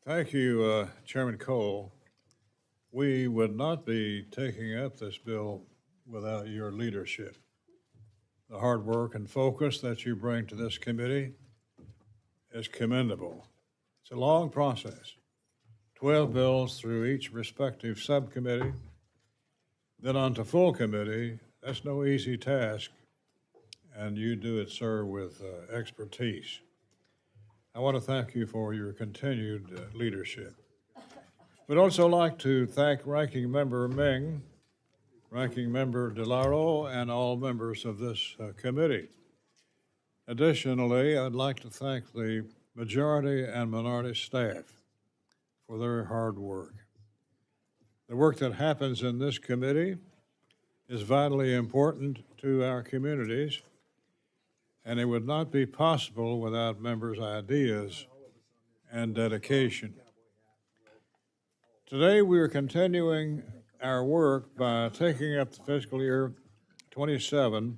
Thank you, Chairman Cole. We would not be taking up this bill without your leadership. The hard work and focus that you bring to this committee is commendable. It's a long process, 12 bills through each respective subcommittee, then on to full committee. That's no easy task, and you do it, sir, with expertise. I want to thank you for your continued leadership. We'd also like to thank Ranking Member Meng, Ranking Member DeLauro, and all members of this committee. Additionally, I'd like to thank the majority and minority staff for their hard work. The work that happens in this committee is vitally important to our communities, and it would not be possible without members' ideas and dedication. Today, we are continuing our work by taking up the Fiscal Year 27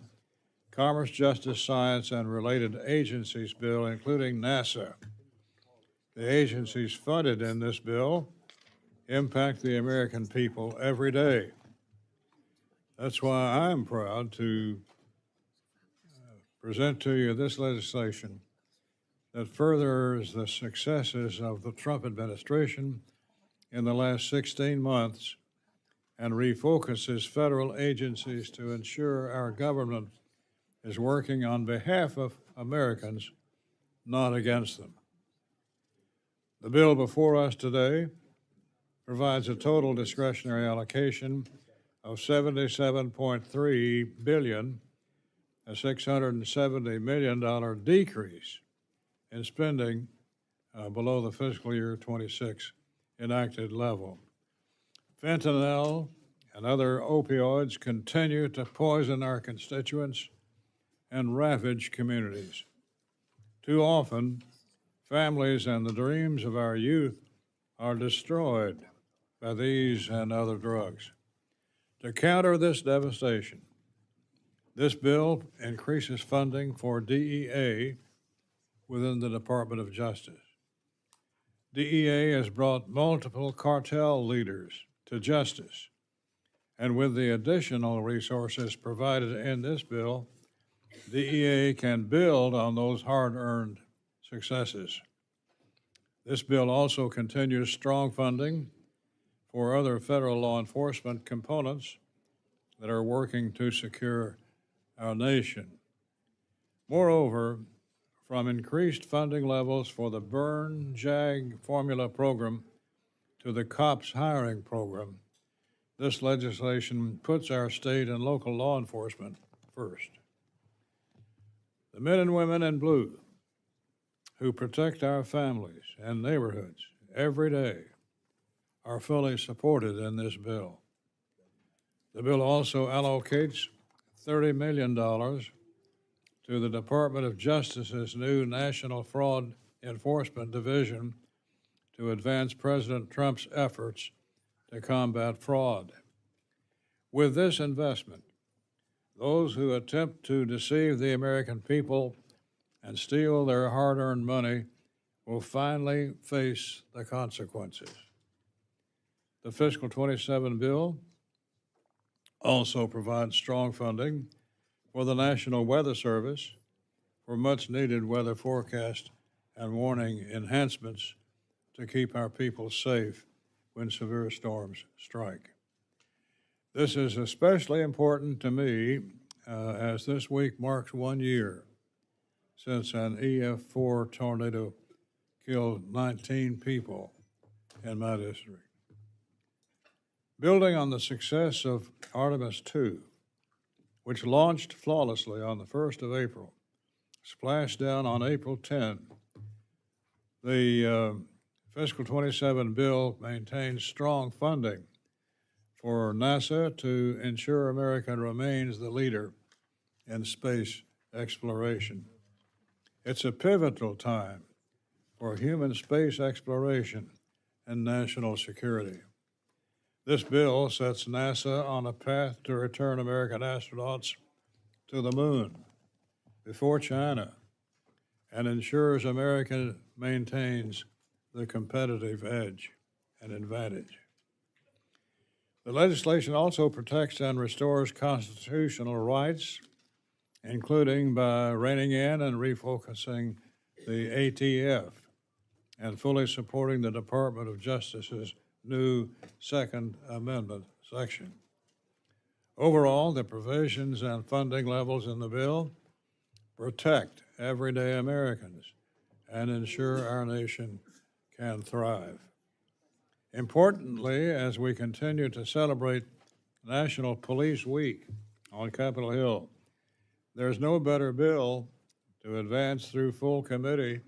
Commerce, Justice, Science, and Related Agencies Bill, including NASA. The agencies funded in this bill impact the American people every day. That's why I'm proud to present to you this legislation that furthers the successes of the Trump administration in the last 16 months and refocuses federal agencies to ensure our government is working on behalf of Americans, not against them. The bill before us today provides a total discretionary allocation of $77.3 billion, a $670 million decrease in spending below the fiscal year 26 enacted level. Fentanyl and other opioids continue to poison our constituents and ravage communities. Too often, families and the dreams of our youth are destroyed by these and other drugs. To counter this devastation, this bill increases funding for DEA within the Department of Justice. DEA has brought multiple cartel leaders to justice, and with the additional resources provided in this bill, DEA can build on those hard-earned successes. This bill also continues strong funding for other federal law enforcement components that are working to secure our nation. Moreover, from increased funding levels for the Burn JAG formula program to the COPS hiring program, this legislation puts our state and local law enforcement first. The men and women in blue who protect our families and neighborhoods every day are fully supported in this bill. The bill also allocates $30 million to the Department of Justice's new National Fraud Enforcement Division to advance President Trump's efforts to combat fraud. With this investment, those who attempt to deceive the American people and steal their hard-earned money will finally face the consequences. The Fiscal 27 bill also provides strong funding for the National Weather Service for much-needed weather forecast and warning enhancements to keep our people safe when severe storms strike. This is especially important to me as this week marks 1 year since an EF4 tornado killed 19 people in my district. Building on the success of Artemis 2, which launched flawlessly on the 1st of April, splashed down on April 10, the Fiscal 27 bill maintains strong funding for NASA to ensure America remains the leader in space exploration. It's a pivotal time for human space exploration and national security. This bill sets NASA on a path to return American astronauts to the moon before China and ensures America maintains the competitive edge and advantage. The legislation also protects and restores constitutional rights, including by reining in and refocusing the ATF and fully supporting the Department of Justice's new Second Amendment section. Overall, the provisions and funding levels in the bill protect everyday Americans and ensure our nation can thrive. Importantly, as we continue to celebrate National Police Week on Capitol Hill, there's no better bill to advance through full committee,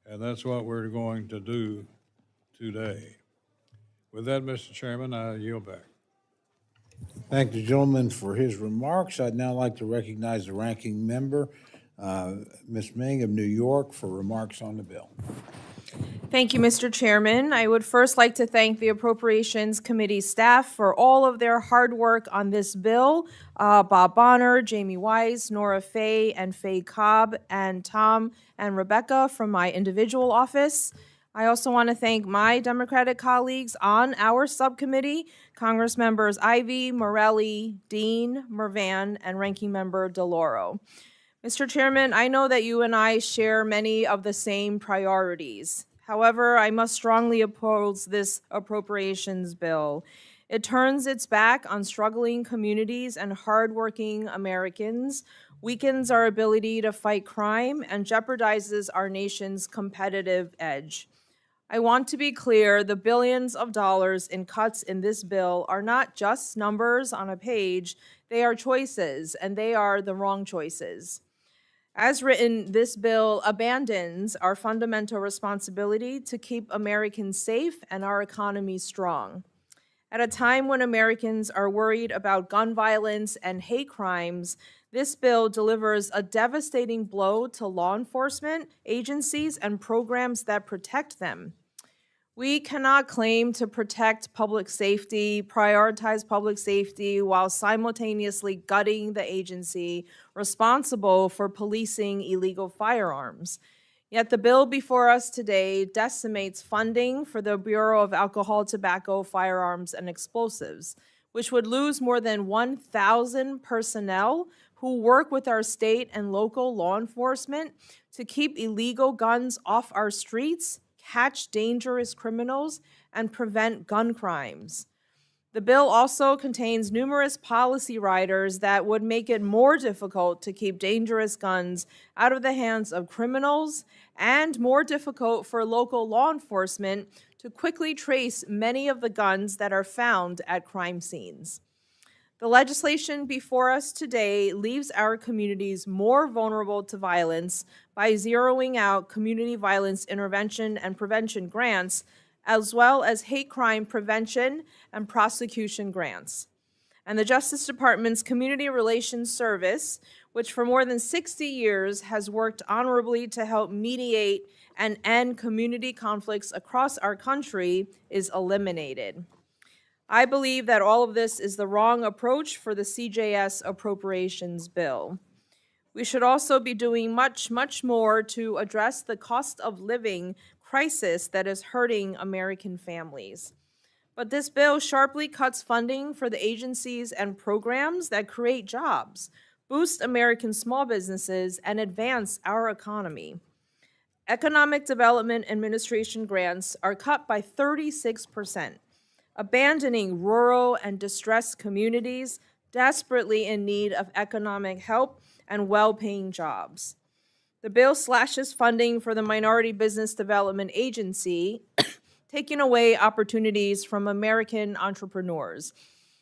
and that's what we're going to do today. With that, Mr. Chairman, I yield back. Thank the gentleman for his remarks. I'd now like to recognize the ranking member, Ms. Meng of New York, for remarks on the bill. Thank you, Mr. Chairman. I would first like to thank the Appropriations Committee staff for all of their hard work on this bill. Bob Bonner, Jamie Weiss, Nora Fay, and Faye Cobb, and Tom and Rebecca from my individual office. I also want to thank my Democratic colleagues on our subcommittee, Congress members Ivey, Morelli, Dean, Mervan, and Ranking Member DeLauro. Mr. Chairman, I know that you and I share many of the same priorities. However, I must strongly oppose this appropriations bill. It turns its back on struggling communities and hardworking Americans, weakens our ability to fight crime, and jeopardizes our nation's competitive edge. I want to be clear, the billions of dollars in cuts in this bill are not just numbers on a page, they are choices, and they are the wrong choices. As written, this bill abandons our fundamental responsibility to keep Americans safe and our economy strong. At a time when Americans are worried about gun violence and hate crimes, this bill delivers a devastating blow to law enforcement agencies and programs that protect them. We cannot claim to protect public safety, prioritize public safety, while simultaneously gutting the agency responsible for policing illegal firearms. Yet the bill before us today decimates funding for the Bureau of Alcohol, Tobacco, Firearms, and Explosives, which would lose more than 1,000 personnel who work with our state and local law enforcement to keep illegal guns off our streets, catch dangerous criminals, and prevent gun crimes. The bill also contains numerous policy riders that would make it more difficult to keep dangerous guns out of the hands of criminals and more difficult for local law enforcement to quickly trace many of the guns that are found at crime scenes. The legislation before us today leaves our communities more vulnerable to violence by zeroing out community violence intervention and prevention grants, as well as hate crime prevention and prosecution grants. And the Justice Department's Community Relations Service, which for more than 60 years has worked honorably to help mediate and end community conflicts across our country, is eliminated. I believe that all of this is the wrong approach for the CJS Appropriations Bill. We should also be doing much, much more to address the cost of living crisis that is hurting American families. But this bill sharply cuts funding for the agencies and programs that create jobs, boost American small businesses, and advance our economy. Economic Development Administration grants are cut by 36%. Abandoning rural and distressed communities desperately in need of economic help and well-paying jobs. The bill slashes funding for the Minority Business Development Agency, taking away opportunities from American entrepreneurs.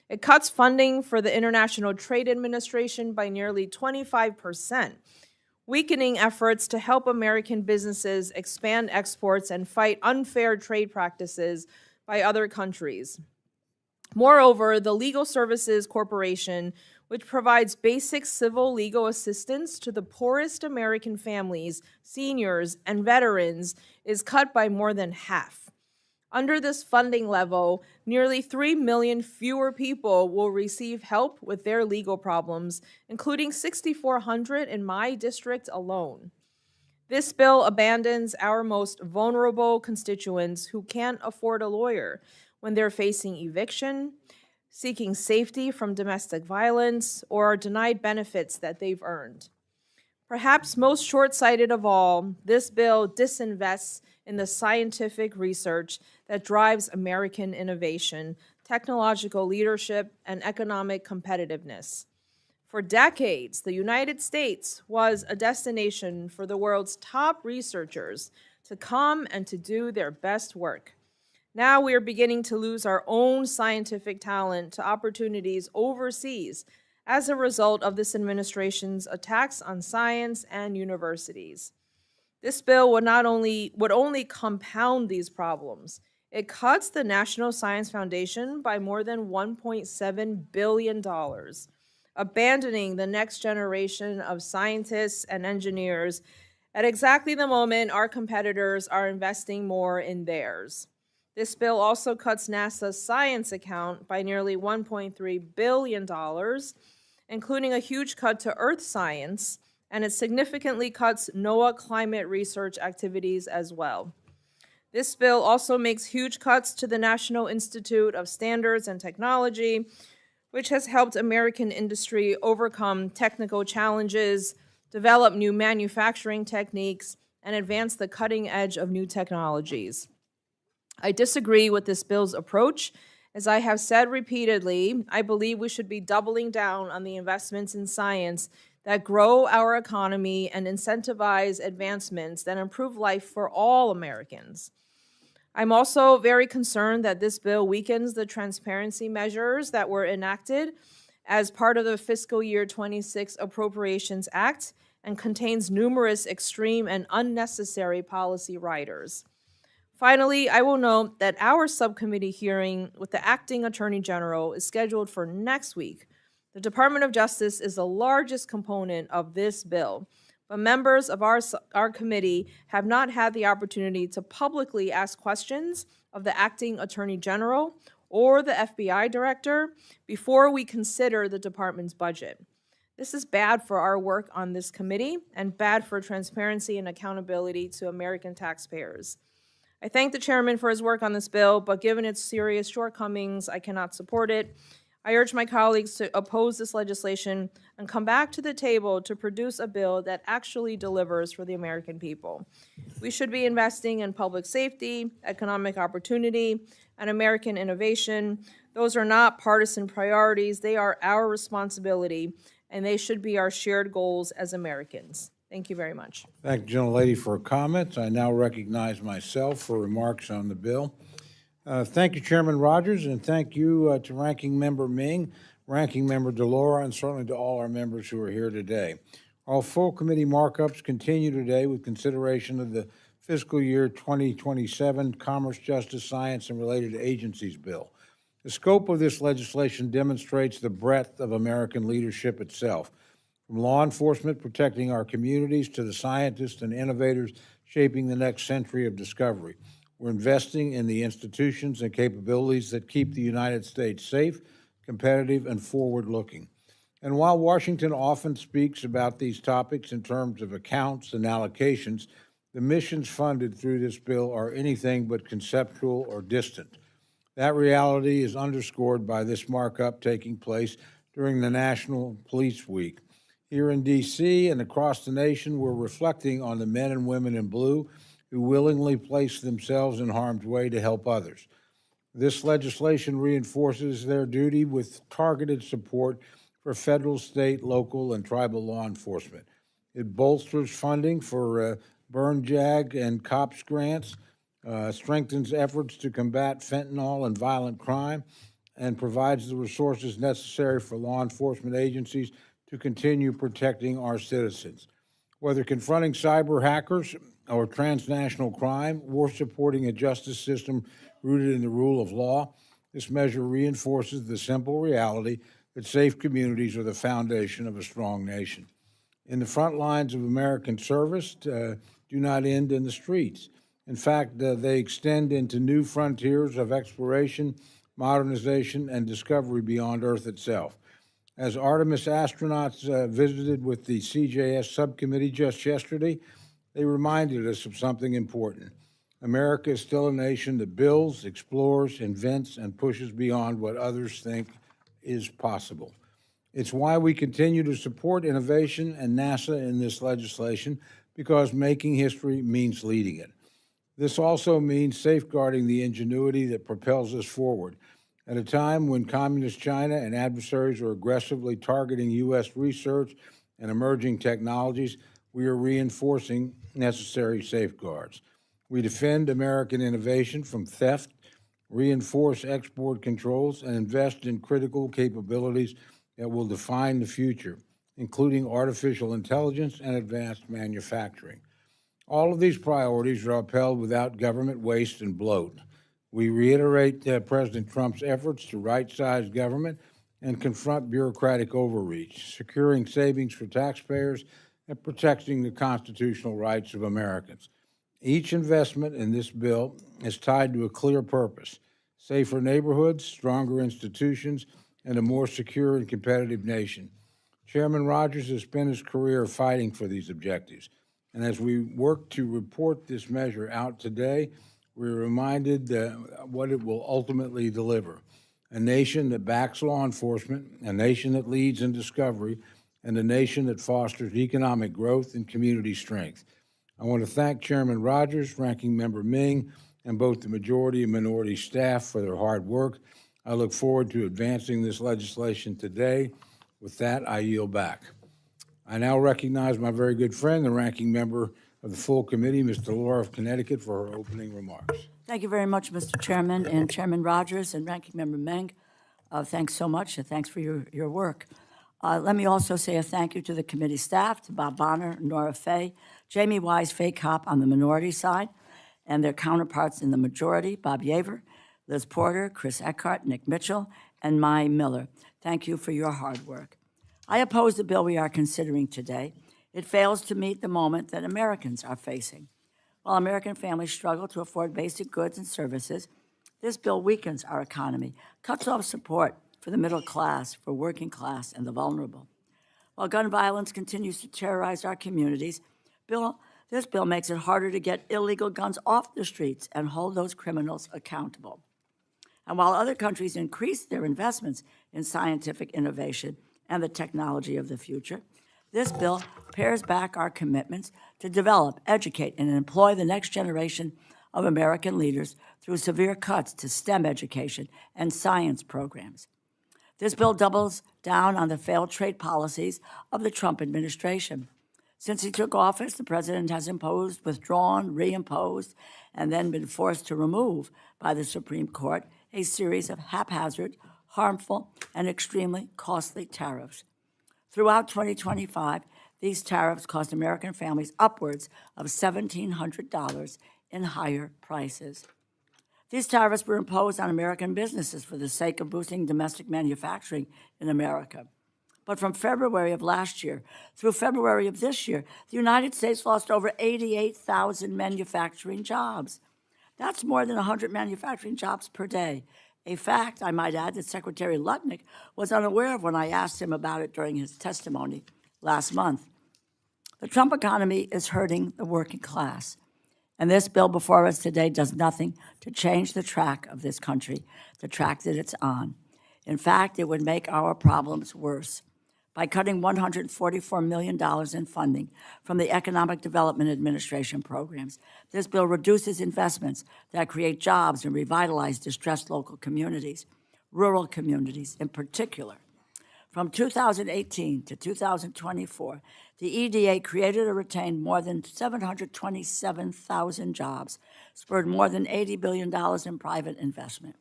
It cuts funding for the International Trade Administration by nearly 25%, weakening efforts to help American businesses expand exports and fight unfair trade practices by other countries. Moreover, the Legal Services Corporation, which provides basic civil legal assistance to the poorest American families, seniors, and veterans, is cut by more than half. Under this funding level, nearly 3 million fewer people will receive help with their legal problems, including 6,400 in my district alone. This bill abandons our most vulnerable constituents who can't afford a lawyer when they're facing eviction, seeking safety from domestic violence, or are denied benefits that they've earned. Perhaps most short-sighted of all, this bill disinvests in the scientific research that drives American innovation, technological leadership, and economic competitiveness. For decades, the United States was a destination for the world's top researchers to come and to do their best work. Now we are beginning to lose our own scientific talent to opportunities overseas as a result of this administration's attacks on science and universities. This bill would only compound these problems. It cuts the National Science Foundation by more than $1.7 billion, abandoning the next generation of scientists and engineers at exactly the moment our competitors are investing more in theirs. This bill also cuts NASA's science account by nearly $1.3 billion, including a huge cut to Earth science, and it significantly cuts NOAA climate research activities as well. This bill also makes huge cuts to the National Institute of Standards and Technology, which has helped American industry overcome technical challenges, develop new manufacturing techniques, and advance the cutting edge of new technologies. I disagree with this bill's approach. As I have said repeatedly, I believe we should be doubling down on the investments in science that grow our economy and incentivize advancements that improve life for all Americans. I'm also very concerned that this bill weakens the transparency measures that were enacted as part of the Fiscal Year 26 Appropriations Act and contains numerous extreme and unnecessary policy riders. Finally, I will note that our subcommittee hearing with the acting attorney general is scheduled for next week. The Department of Justice is the largest component of this bill, but members of our committee have not had the opportunity to publicly ask questions of the acting attorney general or the FBI director before we consider the department's budget. This is bad for our work on this committee and bad for transparency and accountability to American taxpayers. I thank the chairman for his work on this bill, but given its serious shortcomings, I cannot support it. I urge my colleagues to oppose this legislation and come back to the table to produce a bill that actually delivers for the American people. We should be investing in public safety, economic opportunity, and American innovation. Those are not partisan priorities. They are our responsibility, and they should be our shared goals as Americans. Thank you very much. Thank you, gentlelady, for comments. I now recognize myself for remarks on the bill. Thank you, Chairman Rogers, and thank you to Ranking Member Meng, Ranking Member DeLauro, and certainly to all our members who are here today. All full committee markups continue today with consideration of the Fiscal Year 2027 Commerce, Justice, Science, and Related Agencies Bill. The scope of this legislation demonstrates the breadth of American leadership itself, from law enforcement protecting our communities to the scientists and innovators shaping the next century of discovery. We're investing in the institutions and capabilities that keep the United States safe, competitive, and forward-looking. And while Washington often speaks about these topics in terms of accounts and allocations, the missions funded through this bill are anything but conceptual or distant. That reality is underscored by this markup taking place during the National Police Week. Here in D.C. and across the nation, we're reflecting on the men and women in blue who willingly place themselves in harm's way to help others. This legislation reinforces their duty with targeted support for federal, state, local, and tribal law enforcement. It bolsters funding for burn jag and COPS grants, strengthens efforts to combat fentanyl and violent crime, and provides the resources necessary for law enforcement agencies to continue protecting our citizens. Whether confronting cyber hackers or transnational crime, or supporting a justice system rooted in the rule of law, this measure reinforces the simple reality that safe communities are the foundation of a strong nation. In the front lines of American service do not end in the streets. In fact, they extend into new frontiers of exploration, modernization, and discovery beyond Earth itself. As Artemis astronauts visited with the CJS subcommittee just yesterday, they reminded us of something important. America is still a nation that builds, explores, invents, and pushes beyond what others think is possible. It's why we continue to support innovation and NASA in this legislation, because making history means leading it. This also means safeguarding the ingenuity that propels us forward. At a time when Communist China and adversaries are aggressively targeting U.S. research and emerging technologies, we are reinforcing necessary safeguards. We defend American innovation from theft, reinforce export controls, and invest in critical capabilities that will define the future, including artificial intelligence and advanced manufacturing. All of these priorities are upheld without government waste and bloat. We reiterate President Trump's efforts to right-size government and confront bureaucratic overreach, securing savings for taxpayers and protecting the constitutional rights of Americans. Each investment in this bill is tied to a clear purpose: safer neighborhoods, stronger institutions, and a more secure and competitive nation. Chairman Rogers has spent his career fighting for these objectives. And as we work to report this measure out today, we're reminded what it will ultimately deliver: a nation that backs law enforcement, a nation that leads in discovery, and a nation that fosters economic growth and community strength. I want to thank Chairman Rogers, Ranking Member Meng, and both the majority and minority staff for their hard work. I look forward to advancing this legislation today. With that, I yield back. I now recognize my very good friend, the Ranking Member of the full committee, Ms. DeLauro of Connecticut, for her opening remarks. Thank you very much, Mr. Chairman, and Chairman Rogers and Ranking Member Meng. Thanks so much, and thanks for your work. Let me also say a thank you to the committee staff, to Bob Bonner, Nora Fay, Jamie Wise, Fay Kopp on the minority side, and their counterparts in the majority, Bob Yaver, Liz Porter, Chris Eckhart, Nick Mitchell, and Mai Miller. Thank you for your hard work. I oppose the bill we are considering today. It fails to meet the moment that Americans are facing. While American families struggle to afford basic goods and services, this bill weakens our economy, cuts off support for the middle class, for working class, and the vulnerable. While gun violence continues to terrorize our communities, this bill makes it harder to get illegal guns off the streets and hold those criminals accountable. And while other countries increase their investments in scientific innovation and the technology of the future, this bill pares back our commitments to develop, educate, and employ the next generation of American leaders through severe cuts to STEM education and science programs. This bill doubles down on the failed trade policies of the Trump administration. Since he took office, the president has imposed, withdrawn, reimposed, and then been forced to remove by the Supreme Court a series of haphazard, harmful, and extremely costly tariffs. Throughout 2025, these tariffs cost American families upwards of $1,700 in higher prices. These tariffs were imposed on American businesses for the sake of boosting domestic manufacturing in America. But from February of last year through February of this year, the United States lost over 88,000 manufacturing jobs. That's more than 100 manufacturing jobs per day. A fact, I might add, that Secretary Lutnick was unaware of when I asked him about it during his testimony last month. The Trump economy is hurting the working class, and this bill before us today does nothing to change the track of this country, the track that it's on. In fact, it would make our problems worse. By cutting $144 million in funding from the Economic Development Administration programs, this bill reduces investments that create jobs and revitalize distressed local communities, rural communities in particular. From 2018 to 2024, the EDA created or retained more than 727,000 jobs, spurred more than $80 billion in private investment.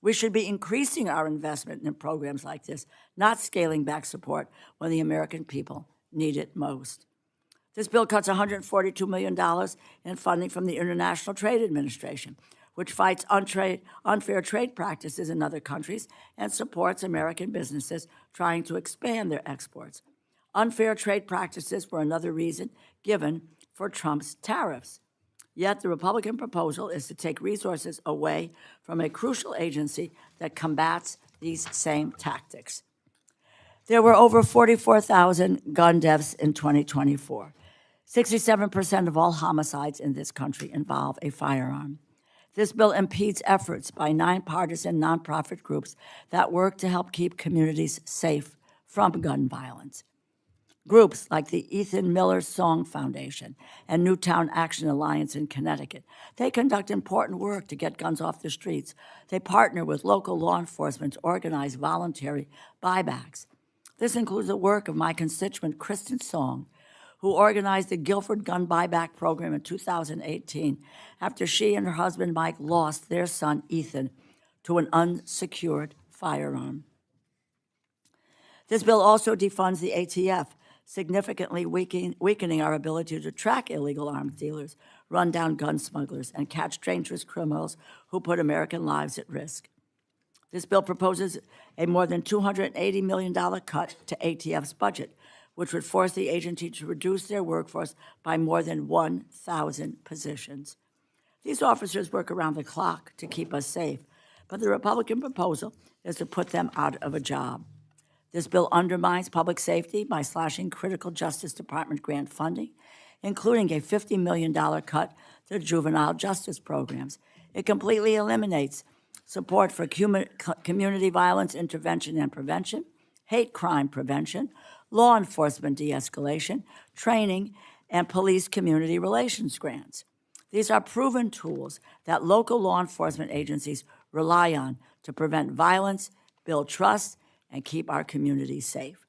We should be increasing our investment in programs like this, not scaling back support when the American people need it most. This bill cuts $142 million in funding from the International Trade Administration, which fights unfair trade practices in other countries and supports American businesses trying to expand their exports. Unfair trade practices were another reason given for Trump's tariffs. Yet the Republican proposal is to take resources away from a crucial agency that combats these same tactics. There were over 44,000 gun deaths in 2024. 67% of all homicides in this country involve a firearm. This bill impedes efforts by nonpartisan nonprofit groups that work to help keep communities safe from gun violence. Groups like the Ethan Miller Song Foundation and Newtown Action Alliance in Connecticut, they conduct important work to get guns off the streets. They partner with local law enforcement to organize voluntary buybacks. This includes the work of my constituent Kristen Song, who organized the Guilford Gun Buyback Program in 2018 after she and her husband Mike lost their son Ethan to an unsecured firearm. This bill also defunds the ATF, significantly weakening our ability to track illegal arms dealers, run down gun smugglers, and catch dangerous criminals who put American lives at risk. This bill proposes a more than $280 million cut to ATF's budget, which would force the agency to reduce their workforce by more than 1,000 positions. These officers work around the clock to keep us safe, but the Republican proposal is to put them out of a job. This bill undermines public safety by slashing critical Justice Department grant funding, including a $50 million cut to juvenile justice programs. It completely eliminates support for community violence intervention and prevention, hate crime prevention, law enforcement de-escalation, training, and police community relations grants. These are proven tools that local law enforcement agencies rely on to prevent violence, build trust, and keep our communities safe.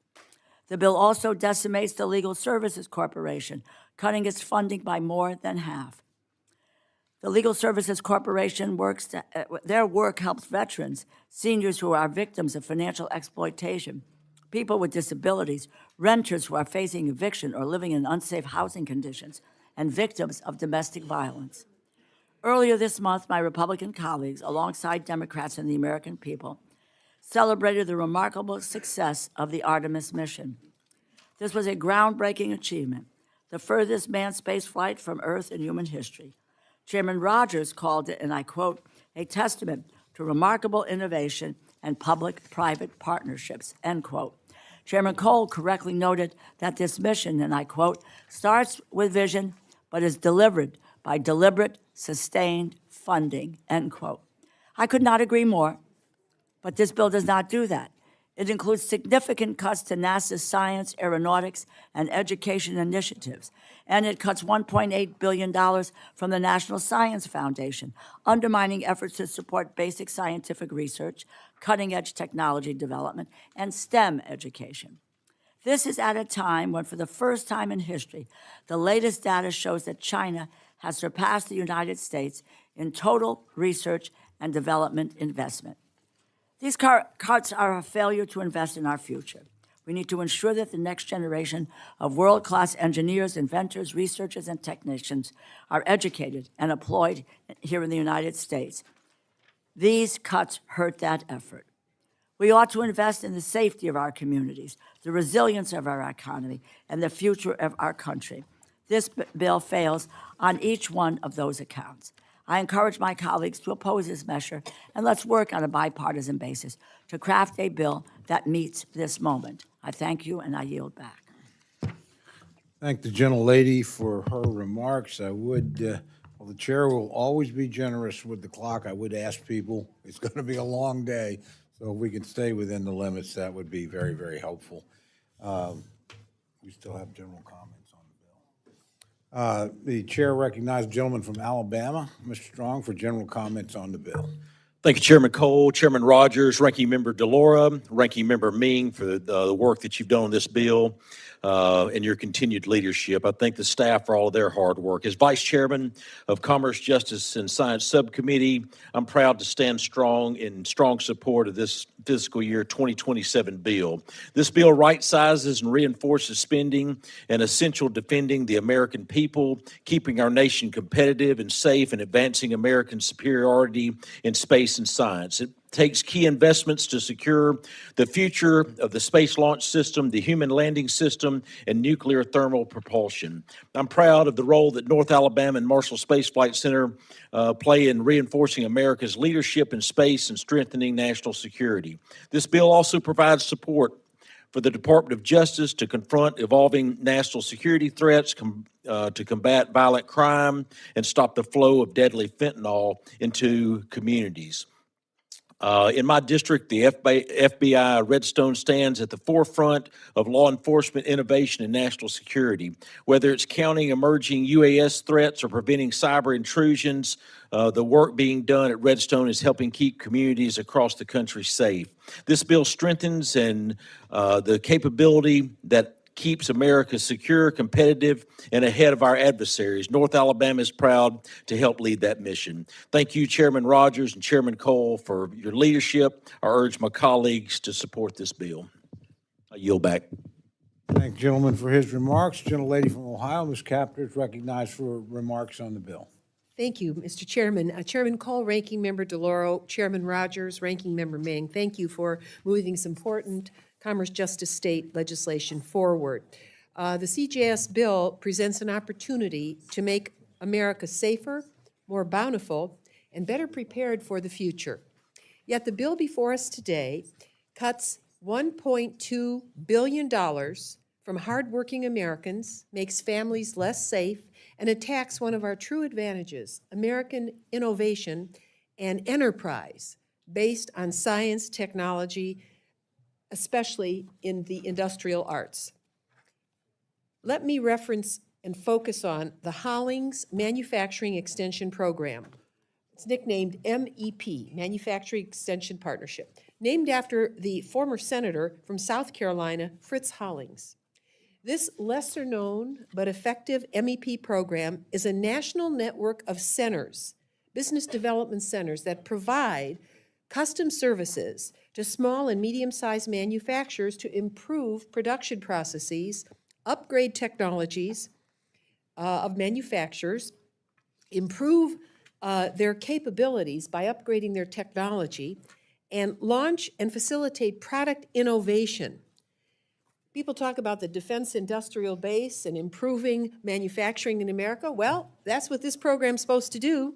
The bill also decimates the Legal Services Corporation, cutting its funding by more than half. The Legal Services Corporation their work helps veterans, seniors who are victims of financial exploitation, people with disabilities, renters who are facing eviction or living in unsafe housing conditions, and victims of domestic violence. Earlier this month, my Republican colleagues, alongside Democrats and the American people, celebrated the remarkable success of the Artemis mission. This was a groundbreaking achievement, the furthest manned space flight from Earth in human history. Chairman Rogers called it, and I quote, a testament to remarkable innovation and public-private partnerships, end quote. Chairman Cole correctly noted that this mission, and I quote, starts with vision, but is delivered by deliberate, sustained funding, end quote. I could not agree more, but this bill does not do that. It includes significant cuts to NASA's science, aeronautics, and education initiatives, and it cuts $1.8 billion from the National Science Foundation, undermining efforts to support basic scientific research, cutting-edge technology development, and STEM education. This is at a time when, for the first time in history, the latest data shows that China has surpassed the United States in total research and development investment. These cuts are a failure to invest in our future. We need to ensure that the next generation of world-class engineers, inventors, researchers, and technicians are educated and employed here in the United States. These cuts hurt that effort. We ought to invest in the safety of our communities, the resilience of our economy, and the future of our country. This bill fails on each one of those accounts. I encourage my colleagues to oppose this measure, and let's work on a bipartisan basis to craft a bill that meets this moment. I thank you, and I yield back. Thank the gentlelady for her remarks. I would, well, the chair will always be generous with the clock. I would ask people, it's going to be a long day, so if we can stay within the limits, that would be very, very helpful. We still have general comments on the bill. The chair recognizes the gentleman from Alabama, Mr. Strong, for general comments on the bill. Thank you, Chairman Cole, Chairman Rogers, Ranking Member DeLauro, Ranking Member Meng for the work that you've done on this bill and your continued leadership. I thank the staff for all of their hard work. As Vice Chairman of Commerce, Justice, and Science Subcommittee, I'm proud to stand strong in strong support of this Fiscal Year 2027 bill. This bill right-sizes and reinforces spending and essential defending the American people, keeping our nation competitive and safe, and advancing American superiority in space and science. It takes key investments to secure the future of the Space Launch System, the Human Landing System, and nuclear thermal propulsion. I'm proud of the role that North Alabama and Marshall Space Flight Center play in reinforcing America's leadership in space and strengthening national security. This bill also provides support for the Department of Justice to confront evolving national security threats, to combat violent crime, and stop the flow of deadly fentanyl into communities. In my district, the FBI Redstone stands at the forefront of law enforcement innovation and national security. Whether it's counting emerging UAS threats or preventing cyber intrusions, the work being done at Redstone is helping keep communities across the country safe. This bill strengthens and the capability that keeps America secure, competitive, and ahead of our adversaries. North Alabama is proud to help lead that mission. Thank you, Chairman Rogers and Chairman Cole, for your leadership. I urge my colleagues to support this bill. I yield back. Thank the gentleman for his remarks. Gentlelady from Ohio, Ms. Kaptur, is recognized for remarks on the bill. Thank you, Mr. Chairman. Chairman Cole, Ranking Member DeLauro, Chairman Rogers, Ranking Member Meng, thank you for moving this important Commerce Justice State legislation forward. The CJS Bill presents an opportunity to make America safer, more bountiful, and better prepared for the future. Yet the bill before us today cuts $1.2 billion from hardworking Americans, makes families less safe, and attacks one of our true advantages, American innovation and enterprise based on science, technology, especially in the industrial arts. Let me reference and focus on the Hollings Manufacturing Extension Program. It's nicknamed MEP, Manufacturing Extension Partnership, named after the former senator from South Carolina, Fritz Hollings. This lesser-known but effective MEP program is a national network of centers, business development centers, that provide custom services to small and medium-sized manufacturers to improve production processes, upgrade technologies of manufacturers, improve their capabilities by upgrading their technology, and launch and facilitate product innovation. People talk about the defense industrial base and improving manufacturing in America. Well, that's what this program's supposed to do.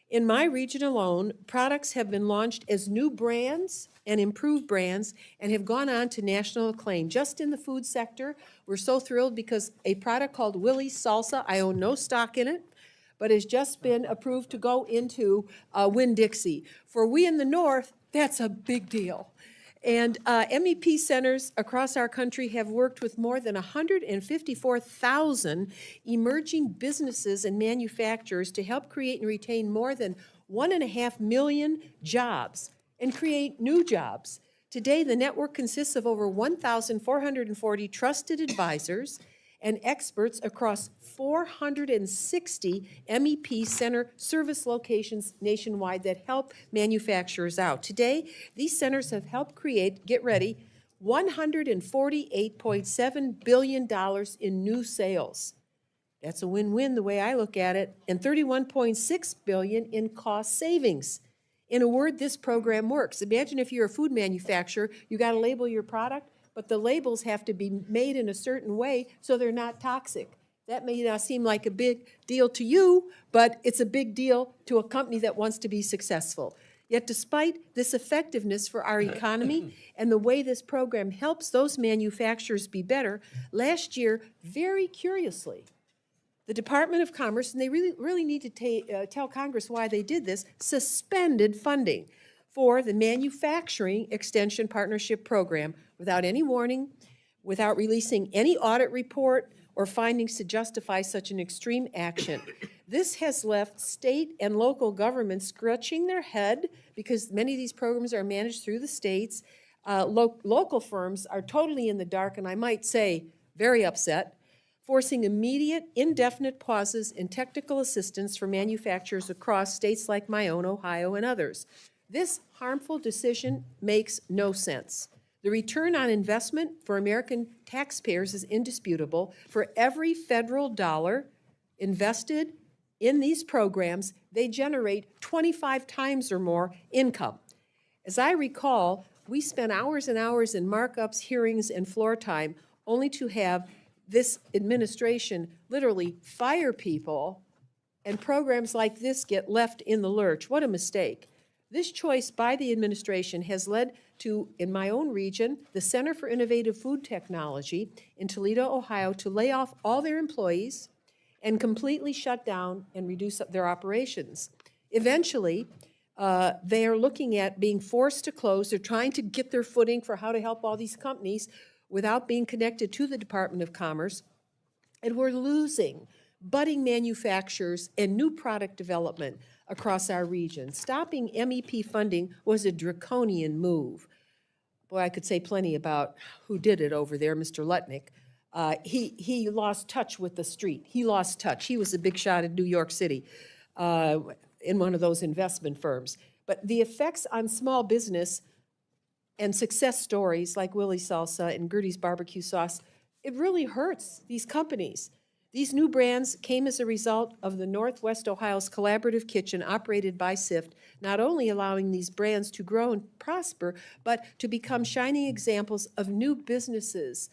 In my region alone, products have been launched as new brands and improved brands and have gone on to national acclaim. Just in the food sector, we're so thrilled because a product called Willie's Salsa, I own no stock in it, but has just been approved to go into Winn-Dixie. For we in the North, that's a big deal. And MEP centers across our country have worked with more than 154,000 emerging businesses and manufacturers to help create and retain more than 1.5 million jobs and create new jobs. Today, the network consists of over 1,440 trusted advisors and experts across 460 MEP center service locations nationwide that help manufacturers out. Today, these centers have helped create, get ready, $148.7 billion in new sales. That's a win-win the way I look at it, and $31.6 billion in cost savings. In a word, this program works. Imagine if you're a food manufacturer, you got to label your product, but the labels have to be made in a certain way so they're not toxic. That may not seem like a big deal to you, but it's a big deal to a company that wants to be successful. Yet despite this effectiveness for our economy and the way this program helps those manufacturers be better, last year, very curiously, the Department of Commerce, and they really need to tell Congress why they did this, suspended funding for the Manufacturing Extension Partnership Program without any warning, without releasing any audit report or findings to justify such an extreme action. This has left state and local governments scratching their head because many of these programs are managed through the states. Local firms are totally in the dark, and I might say very upset, forcing immediate, indefinite pauses in technical assistance for manufacturers across states like my own, Ohio, and others. This harmful decision makes no sense. The return on investment for American taxpayers is indisputable. For every federal dollar invested in these programs, they generate 25 times or more income. As I recall, we spent hours and hours in markups, hearings, and floor time only to have this administration literally fire people and programs like this get left in the lurch. What a mistake. This choice by the administration has led to, in my own region, the Center for Innovative Food Technology in Toledo, Ohio, to lay off all their employees and completely shut down and reduce their operations. Eventually, they are looking at being forced to close. They're trying to get their footing for how to help all these companies without being connected to the Department of Commerce. And we're losing budding manufacturers and new product development across our region. Stopping MEP funding was a draconian move. Boy, I could say plenty about who did it over there, Mr. Lutnick. He lost touch with the street. He lost touch. He was a big shot in New York City in one of those investment firms. But the effects on small business and success stories like Willie's Salsa and Gertie's Barbecue Sauce, it really hurts these companies. These new brands came as a result of the Northwest Ohio's collaborative kitchen operated by SIFT, not only allowing these brands to grow and prosper, but to become shining examples of new businesses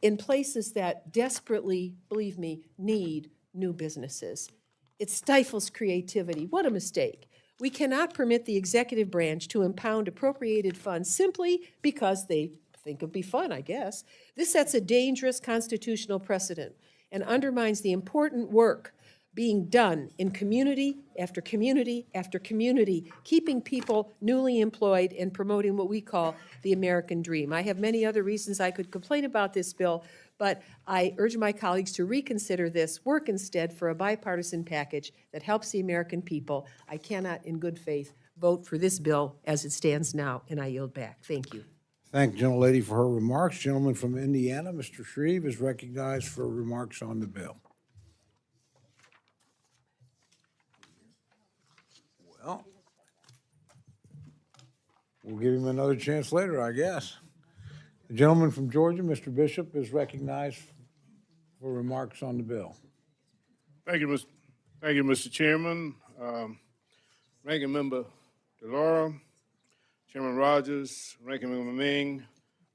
in places that desperately, believe me, need new businesses. It stifles creativity. What a mistake. We cannot permit the executive branch to impound appropriated funds simply because they think it'd be fun, I guess. This sets a dangerous constitutional precedent and undermines the important work being done in community after community after community, keeping people newly employed and promoting what we call the American dream. I have many other reasons I could complain about this bill, but I urge my colleagues to reconsider this, work instead for a bipartisan package that helps the American people. I cannot, in good faith, vote for this bill as it stands now, and I yield back. Thank you. Thank the gentlelady for her remarks. Gentleman from Indiana, Mr. Shreeve, is recognized for remarks on the bill. Well, we'll give him another chance later, I guess. The gentleman from Georgia, Mr. Bishop, is recognized for remarks on the bill. Thank you, Mr. Chairman. Ranking Member DeLauro, Chairman Rogers, Ranking Member Meng,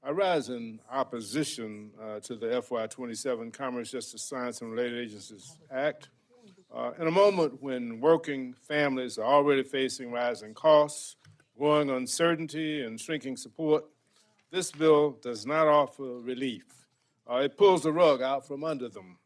I rise in opposition to the FY27 Commerce, Justice, Science, and Related Agencies Act. In a moment when working families are already facing rising costs, growing uncertainty, and shrinking support, this bill does not offer relief. It pulls the rug out from under them.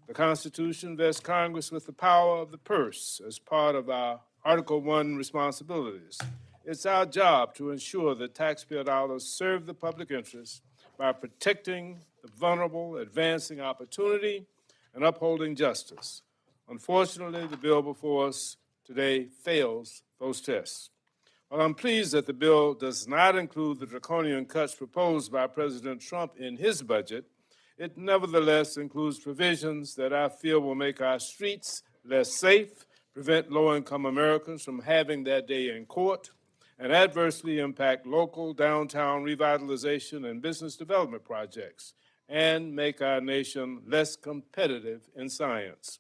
The Constitution vests Congress with the power of the purse as part of our Article I responsibilities. It's our job to ensure that taxpayer dollars serve the public interest by protecting the vulnerable, advancing opportunity, and upholding justice. Unfortunately, the bill before us today fails those tests. While I'm pleased that the bill does not include the draconian cuts proposed by President Trump in his budget, it nevertheless includes provisions that I feel will make our streets less safe, prevent low-income Americans from having their day in court, and adversely impact local downtown revitalization and business development projects, and make our nation less competitive in science.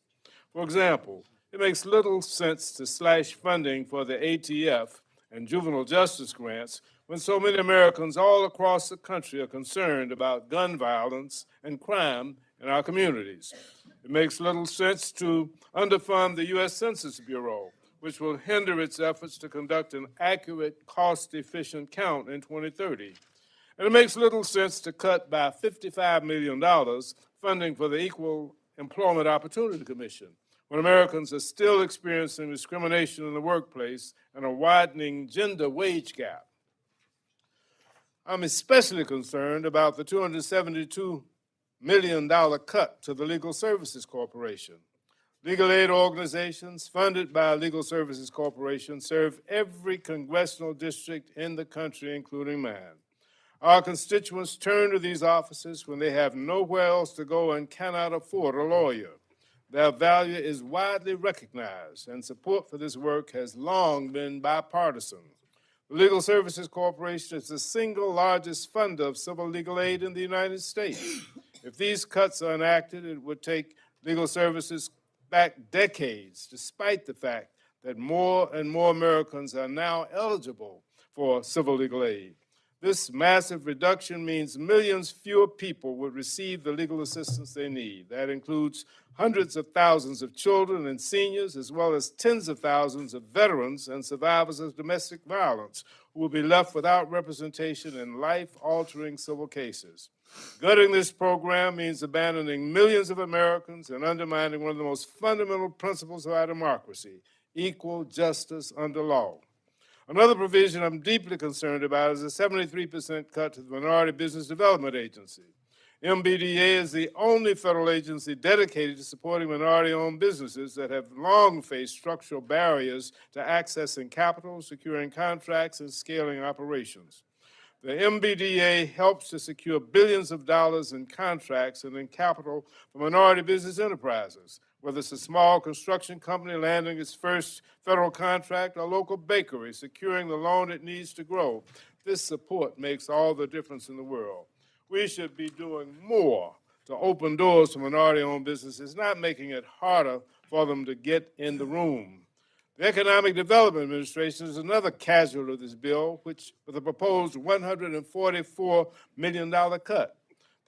For example, it makes little sense to slash funding for the ATF and juvenile justice grants when so many Americans all across the country are concerned about gun violence and crime in our communities. It makes little sense to underfund the U.S. Census Bureau, which will hinder its efforts to conduct an accurate, cost-efficient count in 2030. And it makes little sense to cut by $55 million funding for the Equal Employment Opportunity Commission, when Americans are still experiencing discrimination in the workplace and a widening gender wage gap. I'm especially concerned about the $272 million cut to the Legal Services Corporation. Legal aid organizations funded by Legal Services Corporation serve every congressional district in the country, including mine. Our constituents turn to these offices when they have nowhere else to go and cannot afford a lawyer. Their value is widely recognized, and support for this work has long been bipartisan. The Legal Services Corporation is the single largest funder of civil legal aid in the United States. If these cuts are enacted, it would take legal services back decades, despite the fact that more and more Americans are now eligible for civil legal aid. This massive reduction means millions fewer people would receive the legal assistance they need. That includes hundreds of thousands of children and seniors, as well as tens of thousands of veterans and survivors of domestic violence who will be left without representation in life-altering civil cases. Gutting this program means abandoning millions of Americans and undermining one of the most fundamental principles of our democracy, equal justice under law. Another provision I'm deeply concerned about is a 73% cut to the Minority Business Development Agency. MBDA is the only federal agency dedicated to supporting minority-owned businesses that have long faced structural barriers to accessing capital, securing contracts, and scaling operations. The MBDA helps to secure billions of dollars in contracts and in capital for minority business enterprises, whether it's a small construction company landing its first federal contract or a local bakery securing the loan it needs to grow. This support makes all the difference in the world. We should be doing more to open doors to minority-owned businesses, not making it harder for them to get in the room. The Economic Development Administration is another casualty of this bill, which with a proposed $144 million cut.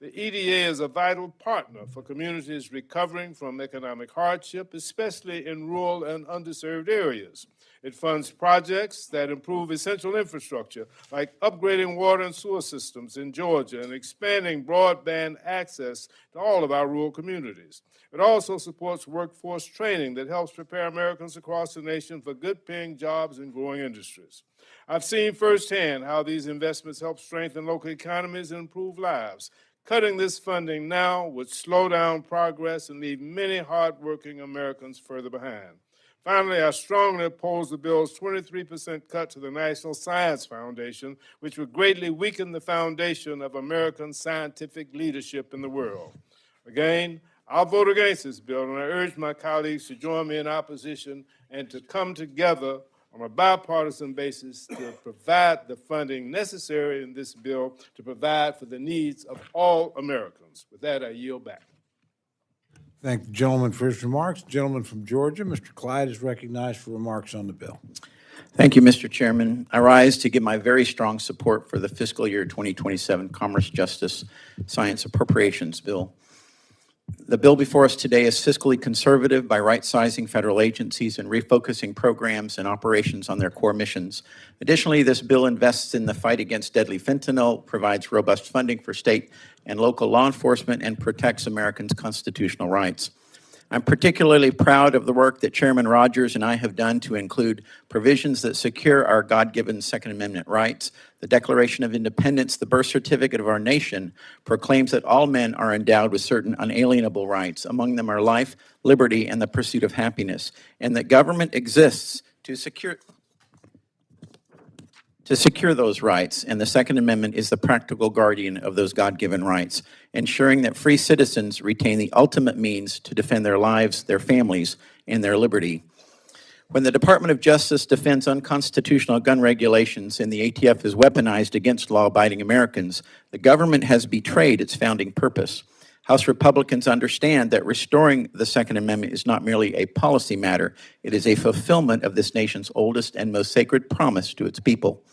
The EDA is a vital partner for communities recovering from economic hardship, especially in rural and underserved areas. It funds projects that improve essential infrastructure, like upgrading water and sewer systems in Georgia and expanding broadband access to all of our rural communities. It also supports workforce training that helps prepare Americans across the nation for good-paying jobs in growing industries. I've seen firsthand how these investments help strengthen local economies and improve lives. Cutting this funding now would slow down progress and leave many hardworking Americans further behind. Finally, I strongly oppose the bill's 23% cut to the National Science Foundation, which would greatly weaken the foundation of American scientific leadership in the world. Again, I'll vote against this bill, and I urge my colleagues to join me in opposition and to come together on a bipartisan basis to provide the funding necessary in this bill to provide for the needs of all Americans. With that, I yield back. Thank the gentleman for his remarks. Gentleman from Georgia, Mr. Clyde, is recognized for remarks on the bill. Thank you, Mr. Chairman. I rise to give my very strong support for the Fiscal Year 2027 Commerce, Justice, Science Appropriations Bill. The bill before us today is fiscally conservative by right-sizing federal agencies and refocusing programs and operations on their core missions. Additionally, this bill invests in the fight against deadly fentanyl, provides robust funding for state and local law enforcement, and protects Americans' constitutional rights. I'm particularly proud of the work that Chairman Rogers and I have done to include provisions that secure our God-given Second Amendment rights. The Declaration of Independence, the birth certificate of our nation, proclaims that all men are endowed with certain unalienable rights. Among them are life, liberty, and the pursuit of happiness, and that government exists to secure those rights, and the Second Amendment is the practical guardian of those God-given rights, ensuring that free citizens retain the ultimate means to defend their lives, their families, and their liberty. When the Department of Justice defends unconstitutional gun regulations and the ATF is weaponized against law-abiding Americans, the government has betrayed its founding purpose. House Republicans understand that restoring the Second Amendment is not merely a policy matter, it is a fulfillment of this nation's oldest and most sacred promise to its people.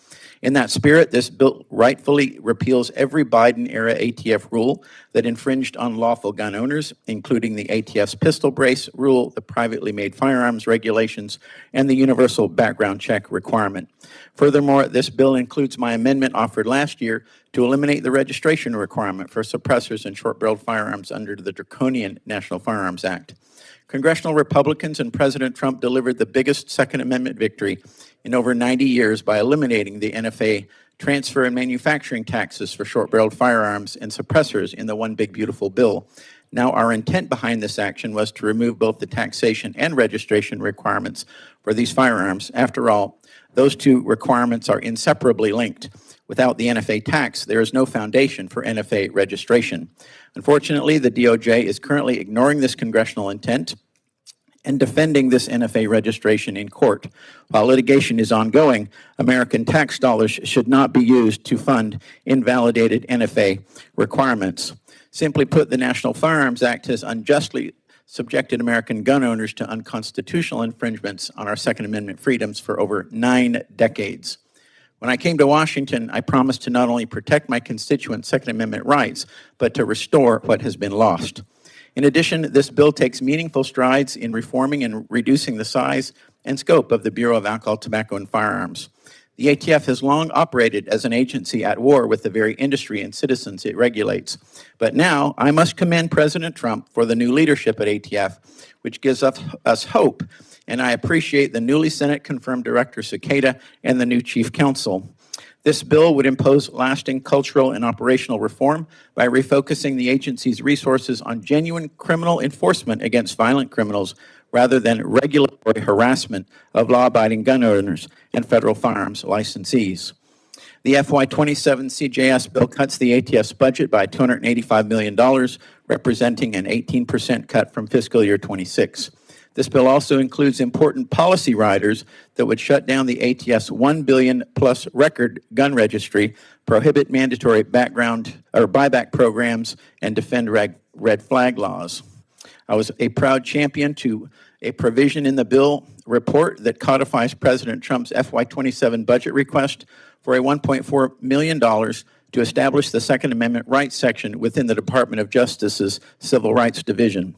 In that spirit, this bill rightfully repeals every Biden-era ATF rule that infringed on lawful gun owners, including the ATF's pistol brace rule, the privately made firearms regulations, and the universal background check requirement. Furthermore, this bill includes my amendment offered last year to eliminate the registration requirement for suppressors and short-barreled firearms under the draconian National Firearms Act. Congressional Republicans and President Trump delivered the biggest Second Amendment victory in over 90 years by eliminating the NFA transfer and manufacturing taxes for short-barreled firearms and suppressors in the One Big Beautiful Bill. Now, our intent behind this action was to remove both the taxation and registration requirements for these firearms. After all, those two requirements are inseparably linked. Without the NFA tax, there is no foundation for NFA registration. Unfortunately, the DOJ is currently ignoring this congressional intent and defending this NFA registration in court. While litigation is ongoing, American tax dollars should not be used to fund invalidated NFA requirements. Simply put, the National Firearms Act has unjustly subjected American gun owners to unconstitutional infringements on our Second Amendment freedoms for over 9 decades. When I came to Washington, I promised to not only protect my constituents' Second Amendment rights, but to restore what has been lost. In addition, this bill takes meaningful strides in reforming and reducing the size and scope of the Bureau of Alcohol, Tobacco, and Firearms. The ATF has long operated as an agency at war with the very industry and citizens it regulates. But now, I must commend President Trump for the new leadership at ATF, which gives us hope, and I appreciate the newly Senate-confirmed Director Cicada and the new Chief Counsel. This bill would impose lasting cultural and operational reform by refocusing the agency's resources on genuine criminal enforcement against violent criminals rather than regulatory harassment of law-abiding gun owners and federal firearms licensees. The FY27 CJS Bill cuts the ATF's budget by $285 million, representing an 18% cut from fiscal year 26. This bill also includes important policy riders that would shut down the ATF's $1 billion plus record gun registry, prohibit mandatory background or buyback programs, and defend red flag laws. I was a proud champion to a provision in the bill report that codifies President Trump's FY27 budget request for a $1.4 million to establish the Second Amendment rights section within the Department of Justice's Civil Rights Division.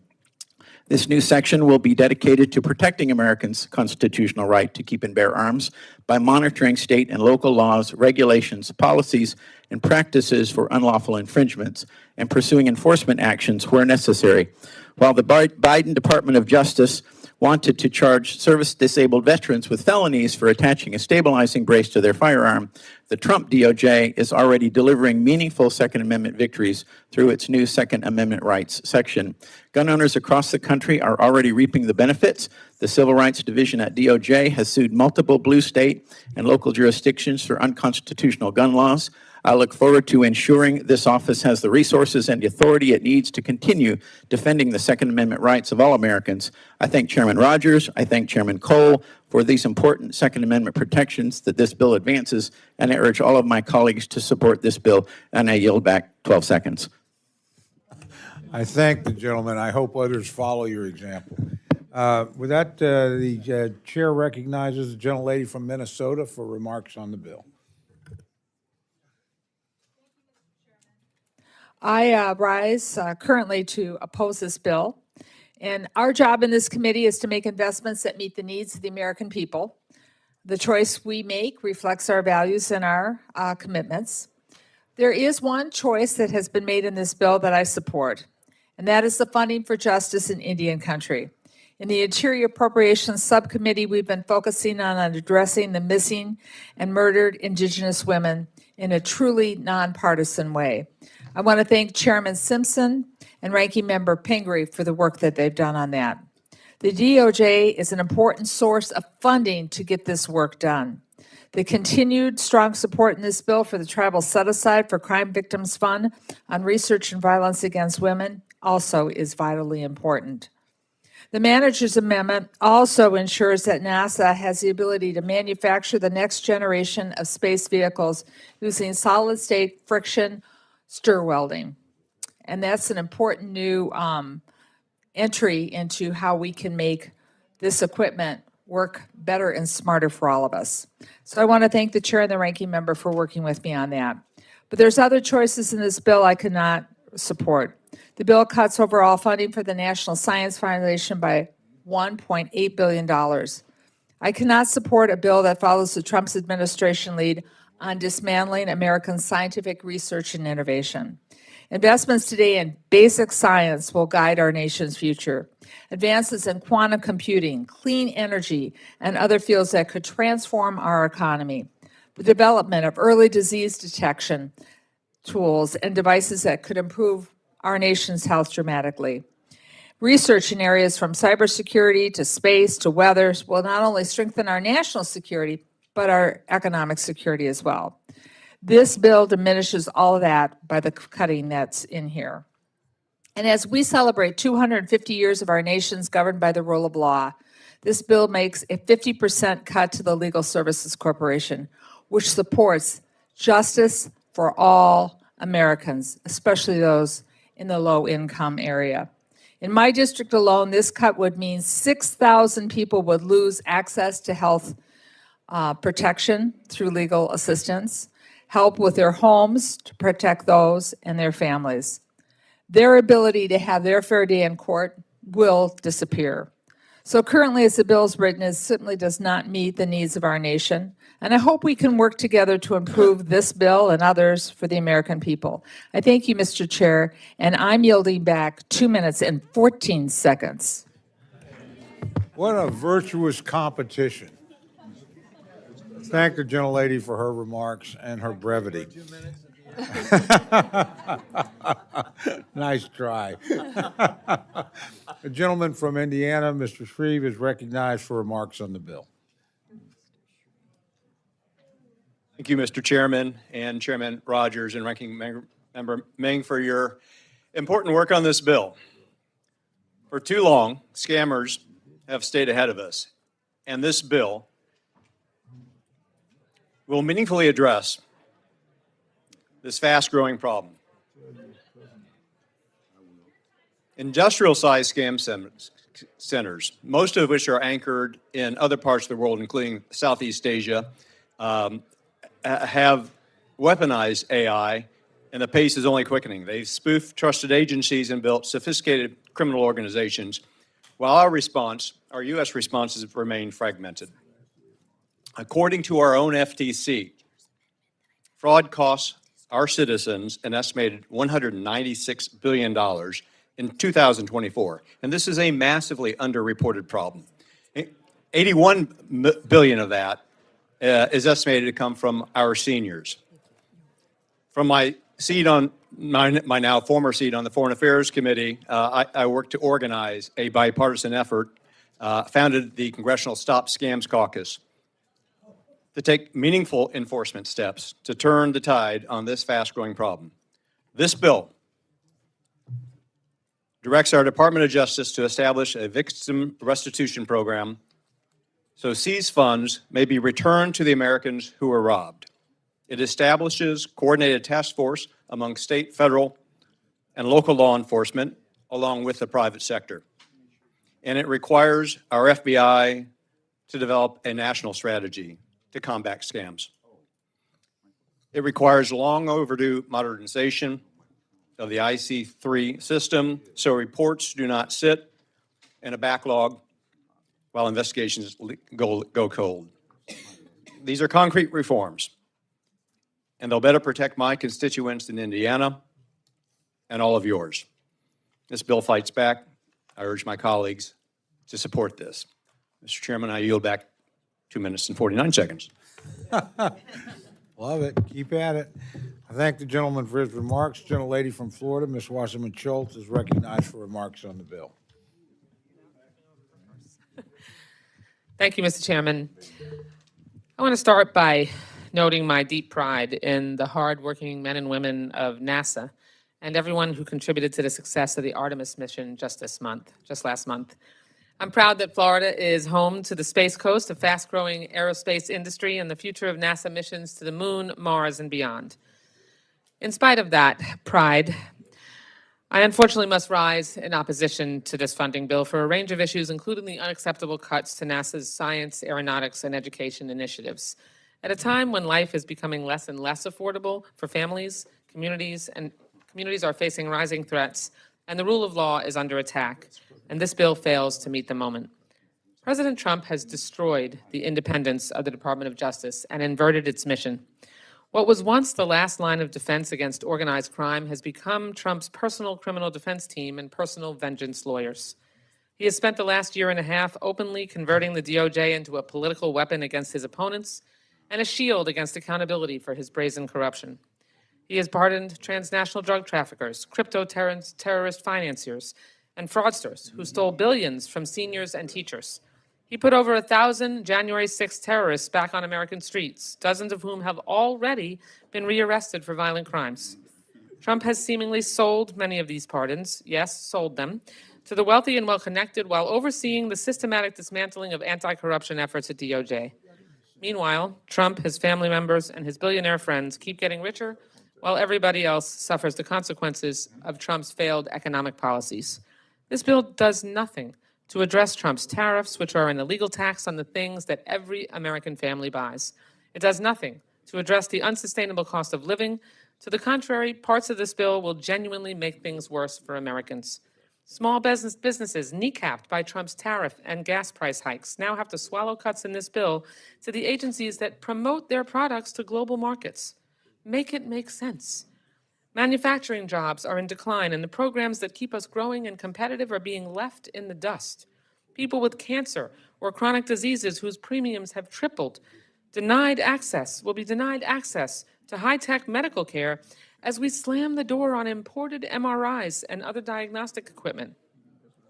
This new section will be dedicated to protecting Americans' constitutional right to keep and bear arms by monitoring state and local laws, regulations, policies, and practices for unlawful infringements and pursuing enforcement actions where necessary. While the Biden Department of Justice wanted to charge service-disabled veterans with felonies for attaching a stabilizing brace to their firearm, the Trump DOJ is already delivering meaningful Second Amendment victories through its new Second Amendment rights section. Gun owners across the country are already reaping the benefits. The Civil Rights Division at DOJ has sued multiple blue state and local jurisdictions for unconstitutional gun laws. I look forward to ensuring this office has the resources and the authority it needs to continue defending the Second Amendment rights of all Americans. I thank Chairman Rogers, I thank Chairman Cole for these important Second Amendment protections that this bill advances, and I urge all of my colleagues to support this bill, and I yield back 12 seconds. I thank the gentleman. I hope others follow your example. With that, the chair recognizes the gentlelady from Minnesota for remarks on the bill. I rise currently to oppose this bill. And our job in this committee is to make investments that meet the needs of the American people. The choice we make reflects our values and our commitments. There is one choice that has been made in this bill that I support, and that is the funding for justice in Indian country. In the Interior Appropriations Subcommittee, we've been focusing on addressing the missing and murdered Indigenous women in a truly nonpartisan way. I want to thank Chairman Simpson and Ranking Member Pingree for the work that they've done on that. The DOJ is an important source of funding to get this work done. The continued strong support in this bill for the tribal set-aside for Crime Victims Fund on research and violence against women also is vitally important. The Manager's Amendment also ensures that NASA has the ability to manufacture the next generation of space vehicles using solid-state friction stir welding. And that's an important new entry into how we can make this equipment work better and smarter for all of us. So I want to thank the chair and the ranking member for working with me on that. But there's other choices in this bill I could not support. The bill cuts overall funding for the National Science Foundation by $1.8 billion. I cannot support a bill that follows the Trump administration lead on dismantling American scientific research and innovation. Investments today in basic science will guide our nation's future. Advances in quantum computing, clean energy, and other fields that could transform our economy. The development of early disease detection tools and devices that could improve our nation's health dramatically. Research in areas from cybersecurity to space to weather will not only strengthen our national security, but our economic security as well. This bill diminishes all of that by the cutting that's in here. And as we celebrate 250 years of our nations governed by the rule of law, this bill makes a 50% cut to the Legal Services Corporation, which supports justice for all Americans, especially those in the low-income area. In my district alone, this cut would mean 6,000 people would lose access to health protection through legal assistance, help with their homes to protect those and their families. Their ability to have their fair day in court will disappear. So currently, as the bill is written, it simply does not meet the needs of our nation. And I hope we can work together to improve this bill and others for the American people. I thank you, Mr. Chair, and I'm yielding back 2 minutes and 14 seconds. What a virtuous competition. Thank the gentlelady for her remarks and her brevity. Nice try. The gentleman from Indiana, Mr. Shreeve, is recognized for remarks on the bill. Thank you, Mr. Chairman, and Chairman Rogers and Ranking Member Meng for your important work on this bill. For too long, scammers have stayed ahead of us, and this bill will meaningfully address this fast-growing problem. Industrial-sized scam centers, most of which are anchored in other parts of the world, including Southeast Asia, have weaponized AI, and the pace is only quickening. They've spoofed trusted agencies and built sophisticated criminal organizations, while our U.S. responses have remained fragmented. According to our own FTC, fraud costs our citizens an estimated $196 billion in 2024, and this is a massively underreported problem. 81 billion of that is estimated to come from our seniors. From my seat on my now former seat on the Foreign Affairs Committee, I worked to organize a bipartisan effort, founded the Congressional Stop Scams Caucus, to take meaningful enforcement steps to turn the tide on this fast-growing problem. This bill directs our Department of Justice to establish a victim restitution program so seized funds may be returned to the Americans who were robbed. It establishes coordinated task force among state, federal, and local law enforcement, along with the private sector. And it requires our FBI to develop a national strategy to combat scams. It requires long overdue modernization of the IC3 system so reports do not sit in a backlog while investigations go cold. These are concrete reforms, and they'll better protect my constituents in Indiana and all of yours. This bill fights back. I urge my colleagues to support this. Mr. Chairman, I yield back 2 minutes and 49 seconds. Love it. Keep at it. I thank the gentleman for his remarks. Gentlelady from Florida, Ms. Wasserman Schultz, is recognized for remarks on the bill. Thank you, Mr. Chairman. I want to start by noting my deep pride in the hardworking men and women of NASA and everyone who contributed to the success of the Artemis mission just last month. I'm proud that Florida is home to the Space Coast, a fast-growing aerospace industry, and the future of NASA missions to the moon, Mars, and beyond. In spite of that pride, I unfortunately must rise in opposition to this funding bill for a range of issues, including the unacceptable cuts to NASA's science, aeronautics, and education initiatives. At a time when life is becoming less and less affordable for families, communities are facing rising threats, and the rule of law is under attack, and this bill fails to meet the moment. President Trump has destroyed the independence of the Department of Justice and inverted its mission. What was once the last line of defense against organized crime has become Trump's personal criminal defense team and personal vengeance lawyers. He has spent the last year and a half openly converting the DOJ into a political weapon against his opponents and a shield against accountability for his brazen corruption. He has pardoned transnational drug traffickers, crypto-terrorist financiers, and fraudsters who stole billions from seniors and teachers. He put over 1,000 January 6th terrorists back on American streets, dozens of whom have already been rearrested for violent crimes. Trump has seemingly sold many of these pardons, yes, sold them, to the wealthy and well-connected while overseeing the systematic dismantling of anti-corruption efforts at DOJ. Meanwhile, Trump, his family members, and his billionaire friends keep getting richer while everybody else suffers the consequences of Trump's failed economic policies. This bill does nothing to address Trump's tariffs, which are an illegal tax on the things that every American family buys. It does nothing to address the unsustainable cost of living. To the contrary, parts of this bill will genuinely make things worse for Americans. Small businesses kneecapped by Trump's tariff and gas price hikes now have to swallow cuts in this bill to the agencies that promote their products to global markets. Make it make sense. Manufacturing jobs are in decline, and the programs that keep us growing and competitive are being left in the dust. People with cancer or chronic diseases whose premiums have tripled will be denied access to high-tech medical care as we slam the door on imported MRIs and other diagnostic equipment.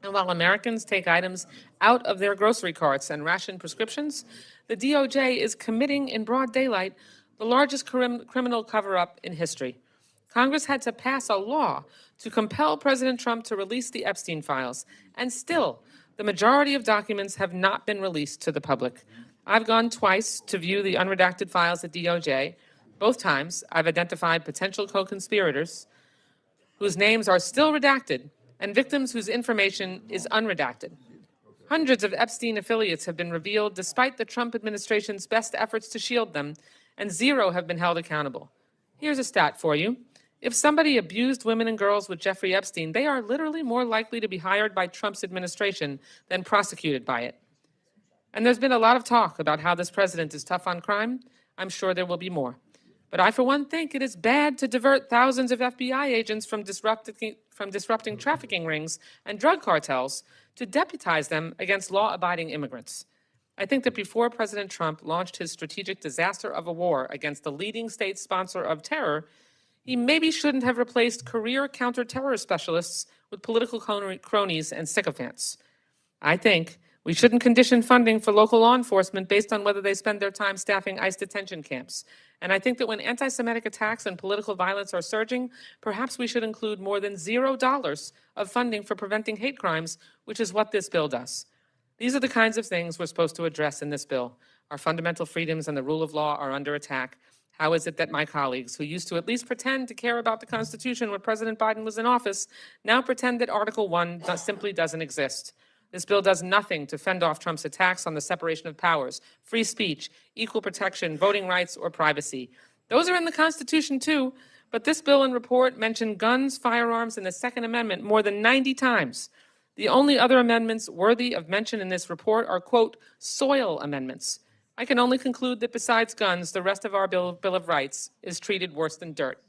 And while Americans take items out of their grocery carts and ration prescriptions, the DOJ is committing in broad daylight the largest criminal cover-up in history. Congress had to pass a law to compel President Trump to release the Epstein files, and still, the majority of documents have not been released to the public. I've gone twice to view the unredacted files at DOJ. Both times, I've identified potential co-conspirators whose names are still redacted and victims whose information is unredacted. Hundreds of Epstein affiliates have been revealed despite the Trump administration's best efforts to shield them, and 0 have been held accountable. Here's a stat for you. If somebody abused women and girls with Jeffrey Epstein, they are literally more likely to be hired by Trump's administration than prosecuted by it. And there's been a lot of talk about how this president is tough on crime. I'm sure there will be more. But I, for one, think it is bad to divert thousands of FBI agents from disrupting trafficking rings and drug cartels to deputize them against law-abiding immigrants. I think that before President Trump launched his strategic disaster of a war against the leading state sponsor of terror, he maybe shouldn't have replaced career counterterror specialists with political cronies and sycophants. I think we shouldn't condition funding for local law enforcement based on whether they spend their time staffing ICE detention camps. And I think that when anti-Semitic attacks and political violence are surging, perhaps we should include more than $0 of funding for preventing hate crimes, which is what this bill does. These are the kinds of things we're supposed to address in this bill. Our fundamental freedoms and the rule of law are under attack. How is it that my colleagues, who used to at least pretend to care about the Constitution when President Biden was in office, now pretend that Article 1 simply doesn't exist? This bill does nothing to fend off Trump's attacks on the separation of powers, free speech, equal protection, voting rights, or privacy. Those are in the Constitution too, but this bill and report mention guns, firearms, and the Second Amendment more than 90 times. The only other amendments worthy of mention in this report are, quote, soil amendments. I can only conclude that besides guns, the rest of our Bill of Rights is treated worse than dirt.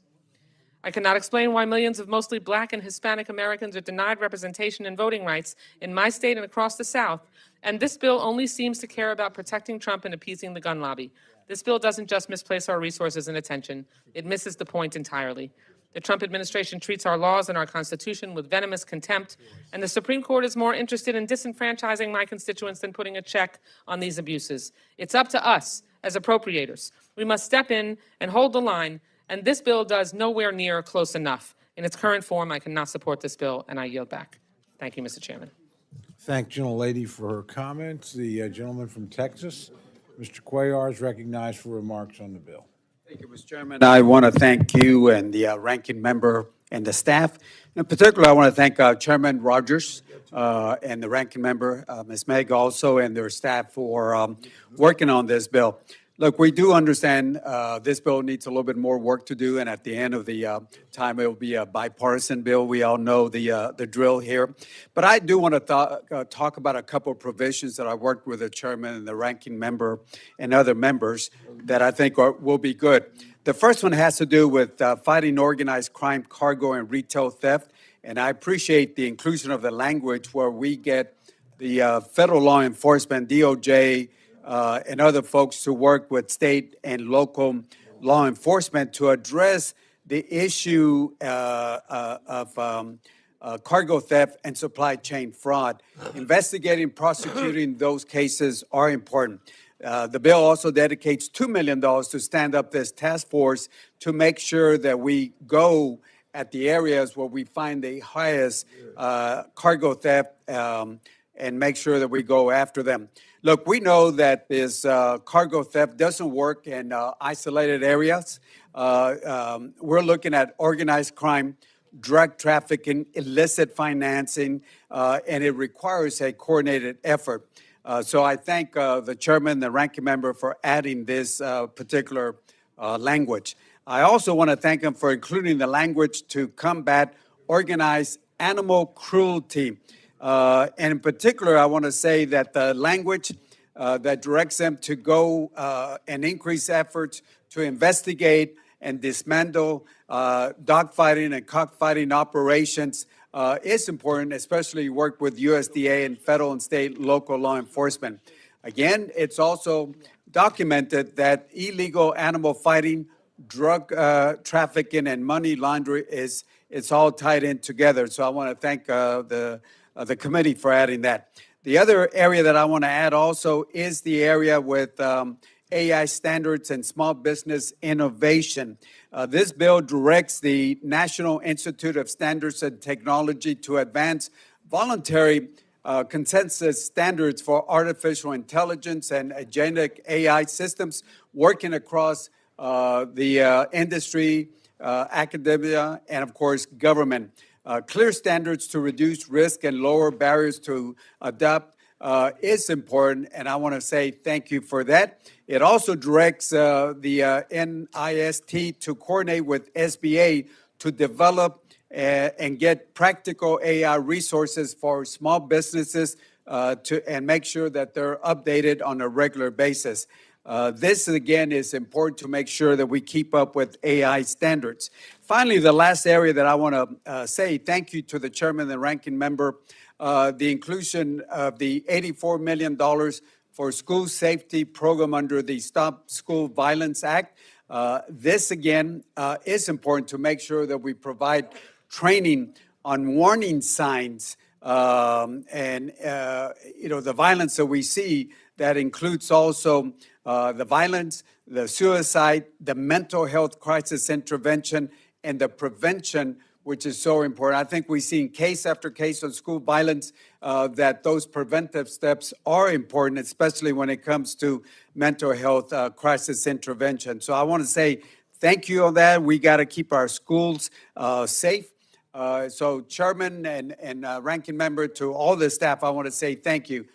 I cannot explain why millions of mostly Black and Hispanic Americans are denied representation and voting rights in my state and across the South, and this bill only seems to care about protecting Trump and appeasing the gun lobby. This bill doesn't just misplace our resources and attention, it misses the point entirely. The Trump administration treats our laws and our Constitution with venomous contempt, and the Supreme Court is more interested in disenfranchising my constituents than putting a check on these abuses. It's up to us as appropriators. We must step in and hold the line, and this bill does nowhere near close enough. In its current form, I cannot support this bill, and I yield back. Thank you, Mr. Chairman. Thank gentlelady for her comments. The gentleman from Texas, Mr. Cuellar, is recognized for remarks on the bill. Thank you, Mr. Chairman. I want to thank you and the ranking member and the staff. In particular, I want to thank Chairman Rogers and the ranking member, Ms. Meg, also, and their staff for working on this bill. Look, we do understand this bill needs a little bit more work to do, and at the end of the time, it will be a bipartisan bill. We all know the drill here. But I do want to talk about a couple of provisions that I worked with the chairman and the ranking member and other members that I think will be good. The first one has to do with fighting organized crime, cargo, and retail theft. And I appreciate the inclusion of the language where we get the federal law enforcement, DOJ, and other folks to work with state and local law enforcement to address the issue of cargo theft and supply chain fraud. Investigating, prosecuting those cases are important. The bill also dedicates $2 million to stand up this task force to make sure that we go at the areas where we find the highest cargo theft and make sure that we go after them. Look, we know that this cargo theft doesn't work in isolated areas. We're looking at organized crime drug trafficking, illicit financing, and it requires a coordinated effort. So I thank the chairman, the ranking member for adding this particular language. I also want to thank him for including the language to combat organized animal cruelty. And in particular, I want to say that the language that directs them to go and increase efforts to investigate and dismantle dogfighting and cockfighting operations is important, especially work with USDA and federal and state local law enforcement. Again, it's also documented that illegal animal fighting, drug trafficking, and money laundering it's all tied in together. So I want to thank the committee for adding that. The other area that I want to add also is the area with AI standards and small business innovation. This bill directs the National Institute of Standards and Technology to advance voluntary consensus standards for artificial intelligence and agentic AI systems working across the industry, academia, and of course, government. Clear standards to reduce risk and lower barriers to adopt is important, and I want to say thank you for that. It also directs the NIST to coordinate with SBA to develop and get practical AI resources for small businesses and make sure that they're updated on a regular basis. This, again, is important to make sure that we keep up with AI standards. Finally, the last area that I want to say thank you to the chairman and the ranking member, the inclusion of the $84 million for school safety program under the Stop School Violence Act. This, again, is important to make sure that we provide training on warning signs and the violence that we see. That includes also the violence, the suicide, the mental health crisis intervention, and the prevention, which is so important. I think we've seen case after case of school violence that those preventive steps are important, especially when it comes to mental health crisis intervention. So I want to say thank you on that. We got to keep our schools safe. So chairman and ranking member, to all the staff, I want to say thank you.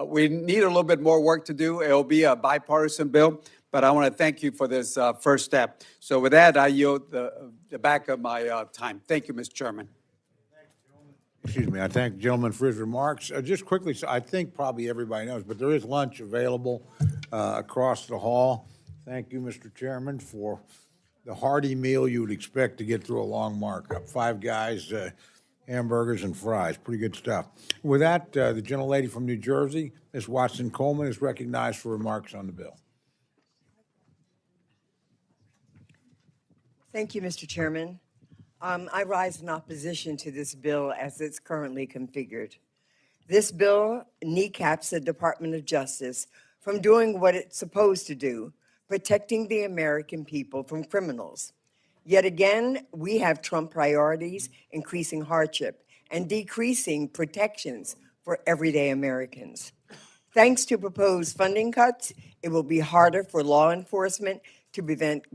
We need a little bit more work to do. It'll be a bipartisan bill, but I want to thank you for this first step. So with that, I yield the back of my time. Thank you, Mr. Chairman. Excuse me, I thank the gentleman for his remarks. Just quickly, so I think probably everybody knows, but there is lunch available across the hall. Thank you, Mr. Chairman, for the hearty meal you would expect to get through a long markup. 5 guys, hamburgers and fries, pretty good stuff. With that, the gentlelady from New Jersey, Ms. Watson Coleman, is recognized for remarks on the bill. Thank you, Mr. Chairman. I rise in opposition to this bill as it's currently configured. This bill kneecaps the Department of Justice from doing what it's supposed to do, protecting the American people from criminals. Yet again, we have Trump priorities, increasing hardship and decreasing protections for everyday Americans. Thanks to proposed funding cuts, it will be harder for law enforcement to prevent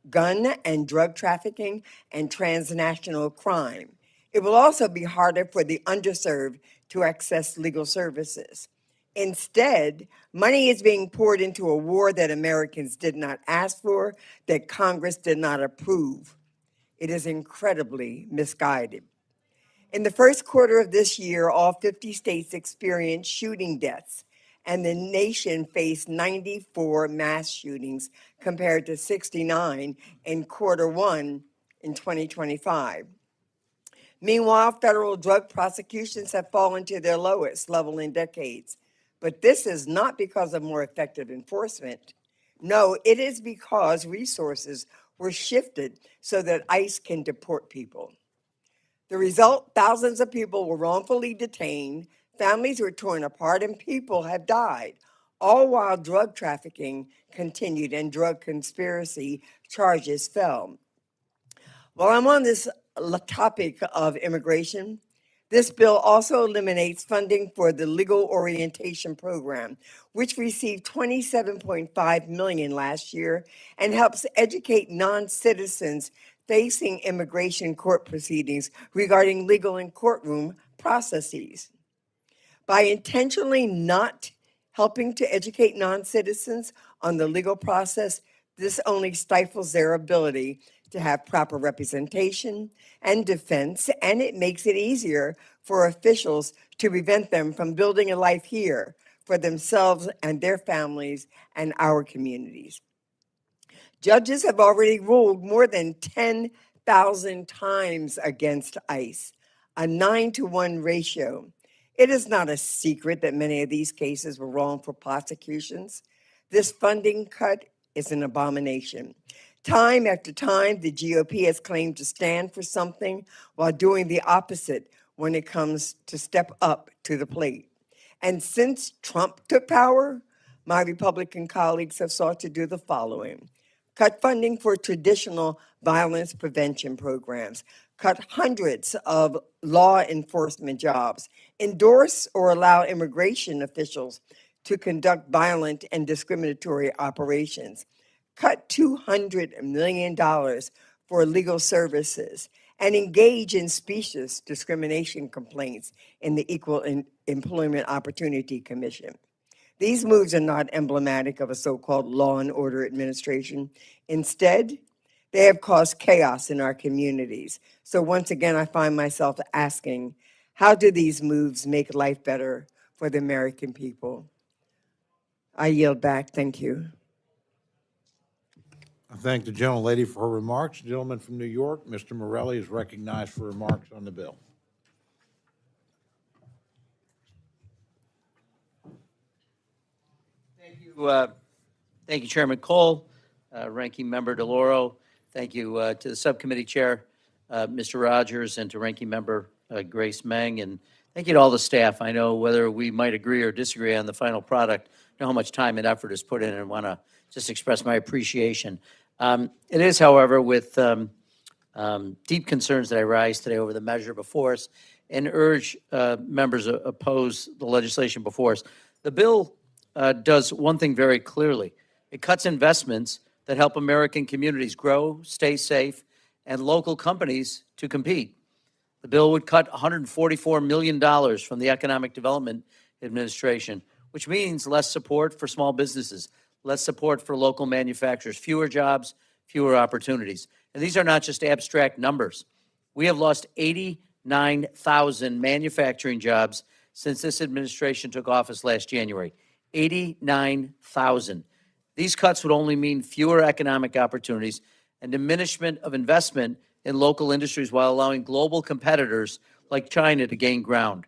gun and drug trafficking and transnational crime. It will also be harder for the underserved to access legal services. Instead, money is being poured into a war that Americans did not ask for, that Congress did not approve. It is incredibly misguided. In the first quarter of this year, all 50 states experienced shooting deaths, and the nation faced 94 mass shootings compared to 69 in quarter one in 2025. Meanwhile, federal drug prosecutions have fallen to their lowest level in decades. But this is not because of more effective enforcement. No, it is because resources were shifted so that ICE can deport people. The result, thousands of people were wrongfully detained, families were torn apart, and people have died, all while drug trafficking continued and drug conspiracy charges fell. While I'm on this topic of immigration, this bill also eliminates funding for the Legal Orientation Program, which received $27.5 million last year and helps educate non-citizens facing immigration court proceedings regarding legal and courtroom processes. By intentionally not helping to educate non-citizens on the legal process, this only stifles their ability to have proper representation and defense, and it makes it easier for officials to prevent them from building a life here for themselves and their families and our communities. Judges have already ruled more than 10,000 times against ICE, a 9-to-1 ratio. It is not a secret that many of these cases were wrongful prosecutions. This funding cut is an abomination. Time after time, the GOP has claimed to stand for something while doing the opposite when it comes to step up to the plate. And since Trump took power, my Republican colleagues have sought to do the following: cut funding for traditional violence prevention programs, cut hundreds of law enforcement jobs, endorse or allow immigration officials to conduct violent and discriminatory operations, cut $200 million for legal services, and engage in specious discrimination complaints in the Equal Employment Opportunity Commission. These moves are not emblematic of a so-called law and order administration. Instead, they have caused chaos in our communities. So once again, I find myself asking, how do these moves make life better for the American people? I yield back. Thank you. I thank the gentlelady for her remarks. The gentleman from New York, Mr. Morelli, is recognized for remarks on the bill. Thank you, Chairman Cole, Ranking Member DeLauro. Thank you to the subcommittee chair, Mr. Rogers, and to Ranking Member Grace Meng. And thank you to all the staff. I know whether we might agree or disagree on the final product, I know how much time and effort is put in, and want to just express my appreciation. It is, however, with deep concerns that I rise today over the measure before us and urge members oppose the legislation before us. The bill does one thing very clearly. It cuts investments that help American communities grow, stay safe, and local companies to compete. The bill would cut $144 million from the Economic Development Administration, which means less support for small businesses, less support for local manufacturers, fewer jobs, fewer opportunities. And these are not just abstract numbers. We have lost 89,000 manufacturing jobs since this administration took office last January. 89,000. These cuts would only mean fewer economic opportunities and diminishment of investment in local industries while allowing global competitors like China to gain ground.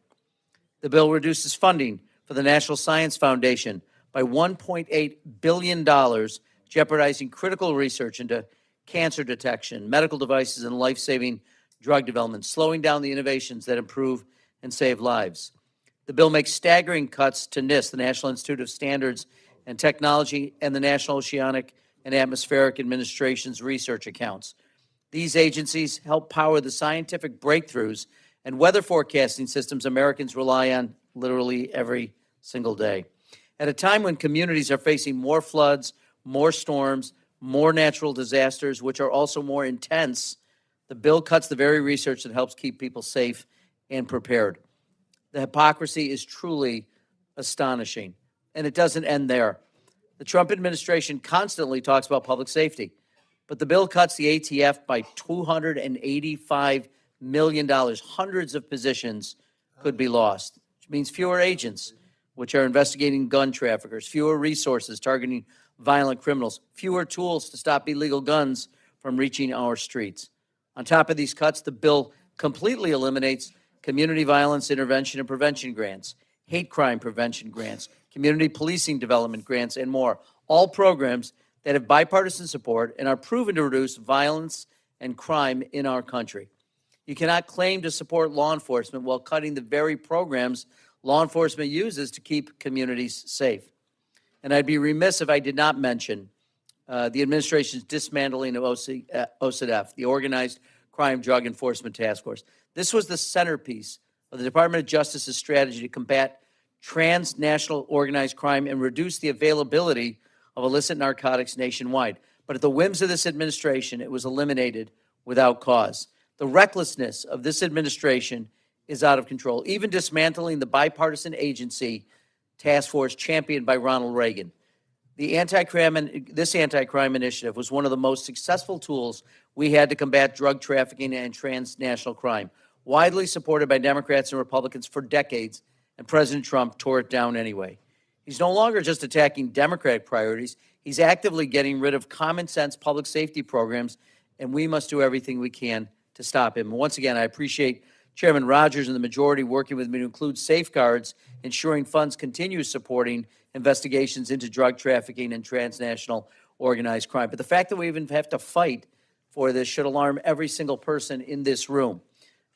The bill reduces funding for the National Science Foundation by $1.8 billion, jeopardizing critical research into cancer detection, medical devices, and life-saving drug development, slowing down the innovations that improve and save lives. The bill makes staggering cuts to NIST, the National Institute of Standards and Technology, and the National Oceanic and Atmospheric Administration's research accounts. These agencies help power the scientific breakthroughs and weather forecasting systems Americans rely on literally every single day. At a time when communities are facing more floods, more storms, more natural disasters, which are also more intense, the bill cuts the very research that helps keep people safe and prepared. The hypocrisy is truly astonishing, and it doesn't end there. The Trump administration constantly talks about public safety, but the bill cuts the ATF by $285 million. Hundreds of positions could be lost, which means fewer agents, which are investigating gun traffickers, fewer resources targeting violent criminals, fewer tools to stop illegal guns from reaching our streets. On top of these cuts, the bill completely eliminates community violence intervention and prevention grants, hate crime prevention grants, community policing development grants, and more, all programs that have bipartisan support and are proven to reduce violence and crime in our country. You cannot claim to support law enforcement while cutting the very programs law enforcement uses to keep communities safe. And I'd be remiss if I did not mention the administration's dismantling of OCDETF, the Organized Crime Drug Enforcement Task Force. This was the centerpiece of the Department of Justice's strategy to combat transnational organized crime and reduce the availability of illicit narcotics nationwide. But at the whims of this administration, it was eliminated without cause. The recklessness of this administration is out of control, even dismantling the bipartisan agency task force championed by Ronald Reagan. This anti-crime initiative was one of the most successful tools we had to combat drug trafficking and transnational crime, widely supported by Democrats and Republicans for decades, and President Trump tore it down anyway. He's no longer just attacking Democratic priorities, he's actively getting rid of common sense public safety programs, and we must do everything we can to stop him. Once again, I appreciate Chairman Rogers and the majority working with me to include safeguards, ensuring funds continue supporting investigations into drug trafficking and transnational organized crime. But the fact that we even have to fight for this should alarm every single person in this room.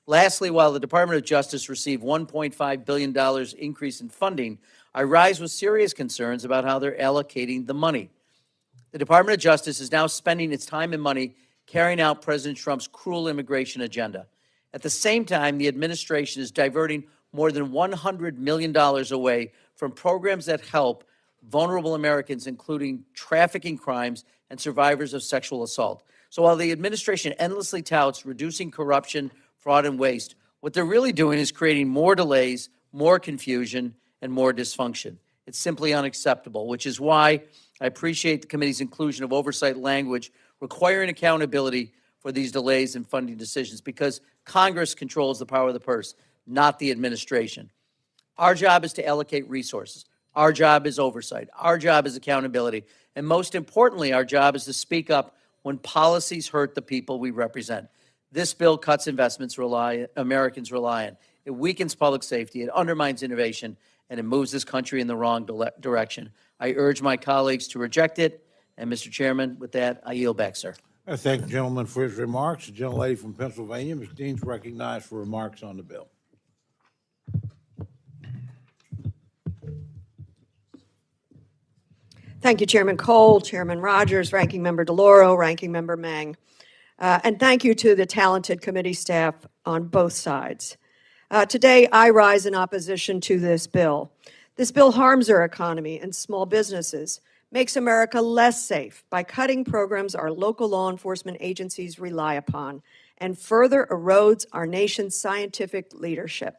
Lastly, while the Department of Justice received $1.5 billion increase in funding, I rise with serious concerns about how they're allocating the money. The Department of Justice is now spending its time and money carrying out President Trump's cruel immigration agenda. At the same time, the administration is diverting more than $100 million away from programs that help vulnerable Americans, including trafficking crimes and survivors of sexual assault. So while the administration endlessly touts reducing corruption, fraud, and waste, what they're really doing is creating more delays, more confusion, and more dysfunction. It's simply unacceptable, which is why I appreciate the committee's inclusion of oversight language requiring accountability for these delays in funding decisions, because Congress controls the power of the purse, not the administration. Our job is to allocate resources. Our job is oversight. Our job is accountability. And most importantly, our job is to speak up when policies hurt the people we represent. This bill cuts investments Americans rely on. It weakens public safety, it undermines innovation, and it moves this country in the wrong direction. I urge my colleagues to reject it. And Mr. Chairman, with that, I yield back, sir. I thank the gentleman for his remarks. The gentlelady from Pennsylvania, Ms. Dean, is recognized for remarks on the bill. Thank you, Chairman Cole, Chairman Rogers, Ranking Member DeLauro, Ranking Member Meng. And thank you to the talented committee staff on both sides. Today, I rise in opposition to this bill. This bill harms our economy and small businesses, makes America less safe by cutting programs our local law enforcement agencies rely upon, and further erodes our nation's scientific leadership.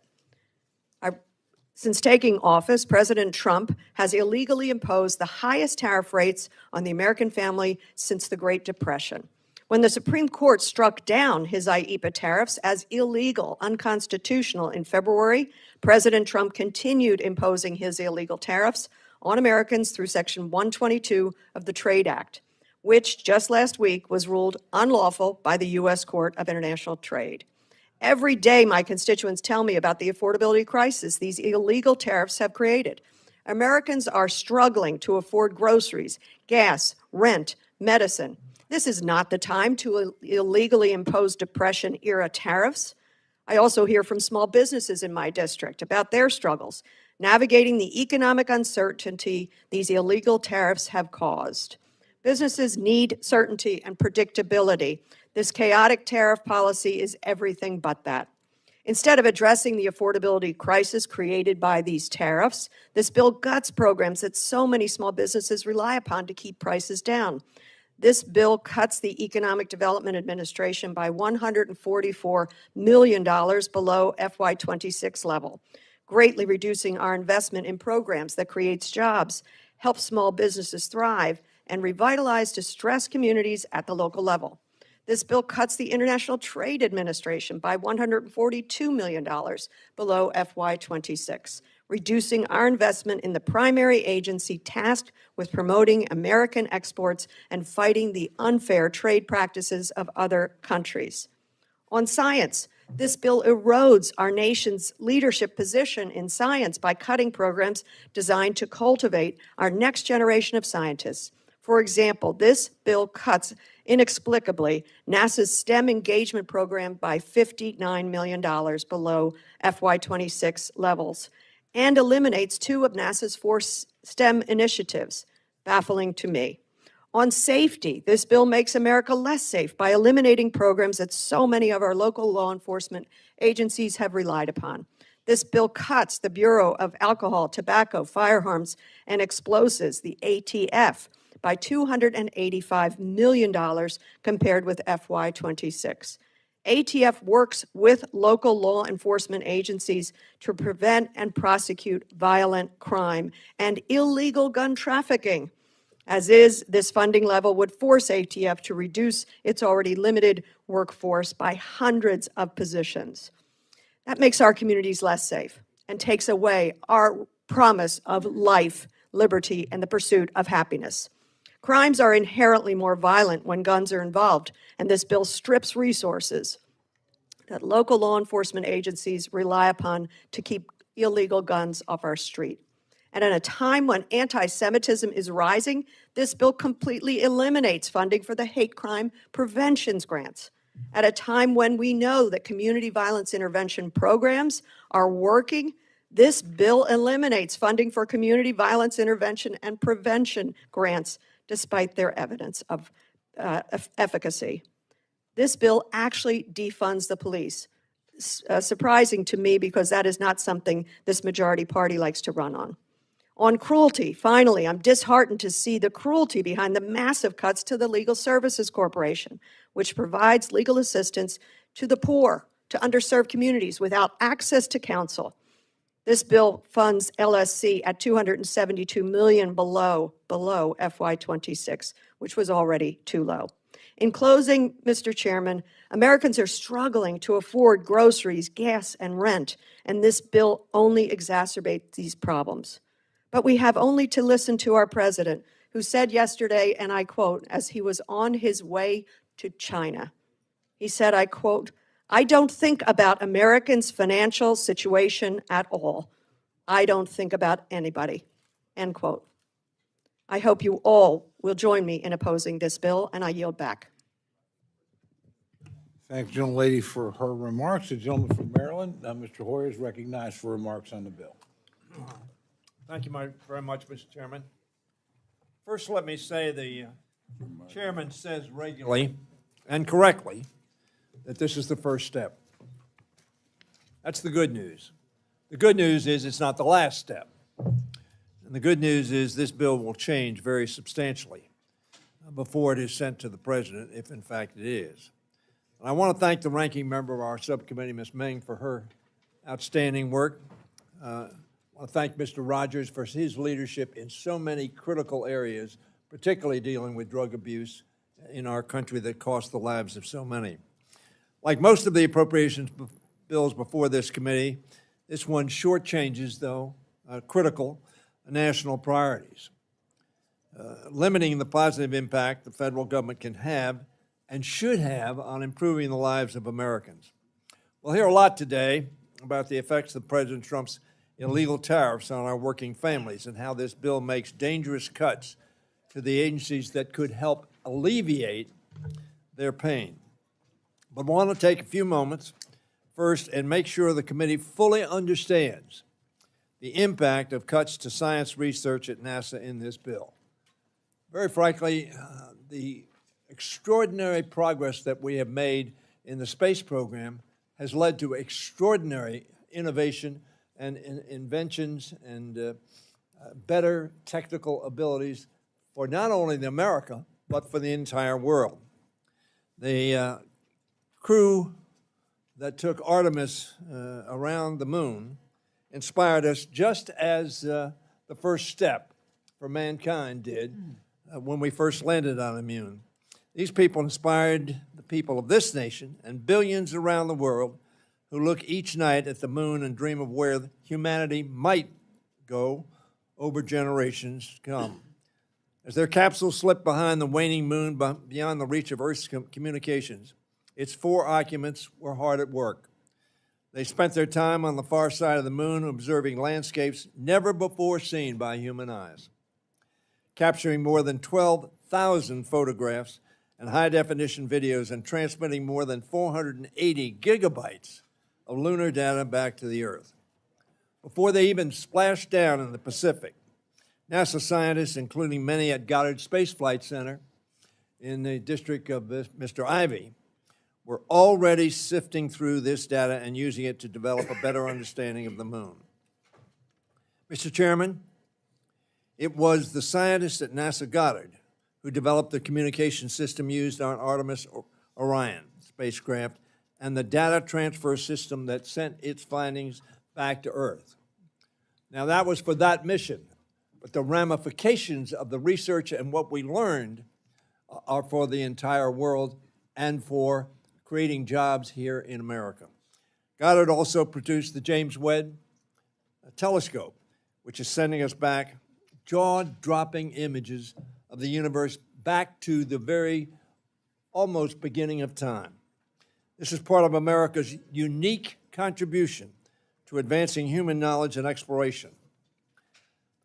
Since taking office, President Trump has illegally imposed the highest tariff rates on the American family since the Great Depression. When the Supreme Court struck down his IEEPA tariffs as illegal, unconstitutional in February, President Trump continued imposing his illegal tariffs on Americans through Section 122 of the Trade Act, which just last week was ruled unlawful by the U.S. Court of International Trade. Every day, my constituents tell me about the affordability crisis these illegal tariffs have created. Americans are struggling to afford groceries, gas, rent, medicine. This is not the time to illegally impose Depression-era tariffs. I also hear from small businesses in my district about their struggles navigating the economic uncertainty these illegal tariffs have caused. Businesses need certainty and predictability. This chaotic tariff policy is everything but that. Instead of addressing the affordability crisis created by these tariffs, this bill guts programs that so many small businesses rely upon to keep prices down. This bill cuts the Economic Development Administration by $144 million below FY26 level, greatly reducing our investment in programs that creates jobs, help small businesses thrive, and revitalize distressed communities at the local level. This bill cuts the International Trade Administration by $142 million below FY26, reducing our investment in the primary agency tasked with promoting American exports and fighting the unfair trade practices of other countries. On science, this bill erodes our nation's leadership position in science by cutting programs designed to cultivate our next generation of scientists. For example, this bill cuts inexplicably NASA's STEM engagement program by $59 million below FY26 levels and eliminates 2 of NASA's 4 STEM initiatives, baffling to me. On safety, this bill makes America less safe by eliminating programs that so many of our local law enforcement agencies have relied upon. This bill cuts the Bureau of Alcohol, Tobacco, Firearms, and Explosives, the ATF, by $285 million compared with FY26. ATF works with local law enforcement agencies to prevent and prosecute violent crime and illegal gun trafficking. As is, this funding level would force ATF to reduce its already limited workforce by hundreds of positions. That makes our communities less safe and takes away our promise of life, liberty, and the pursuit of happiness. Crimes are inherently more violent when guns are involved, and this bill strips resources that local law enforcement agencies rely upon to keep illegal guns off our street. And at a time when anti-Semitism is rising, this bill completely eliminates funding for the hate crime prevention grants. At a time when we know that community violence intervention programs are working, this bill eliminates funding for community violence intervention and prevention grants, despite their evidence of efficacy. This bill actually defunds the police. Surprising to me, because that is not something this majority party likes to run on. On cruelty, finally, I'm disheartened to see the cruelty behind the massive cuts to the Legal Services Corporation, which provides legal assistance to the poor, to underserved communities without access to counsel. This bill funds LSC at $272 million below FY26, which was already too low. In closing, Mr. Chairman, Americans are struggling to afford groceries, gas, and rent, and this bill only exacerbates these problems. But we have only to listen to our president, who said yesterday, and I quote, as he was on his way to China, he said, I quote, "I don't think about Americans' financial situation at all. I don't think about anybody," end quote. I hope you all will join me in opposing this bill, and I yield back. Thank the gentlelady for her remarks. The gentleman from Maryland, Mr. Hoyer, is recognized for remarks on the bill. Thank you very much, Mr. Chairman. First, let me say the chairman says regularly and correctly that this is the first step. That's the good news. The good news is it's not the last step. And the good news is this bill will change very substantially before it is sent to the president, if in fact it is. And I want to thank the ranking member of our subcommittee, Ms. Meng, for her outstanding work. I want to thank Mr. Rogers for his leadership in so many critical areas, particularly dealing with drug abuse in our country that cost the lives of so many. Like most of the appropriations bills before this committee, this one shortchanges, though, critical national priorities, limiting the positive impact the federal government can have and should have on improving the lives of Americans. We'll hear a lot today about the effects of President Trump's illegal tariffs on our working families and how this bill makes dangerous cuts to the agencies that could help alleviate their pain. But I want to take a few moments first and make sure the committee fully understands the impact of cuts to science research at NASA in this bill. Very frankly, the extraordinary progress that we have made in the space program has led to extraordinary innovation and inventions and better technical abilities for not only America, but for the entire world. The crew that took Artemis around the moon inspired us just as the first step for mankind did when we first landed on the moon. These people inspired the people of this nation and billions around the world who look each night at the moon and dream of where humanity might go over generations to come. As their capsule slipped behind the waning moon beyond the reach of Earth's communications, its four occupants were hard at work. They spent their time on the far side of the moon observing landscapes never before seen by human eyes, capturing more than 12,000 photographs and high-definition videos and transmitting more than 480 gigabytes of lunar data back to the Earth. Before they even splashed down in the Pacific, NASA scientists, including many at Goddard Space Flight Center in the district of Mr. Ivy, were already sifting through this data and using it to develop a better understanding of the moon. Mr. Chairman, it was the scientists at NASA Goddard who developed the communication system used on Artemis Orion spacecraft and the data transfer system that sent its findings back to Earth. Now, that was for that mission, but the ramifications of the research and what we learned are for the entire world and for creating jobs here in America. Goddard also produced the James Webb telescope, which is sending us back jaw-dropping images of the universe back to the very almost beginning of time. This is part of America's unique contribution to advancing human knowledge and exploration.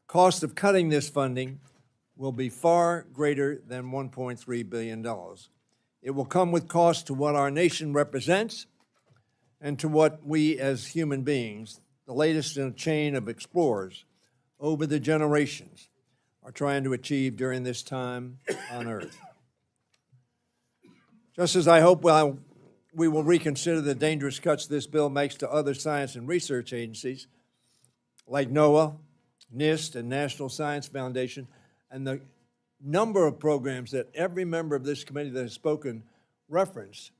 The cost of cutting this funding will be far greater than $1.3 billion. It will come with cost to what our nation represents and to what we as human beings, the latest in a chain of explorers over the generations, are trying to achieve during this time on Earth. Just as I hope we will reconsider the dangerous cuts this bill makes to other science and research agencies like NOAA, NIST, and National Science Foundation, and the number of programs that every member of this committee that has spoken referenced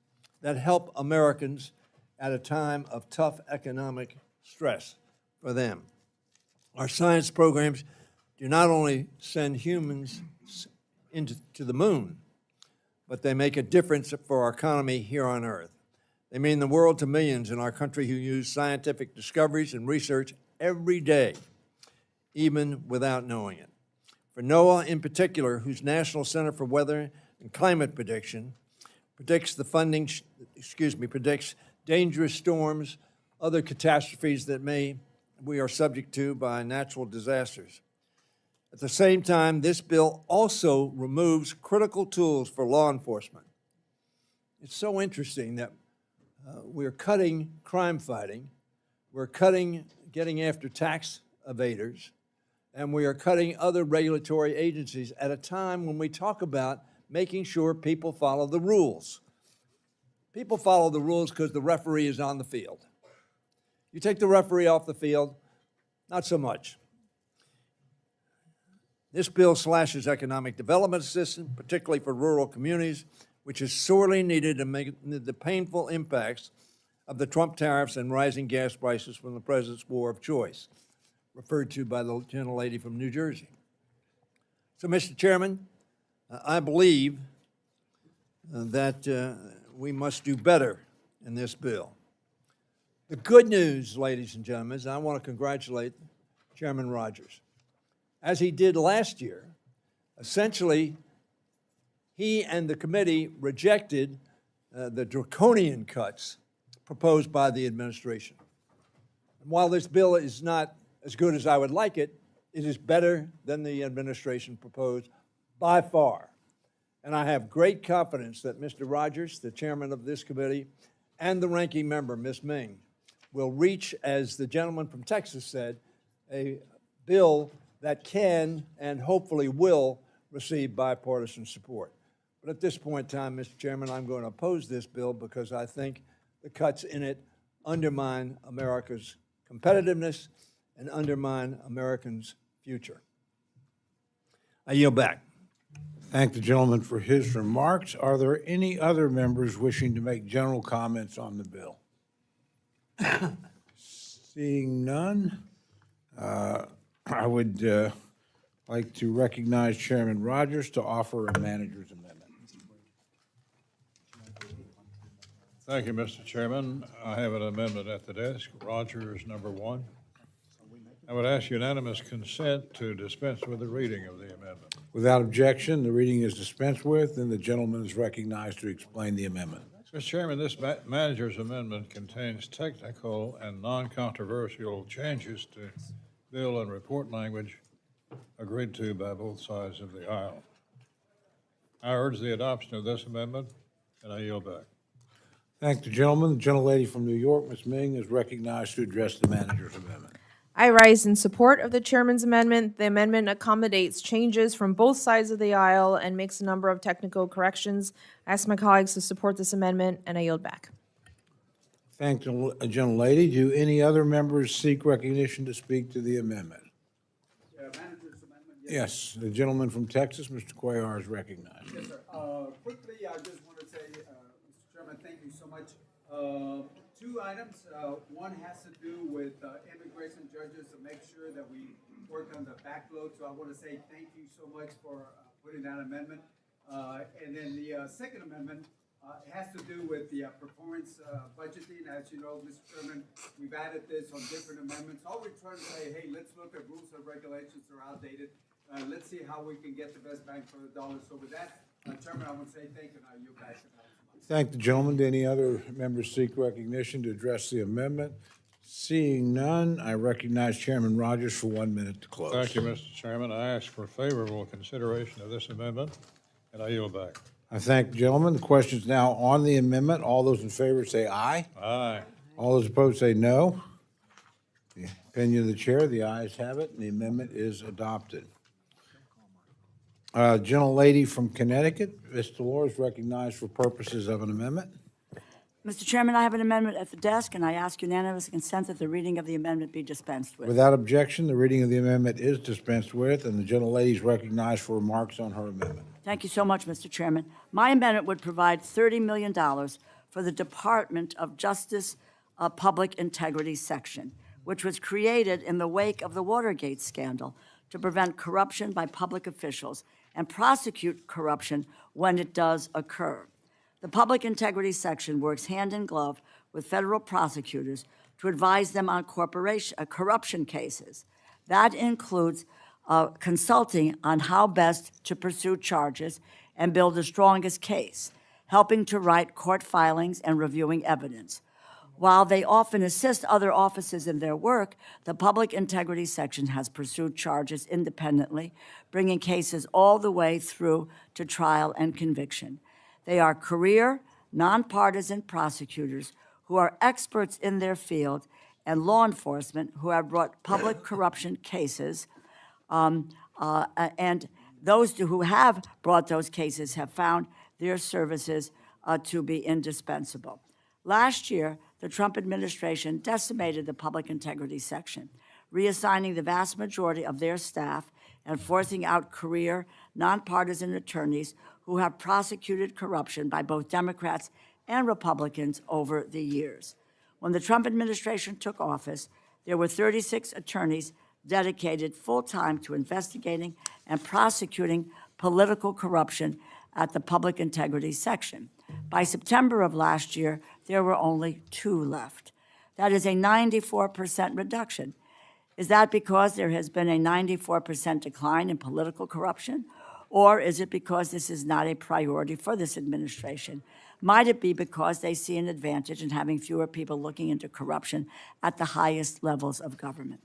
that help Americans at a time of tough economic stress for them. Our science programs do not only send humans to the moon, but they make a difference for our economy here on Earth. They mean the world to millions in our country who use scientific discoveries and research every day, even without knowing it. For NOAA in particular, whose National Center for Weather and Climate Prediction predicts dangerous storms, other catastrophes that we are subject to by natural disasters. At the same time, this bill also removes critical tools for law enforcement. It's so interesting that we're cutting crime fighting, we're cutting getting after tax evaders, and we are cutting other regulatory agencies at a time when we talk about making sure people follow the rules. People follow the rules because the referee is on the field. You take the referee off the field, not so much. This bill slashes economic development assistance, particularly for rural communities, which is sorely needed to make the painful impacts of the Trump tariffs and rising gas prices from the president's war of choice, referred to by the gentlelady from New Jersey. So, Mr. Chairman, I believe that we must do better in this bill. The good news, ladies and gentlemen, is I want to congratulate Chairman Rogers. As he did last year, essentially, he and the committee rejected the draconian cuts proposed by the administration. And while this bill is not as good as I would like it, it is better than the administration proposed by far. And I have great confidence that Mr. Rogers, the chairman of this committee, and the ranking member, Ms. Meng, will reach, as the gentleman from Texas said, a bill that can and hopefully will receive bipartisan support. But at this point in time, Mr. Chairman, I'm going to oppose this bill because I think the cuts in it undermine America's competitiveness and undermine Americans' future. I yield back. Thank the gentleman for his remarks. Are there any other members wishing to make general comments on the bill? Seeing none, I would like to recognize Chairman Rogers to offer a manager's amendment. Thank you, Mr. Chairman. I have an amendment at the desk. Rogers, number 1. I would ask unanimous consent to dispense with the reading of the amendment. Without objection, the reading is dispensed with, and the gentleman is recognized to explain the amendment. Mr. Chairman, this manager's amendment contains technical and non-controversial changes to bill and report language agreed to by both sides of the aisle. I urge the adoption of this amendment, and I yield back. Thank the gentleman. The gentlelady from New York, Ms. Meng, is recognized to address the manager's amendment. I rise in support of the chairman's amendment. The amendment accommodates changes from both sides of the aisle and makes a number of technical corrections. I ask my colleagues to support this amendment, and I yield back. Thank the gentlelady. Do any other members seek recognition to speak to the amendment? Manager's amendment Yes, the gentleman from Texas, Mr. Cuellar, is recognized. Yes, sir. Quickly, I just want to say, Mr. Chairman, thank you so much. Two items. One has to do with immigration judges to make sure that we work on the backload. So I want to say thank you so much for putting that amendment. And then the Second Amendment has to do with the performance budgeting. As you know, Mr. Chairman, we've added this on different amendments. All we're trying to say, hey, let's look at rules and regulations that are outdated. Let's see how we can get the best bang for the dollar. So with that, Chairman, I want to say thank you, and I yield back to the Thank the gentleman. Do any other members seek recognition to address the amendment? Seeing none, I recognize Chairman Rogers for 1 minute to close. Thank you, Mr. Chairman. I ask for favorable consideration of this amendment, and I yield back. I thank the gentleman. The question is now on the amendment. All those in favor say aye. Aye. All those opposed say no. The opinion of the chair, the ayes have it, and the amendment is adopted. Gentlelady from Connecticut, Ms. DeLauro, is recognized for purposes of an amendment. Mr. Chairman, I have an amendment at the desk, and I ask unanimous consent that the reading of the amendment be dispensed with. Without objection, the reading of the amendment is dispensed with, and the gentlelady is recognized for remarks on her amendment. Thank you so much, Mr. Chairman. My amendment would provide $30 million for the Department of Justice Public Integrity Section, which was created in the wake of the Watergate scandal to prevent corruption by public officials and prosecute corruption when it does occur. The Public Integrity Section works hand in glove with federal prosecutors to advise them on corruption cases. That includes consulting on how best to pursue charges and build the strongest case, helping to write court filings and reviewing evidence. While they often assist other offices in their work, the Public Integrity Section has pursued charges independently, bringing cases all the way through to trial and conviction. They are career, nonpartisan prosecutors who are experts in their field and law enforcement who have brought public corruption cases, and those who have brought those cases have found their services to be indispensable. Last year, the Trump administration decimated the Public Integrity Section, reassigning the vast majority of their staff and forcing out career, nonpartisan attorneys who have prosecuted corruption by both Democrats and Republicans over the years. When the Trump administration took office, there were 36 attorneys dedicated full-time to investigating and prosecuting political corruption at the Public Integrity Section. By September of last year, there were only 2 left. That is a 94% reduction. Is that because there has been a 94% decline in political corruption? Or is it because this is not a priority for this administration? Might it be because they see an advantage in having fewer people looking into corruption at the highest levels of government?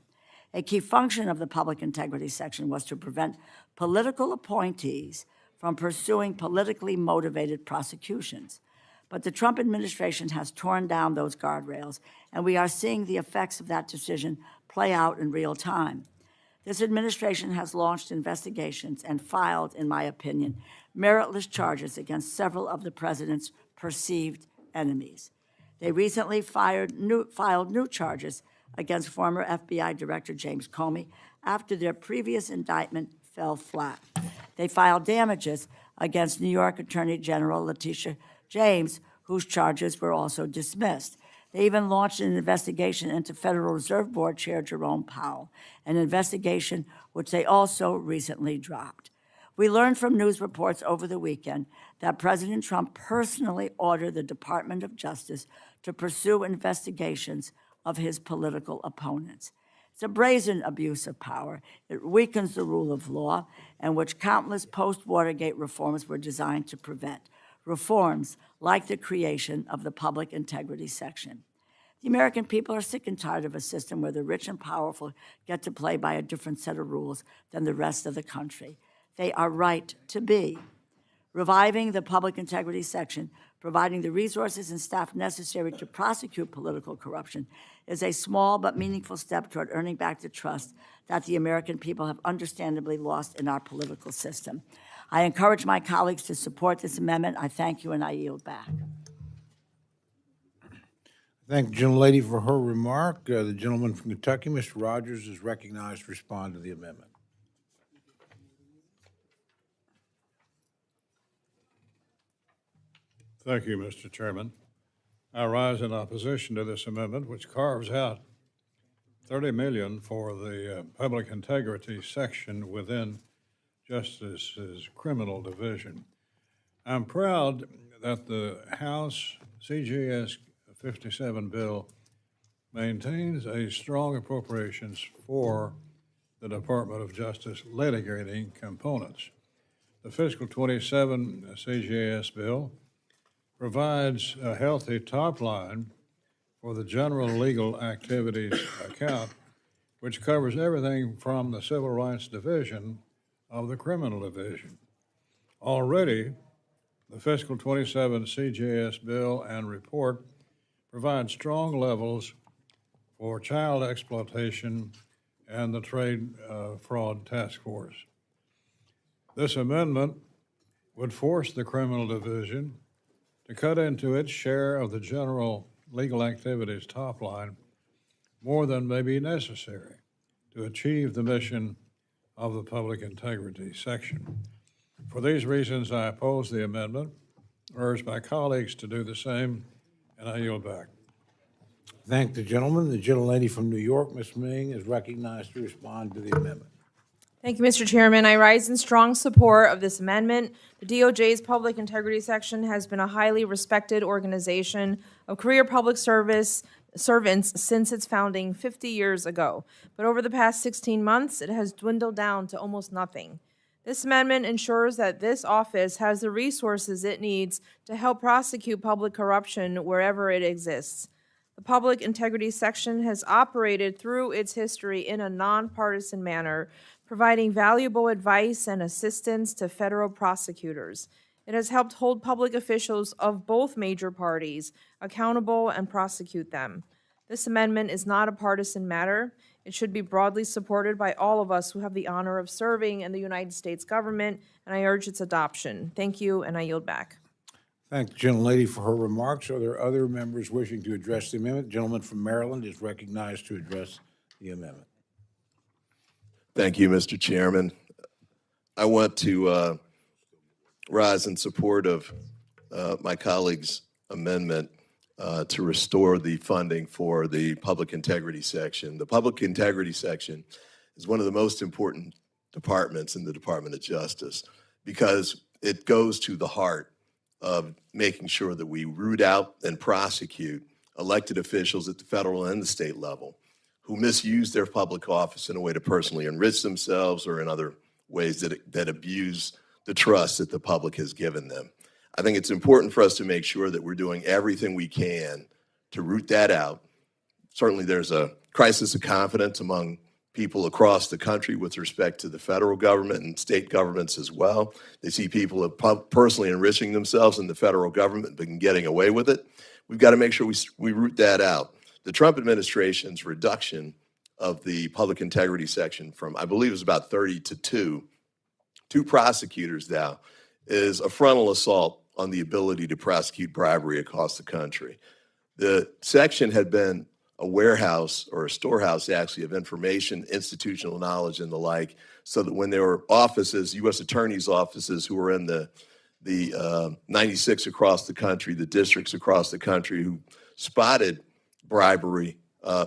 A key function of the Public Integrity Section was to prevent political appointees from pursuing politically motivated prosecutions. But the Trump administration has torn down those guardrails, and we are seeing the effects of that decision play out in real time. This administration has launched investigations and filed, in my opinion, meritless charges against several of the president's perceived enemies. They recently filed new charges against former FBI Director James Comey after their previous indictment fell flat. They filed damages against New York Attorney General Letitia James, whose charges were also dismissed. They even launched an investigation into Federal Reserve Board Chair Jerome Powell, an investigation which they also recently dropped. We learned from news reports over the weekend that President Trump personally ordered the Department of Justice to pursue investigations of his political opponents. It's a brazen abuse of power. It weakens the rule of law, and which countless post-Watergate reforms were designed to prevent. Reforms like the creation of the Public Integrity Section. The American people are sick and tired of a system where the rich and powerful get to play by a different set of rules than the rest of the country. They are right to be. Reviving the Public Integrity Section, providing the resources and staff necessary to prosecute political corruption, is a small but meaningful step toward earning back the trust that the American people have understandably lost in our political system. I encourage my colleagues to support this amendment. I thank you, and I yield back. Thank the gentlelady for her remark. The gentleman from Kentucky, Mr. Rogers, is recognized to respond to the amendment. Thank you, Mr. Chairman. I rise in opposition to this amendment, which carves out $30 million for the public integrity section within Justice's criminal division. I'm proud that the House CJS 57 bill maintains a strong appropriations for the Department of Justice litigating components. The Fiscal 27 CJS bill provides a healthy top line for the general legal activities account, which covers everything from the Civil Rights Division of the Criminal Division. Already, the Fiscal 27 CJS bill and report provide strong levels for child exploitation and the Trade Fraud Task Force. This amendment would force the Criminal Division to cut into its share of the general legal activities top line more than may be necessary to achieve the mission of the public integrity section. For these reasons, I oppose the amendment, urge my colleagues to do the same, and I yield back. Thank the gentleman. The gentlelady from New York, Ms. Meng, is recognized to respond to the amendment. Thank you, Mr. Chairman. I rise in strong support of this amendment. The DOJ's Public Integrity Section has been a highly respected organization of career public servants since its founding 50 years ago. But over the past 16 months, it has dwindled down to almost nothing. This amendment ensures that this office has the resources it needs to help prosecute public corruption wherever it exists. The Public Integrity Section has operated through its history in a nonpartisan manner, providing valuable advice and assistance to federal prosecutors. It has helped hold public officials of both major parties accountable and prosecute them. This amendment is not a partisan matter. It should be broadly supported by all of us who have the honor of serving in the United States government, and I urge its adoption. Thank you, and I yield back. Thank the gentlelady for her remarks. Are there other members wishing to address the amendment? The gentleman from Maryland is recognized to address the amendment. Thank you, Mr. Chairman. I want to rise in support of my colleague's amendment to restore the funding for the Public Integrity Section. The Public Integrity Section is one of the most important departments in the Department of Justice because it goes to the heart of making sure that we root out and prosecute elected officials at the federal and the state level who misuse their public office in a way to personally enrich themselves or in other ways that abuse the trust that the public has given them. I think it's important for us to make sure that we're doing everything we can to root that out. Certainly there's a crisis of confidence among people across the country with respect to the federal government and state governments as well. They see people personally enriching themselves in the federal government and getting away with it. We've got to make sure we root that out. The Trump administration's reduction of the Public Integrity Section from, I believe it was about 30 to two prosecutors now, is a frontal assault on the ability to prosecute bribery across the country. The section had been a warehouse or a storehouse actually of information, institutional knowledge and the like, so that when there were offices, U.S. attorneys' offices who were in the 96 across the country, the districts across the country who spotted bribery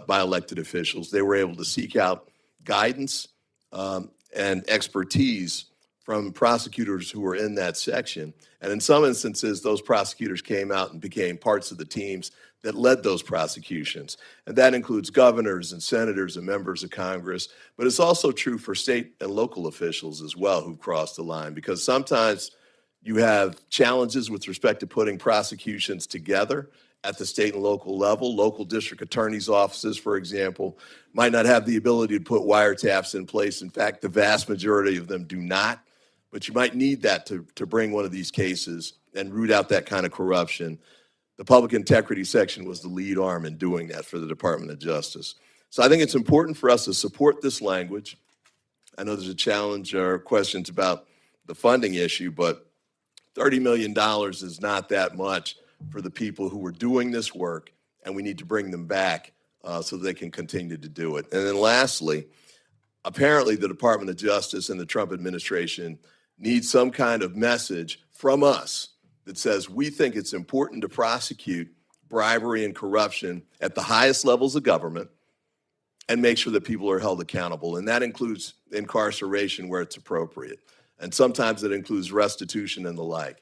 by elected officials, they were able to seek out guidance and expertise from prosecutors who were in that section. And in some instances, those prosecutors came out and became parts of the teams that led those prosecutions. And that includes governors and senators and members of Congress. But it's also true for state and local officials as well who've crossed the line, because sometimes you have challenges with respect to putting prosecutions together at the state and local level. Local district attorneys' offices, for example, might not have the ability to put wiretaps in place. In fact, the vast majority of them do not. But you might need that to bring one of these cases and root out that kind of corruption. The Public Integrity Section was the lead arm in doing that for the Department of Justice. So I think it's important for us to support this language. I know there's a challenge or questions about the funding issue, but $30 million is not that much for the people who were doing this work, and we need to bring them back so they can continue to do it. And then lastly, apparently the Department of Justice and the Trump administration need some kind of message from us that says we think it's important to prosecute bribery and corruption at the highest levels of government and make sure that people are held accountable. And that includes incarceration where it's appropriate. And sometimes it includes restitution and the like.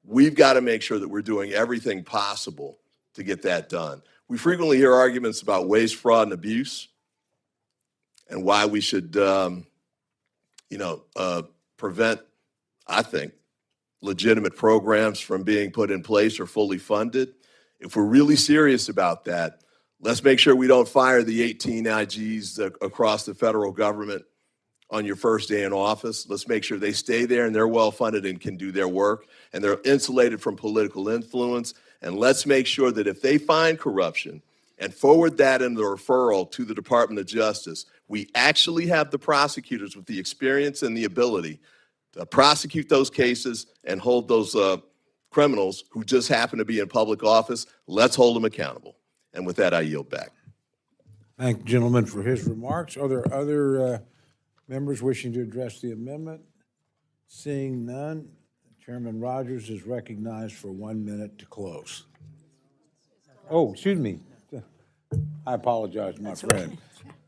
We've got to make sure that we're doing everything possible to get that done. We frequently hear arguments about waste, fraud, and abuse and why we should, prevent, I think, legitimate programs from being put in place or fully funded. If we're really serious about that, let's make sure we don't fire the 18 IGs across the federal government on your first day in office. Let's make sure they stay there and they're well-funded and can do their work and they're insulated from political influence. And let's make sure that if they find corruption and forward that in the referral to the Department of Justice, we actually have the prosecutors with the experience and the ability to prosecute those cases and hold those criminals who just happen to be in public office. Let's hold them accountable. And with that, I yield back. Thank the gentleman for his remarks. Are there other members wishing to address the amendment? Seeing none, Chairman Rogers is recognized for 1 minute to close. Oh, excuse me. I apologize, my friend.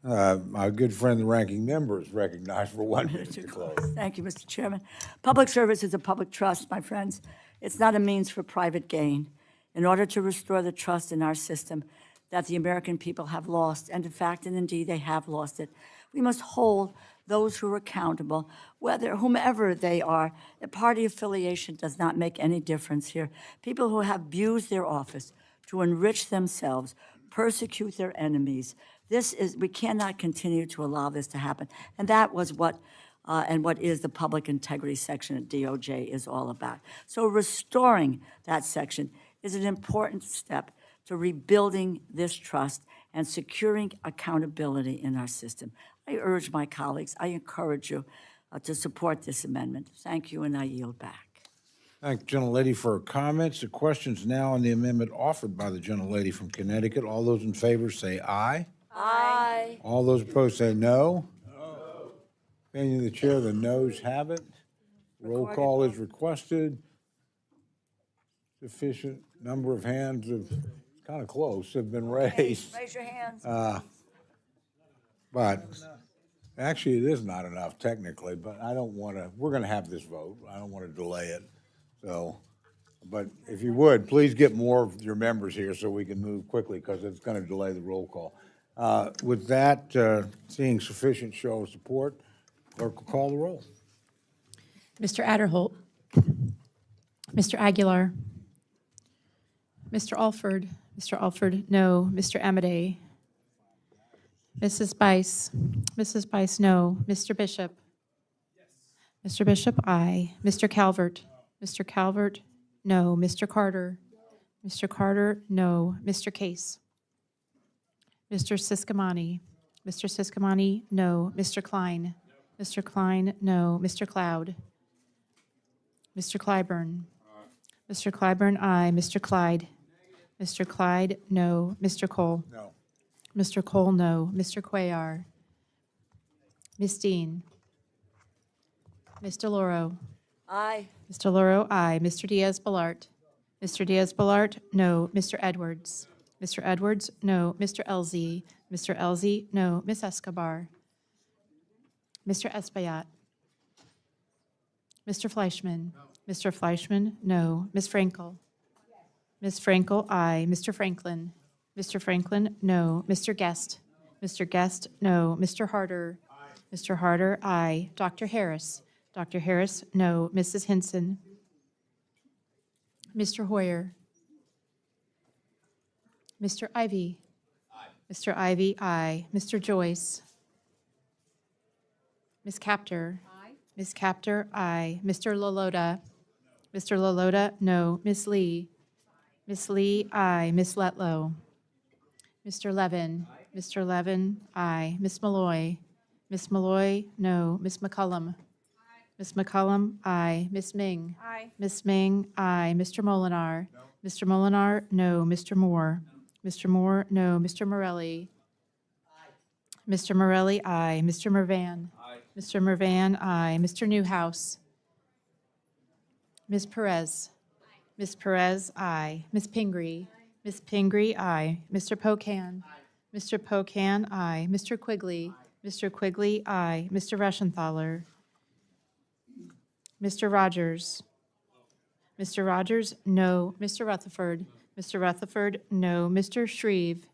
My good friend, the ranking member, is recognized for 1 minute to close. Thank you, Mr. Chairman. Public service is a public trust, my friends. It's not a means for private gain. In order to restore the trust in our system that the American people have lost, and in fact, and indeed, they have lost it, we must hold those who are accountable, whomever they are. The party affiliation does not make any difference here. People who have abused their office to enrich themselves, persecute their enemies. We cannot continue to allow this to happen. And that was what is the public integrity section at DOJ is all about. So restoring that section is an important step to rebuilding this trust and securing accountability in our system. I urge my colleagues, I encourage you to support this amendment. Thank you, and I yield back. Thank the gentlelady for her comments. The question's now on the amendment offered by the gentlelady from Connecticut. All those in favor say aye. Aye. All those opposed say no. No. Opinion of the chair, the noes have it. Roll call is requested. Sufficient number of hands kind of close, have been raised. Raise your hands. But actually, it is not enough technically, but I don't want to, we're going to have this vote. I don't want to delay it. So, but if you would, please get more of your members here so we can move quickly because it's going to delay the roll call. With that, seeing sufficient show of support, clerk will call the roll. Mr. Adderholt, Mr. Aguilar, Mr. Alford, no. Mr. Amadei, Mrs. Bice, no. Mr. Bishop, Mr. Bishop, aye. Mr. Calvert, no. Mr. Carter, no. Mr. Case, Mr. Siscomani, no. Mr. Klein, no. Mr. Cloud, Mr. Clyburn, aye. Mr. Clyde, no. Mr. Cole, No. Mr. Cole, no. Mr. Cuellar, Ms. Dean, Ms. DeLauro, Aye. Mr. DeLauro, aye. Mr. Diaz-Balart, no. Mr. Edwards, no. Mr. Elzey, no. Ms. Escobar, Mr. Espaillat, Mr. Fleischman, no. Ms. Frankel, aye. Mr. Franklin, no. Mr. Guest, no. Mr. Harder, aye. Dr. Harris, no. Mrs. Hinson, Mr. Hoyer, Mr. Ivy, aye. Mr. Joyce, Ms. Kaptur, aye. Mr. Laloda, no. Ms. Lee, aye. Ms. Letlow, Mr. Levin, aye. Ms. Malloy, no. Ms. McCullum, aye. Ms. Meng, Aye. aye. Mr. Molinar, no. Mr. Moore, no. Mr. Morelli, aye. Mr. Mervan, aye. Mr. Newhouse, Ms. Perez, Ms. Perez, aye. Ms. Pingree. Ms. Pingree, aye. Mr. Pocan. Mr. Pocan, aye. Mr. Quigley. Mr. Quigley, aye. Mr. Reschenthaler. Mr. Rogers. Mr. Rogers, no. Mr. Rutherford. Mr. Rutherford, no. Mr. Shreeve.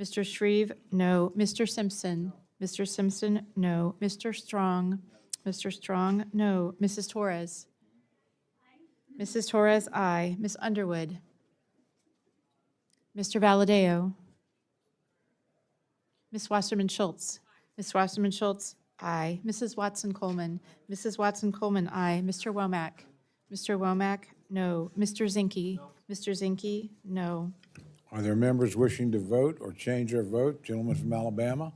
Mr. Shreeve, no. Mr. Simpson. Mr. Simpson, no. Mr. Strong. Mr. Strong, no. Mrs. Torres. Mrs. Torres, aye. Ms. Underwood. Mr. Valadeo. Ms. Wasserman Schultz. Ms. Wasserman Schultz, aye. Mrs. Watson Coleman. Mrs. Watson Coleman, aye. Mr. Womack. Mr. Womack, no. Mr. Zinke. Mr. Zinke, no. Are there members wishing to vote or change their vote? Gentleman from Alabama?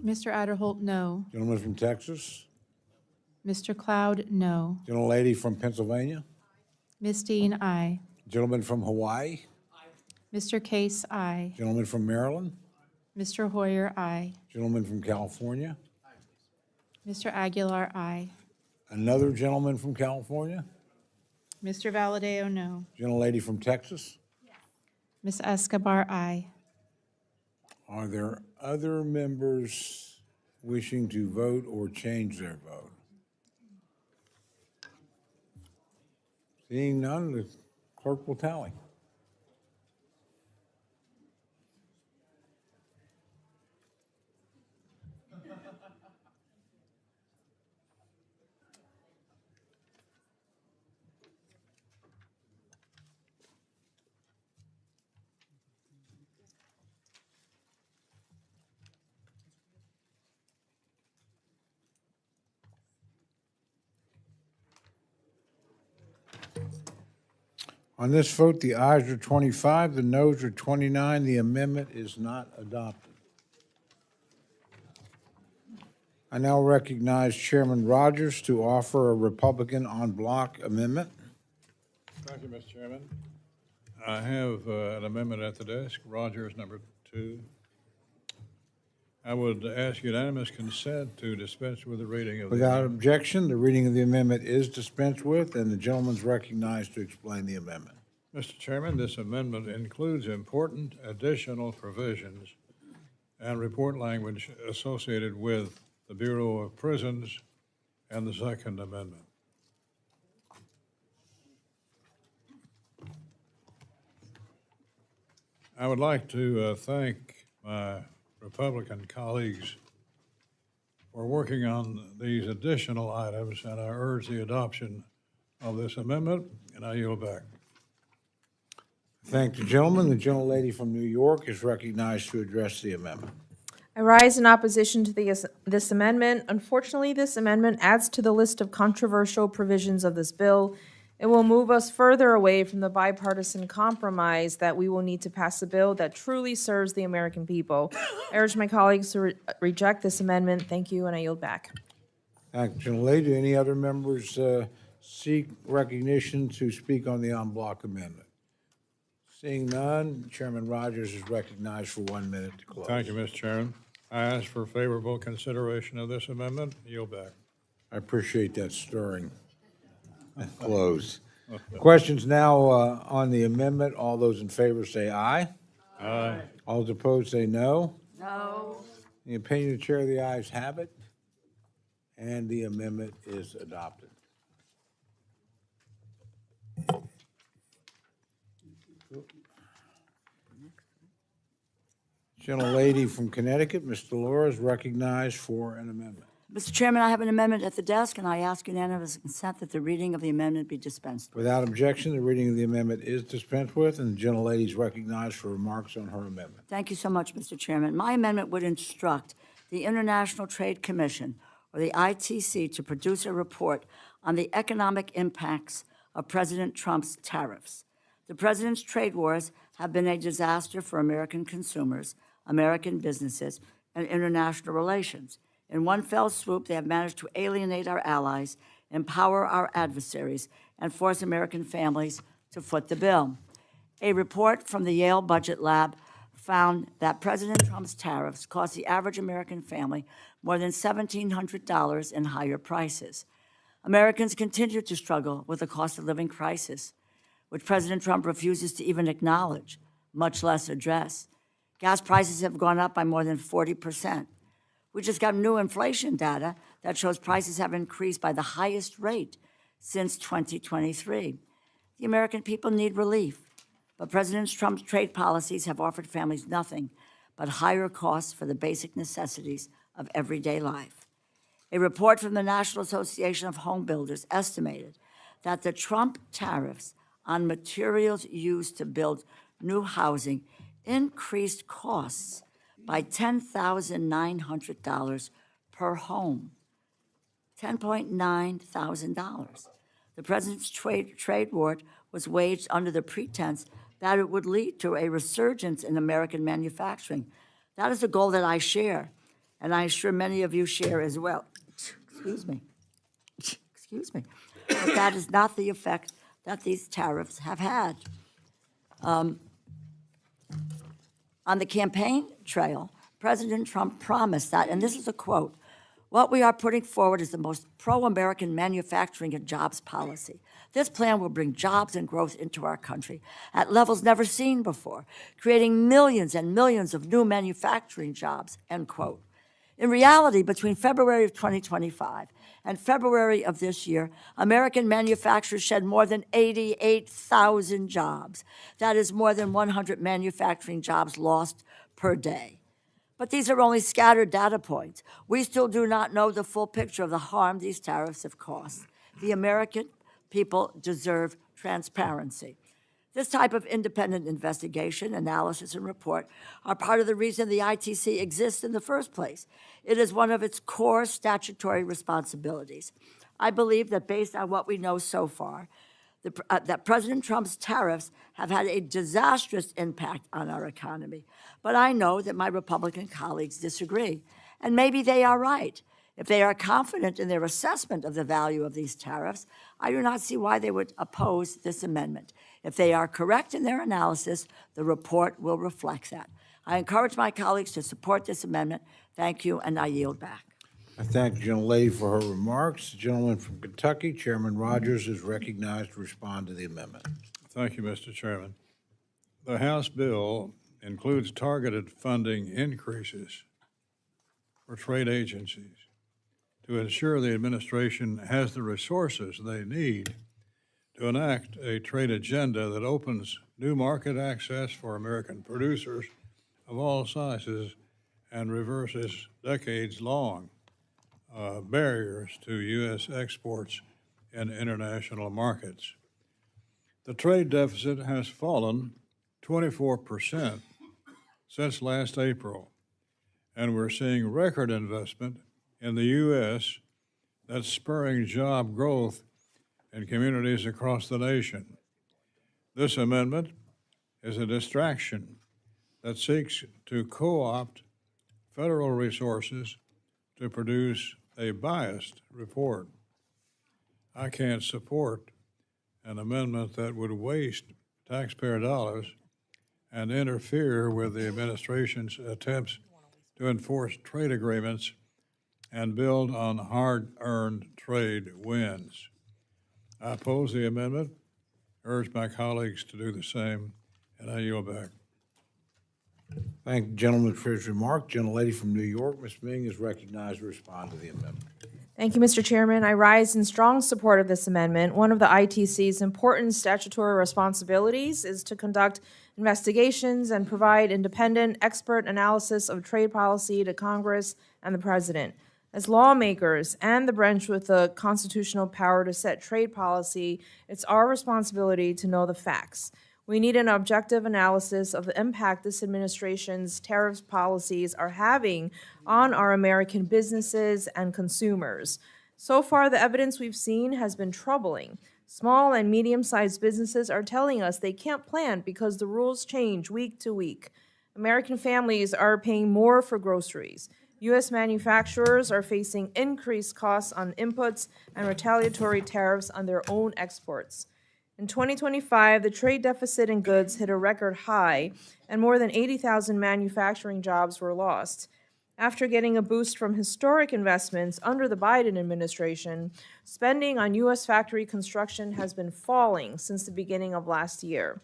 Mr. Adderholt, no. Gentleman from Texas? Mr. Cloud, no. Gentlelady from Pennsylvania? Ms. Dean, aye. Gentleman from Hawaii? Mr. Case, aye. Gentleman from Maryland? Mr. Hoyer, aye. Gentleman from California? Mr. Aguilar, aye. Another gentleman from California? Mr. Valadeo, no. Gentlelady from Texas? Ms. Escobar, aye. Are there other members wishing to vote or change their vote? Seeing none, the clerk will tally. On this vote, the ayes are 25, the noes are 29. The amendment is not adopted. I now recognize Chairman Rogers to offer a Republican en bloc amendment. Thank you, Mr. Chairman. I have an amendment at the desk, Rogers number 2. I would ask unanimous consent to dispense with the reading of the Without amendment. objection, the reading of the amendment is dispensed with, and the gentleman is recognized to explain the amendment. Mr. Chairman, this amendment includes important additional provisions and report language associated with the Bureau of Prisons and the Second Amendment. I would like to thank my Republican colleagues for working on these additional items, and I urge the adoption of this amendment, and I yield back. Thank the gentleman. The gentlelady from New York is recognized to address the amendment. I rise in opposition to this amendment. Unfortunately, this amendment adds to the list of controversial provisions of this bill. It will move us further away from the bipartisan compromise that we will need to pass a bill that truly serves the American people. I urge my colleagues to reject this amendment. Thank you, and I yield back. Thank you, gentlelady. Do any other members seek recognition to speak on the en bloc amendment? Seeing none, Chairman Rogers is recognized for 1 minute to close. Thank you, Mr. Chairman. I ask for favorable consideration of this amendment. Yield back. I appreciate that stirring. Close. Questions now on the amendment. All those in favor say aye. Aye. All those opposed say no. No. In the opinion of the chair, the ayes have it, and the amendment is adopted. Gentlelady from Connecticut, Ms. DeLauro, is recognized for an amendment. Mr. Chairman, I have an amendment at the desk, and I ask unanimous consent that the reading of the amendment be dispensed with. Without objection, the reading of the amendment is dispensed with, and the gentlelady is recognized for remarks on her amendment. Thank you so much, Mr. Chairman. My amendment would instruct the International Trade Commission, or the ITC, to produce a report on the economic impacts of President Trump's tariffs. The president's trade wars have been a disaster for American consumers, American businesses, and international relations. In one fell swoop, they have managed to alienate our allies, empower our adversaries, and force American families to foot the bill. A report from the Yale Budget Lab found that President Trump's tariffs cost the average American family more than $1,700 in higher prices. Americans continue to struggle with the cost of living crisis, which President Trump refuses to even acknowledge, much less address. Gas prices have gone up by more than 40%. We just got new inflation data that shows prices have increased by the highest rate since 2023. The American people need relief, but President Trump's trade policies have offered families nothing but higher costs for the basic necessities of everyday life. A report from the National Association of Home Builders estimated that the Trump tariffs on materials used to build new housing increased costs by $10,900 per home, $10,900. The president's trade war was waged under the pretense that it would lead to a resurgence in American manufacturing. That is a goal that I share, and I'm sure many of you share as well. Excuse me. But that is not the effect that these tariffs have had. On the campaign trail, President Trump promised that, and this is a quote, "What we are putting forward is the most pro-American manufacturing and jobs policy. This plan will bring jobs and growth into our country at levels never seen before, creating millions and millions of new manufacturing jobs," end quote. In reality, between February of 2025 and February of this year, American manufacturers shed more than 88,000 jobs. That is more than 100 manufacturing jobs lost per day. But these are only scattered data points. We still do not know the full picture of the harm these tariffs have caused. The American people deserve transparency. This type of independent investigation, analysis, and report are part of the reason the ITC exists in the first place. It is one of its core statutory responsibilities. I believe that based on what we know so far, that President Trump's tariffs have had a disastrous impact on our economy. But I know that my Republican colleagues disagree, and maybe they are right. If they are confident in their assessment of the value of these tariffs, I do not see why they would oppose this amendment. If they are correct in their analysis, the report will reflect that. I encourage my colleagues to support this amendment. Thank you, and I yield back. I thank the gentlelady for her remarks. The gentleman from Kentucky, Chairman Rogers, is recognized to respond to the amendment. Thank you, Mr. Chairman. The House bill includes targeted funding increases for trade agencies to ensure the administration has the resources they need to enact a trade agenda that opens new market access for American producers of all sizes and reverses decades-long barriers to U.S. exports in international markets. The trade deficit has fallen 24% since last April, and we're seeing record investment in the U.S. that's spurring job growth in communities across the nation. This amendment is a distraction that seeks to co-opt federal resources to produce a biased report. I can't support an amendment that would waste taxpayer dollars and interfere with the administration's attempts to enforce trade agreements and build on hard-earned trade wins. I oppose the amendment, urge my colleagues to do the same, and I yield back. Thank the gentleman for his remark. Gentlelady from New York, Ms. Meng, is recognized to respond to the amendment. Thank you, Mr. Chairman. I rise in strong support of this amendment. One of the ITC's important statutory responsibilities is to conduct investigations and provide independent, expert analysis of trade policy to Congress and the President. As lawmakers and the branch with the constitutional power to set trade policy, it's our responsibility to know the facts. We need an objective analysis of the impact this administration's tariffs policies are having on our American businesses and consumers. So far, the evidence we've seen has been troubling. Small and medium-sized businesses are telling us they can't plan because the rules change week to week. American families are paying more for groceries. U.S. manufacturers are facing increased costs on inputs and retaliatory tariffs on their own exports. In 2025, the trade deficit in goods hit a record high, and more than 80,000 manufacturing jobs were lost. After getting a boost from historic investments under the Biden administration, spending on U.S. factory construction has been falling since the beginning of last year.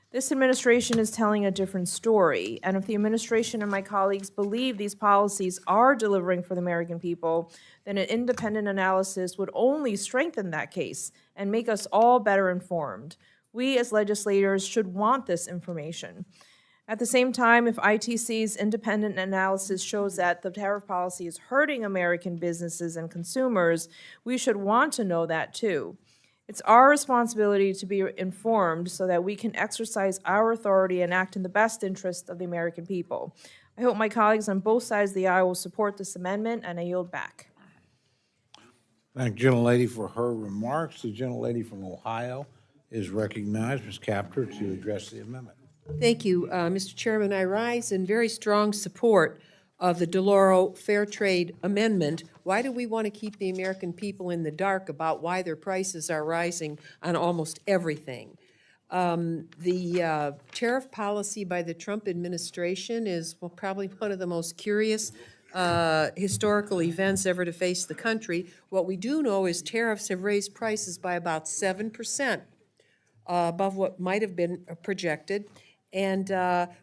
This administration is telling a different story, and if the administration and my colleagues believe these policies are delivering for the American people, then an independent analysis would only strengthen that case and make us all better informed. We as legislators should want this information. At the same time, if ITC's independent analysis shows that the tariff policy is hurting American businesses and consumers, we should want to know that too. It's our responsibility to be informed so that we can exercise our authority and act in the best interest of the American people. I hope my colleagues on both sides of the aisle will support this amendment, and I yield back. Thank the gentlelady for her remarks. The gentlelady from Ohio is recognized, Ms. Kaptur, to address the amendment. Thank you, Mr. Chairman. I rise in very strong support of the DeLauro Fair Trade Amendment. Why do we want to keep the American people in the dark about why their prices are rising on almost everything? The tariff policy by the Trump administration is probably one of the most curious historical events ever to face the country. What we do know is tariffs have raised prices by about 7% above what might have been projected. And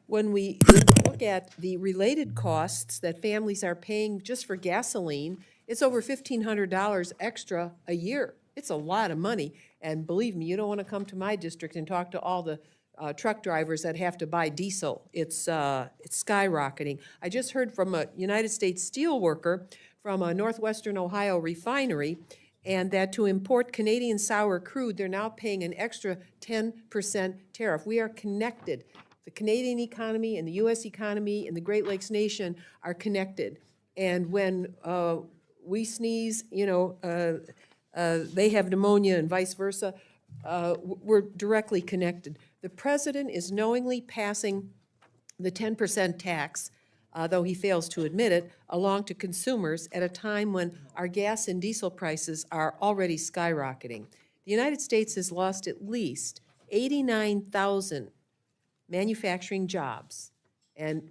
when we look at the related costs that families are paying just for gasoline, it's over $1,500 extra a year. It's a lot of money. And believe me, you don't want to come to my district and talk to all the truck drivers that have to buy diesel. It's skyrocketing. I just heard from a United States steel worker from a northwestern Ohio refinery, and that to import Canadian sour crude, they're now paying an extra 10% tariff. We are connected. The Canadian economy and the U.S. economy and the Great Lakes Nation are connected. And when we sneeze, they have pneumonia and vice versa. We're directly connected. The president is knowingly passing the 10% tax, though he fails to admit it, along to consumers at a time when our gas and diesel prices are already skyrocketing. The United States has lost at least 89,000 manufacturing jobs. And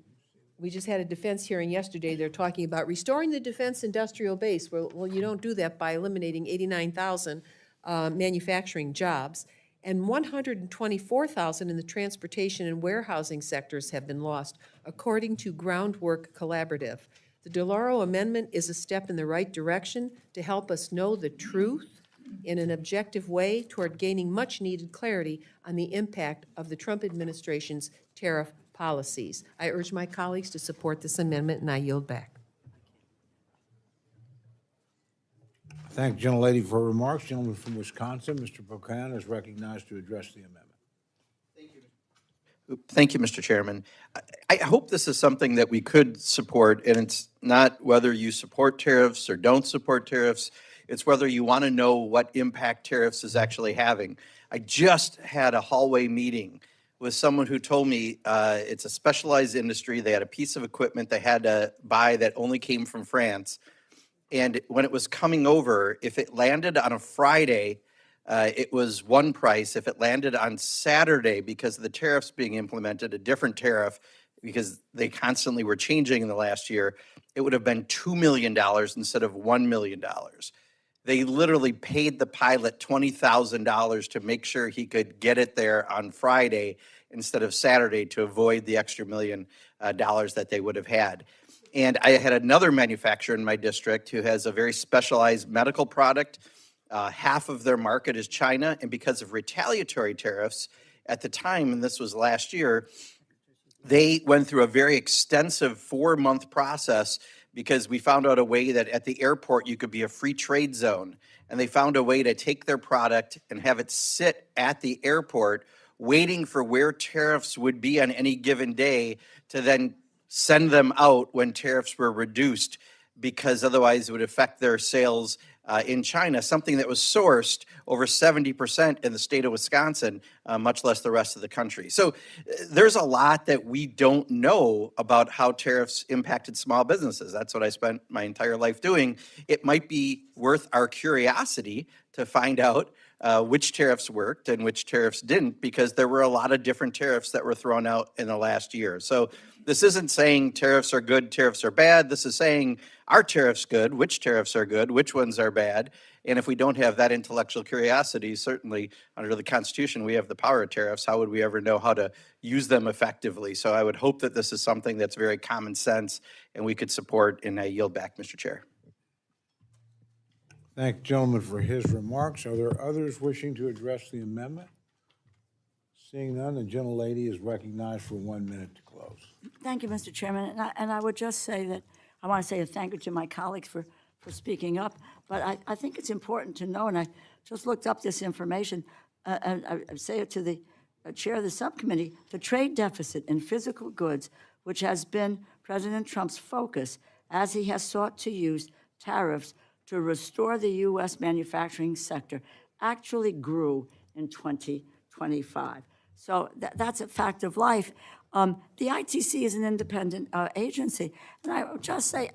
we just had a defense hearing yesterday. They're talking about restoring the defense industrial base. Well, you don't do that by eliminating 89,000 manufacturing jobs. And 124,000 in the transportation and warehousing sectors have been lost, according to Groundwork Collaborative. The DeLauro Amendment is a step in the right direction to help us know the truth in an objective way toward gaining much-needed clarity on the impact of the Trump administration's tariff policies. I urge my colleagues to support this amendment, and I yield back. Thank the gentlelady for her remarks. Gentleman from Wisconsin, Mr. Buchanan, is recognized to address the amendment. Thank you, Mr. Chairman. I hope this is something that we could support, and it's not whether you support tariffs or don't support tariffs. It's whether you want to know what impact tariffs is actually having. I just had a hallway meeting with someone who told me it's a specialized industry. They had a piece of equipment they had to buy that only came from France. And when it was coming over, if it landed on a Friday, it was one price. If it landed on Saturday, because of the tariffs being implemented, a different tariff, because they constantly were changing in the last year, it would have been $2 million instead of $1 million. They literally paid the pilot $20,000 to make sure he could get it there on Friday instead of Saturday to avoid the extra $1 million that they would have had. And I had another manufacturer in my district who has a very specialized medical product. Half of their market is China, and because of retaliatory tariffs at the time, and this was last year, they went through a very extensive 4-month process because we found out a way that at the airport you could be a free trade zone. And they found a way to take their product and have it sit at the airport waiting for where tariffs would be on any given day to then send them out when tariffs were reduced, because otherwise it would affect their sales in China, something that was sourced over 70% in the state of Wisconsin, much less the rest of the country. So there's a lot that we don't know about how tariffs impacted small businesses. That's what I spent my entire life doing. It might be worth our curiosity to find out which tariffs worked and which tariffs didn't, because there were a lot of different tariffs that were thrown out in the last year. So this isn't saying tariffs are good, tariffs are bad. This is saying, are tariffs good? Which tariffs are good? Which ones are bad? And if we don't have that intellectual curiosity, certainly under the Constitution, we have the power of tariffs. How would we ever know how to use them effectively? So I would hope that this is something that's very common sense and we could support, and I yield back, Mr. Chair. Thank the gentleman for his remarks. Are there others wishing to address the amendment? Seeing none, the gentlelady is recognized for 1 minute to close. Thank you, Mr. Chairman. And I would just say that I want to say a thank you to my colleagues for speaking up. But I think it's important to know, and I just looked up this information, and I say it to the chair of the subcommittee, the trade deficit in physical goods, which has been President Trump's focus as he has sought to use tariffs to restore the U.S. manufacturing sector, actually grew in 2025. So that's a fact of life. The ITC is an independent agency. And I would just say,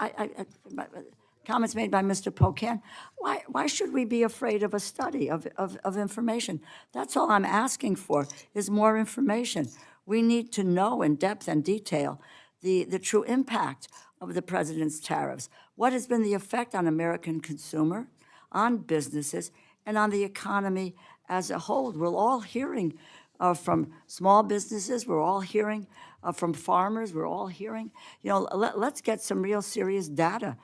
comments made by Mr. Pocan, why should we be afraid of a study of information? That's all I'm asking for, is more information. We need to know in depth and detail the true impact of the president's tariffs. What has been the effect on American consumer, on businesses, and on the economy as a whole? We're all hearing from small businesses, we're all hearing from farmers, we're all hearing, let's get some real serious data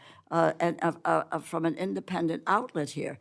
from an independent outlet here.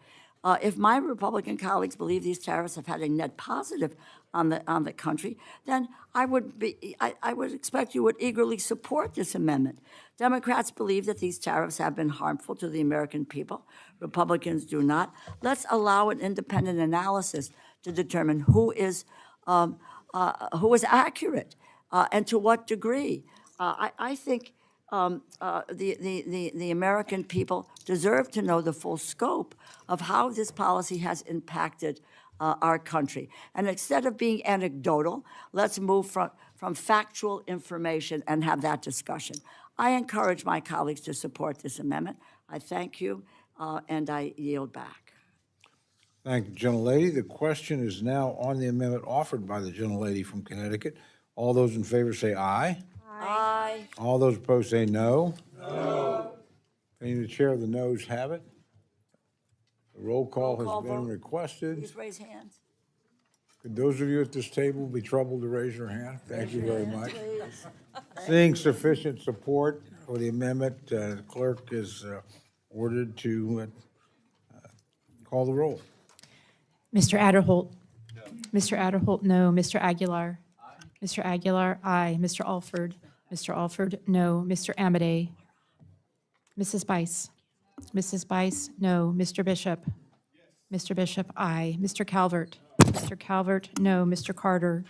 If my Republican colleagues believe these tariffs have had a net positive on the country, then I would expect you would eagerly support this amendment. Democrats believe that these tariffs have been harmful to the American people. Republicans do not. Let's allow an independent analysis to determine who is accurate and to what degree. I think the American people deserve to know the full scope of how this policy has impacted our country. And instead of being anecdotal, let's move from factual information and have that discussion. I encourage my colleagues to support this amendment. I thank you, and I yield back. Thank you, gentlelady. The question is now on the amendment offered by the gentlelady from Connecticut. All those in favor say aye. Aye. All those opposed say no. No. Any of the chair of the noes have it? The roll call has been requested. Please raise hands. Could those of you at this table be troubled to raise your hand? Thank you very much. Seeing sufficient support for the amendment, the clerk is ordered to call the roll. Mr. Adderholt? No. Mr. Adderholt, no. Mr. Aguilar? Aye. Mr. Aguilar, aye. Mr. Alford? Mr. Alford, no. Mr. Amade? Mrs. Bice? Mrs. Bice, no. Mr. Bishop? Yes. Mr. Bishop, aye. Mr. Calvert? No. Mr. Calvert, no. Mr. Carter?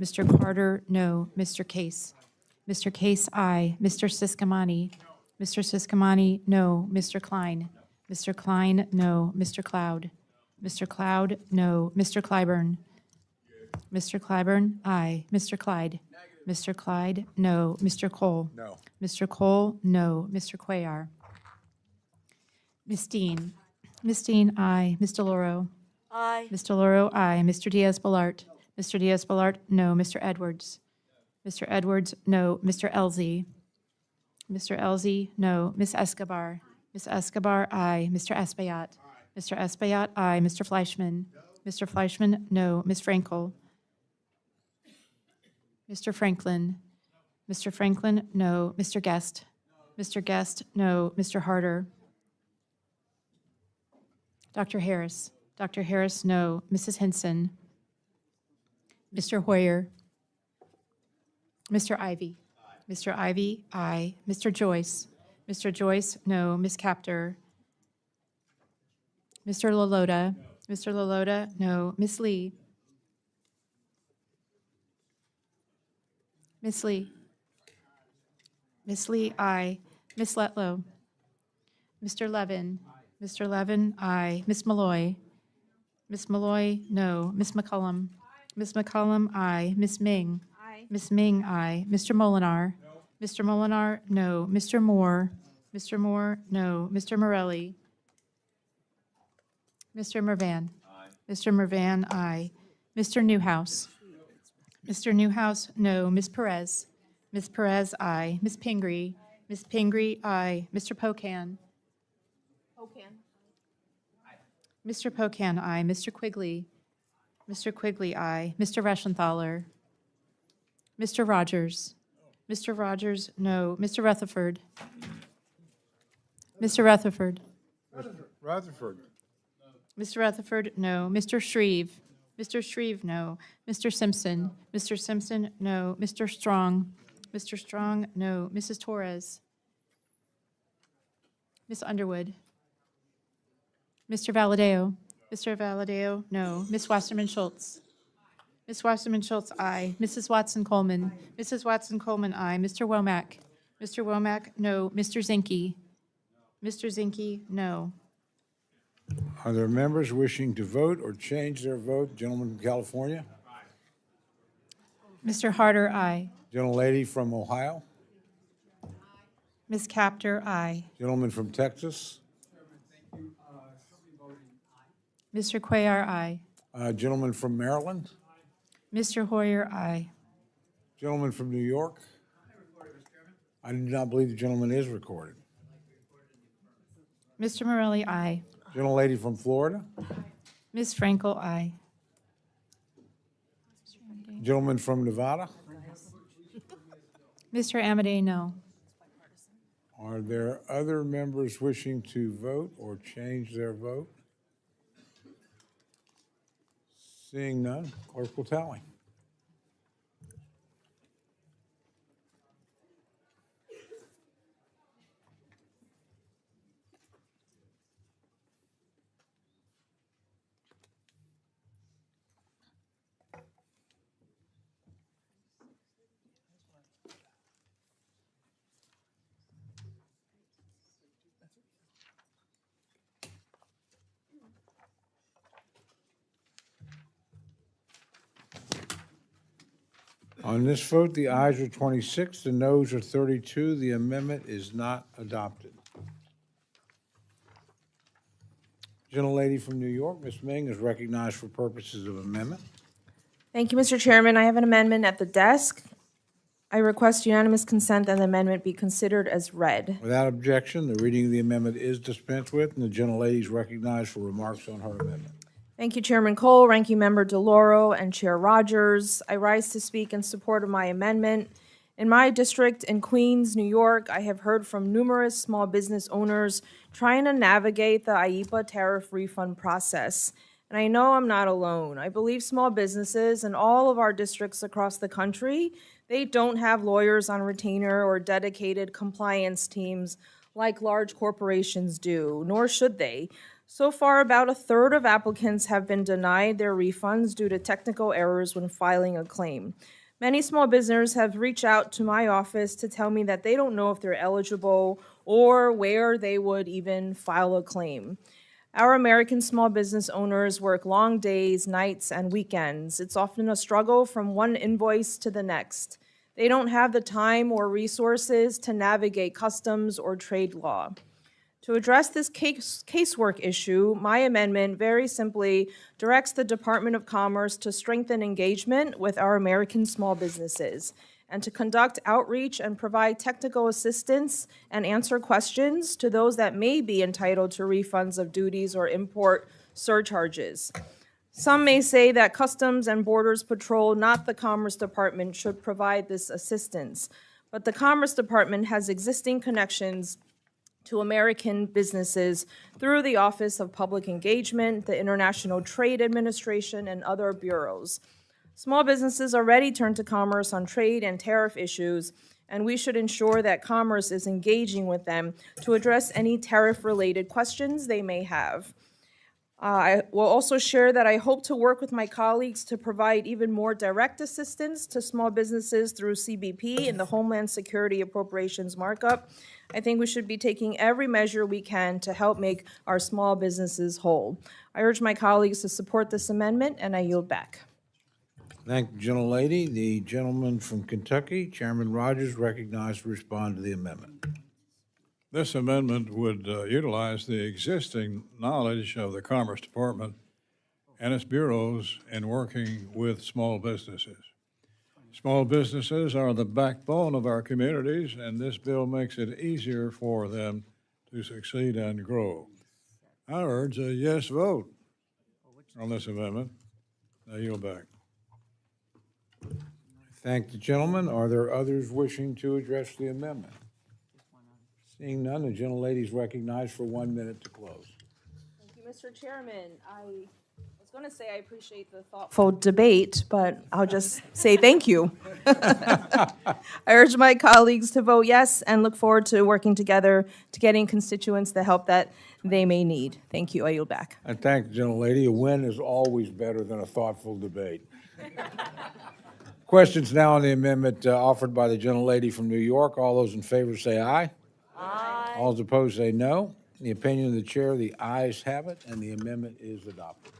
Mr. Carter, no. Mr. Case? Mr. Case, aye. Mr. Siscomani? No. Mr. Siscomani, no. Mr. Klein? No. Mr. Klein, no. Mr. Cloud? Mr. Cloud, no. Mr. Clyburn? Mr. Clyburn, aye. Mr. Clyde? Negative. Mr. Clyde, no. Mr. Cole? No. Mr. Cole, no. Mr. Cuellar? Ms. Dean? Ms. Dean, aye. Ms. DeLauro? Aye. Ms. DeLauro, aye. Mr. Diaz-Balart? Mr. Diaz-Balart, no. Mr. Edwards? Mr. Edwards, no. Mr. Elzey? Mr. Elzey, no. Ms. Escobar? Ms. Escobar, aye. Mr. Espaillat? Mr. Espaillat, aye. Mr. Fleischman? No. Mr. Fleischman, no. Ms. Frankel? Mr. Franklin? Mr. Franklin, no. Mr. Guest? Mr. Guest, no. Mr. Harder? Dr. Harris? Dr. Harris, no. Mrs. Henson? Mr. Hoyer? Mr. Ivy? Mr. Ivy, aye. Mr. Joyce? Mr. Joyce, no. Ms. Kaptur? Mr. Lalota? No. Mr. Lalota, no. Ms. Lee? Ms. Lee? Ms. Lee, aye. Ms. Letlow? Mr. Levin? Mr. Levin, aye. Ms. Malloy? Ms. Malloy, no. Ms. McCollum? Ms. McCollum, aye. Ms. Ming? Aye. Ms. Ming, aye. Mr. Molinar? No. Mr. Molinar, no. Mr. Moore? Mr. Moore, no. Mr. Morelli? Mr. Mervan? Aye. Mr. Mervan, aye. Mr. Newhouse. Mr. Newhouse, no. Ms. Perez. Ms. Perez, aye. Ms. Pingree. Ms. Pingree, aye. Mr. Pocan. Mr. Pocan, aye. Mr. Quigley. Mr. Quigley, aye. Mr. Reschenthaler. Mr. Rogers. Mr. Rogers, no. Mr. Rutherford. Mr. Rutherford. Rutherford. Mr. Rutherford, no. Mr. Shreeve. Mr. Shreeve, no. Mr. Simpson. Mr. Simpson, no. Mr. Strong. Mr. Strong, no. Mrs. Torres. Ms. Underwood. Mr. Valadeo. Mr. Valadeo, no. Ms. Wasserman Schultz. Ms. Wasserman Schultz, aye. Mrs. Watson Coleman. Mrs. Watson Coleman, aye. Mr. Womack. Mr. Womack, no. Mr. Zinke. Mr. Zinke, no. Are there members wishing to vote or change their vote? Gentleman from California? Mr. Harder, aye. Gentlelady from Ohio? Ms. Kaptur, aye. Gentleman from Texas? Mr. Cuellar, aye. Gentleman from Maryland? Mr. Hoyer, aye. Gentleman from New York? I do not believe the gentleman is recorded. Mr. Morelli, aye. Gentlelady from Florida? Ms. Frankel, aye. Gentleman from Nevada? Mr. Amadei, no. Are there other members wishing to vote or change their vote? Seeing none, clerk will tally. On this vote, the ayes are 26, the noes are 32. The amendment is not adopted. Gentlelady from New York, Ms. Meng, is recognized for purposes of amendment. Thank you, Mr. Chairman. I have an amendment at the desk. I request unanimous consent that the amendment be considered as read. Without objection, the reading of the amendment is dispensed with, and the gentlelady is recognized for remarks on her amendment. Thank you, Chairman Cole, Ranking Member DeLauro, and Chair Rogers. I rise to speak in support of my amendment. In my district in Queens, New York, I have heard from numerous small business owners trying to navigate the IEPA tariff refund process. And I know I'm not alone. I believe small businesses in all of our districts across the country, they don't have lawyers on retainer or dedicated compliance teams like large corporations do, nor should they. So far, about a third of applicants have been denied their refunds due to technical errors when filing a claim. Many small businesses have reached out to my office to tell me that they don't know if they're eligible or where they would even file a claim. Our American small business owners work long days, nights, and weekends. It's often a struggle from one invoice to the next. They don't have the time or resources to navigate customs or trade law. To address this casework issue, my amendment very simply directs the Department of Commerce to strengthen engagement with our American small businesses and to conduct outreach and provide technical assistance and answer questions to those that may be entitled to refunds of duties or import surcharges. Some may say that Customs and Borders Patrol, not the Commerce Department, should provide this assistance, but the Commerce Department has existing connections to American businesses through the Office of Public Engagement, the International Trade Administration, and other bureaus. Small businesses already turn to Commerce on trade and tariff issues, and we should ensure that Commerce is engaging with them to address any tariff-related questions they may have. I will also share that I hope to work with my colleagues to provide even more direct assistance to small businesses through CBP and the Homeland Security Appropriations Markup. I think we should be taking every measure we can to help make our small businesses whole. I urge my colleagues to support this amendment, and I yield back. Thank you, gentlelady. The gentleman from Kentucky, Chairman Rogers, recognized to respond to the amendment. This amendment would utilize the existing knowledge of the Commerce Department and its bureaus in working with small businesses. Small businesses are the backbone of our communities, and this bill makes it easier for them to succeed and grow. I urge a yes vote on this amendment. I yield back. Thank the gentleman. Are there others wishing to address the amendment? Seeing none, the gentlelady is recognized for 1 minute to close. Thank you, Mr. Chairman. I was going to say I appreciate the thoughtful debate, but I'll just say thank you. I urge my colleagues to vote yes and look forward to working together to getting constituents the help that they may need. Thank you. I yield back. I thank the gentlelady. A win is always better than a thoughtful debate. Questions now on the amendment offered by the gentlelady from New York. All those in favor say aye. Aye. All those opposed say no. In the opinion of the chair, the ayes have it, and the amendment is adopted.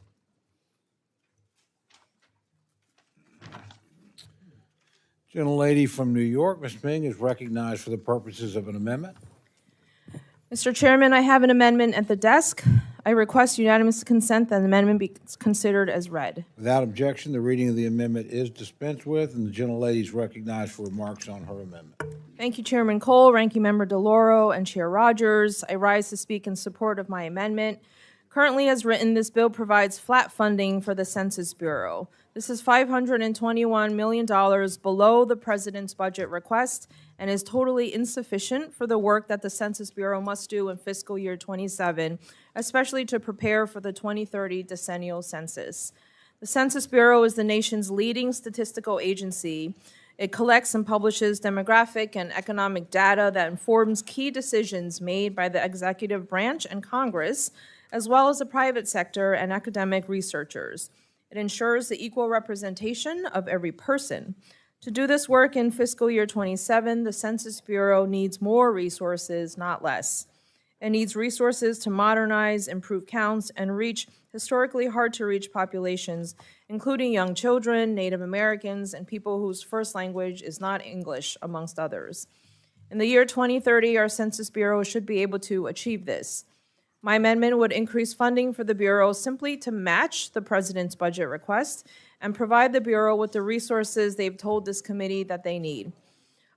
Gentlelady from New York, Ms. Meng, is recognized for the purposes of an amendment. Mr. Chairman, I have an amendment at the desk. I request unanimous consent that the amendment be considered as read. Without objection, the reading of the amendment is dispensed with, and the gentlelady is recognized for remarks on her amendment. Thank you, Chairman Cole, Ranking Member DeLauro, and Chair Rogers. I rise to speak in support of my amendment. Currently, as written, this bill provides flat funding for the Census Bureau. This is $521 million below the President's budget request and is totally insufficient for the work that the Census Bureau must do in fiscal year 27, especially to prepare for the 2030 decennial census. The Census Bureau is the nation's leading statistical agency. It collects and publishes demographic and economic data that informs key decisions made by the executive branch and Congress, as well as the private sector and academic researchers. It ensures the equal representation of every person. To do this work in fiscal year 27, the Census Bureau needs more resources, not less. It needs resources to modernize, improve counts, and reach historically hard-to-reach populations, including young children, Native Americans, and people whose first language is not English, amongst others. In the year 2030, our Census Bureau should be able to achieve this. My amendment would increase funding for the Bureau simply to match the President's budget request and provide the Bureau with the resources they've told this committee that they need.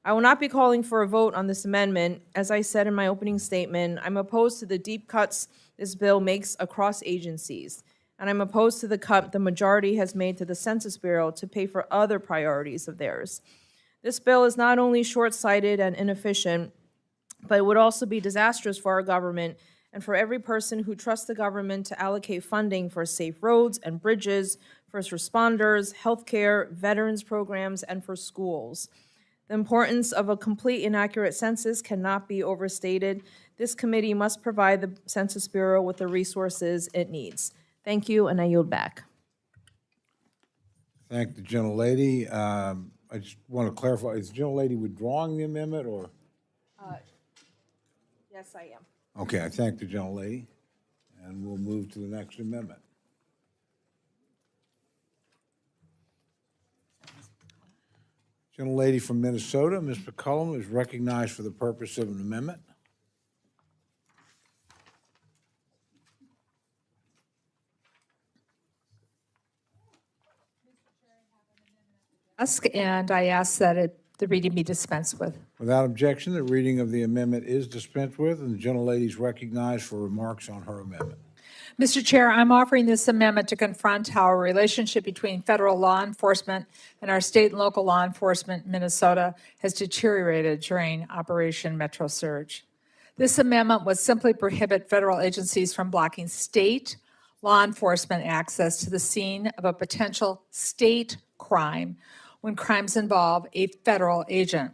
I will not be calling for a vote on this amendment. As I said in my opening statement, I'm opposed to the deep cuts this bill makes across agencies, and I'm opposed to the cut the majority has made to the Census Bureau to pay for other priorities of theirs. This bill is not only short-sighted and inefficient, but it would also be disastrous for our government and for every person who trusts the government to allocate funding for safe roads and bridges, first responders, healthcare, veterans programs, and for schools. The importance of a complete and accurate census cannot be overstated. This committee must provide the Census Bureau with the resources it needs. Thank you, and I yield back. Thank the gentlelady. I just want to clarify, is the gentlelady withdrawing the amendment, or? Yes, I am. Okay, I thank the gentlelady, and we'll move to the next amendment. Gentlelady from Minnesota, Ms. McCullum, is recognized for the purpose of an amendment. And I ask that the reading be dispensed with. Without objection, the reading of the amendment is dispensed with, and the gentlelady is recognized for remarks on her amendment. Mr. Chair, I'm offering this amendment to confront how a relationship between federal law enforcement and our state and local law enforcement in Minnesota has deteriorated during Operation Metro Surge. This amendment would simply prohibit federal agencies from blocking state law enforcement access to the scene of a potential state crime when crimes involve a federal agent.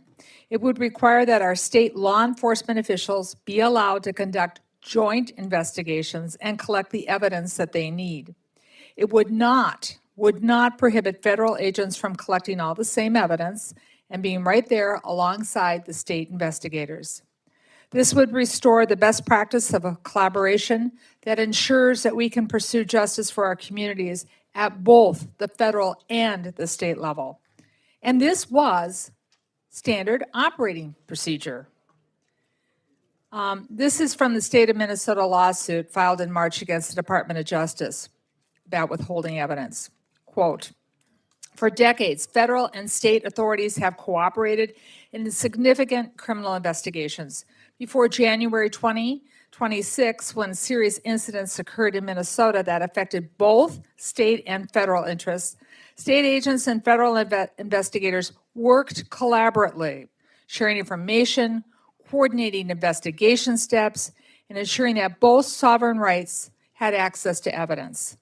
It would require that our state law enforcement officials be allowed to conduct joint investigations and collect the evidence that they need. It would not prohibit federal agents from collecting all the same evidence and being right there alongside the state investigators. This would restore the best practice of a collaboration that ensures that we can pursue justice for our communities at both the federal and the state level. And this was standard operating procedure. This is from the state of Minnesota lawsuit filed in March against the Department of Justice. about withholding evidence. Quote, "For decades, federal and state authorities have cooperated in significant criminal investigations. Before January 2026, when serious incidents occurred in Minnesota that affected both state and federal interests, state agents and federal investigators worked collaboratively, sharing information, coordinating investigation steps, and ensuring that both sovereign rights had access to evidence,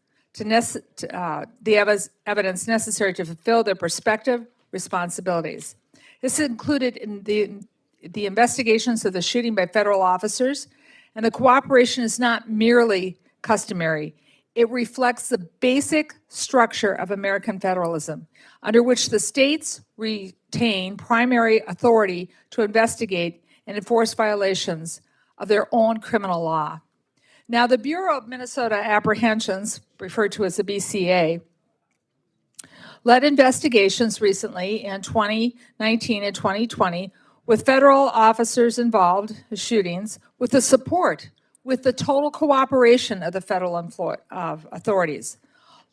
evidence necessary to fulfill their respective responsibilities. This included in the investigations of the shooting by federal officers, and the cooperation is not merely customary. It reflects the basic structure of American federalism, under which the states retain primary authority to investigate and enforce violations of their own criminal law. Now, the Bureau of Minnesota Apprehensions, referred to as the BCA, led investigations recently in 2019 and 2020 with federal officers involved in shootings, with the support, with the total cooperation of the federal authorities.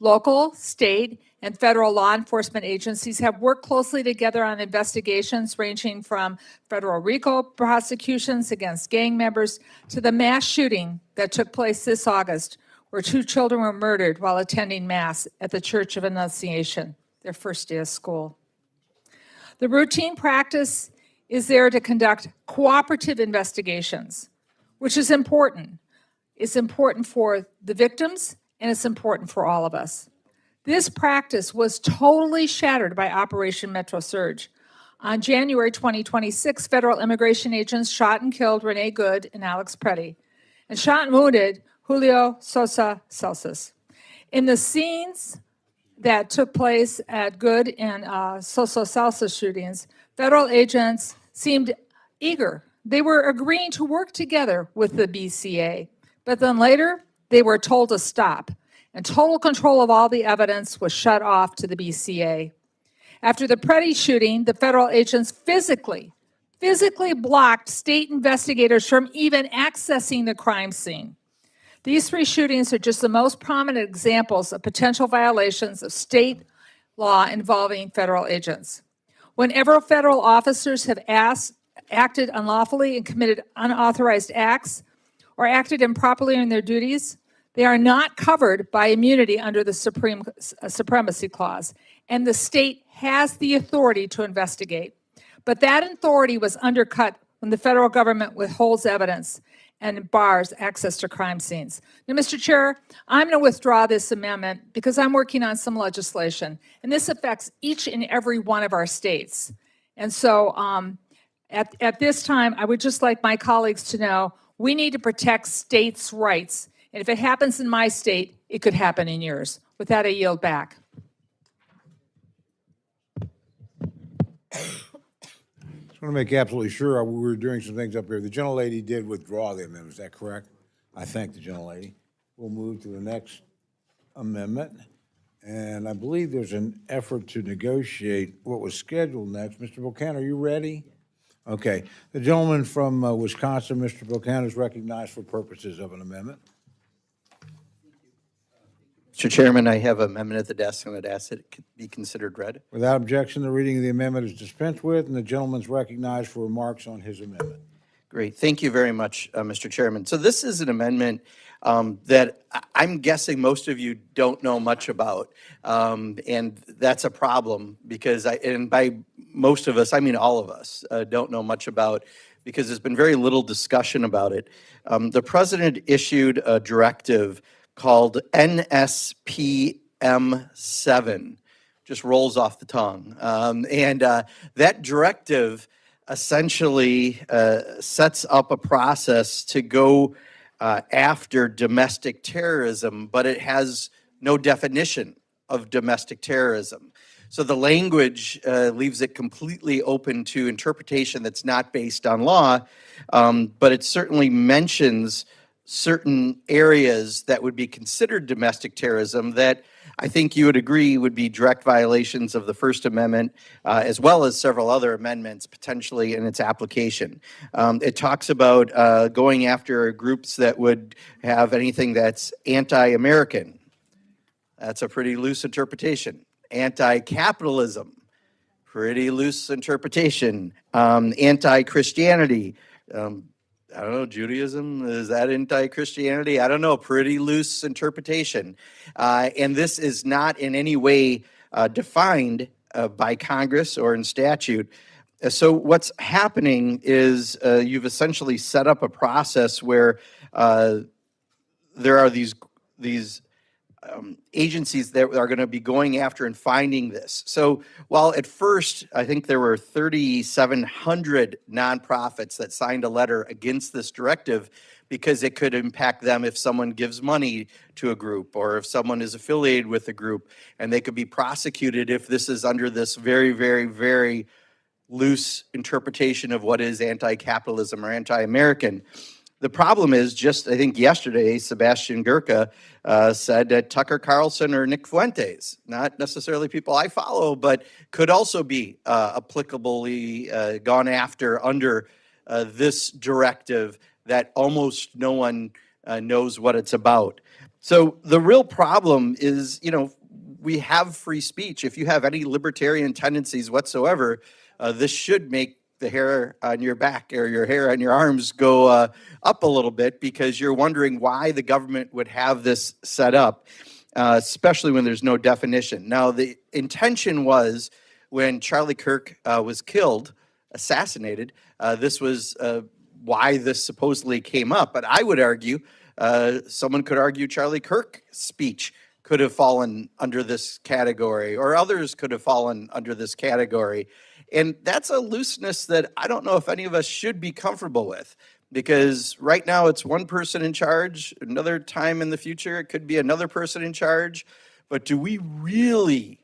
Local, state, and federal law enforcement agencies have worked closely together on investigations ranging from federal RICO prosecutions against gang members to the mass shooting that took place this August, where 2 children were murdered while attending Mass at the Church of Annunciation, their first day of school. The routine practice is there to conduct cooperative investigations, which is important. It's important for the victims, and it's important for all of us. This practice was totally shattered by Operation Metro Surge. On January 2026, federal immigration agents shot and killed Renee Good and Alex Preddy, and shot and wounded Julio Sosa Celsus. In the scenes that took place at Good and Sosa Celsus shootings, federal agents seemed eager. They were agreeing to work together with the BCA, but then later they were told to stop, and total control of all the evidence was shut off to the BCA. After the Preddy shooting, the federal agents physically blocked state investigators from even accessing the crime scene. These 3 shootings are just the most prominent examples of potential violations of state law involving federal agents. Whenever federal officers have acted unlawfully and committed unauthorized acts or acted improperly in their duties, they are not covered by immunity under the Supremacy Clause, and the state has the authority to investigate. But that authority was undercut when the federal government withholds evidence and bars access to crime scenes. Now, Mr. Chair, I'm going to withdraw this amendment because I'm working on some legislation, and this affects each and every one of our states. And so at this time, I would just like my colleagues to know we need to protect states' rights. And if it happens in my state, it could happen in yours. With that, I yield back. I want to make absolutely sure we were doing some things up here. The gentlelady did withdraw the amendment. Is that correct? I thank the gentlelady. We'll move to the next amendment. And I believe there's an effort to negotiate what was scheduled next. Mr. Buchanan, are you ready? Okay. The gentleman from Wisconsin, Mr. Buchanan, is recognized for purposes of an amendment. Mr. Chairman, I have an amendment at the desk, and I'd ask that it be considered read. Without objection, the reading of the amendment is dispensed with, and the gentleman's recognized for remarks on his amendment. Great. Thank you very much, Mr. Chairman. So this is an amendment that I'm guessing most of you don't know much about, and that's a problem because and by most of us, I mean all of us, don't know much about because there's been very little discussion about it. The president issued a directive called NSPM7, just rolls off the tongue. And that directive essentially sets up a process to go after domestic terrorism, but it has no definition of domestic terrorism. So the language leaves it completely open to interpretation that's not based on law, but it certainly mentions certain areas that would be considered domestic terrorism that I think you would agree would be direct violations of the First Amendment, as well as several other amendments potentially in its application. It talks about going after groups that would have anything that's anti-American, That's a pretty loose interpretation. Anti-capitalism, pretty loose interpretation. Anti-Christianity, I don't know, Judaism, is that anti-Christianity? I don't know, pretty loose interpretation. And this is not in any way defined by Congress or in statute. So what's happening is you've essentially set up a process where there are these agencies that are going to be going after and finding this. So while at first I think there were 3,700 nonprofits that signed a letter against this directive because it could impact them if someone gives money to a group or if someone is affiliated with a group, and they could be prosecuted if this is under this very, very, very loose interpretation of what is anti-capitalism or anti-American. The problem is, just I think yesterday, Sebastian Gurka said that Tucker Carlson or Nick Fuentes, not necessarily people I follow, but could also be applicably gone after under this directive that almost no one knows what it's about. So the real problem is, we have free speech. If you have any libertarian tendencies whatsoever, this should make the hair on your back or your hair on your arms go up a little bit, because you're wondering why the government would have this set up, especially when there's no definition. Now, the intention was when Charlie Kirk was killed, assassinated, this was why this supposedly came up. But I would argue, someone could argue Charlie Kirk's speech could have fallen under this category, or others could have fallen under this category. And that's a looseness that I don't know if any of us should be comfortable with, because right now it's one person in charge. Another time in the future, it could be another person in charge. But do we really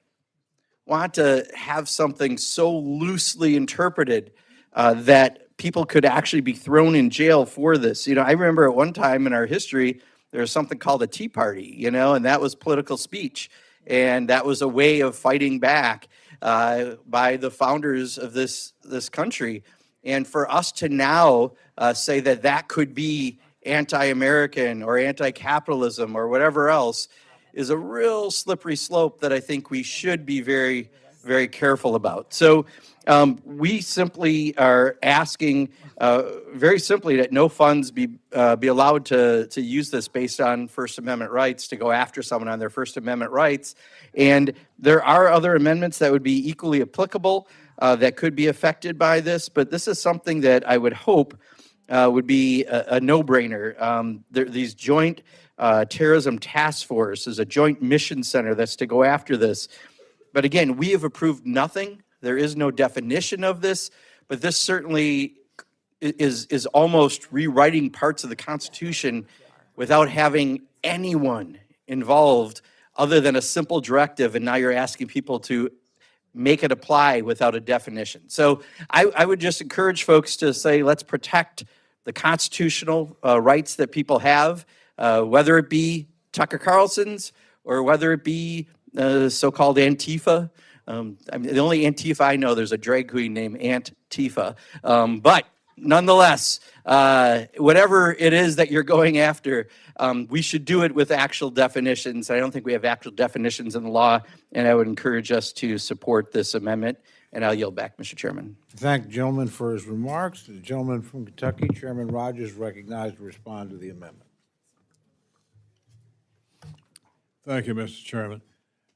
want to have something so loosely interpreted that people could actually be thrown in jail for this? I remember at one time in our history, there was something called a Tea Party, and that was political speech. And that was a way of fighting back by the founders of this country. And for us to now say that that could be anti-American or anti-capitalism or whatever else is a real slippery slope that I think we should be very, very careful about. So we simply are asking very simply that no funds be allowed to use this based on First Amendment rights, to go after someone on their First Amendment rights. And there are other amendments that would be equally applicable that could be affected by this, but this is something that I would hope would be a no-brainer. These joint terrorism task force is a joint mission center that's to go after this. But again, we have approved nothing. There is no definition of this, but this certainly is almost rewriting parts of the Constitution without having anyone involved other than a simple directive, and now you're asking people to make it apply without a definition. So I would just encourage folks to say, let's protect the constitutional rights that people have, whether it be Tucker Carlson's or whether it be so-called Antifa. The only Antifa I know, there's a drag queen named Aunt Tifa. But nonetheless, whatever it is that you're going after, we should do it with actual definitions. I don't think we have actual definitions in the law, and I would encourage us to support this amendment. And I'll yield back, Mr. Chairman. Thank the gentleman for his remarks. The gentleman from Kentucky, Chairman Rogers, recognized to respond to the amendment. Thank you, Mr. Chairman.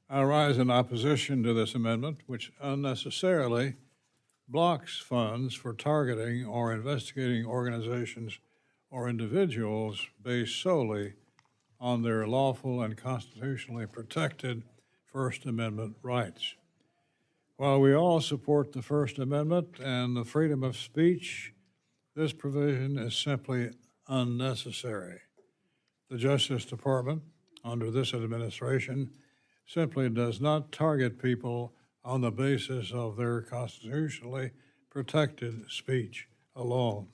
I rise in opposition to this amendment, which unnecessarily blocks funds for targeting or investigating organizations or individuals based solely on their lawful and constitutionally protected First Amendment rights. While we all support the First Amendment and the freedom of speech, this provision is simply unnecessary. The Justice Department, under this administration, simply does not target people on the basis of their constitutionally protected speech alone.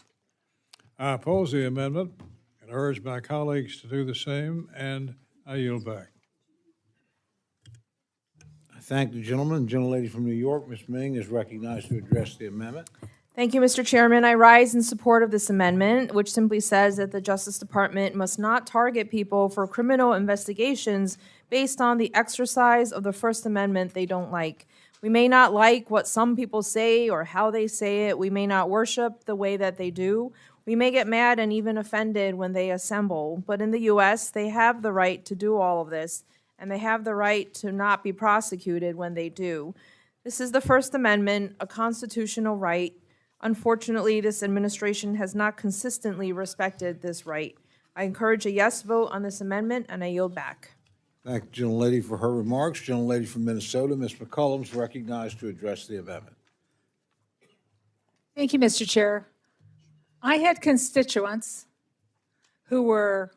I oppose the amendment and urge my colleagues to do the same, and I yield back. I thank the gentleman. The gentlelady from New York, Ms. Meng, is recognized to address the amendment. Thank you, Mr. Chairman. I rise in support of this amendment, which simply says that the Justice Department must not target people for criminal investigations based on the exercise of the First Amendment they don't like. We may not like what some people say or how they say it. We may not worship the way that they do. We may get mad and even offended when they assemble. But in the U.S., they have the right to do all of this, and they have the right to not be prosecuted when they do. This is the First Amendment, a constitutional right. Unfortunately, this administration has not consistently respected this right. I encourage a yes vote on this amendment, and I yield back. Thank the gentlelady for her remarks. Gentlelady from Minnesota, Ms. McCollum, is recognized to address the amendment. Thank you, Mr. Chair. I had constituents who were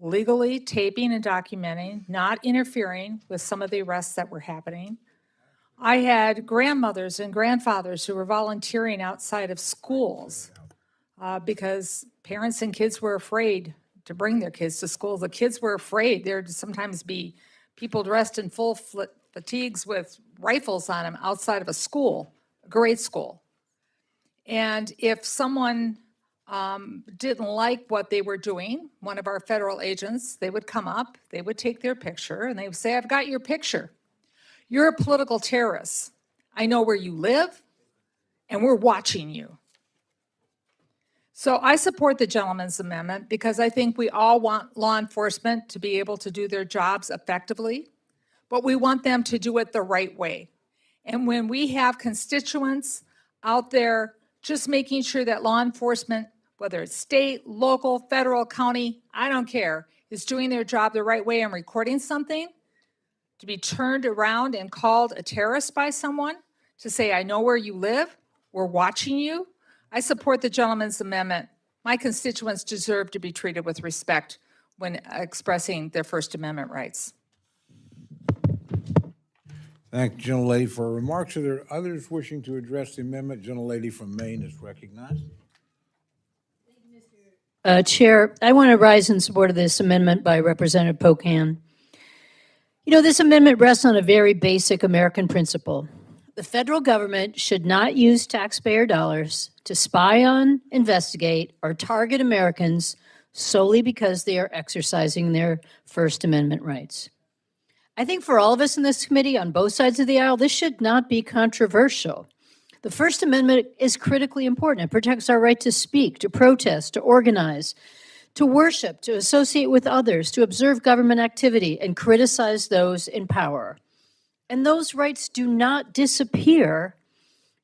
legally taping and documenting, not interfering with some of the arrests that were happening. I had grandmothers and grandfathers who were volunteering outside of schools because parents and kids were afraid to bring their kids to school. The kids were afraid. There'd sometimes be people dressed in full fatigues with rifles on them outside of a school, a grade school. And if someone didn't like what they were doing, one of our federal agents, they would come up, they would take their picture, and they would say, I've got your picture. You're a political terrorist. I know where you live, and we're watching you. So I support the gentleman's amendment because I think we all want law enforcement to be able to do their jobs effectively, but we want them to do it the right way. And when we have constituents out there just making sure that law enforcement, whether it's state, local, federal, county, I don't care, is doing their job the right way and recording something, to be turned around and called a terrorist by someone, to say, I know where you live, we're watching you. I support the gentleman's amendment. My constituents deserve to be treated with respect when expressing their First Amendment rights. Thank the gentlelady for her remarks. Are there others wishing to address the amendment? Gentlelady from Maine is recognized. Chair, I want to rise in support of this amendment by Representative Pocan. You know, this amendment rests on a very basic American principle. The federal government should not use taxpayer dollars to spy on, investigate, or target Americans solely because they are exercising their First Amendment rights. I think for all of us in this committee, on both sides of the aisle, this should not be controversial. The First Amendment is critically important. It protects our right to speak, to protest, to organize, to worship, to associate with others, to observe government activity, and criticize those in power. And those rights do not disappear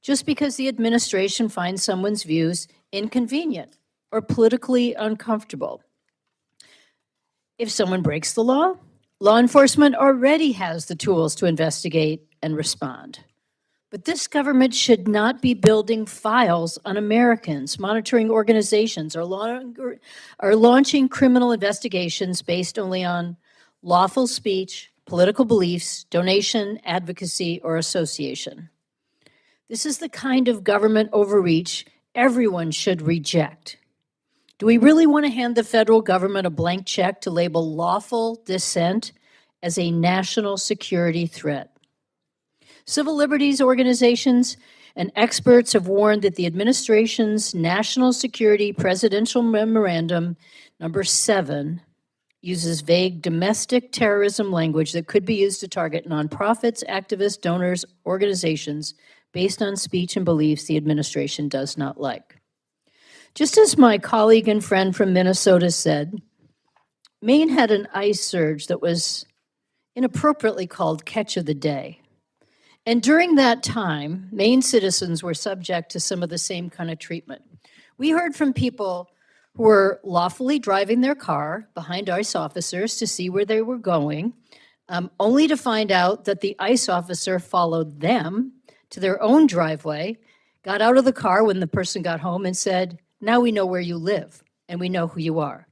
just because the administration finds someone's views inconvenient or politically uncomfortable. If someone breaks the law, law enforcement already has the tools to investigate and respond. But this government should not be building files on Americans, monitoring organizations, or launching criminal investigations based only on lawful speech, political beliefs, donation, advocacy, or association. This is the kind of government overreach everyone should reject. Do we really want to hand the federal government a blank check to label lawful dissent as a national security threat? Civil liberties organizations and experts have warned that the administration's National Security Presidential Memorandum number 7 uses vague domestic terrorism language that could be used to target nonprofits, activists, donors, organizations based on speech and beliefs the administration does not like. Just as my colleague and friend from Minnesota said, Maine had an ICE surge that was inappropriately called Catch of the Day. And during that time, Maine citizens were subject to some of the same kind of treatment. We heard from people who were lawfully driving their car behind ICE officers to see where they were going, only to find out that the ICE officer followed them to their own driveway, got out of the car when the person got home and said, now we know where you live and we know who you are.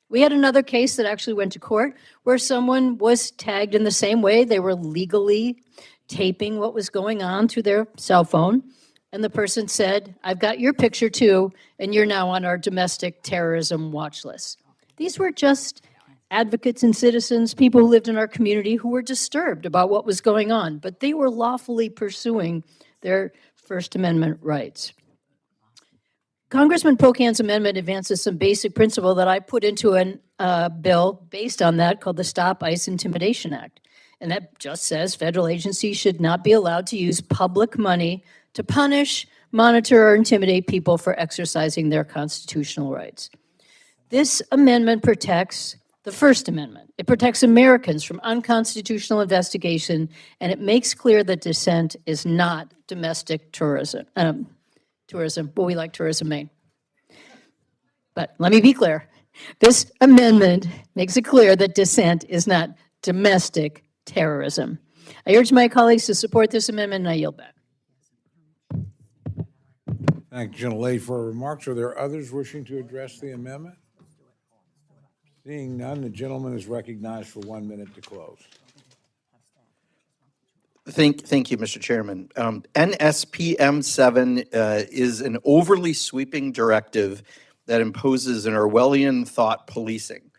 We had another case that actually went to court where someone was tagged in the same way. They were legally taping what was going on through their cell phone. And the person said, I've got your picture too, and you're now on our domestic terrorism watch list. These were just advocates and citizens, people who lived in our community who were disturbed about what was going on, but they were lawfully pursuing their First Amendment rights. Congressman Pocan's amendment advances some basic principle that I put into a bill based on that called the Stop ICE Intimidation Act. And that just says federal agencies should not be allowed to use public money to punish, monitor, or intimidate people for exercising their constitutional rights. This amendment protects the First Amendment. It protects Americans from unconstitutional investigation, and it makes clear that dissent is not domestic tourism. But we like Tourism Maine. But let me be clear. This amendment makes it clear that dissent is not domestic terrorism. I urge my colleagues to support this amendment, and I yield back. Thank you, Gentlelady, for her remarks. Are there others wishing to address the amendment? Seeing none, the gentleman is recognized for 1 minute to close. Thank you, Mr. Chairman. NSPM 7 is an overly sweeping directive that imposes an Orwellian thought policing.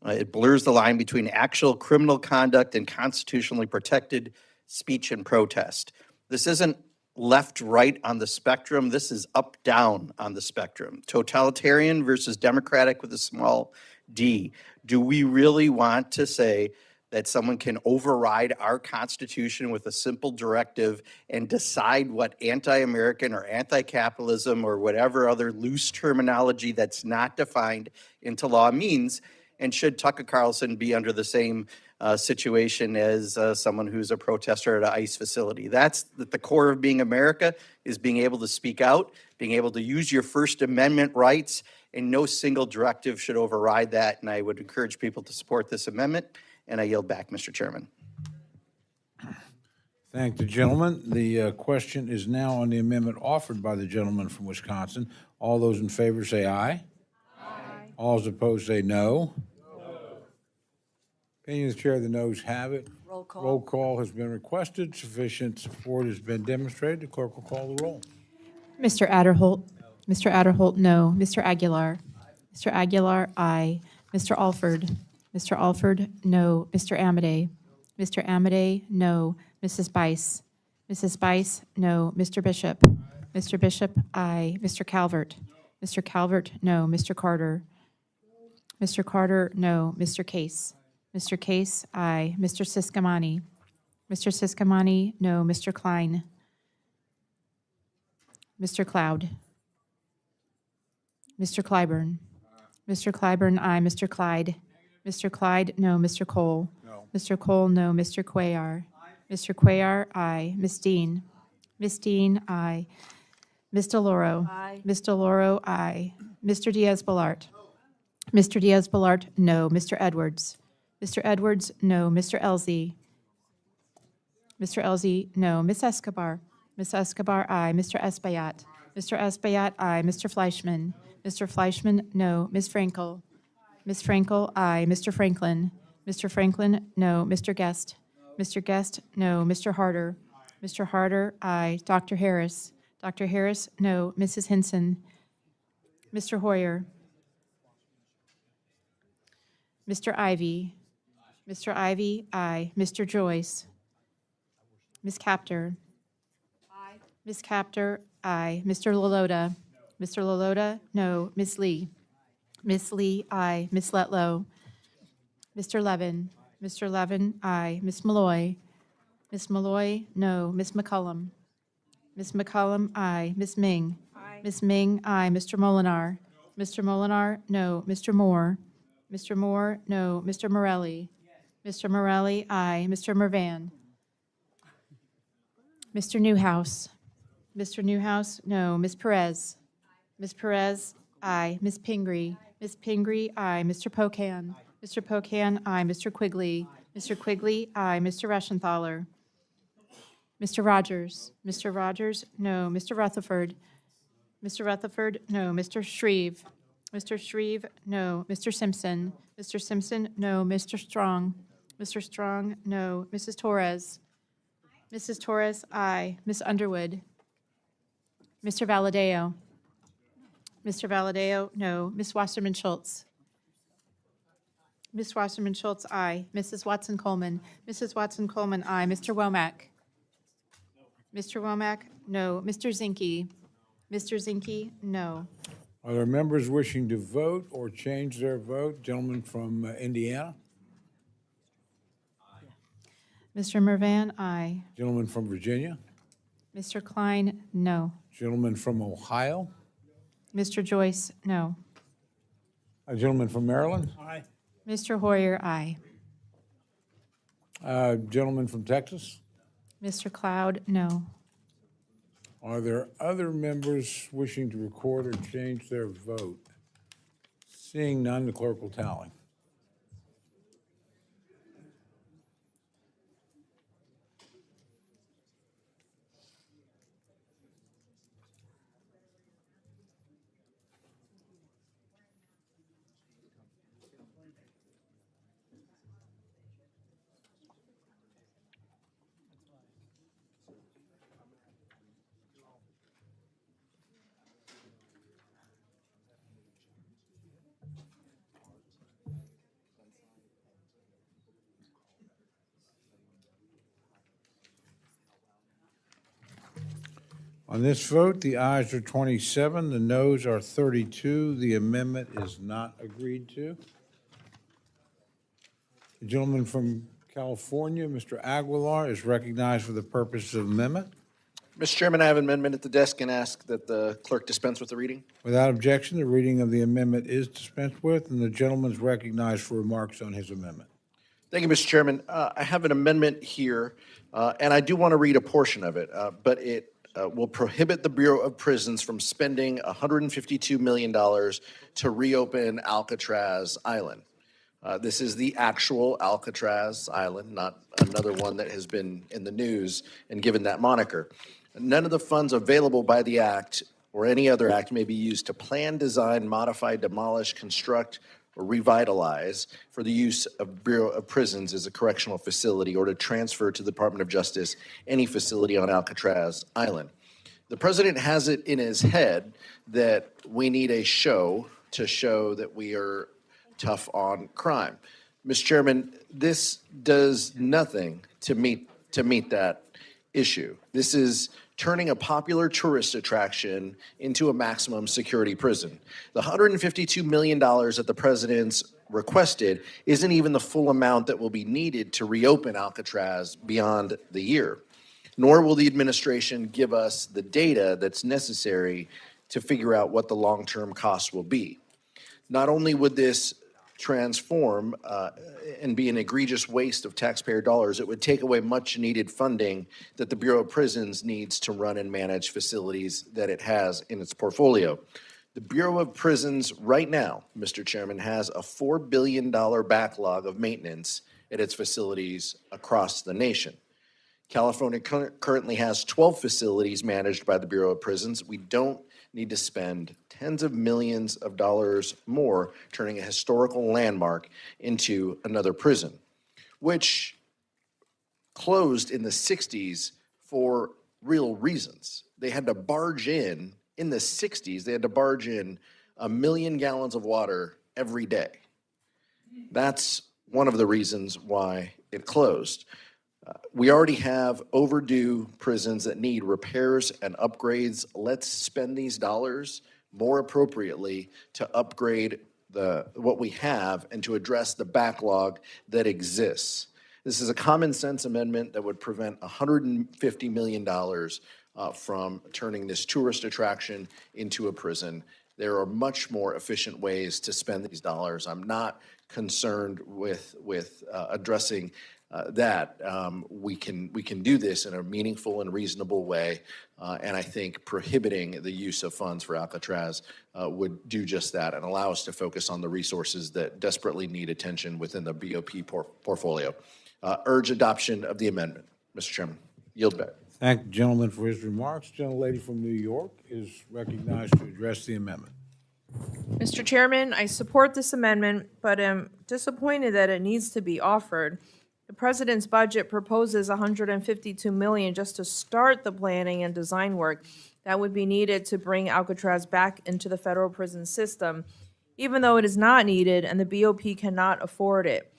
It blurs the line between actual criminal conduct and constitutionally protected speech and protest. This isn't left-right on the spectrum. This is up-down on the spectrum. Totalitarian versus democratic with a small d. Do we really want to say that someone can override our Constitution with a simple directive and decide what anti-American or anti-capitalism or whatever other loose terminology that's not defined into law means? And should Tucker Carlson be under the same situation as someone who's a protester at an ICE facility? That's at the core of being America, is being able to speak out, being able to use your First Amendment rights, and no single directive should override that. And I would encourage people to support this amendment. And I yield back, Mr. Chairman. Thank the gentleman. The question is now on the amendment offered by the gentleman from Wisconsin. All those in favor say aye. Aye. All those opposed say no. Opinion of the chair, the noes have it. Roll call. Roll call has been requested. Sufficient support has been demonstrated. The clerk will call the roll. Mr. Adderholt? Mr. Adderholt, no. Mr. Aguilar? Mr. Aguilar, aye. Mr. Alford? Mr. Alford, no. Mr. Amade? Mr. Amade, no. Mrs. Bice? Mrs. Bice, no. Mr. Bishop? Mr. Bishop, aye. Mr. Calvert? Mr. Calvert, no. Mr. Carter? Mr. Carter, no. Mr. Case? Mr. Case, aye. Mr. Siscamani? Mr. Siscamani, no. Mr. Klein? Mr. Cloud? Mr. Clyburn? Mr. Clyburn, aye. Mr. Clyde? Mr. Clyde, no. Mr. Cole? No. Mr. Cole, no. Mr. Cuellar? Mr. Cuellar, aye. Ms. Dean? Ms. Dean, aye. Ms. DeLauro? Aye. Ms. DeLauro, aye. Mr. Diaz-Balart? Mr. Diaz-Balart, no. Mr. Edwards? Mr. Edwards, no. Mr. Elzey? Mr. Elzey, no. Ms. Escobar? Ms. Escobar, aye. Mr. Espaillat? Mr. Espaillat, aye. Mr. Fleischman? Mr. Fleischman, no. Ms. Frankel? Ms. Frankel, aye. Mr. Franklin? Mr. Franklin, no. Mr. Guest? Mr. Guest, no. Mr. Harder? Mr. Harder, aye. Dr. Harris? Dr. Harris, no. Mrs. Hinson? Mr. Hoyer? Mr. Ivy? Mr. Ivy, aye. Mr. Joyce? Ms. Kaptur? Aye. Ms. Kaptur, aye. Mr. Lalota? Mr. Lalota, no. Ms. Lee? Ms. Lee, aye. Ms. Letlow? Mr. Levin? Mr. Levin, aye. Ms. Malloy? Ms. Malloy, no. Ms. McCullum? Ms. McCullum, aye. Ms. Meng? Aye. Ms. Meng, aye. Mr. Molinar? Mr. Molinar, no. Mr. Moore? Mr. Moore, no. Mr. Morelli? Mr. Morelli, aye. Mr. Mervan? Mr. Newhouse? Mr. Newhouse, no. Ms. Perez? Ms. Perez, aye. Ms. Pingree? Ms. Pingree, aye. Mr. Pocan? Mr. Pocan, aye. Mr. Quigley? Mr. Quigley, aye. Mr. Reschenthaler? Mr. Rogers? Mr. Rogers, no. Mr. Rutherford? Mr. Rutherford, no. Mr. Shreeve? Mr. Shreeve, no. Mr. Simpson? Mr. Simpson, no. Mr. Strong? Mr. Strong, no. Mrs. Torres? Mrs. Torres, aye. Ms. Underwood? Mr. Valadeo? Mr. Valadeo, no. Ms. Wasserman Schultz? Ms. Wasserman Schultz, aye. Mrs. Watson Coleman? Mrs. Watson Coleman, aye. Mr. Womack? Mr. Womack, no. Mr. Zinke? Mr. Zinke, no. Are there members wishing to vote or change their vote? Gentleman from Indiana? Mr. Mervan, aye. Gentleman from Virginia? Mr. Klein, no. Gentleman from Ohio? Mr. Joyce, no. A gentleman from Maryland? Aye. Mr. Hoyer, aye. Gentleman from Texas? Mr. Cloud, no. Are there other members wishing to record or change their vote? Seeing none, the clerk will tally. On this vote, the ayes are 27, the noes are 32. The amendment is not agreed to. The gentleman from California, Mr. Aguilar, is recognized for the purpose of amendment. Mr. Chairman, I have an amendment at the desk and ask that the clerk dispense with the reading. Without objection, the reading of the amendment is dispensed with, and the gentleman is recognized for remarks on his amendment. Thank you, Mr. Chairman. I have an amendment here, and I do want to read a portion of it, but it will prohibit the Bureau of Prisons from spending $152 million to reopen Alcatraz Island. This is the actual Alcatraz Island, not another one that has been in the news and given that moniker. None of the funds available by the act or any other act may be used to plan, design, modify, demolish, construct, or revitalize for the use of Bureau of Prisons as a correctional facility or to transfer to the Department of Justice any facility on Alcatraz Island. The president has it in his head that we need a show to show that we are tough on crime. Mr. Chairman, this does nothing to meet that issue. This is turning a popular tourist attraction into a maximum security prison. The $152 million that the president's requested isn't even the full amount that will be needed to reopen Alcatraz beyond the year, nor will the administration give us the data that's necessary to figure out what the long-term costs will be. Not only would this transform and be an egregious waste of taxpayer dollars, it would take away much needed funding that the Bureau of Prisons needs to run and manage facilities that it has in its portfolio. The Bureau of Prisons right now, Mr. Chairman, has a $4 billion backlog of maintenance at its facilities across the nation. California currently has 12 facilities managed by the Bureau of Prisons. We don't need to spend tens of millions of dollars more turning a historical landmark into another prison, which closed in the 60s for real reasons. They had to barge in the 60s, they had to barge in 1 million gallons of water every day. That's one of the reasons why it closed. We already have overdue prisons that need repairs and upgrades. Let's spend these dollars more appropriately to upgrade what we have and to address the backlog that exists. This is a common sense amendment that would prevent $150 million from turning this tourist attraction into a prison. There are much more efficient ways to spend these dollars. I'm not concerned with addressing that. We can do this in a meaningful and reasonable way, and I think prohibiting the use of funds for Alcatraz would do just that and allow us to focus on the resources that desperately need attention within the BOP portfolio. Urge adoption of the amendment, Mr. Chairman. Yield back. Thank the gentleman for his remarks. Gentlelady from New York is recognized to address the amendment. Mr. Chairman, I support this amendment, but am disappointed that it needs to be offered. The president's budget proposes $152 million just to start the planning and design work that would be needed to bring Alcatraz back into the federal prison system, even though it is not needed and the BOP cannot afford it.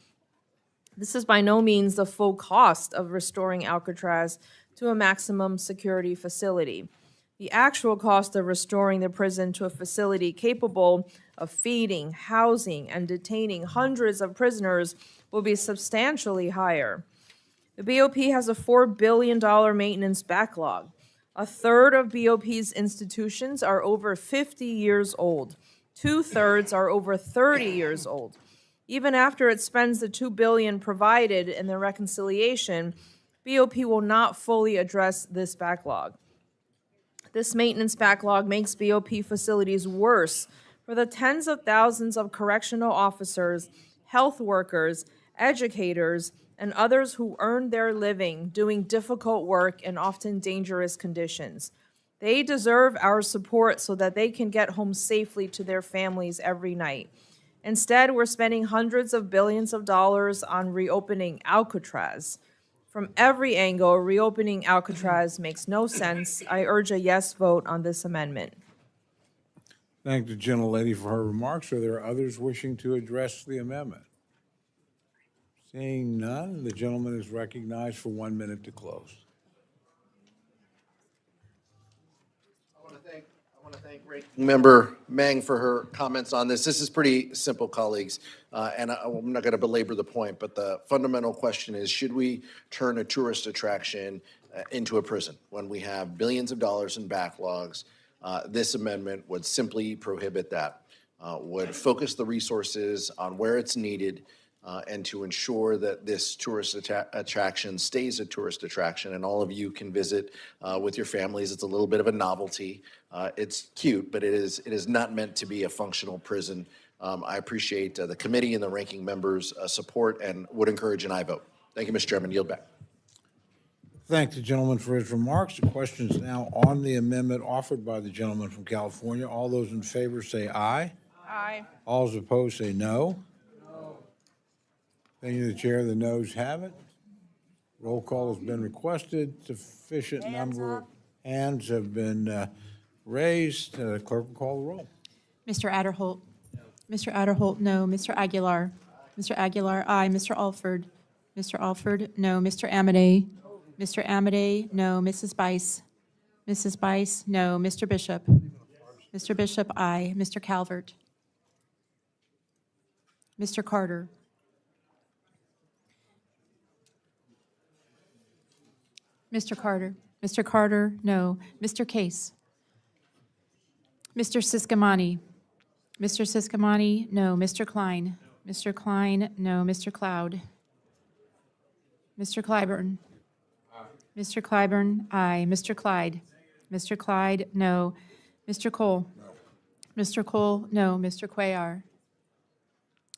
This is by no means the full cost of restoring Alcatraz to a maximum security facility. The actual cost of restoring the prison to a facility capable of feeding, housing, and detaining hundreds of prisoners will be substantially higher. The BOP has a $4 billion maintenance backlog. A third of BOP's institutions are over 50 years old. 2/3 are over 30 years old. Even after it spends the $2 billion provided in the reconciliation, BOP will not fully address this backlog. This maintenance backlog makes BOP facilities worse for the tens of thousands of correctional officers, health workers, educators, and others who earn their living doing difficult work in often dangerous conditions. They deserve our support so that they can get home safely to their families every night. Instead, we're spending hundreds of billions of dollars on reopening Alcatraz. From every angle, reopening Alcatraz makes no sense. I urge a yes vote on this amendment. Thank the gentlelady for her remarks. Are there others wishing to address the amendment? Seeing none, the gentleman is recognized for 1 minute to close. I want to thank Member Meng for her comments on this. This is pretty simple, colleagues, and I'm not going to belabor the point, but the fundamental question is, should we turn a tourist attraction into a prison when we have billions of dollars in backlogs? This amendment would simply prohibit that, would focus the resources on where it's needed, and to ensure that this tourist attraction stays a tourist attraction and all of you can visit with your families. It's a little bit of a novelty. It's cute, but it is not meant to be a functional prison. I appreciate the committee and the ranking members' support and would encourage an aye vote. Thank you, Mr. Chairman. Yield back. Thank the gentleman for his remarks. The question is now on the amendment offered by the gentleman from California. All those in favor say aye. Aye. All those opposed say no. Thank you, the chair. The noes have it. Roll call has been requested. Sufficient number of hands have been raised. Clerk will call the roll. Mr. Adderholt. Mr. Adderholt, no. Mr. Aguilar. Mr. Aguilar, aye. Mr. Alford. Mr. Alford, no. Mr. Amade. Mr. Amade, no. Mrs. Bice. Mrs. Bice, no. Mr. Bishop. Mr. Bishop, aye. Mr. Calvert. Mr. Carter. Mr. Carter. Mr. Carter, no. Mr. Case. Mr. Siscamani. Mr. Siscamani, no. Mr. Klein. Mr. Klein, no. Mr. Cloud. Mr. Clyburn. Mr. Clyburn, aye. Mr. Clyde. Mr. Clyde, no. Mr. Cole. Mr. Cole, no. Mr. Cuellar.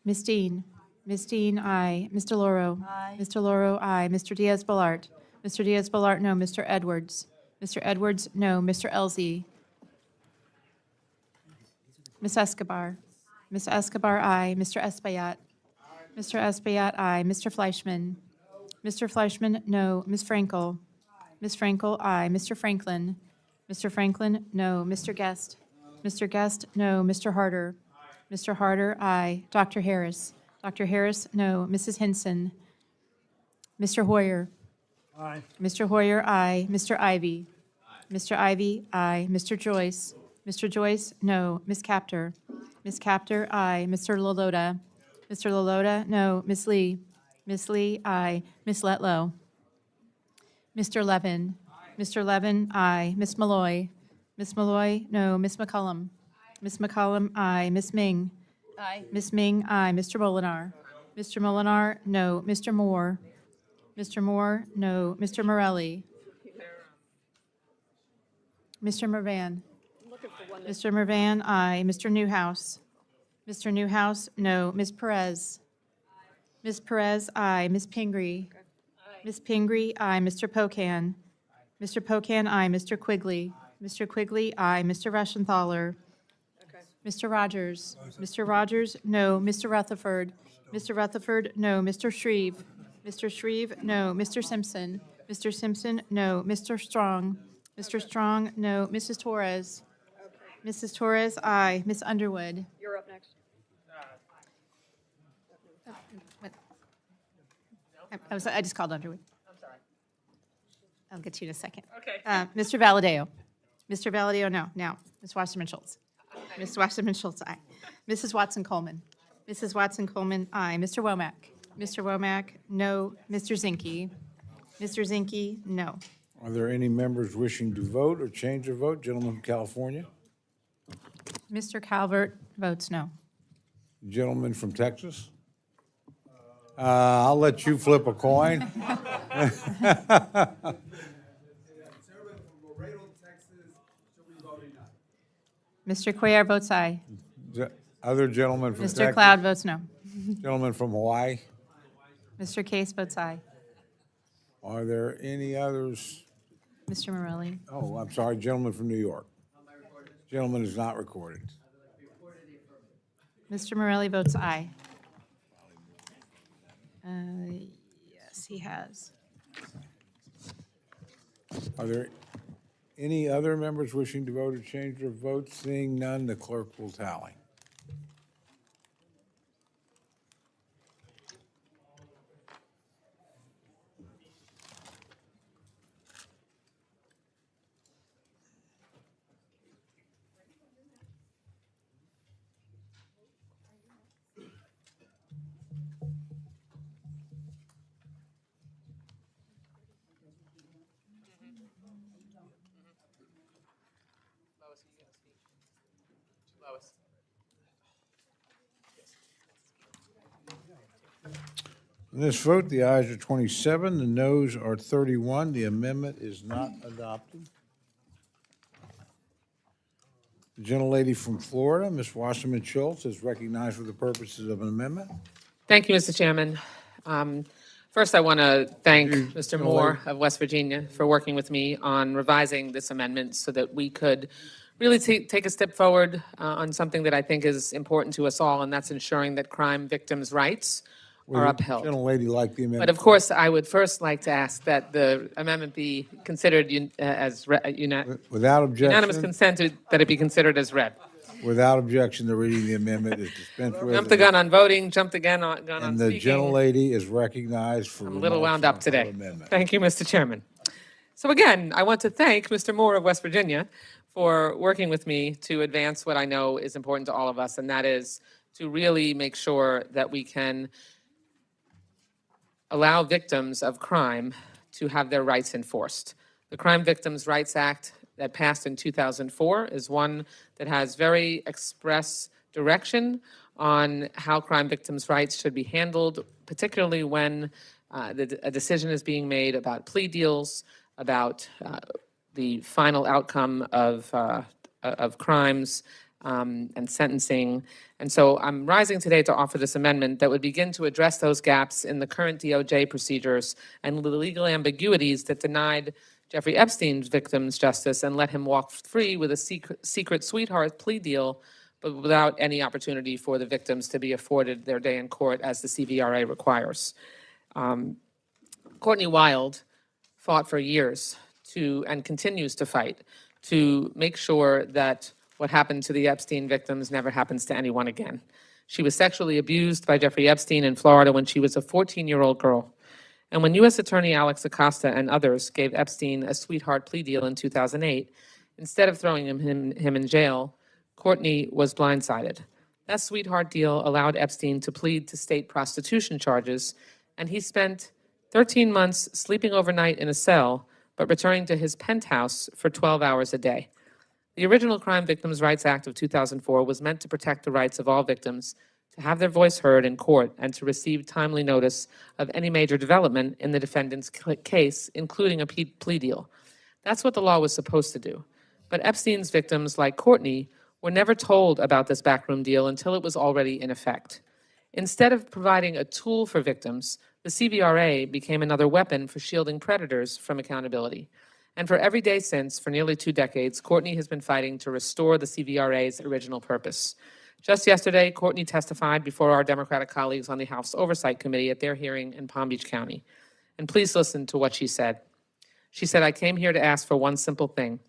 Ms. Dean. Ms. Dean, aye. Ms. DeLauro. Aye. Ms. DeLauro, aye. Mr. Diaz-Balart. Mr. Diaz-Balart, no. Mr. Edwards. Mr. Edwards, no. Mr. Elzey. Ms. Escobar. Ms. Escobar, aye. Mr. Espaillat. Mr. Espaillat, aye. Mr. Fleischman. Mr. Fleischman, no. Ms. Frankel. Ms. Frankel, aye. Mr. Franklin. Mr. Franklin, no. Mr. Guest. Mr. Guest, no. Mr. Harder. Mr. Harder, aye. Dr. Harris. Dr. Harris, no. Mrs. Hinson. Mr. Hoyer. Aye. Mr. Hoyer, aye. Mr. Ivy. Mr. Ivy, aye. Mr. Joyce. Mr. Joyce, no. Ms. Kaptur. Ms. Kaptur, aye. Mr. Lalota. Mr. Lalota, no. Ms. Lee. Ms. Lee, aye. Ms. Letlow. Mr. Levin. Mr. Levin, aye. Ms. Malloy. Ms. Malloy, no. Ms. McCollum. Ms. McCollum, aye. Ms. Ming. Aye. Ms. Ming, aye. Mr. Molinar. Mr. Molinar, no. Mr. Moore. Mr. Moore, no. Mr. Morelli. Mr. Mervan. Mr. Mervan, aye. Mr. Newhouse. Mr. Newhouse, no. Ms. Perez. Ms. Perez, aye. Ms. Pingree. Ms. Pingree, aye. Mr. Pocan. Mr. Pocan, aye. Mr. Quigley. Mr. Quigley, aye. Mr. Reschenthaler. Mr. Rogers. Mr. Rogers, no. Mr. Rutherford. Mr. Rutherford, no. Mr. Shreeve. Mr. Shreeve, no. Mr. Simpson. Mr. Simpson, no. Mr. Strong. Mr. Strong, no. Mrs. Torres. Mrs. Torres, aye. Ms. Underwood. You're up next. I just called Underwood. I'm sorry. I'll get to you in a second. Okay. Mr. Valadeo. Mr. Valadeo, no. Now, Ms. Wasserman Schultz. Ms. Wasserman Schultz, aye. Mrs. Watson Coleman. Mrs. Watson Coleman, aye. Mr. Womack. Mr. Womack, no. Mr. Zinke. Mr. Zinke, no. Are there any members wishing to vote or change their vote? Gentleman from California? Mr. Calvert votes no. Gentleman from Texas? I'll let you flip a coin. Mr. Cuellar votes aye. Other gentleman from Texas? Mr. Cloud votes no. Gentleman from Hawaii? Mr. Case votes aye. Are there any others? Mr. Morelli. Oh, I'm sorry, gentleman from New York. Gentleman is not recorded. Mr. Morelli votes aye. Yes, he has. Are there any other members wishing to vote or change their vote? Seeing none, the clerk will tally. In this vote, the ayes are 27, the noes are 31. The amendment is not adopted. The gentlelady from Florida, Ms. Wasserman Schultz, is recognized for the purposes of an amendment. Thank you, Mr. Chairman. First, I want to thank Mr. Moore of West Virginia for working with me on revising this amendment so that we could really take a step forward on something that I think is important to us all, and that's ensuring that crime victims' rights are upheld. Gentlelady like the amendment. But of course, I would first like to ask that the amendment be considered Without objection. unanimous consent that it be considered as read. Without objection, the reading of the amendment is dispensed with. Jumped the gun on voting, jumped the gun on And the speaking. gentlelady is recognized for I'm a little remarks wound on up her today. amendment. Thank you, Mr. Chairman. So again, I want to thank Mr. Moore of West Virginia for working with me to advance what I know is important to all of us, and that is to really make sure that we can allow victims of crime to have their rights enforced. The Crime Victims' Rights Act that passed in 2004 is one that has very express direction on how crime victims' rights should be handled, particularly when a decision is being made about plea deals, about the final outcome of crimes and sentencing. And so I'm rising today to offer this amendment that would begin to address those gaps in the current DOJ procedures and the legal ambiguities that denied Jeffrey Epstein's victims justice and let him walk free with a secret sweetheart plea deal, but without any opportunity for the victims to be afforded their day in court as the CVRA requires. Courtney Wild fought for years and continues to fight to make sure that what happened to the Epstein victims never happens to anyone again. She was sexually abused by Jeffrey Epstein in Florida when she was a 14-year-old girl. And when U.S. Attorney Alex Acosta and others gave Epstein a sweetheart plea deal in 2008, instead of throwing him in jail, Courtney was blindsided. That sweetheart deal allowed Epstein to plead to state prostitution charges, and he spent 13 months sleeping overnight in a cell, but returning to his penthouse for 12 hours a day. The original Crime Victims' Rights Act of 2004 was meant to protect the rights of all victims to have their voice heard in court and to receive timely notice of any major development in the defendant's case, including a plea deal. That's what the law was supposed to do. But Epstein's victims, like Courtney, were never told about this backroom deal until it was already in effect. Instead of providing a tool for victims, the CVRA became another weapon for shielding predators from accountability. And for every day since, for nearly 2 decades, Courtney has been fighting to restore the CVRA's original purpose. Just yesterday, Courtney testified before our Democratic colleagues on the House Oversight Committee at their hearing in Palm Beach County. And please listen to what she said. She said, "I came here to ask for one simple thing,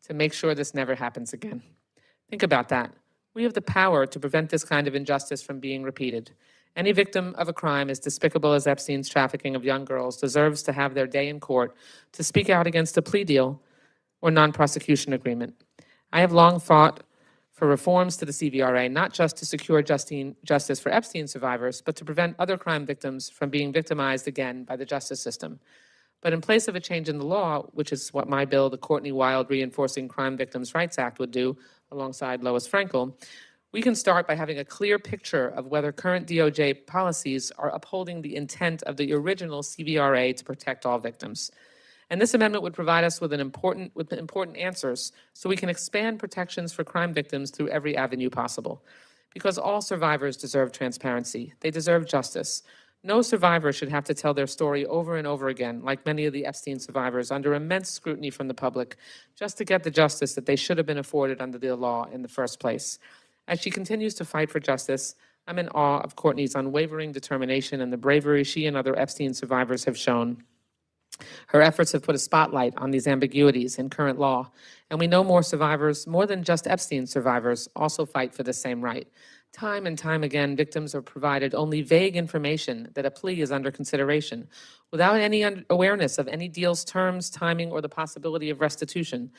to make sure this never happens again." Think about that. We have the power to prevent this kind of injustice from being repeated. Any victim of a crime as despicable as Epstein's trafficking of young girls deserves to have their day in court to speak out against a plea deal or non-prosecution agreement. I have long fought for reforms to the CVRA, not just to secure justice for Epstein survivors, but to prevent other crime victims from being victimized again by the justice system. But in place of a change in the law, which is what my bill, the Courtney Wild Reinforcing Crime Victims' Rights Act, would do, alongside Lois Frankel, we can start by having a clear picture of whether current DOJ policies are upholding the intent of the original CVRA to protect all victims. And this amendment would provide us with important answers so we can expand protections for crime victims through every avenue possible. Because all survivors deserve transparency. They deserve justice. No survivor should have to tell their story over and over again, like many of the Epstein survivors, under immense scrutiny from the public, just to get the justice that they should have been afforded under the law in the first place. As she continues to fight for justice, I'm in awe of Courtney's unwavering determination and the bravery she and other Epstein survivors have shown. Her efforts have put a spotlight on these ambiguities in current law, and we know more survivors, more than just Epstein survivors, also fight for the same right. Time and time again, victims are provided only vague information that a plea is under consideration, without any awareness of any deal's terms, timing, or the possibility of restitution.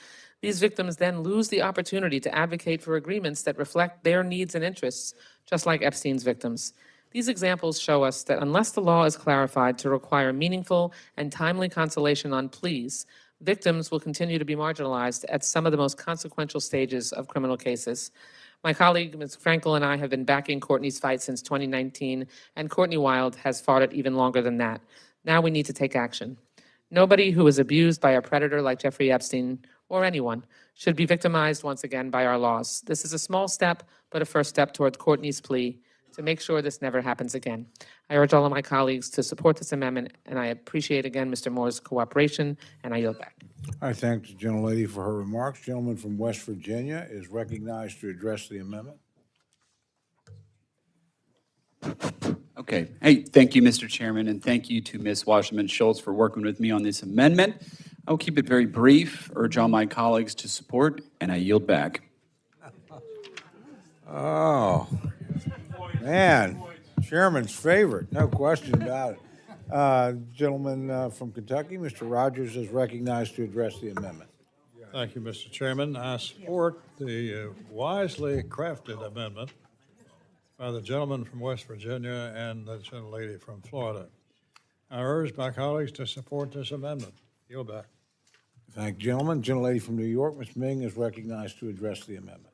These victims then lose the opportunity to advocate for agreements that reflect their needs and interests, just like Epstein's victims. These examples show us that unless the law is clarified to require meaningful and timely consolation on pleas, victims will continue to be marginalized at some of the most consequential stages of criminal cases. My colleague, Ms. Frankel, and I have been backing Courtney's fight since 2019, and Courtney Wild has fought it even longer than that. Now we need to take action. Nobody who is abused by a predator like Jeffrey Epstein, or anyone, should be victimized once again by our laws. This is a small step, but a first step towards Courtney's plea to make sure this never happens again. I urge all of my colleagues to support this amendment, and I appreciate again Mr. Moore's cooperation, and I yield back. I thank the gentlelady for her remarks. Gentleman from West Virginia is recognized to address the amendment. Okay. Hey, thank you, Mr. Chairman, and thank you to Ms. Wasserman Schultz for working with me on this amendment. I will keep it very brief, urge all my colleagues to support, and I yield back. Oh, man, Chairman's favorite, no question about it. Gentleman from Kentucky, Mr. Rogers, is recognized to address the amendment. Thank you, Mr. Chairman. I support the wisely crafted amendment by the gentleman from West Virginia and the gentlelady from Florida. I urge my colleagues to support this amendment. Yield back. Thank you, gentleman. Gentlelady from New York, Ms. Meng, is recognized to address the amendment.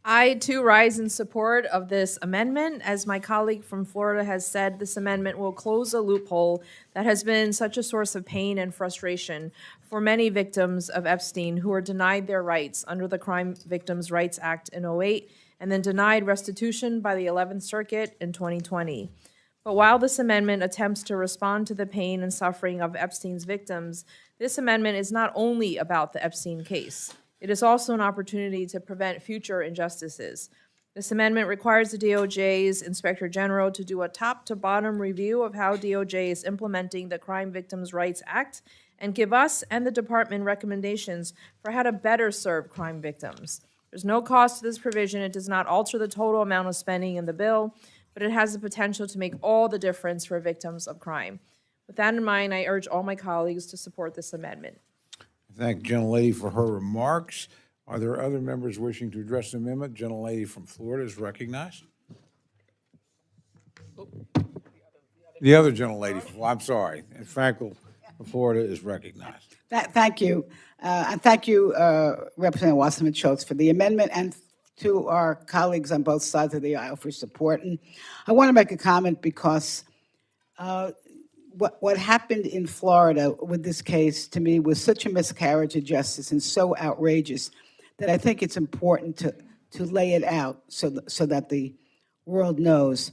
I, too, rise in support of this amendment. As my colleague from Florida has said, this amendment will close a loophole that has been such a source of pain and frustration for many victims of Epstein who were denied their rights under the Crime Victims' Rights Act in 2008 and then denied restitution by the 11th Circuit in 2020. But while this amendment attempts to respond to the pain and suffering of Epstein's victims, this amendment is not only about the Epstein case. It is also an opportunity to prevent future injustices. This amendment requires the DOJ's Inspector General to do a top-to-bottom review of how DOJ is implementing the Crime Victims' Rights Act and give us and the department recommendations for how to better serve crime victims. There's no cost to this provision. It does not alter the total amount of spending in the bill, but it has the potential to make all the difference for victims of crime. With that in mind, I urge all my colleagues to support this amendment. Thank the gentlelady for her remarks. Are there other members wishing to address the amendment? Gentlelady from Florida is recognized. The other gentlelady, well, I'm sorry, and Frankel from Florida is recognized. Thank you. And thank you, Representative Wasserman Schultz, for the amendment, and to our colleagues on both sides of the aisle for support. And I want to make a comment because what happened in Florida with this case, to me, was such a miscarriage of justice and so outrageous that I think it's important to lay it out so that the world knows.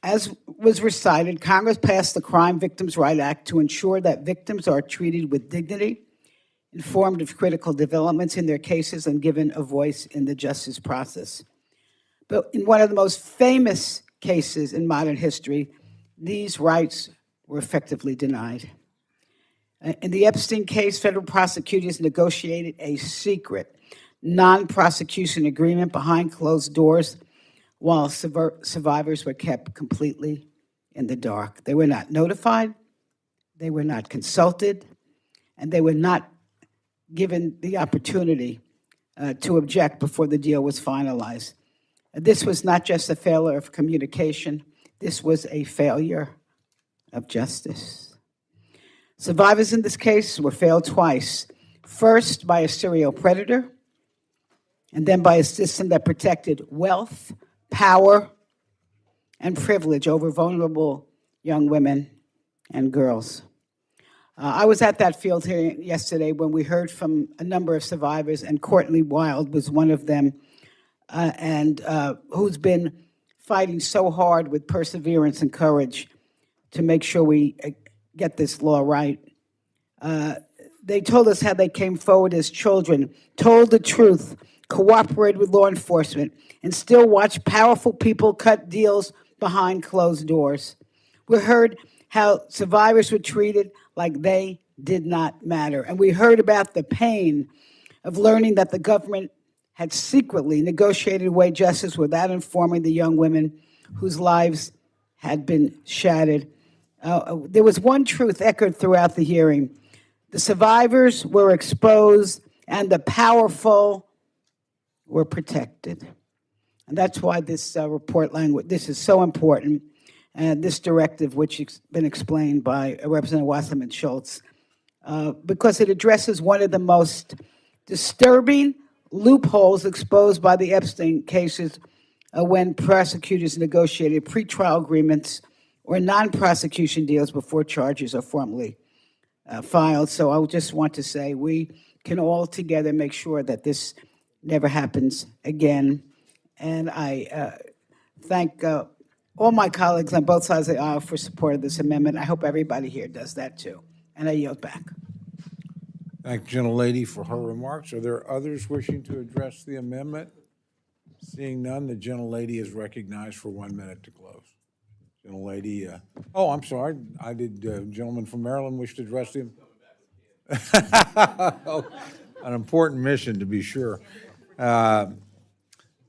As was recited, Congress passed the Crime Victims' Rights Act to ensure that victims are treated with dignity, informed of critical developments in their cases, and given a voice in the justice process. But in one of the most famous cases in modern history, these rights were effectively denied. In the Epstein case, federal prosecutors negotiated a secret non-prosecution agreement behind closed doors while survivors were kept completely in the dark. They were not notified, they were not consulted, and they were not given the opportunity to object before the deal was finalized. This was not just a failure of communication, this was a failure of justice. Survivors in this case were failed twice. First, by a serial predator, and then by a system that protected wealth, power, and privilege over vulnerable young women and girls. I was at that field hearing yesterday when we heard from a number of survivors, and Courtney Wild was one of them, and who's been fighting so hard with perseverance and courage to make sure we get this law right. They told us how they came forward as children, told the truth, cooperated with law enforcement, and still watched powerful people cut deals behind closed doors. We heard how survivors were treated like they did not matter. And we heard about the pain of learning that the government had secretly negotiated away justice without informing the young women whose lives had been shattered. There was one truth echoed throughout the hearing. The survivors were exposed and the powerful were protected. And that's why this report language, this is so important. And this directive, which has been explained by Representative Wasserman Schultz, because it addresses one of the most disturbing loopholes exposed by the Epstein cases when prosecutors negotiated pretrial agreements or non-prosecution deals before charges are formally filed. So I just want to say we can all together make sure that this never happens again. And I thank all my colleagues on both sides of the aisle for support of this amendment. I hope everybody here does that too. And I yield back. Thank the gentlelady for her remarks. Are there others wishing to address the amendment? Seeing none, the gentlelady is recognized for 1 minute to close. Gentlelady, oh, I'm sorry. I did, gentleman from Maryland wish to address him. Oh, an important mission, to be sure.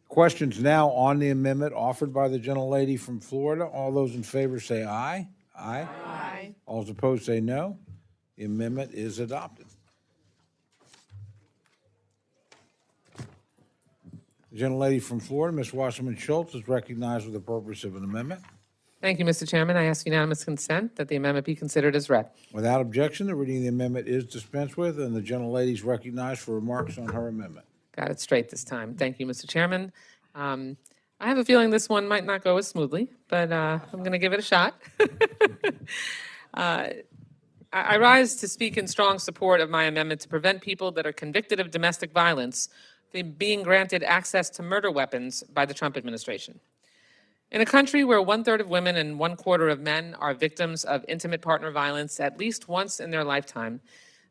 Questions now on the amendment offered by the gentlelady from Florida. All those in favor say aye. Aye. Aye. All those opposed say no. The amendment is adopted. The gentlelady from Florida, Ms. Wasserman Schultz, is recognized for the purpose of an amendment. Thank you, Mr. Chairman. I ask unanimous consent that the amendment be considered as read. Without objection, the reading of the amendment is dispensed with, and the gentlelady is recognized for remarks on her amendment. Got it straight this time. Thank you, Mr. Chairman. I have a feeling this one might not go as smoothly, but I'm going to give it a shot. I rise to speak in strong support of my amendment to prevent people that are convicted of domestic violence from being granted access to murder weapons by the Trump administration. In a country where 1/3 of women and 1/4 of men are victims of intimate partner violence at least once in their lifetime,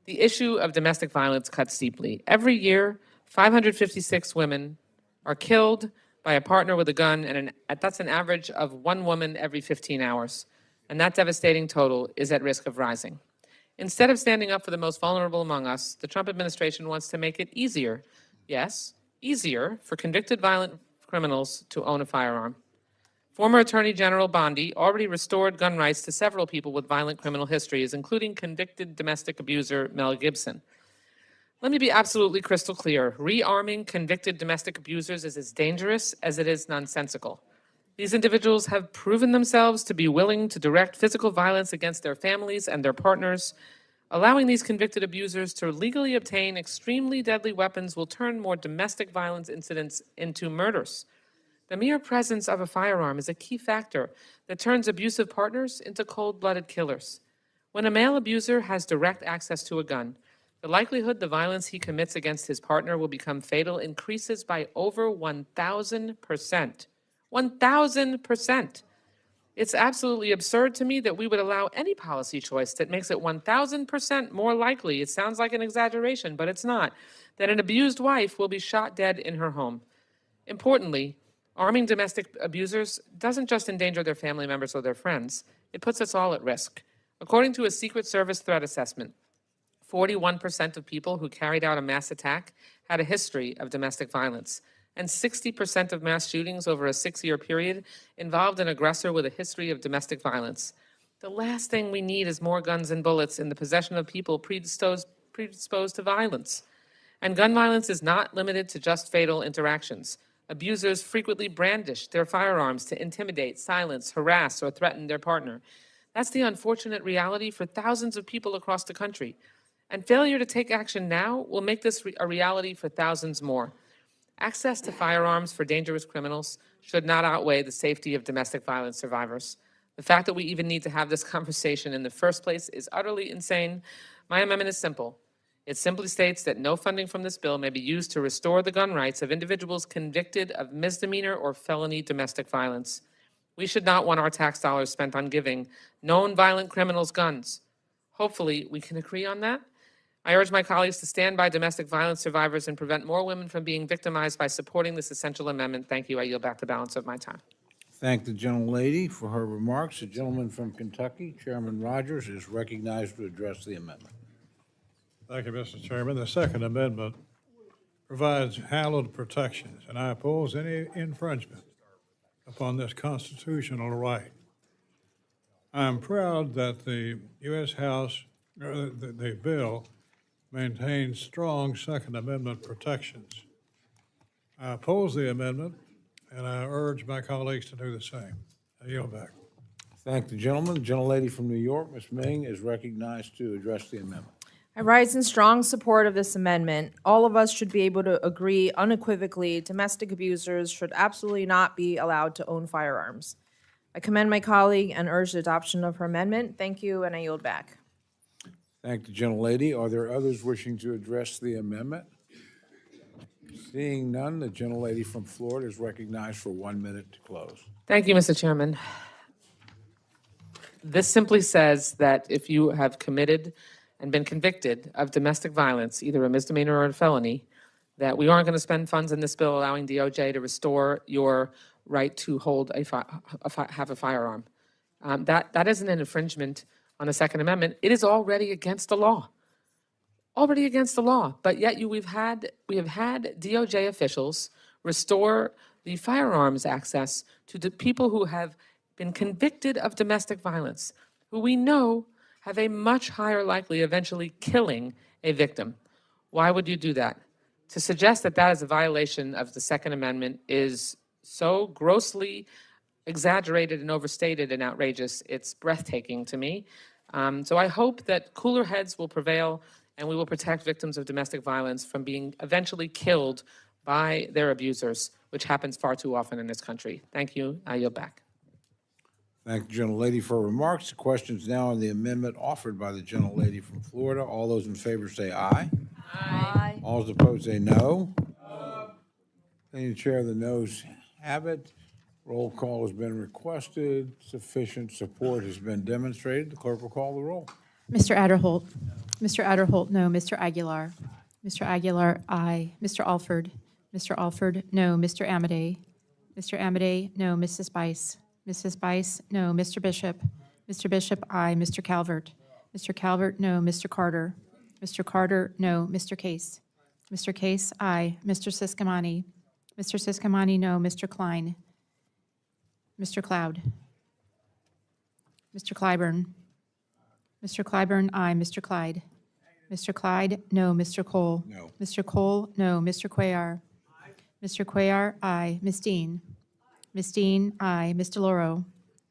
the issue of domestic violence cuts deeply. Every year, 556 women are killed by a partner with a gun, and that's an average of 1 woman every 15 hours. And that devastating total is at risk of rising. Instead of standing up for the most vulnerable among us, the Trump administration wants to make it easier, yes, easier for convicted violent criminals to own a firearm. Former Attorney General Bondi already restored gun rights to several people with violent criminal histories, including convicted domestic abuser Mel Gibson. Let me be absolutely crystal clear. Rearming convicted domestic abusers is as dangerous as it is nonsensical. These individuals have proven themselves to be willing to direct physical violence against their families and their partners. Allowing these convicted abusers to legally obtain extremely deadly weapons will turn more domestic violence incidents into murders. The mere presence of a firearm is a key factor that turns abusive partners into cold-blooded killers. When a male abuser has direct access to a gun, the likelihood the violence he commits against his partner will become fatal increases by over 1,000%. 1,000%. It's absolutely absurd to me that we would allow any policy choice that makes it 1,000% more likely, it sounds like an exaggeration, but it's not, that an abused wife will be shot dead in her home. Importantly, arming domestic abusers doesn't just endanger their family members or their friends, it puts us all at risk. According to a Secret Service threat assessment, 41% of people who carried out a mass attack had a history of domestic violence, and 60% of mass shootings over a 6-year period involved an aggressor with a history of domestic violence. The last thing we need is more guns and bullets in the possession of people predisposed predisposed to violence. And gun violence is not limited to just fatal interactions. Abusers frequently brandish their firearms to intimidate, silence, harass, or threaten their partner. That's the unfortunate reality for thousands of people across the country. And failure to take action now will make this a reality for thousands more. Access to firearms for dangerous criminals should not outweigh the safety of domestic violence survivors. The fact that we even need to have this conversation in the first place is utterly insane. My amendment is simple. It simply states that no funding from this bill may be used to restore the gun rights of individuals convicted of misdemeanor or felony domestic violence. We should not want our tax dollars spent on giving known violent criminals guns. Hopefully, we can agree on that. I urge my colleagues to stand by domestic violence survivors and prevent more women from being victimized by supporting this essential amendment. Thank you. I yield back the balance of my time. Thank the gentlelady for her remarks. The gentleman from Kentucky, Chairman Rogers, is recognized to address the amendment. Thank you, Mr. Chairman. The Second Amendment provides hallowed protections, and I oppose any infringement upon this constitutional right. I am proud that the U.S. House, the bill, maintains strong Second Amendment protections. I oppose the amendment, and I urge my colleagues to do the same. I yield back. Thank the gentleman. The gentlelady from New York, Ms. Meng, is recognized to address the amendment. I rise in strong support of this amendment. All of us should be able to agree unequivocally domestic abusers should absolutely not be allowed to own firearms. I commend my colleague and urge the adoption of her amendment. Thank you, and I yield back. Thank the gentlelady. Are there others wishing to address the amendment? Seeing none, the gentlelady from Florida is recognized for 1 minute to close. Thank you, Mr. Chairman. This simply says that if you have committed and been convicted of domestic violence, either a misdemeanor or a felony, that we aren't going to spend funds in this bill allowing DOJ to restore your right to hold have a firearm. That isn't an infringement on the Second Amendment. It is already against the law. Already against the law. But yet we have had DOJ officials restore the firearms access to the people who have been convicted of domestic violence, who we know have a much higher likely eventually killing a victim. Why would you do that? To suggest that that is a violation of the Second Amendment is so grossly exaggerated and overstated and outrageous, it's breathtaking to me. So I hope that cooler heads will prevail and we will protect victims of domestic violence from being eventually killed by their abusers, which happens far too often in this country. Thank you. I yield back. Thank the gentlelady for her remarks. The question is now on the amendment offered by the gentlelady from Florida. All those in favor say aye. Aye. All those opposed say no. Any chair, the noes have it. Roll call has been requested. Sufficient support has been demonstrated. The clerk will call the roll. Mr. Adderholt. Mr. Adderholt, no. Mr. Aguilar. Mr. Aguilar, aye. Mr. Alford. Mr. Alford, no. Mr. Amedee. Mr. Amedee, no. Mrs. Bice. Mrs. Bice, no. Mr. Bishop. Mr. Bishop, aye. Mr. Calvert. Mr. Calvert, no. Mr. Carter. Mr. Carter, no. Mr. Case. Mr. Case, aye. Mr. Siscomani. Mr. Siscomani, no. Mr. Klein. Mr. Cloud. Mr. Clyburn. Mr. Clyburn, aye. Mr. Clyde. Mr. Clyde, no. Mr. Cole. No. Mr. Cole, no. Mr. Cuellar. Mr. Cuellar, aye. Ms. Dean. Ms. Dean, aye. Ms. DeLauro.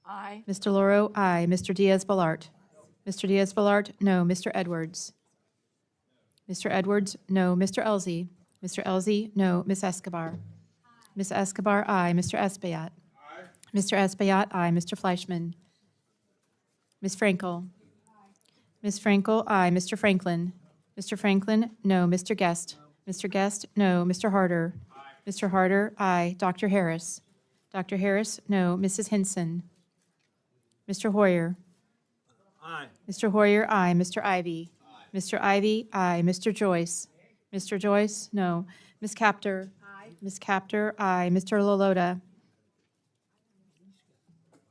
Aye. Ms. DeLauro, aye. Mr. Diaz-Balart. Mr. Diaz-Balart, no. Mr. Edwards. Mr. Edwards, no. Mr. Elzey. Mr. Elzey, no. Ms. Escobar. Ms. Escobar, aye. Mr. Espaillat. Mr. Espaillat, aye. Mr. Fleischman. Ms. Frankel. Ms. Frankel, aye. Mr. Franklin. Mr. Franklin, no. Mr. Guest. Mr. Guest, no. Mr. Harder. Mr. Harder, aye. Dr. Harris. Dr. Harris, no. Mrs. Hinson. Mr. Hoyer. Aye. Mr. Hoyer, aye. Mr. Ivy. Mr. Ivy, aye. Mr. Joyce. Mr. Joyce, no. Ms. Kaptur. Ms. Kaptur, aye. Mr. Lalota.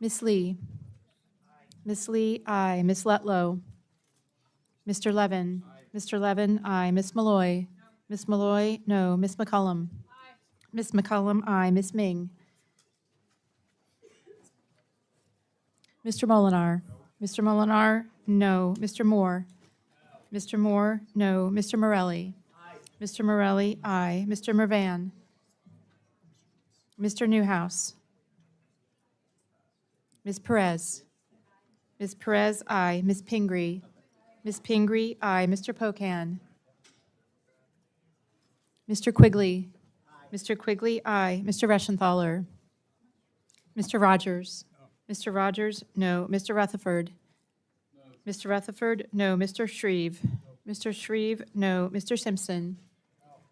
Ms. Lee. Ms. Lee, aye. Ms. Letlow. Mr. Levin. Mr. Levin, aye. Ms. Malloy. Ms. Malloy, no. Ms. McCullum. Ms. McCullum, aye. Ms. Ming. Mr. Molinar. Mr. Molinar, no. Mr. Moore. Mr. Moore, no. Mr. Morelli? Mr. Morelli, aye. Mr. Mervan? Mr. Newhouse? Ms. Perez? Ms. Perez, aye. Ms. Pingree? Ms. Pingree, aye. Mr. Pocan? Mr. Quigley? Mr. Quigley, aye. Mr. Reschenthaler? Mr. Rogers? Mr. Rogers, no. Mr. Rutherford? Mr. Rutherford, no. Mr. Shreeve? Mr. Shreeve, no. Mr. Simpson?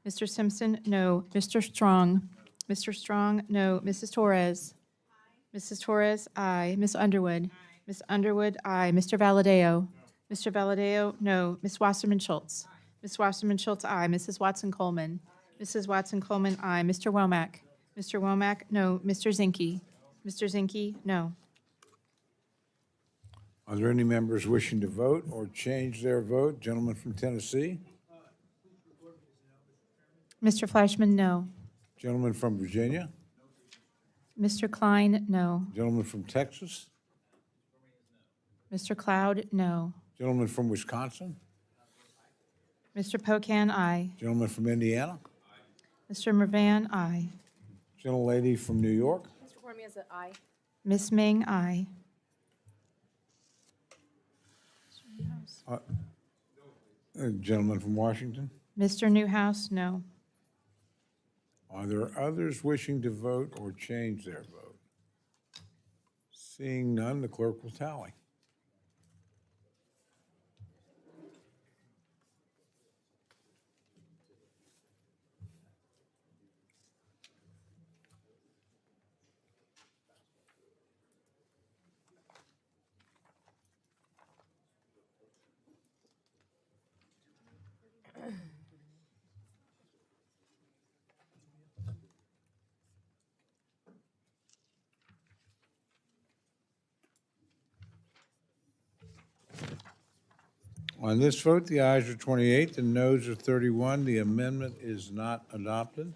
Mr. Simpson, no. Mr. Strong? Mr. Strong, no. Mrs. Torres? Mrs. Torres, aye. Ms. Underwood? Ms. Underwood, aye. Mr. Valadeo? Mr. Valadeo, no. Ms. Wasserman Schultz? Ms. Wasserman Schultz, aye. Mrs. Watson Coleman? Mrs. Watson Coleman, aye. Mr. Womack? Mr. Womack, no. Mr. Zinke? Mr. Zinke, no. Are there any members wishing to vote or change their vote? Gentleman from Tennessee? Mr. Flashman, no. Gentleman from Virginia? Mr. Klein, no. Gentleman from Texas? Mr. Cloud, no. Gentleman from Wisconsin? Mr. Pocan, aye. Gentleman from Indiana? Mr. Mervan, aye. Gentlelady from New York? Mr. Cormier is an aye. Ms. Meng, aye. Gentleman from Washington? Mr. Newhouse, no. Are there others wishing to vote or change their vote? Seeing none, the clerk will tally. On this vote, the ayes are 28, the noes are 31. The amendment is not adopted.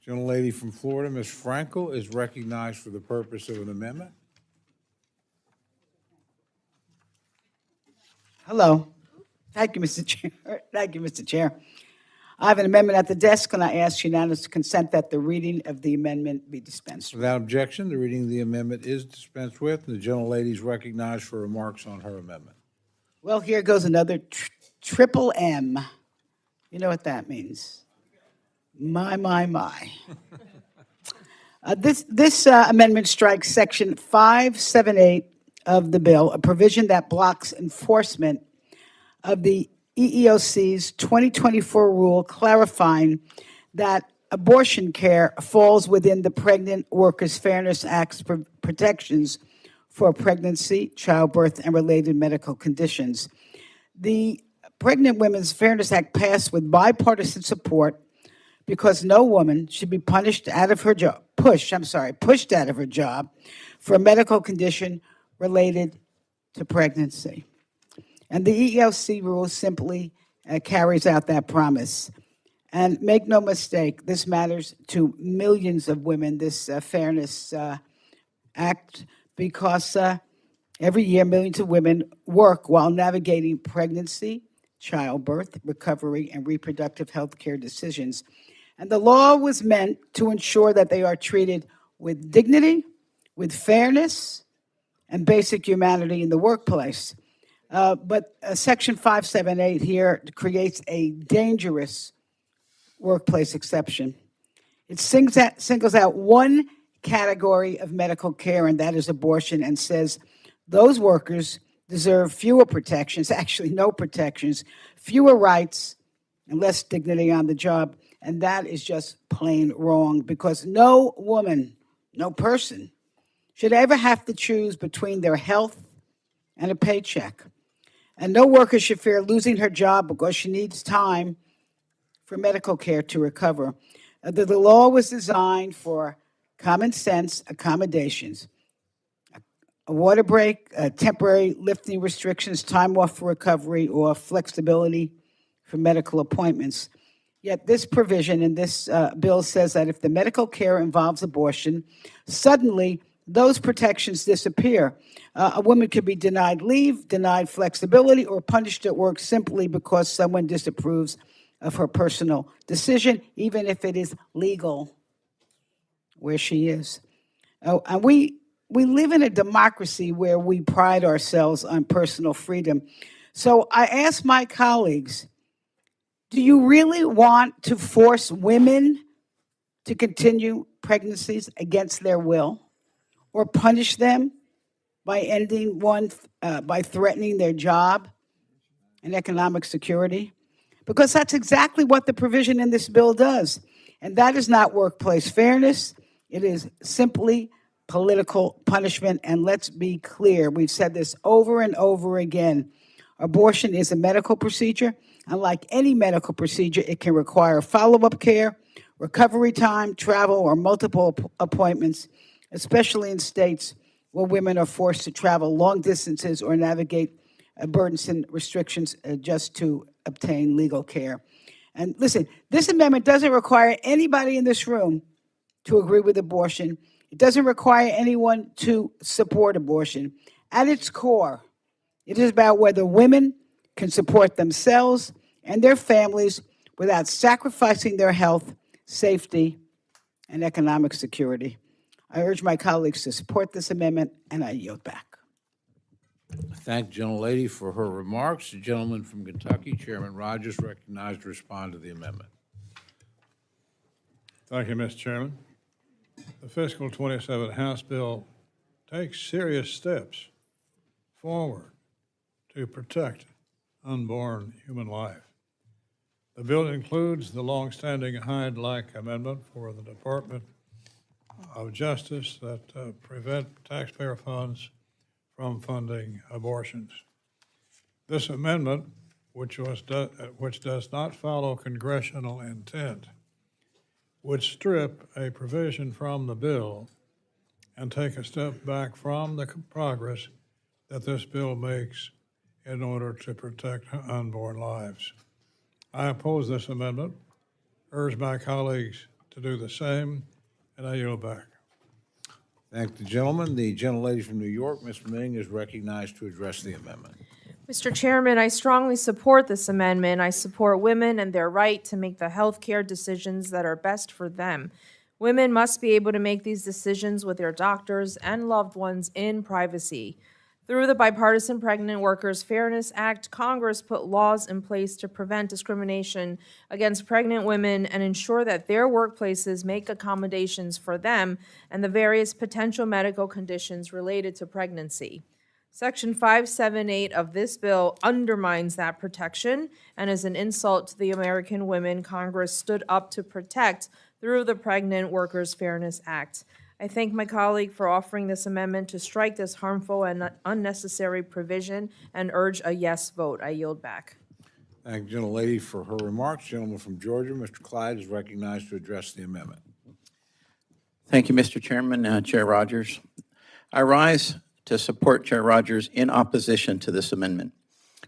Gentlelady from Florida, Ms. Frankel, is recognized for the purpose of an amendment. Hello. Thank you, Mr. Chair. Thank you, Mr. Chair. I have an amendment at the desk, and I ask unanimous consent that the reading of the amendment be dispensed with. Without objection, the reading of the amendment is dispensed with, and the gentlelady is recognized for remarks on her amendment. Well, here goes another triple M. You know what that means. My. This amendment strikes Section 578 of the bill, a provision that blocks enforcement of the EEOC's 2024 rule clarifying that abortion care falls within the Pregnant Workers Fairness Act's protections for pregnancy, childbirth, and related medical conditions. The Pregnant Women's Fairness Act passed with bipartisan support because no woman should be pushed out of her job for a medical condition related to pregnancy. And the EEOC rule simply carries out that promise. And make no mistake, this matters to millions of women, this Fairness Act, because every year millions of women work while navigating pregnancy, childbirth, recovery, and reproductive health care decisions. And the law was meant to ensure that they are treated with dignity, with fairness, and basic humanity in the workplace. But Section 578 here creates a dangerous workplace exception. It singles out one category of medical care, and that is abortion, and says those workers deserve fewer protections, actually no protections, fewer rights, and less dignity on the job. And that is just plain wrong, because no woman, no person should ever have to choose between their health and a paycheck. And no worker should fear losing her job because she needs time for medical care to recover. The law was designed for common sense accommodations. A water break, temporary lifting restrictions, time off for recovery, or flexibility for medical appointments. Yet this provision in this bill says that if the medical care involves abortion, suddenly those protections disappear. A woman could be denied leave, denied flexibility, or punished at work simply because someone disapproves of her personal decision, even if it is legal where she is. And we live in a democracy where we pride ourselves on personal freedom. So I ask my colleagues, do you really want to force women to continue pregnancies against their will, or punish them by ending one, by threatening their job and economic security? Because that's exactly what the provision in this bill does. And that is not workplace fairness. It is simply political punishment. And let's be clear, we've said this over and over again. Abortion is a medical procedure. And like any medical procedure, it can require follow-up care, recovery time, travel, or multiple appointments, especially in states where women are forced to travel long distances or navigate burdensome restrictions just to obtain legal care. And listen, this amendment doesn't require anybody in this room to agree with abortion. It doesn't require anyone to support abortion. At its core, it is about whether women can support themselves and their families without sacrificing their health, safety, and economic security. I urge my colleagues to support this amendment, and I yield back. Thank the gentlelady for her remarks. The gentleman from Kentucky, Chairman Rogers, recognized to respond to the amendment. Thank you, Mr. Chairman. The Fiscal 27 House bill takes serious steps forward to protect unborn human life. The bill includes the longstanding Hyde-like amendment for the Department of Justice that prevent taxpayer funds from funding abortions. This amendment, which does not follow congressional intent, would strip a provision from the bill and take a step back from the progress that this bill makes in order to protect unborn lives. I oppose this amendment, urge my colleagues to do the same, and I yield back. Thank the gentleman. The gentlelady from New York, Ms. Meng, is recognized to address the amendment. Mr. Chairman, I strongly support this amendment. I support women and their right to make the health care decisions that are best for them. Women must be able to make these decisions with their doctors and loved ones in privacy. Through the Bipartisan Pregnant Workers Fairness Act, Congress put laws in place to prevent discrimination against pregnant women and ensure that their workplaces make accommodations for them and the various potential medical conditions related to pregnancy. Section 578 of this bill undermines that protection and is an insult to the American women Congress stood up to protect through the Pregnant Workers Fairness Act. I thank my colleague for offering this amendment to strike this harmful and unnecessary provision and urge a yes vote. I yield back. Thank the gentlelady for her remarks. Gentleman from Georgia, Mr. Clyde, is recognized to address the amendment. Thank you, Mr. Chairman, Chair Rogers. I rise to support Chair Rogers in opposition to this amendment,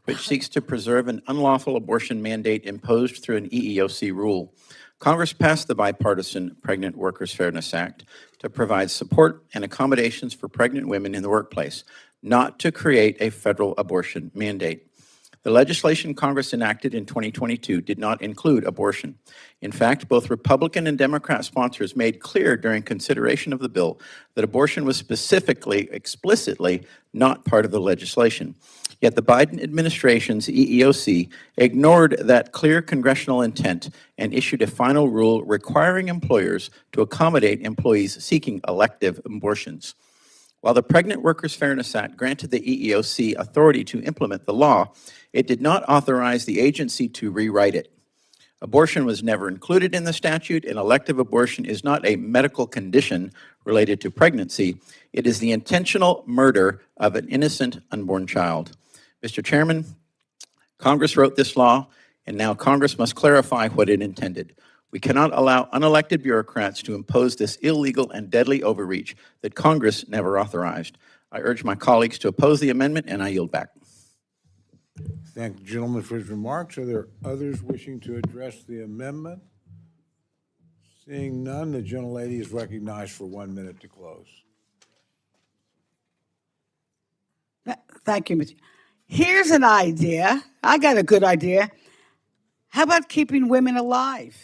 which seeks to preserve an unlawful abortion mandate imposed through an EEOC rule. Congress passed the Bipartisan Pregnant Workers Fairness Act to provide support and accommodations for pregnant women in the workplace, not to create a federal abortion mandate. The legislation Congress enacted in 2022 did not include abortion. In fact, both Republican and Democrat sponsors made clear during consideration of the bill that abortion was explicitly not part of the legislation. Yet the Biden administration's EEOC ignored that clear congressional intent and issued a final rule requiring employers to accommodate employees seeking elective abortions. While the Pregnant Workers Fairness Act granted the EEOC authority to implement the law, it did not authorize the agency to rewrite it. Abortion was never included in the statute, and elective abortion is not a medical condition related to pregnancy. It is the intentional murder of an innocent unborn child. Mr. Chairman, Congress wrote this law, and now Congress must clarify what it intended. We cannot allow unelected bureaucrats to impose this illegal and deadly overreach that Congress never authorized. I urge my colleagues to oppose the amendment, and I yield back. Thank the gentleman for his remarks. Are there others wishing to address the amendment? Seeing none, the gentlelady is recognized for 1 minute to close. Thank you, Mr. Here's an idea. I got a good idea. How about keeping women alive?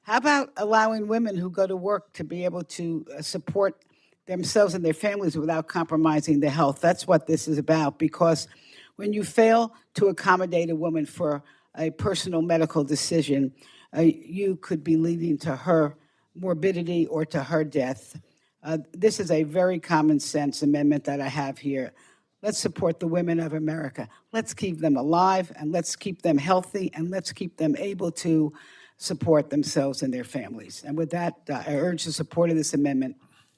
How about allowing women who go to work to be able to support themselves and their families without compromising their health? That's what this is about, because when you fail to accommodate a woman for a personal medical decision, you could be leading to her morbidity or to her death. This is a very common sense amendment that I have here. Let's support the women of America. Let's keep them alive, and let's keep them healthy, and let's keep them able to support themselves and their families. And with that, I urge the support of this amendment.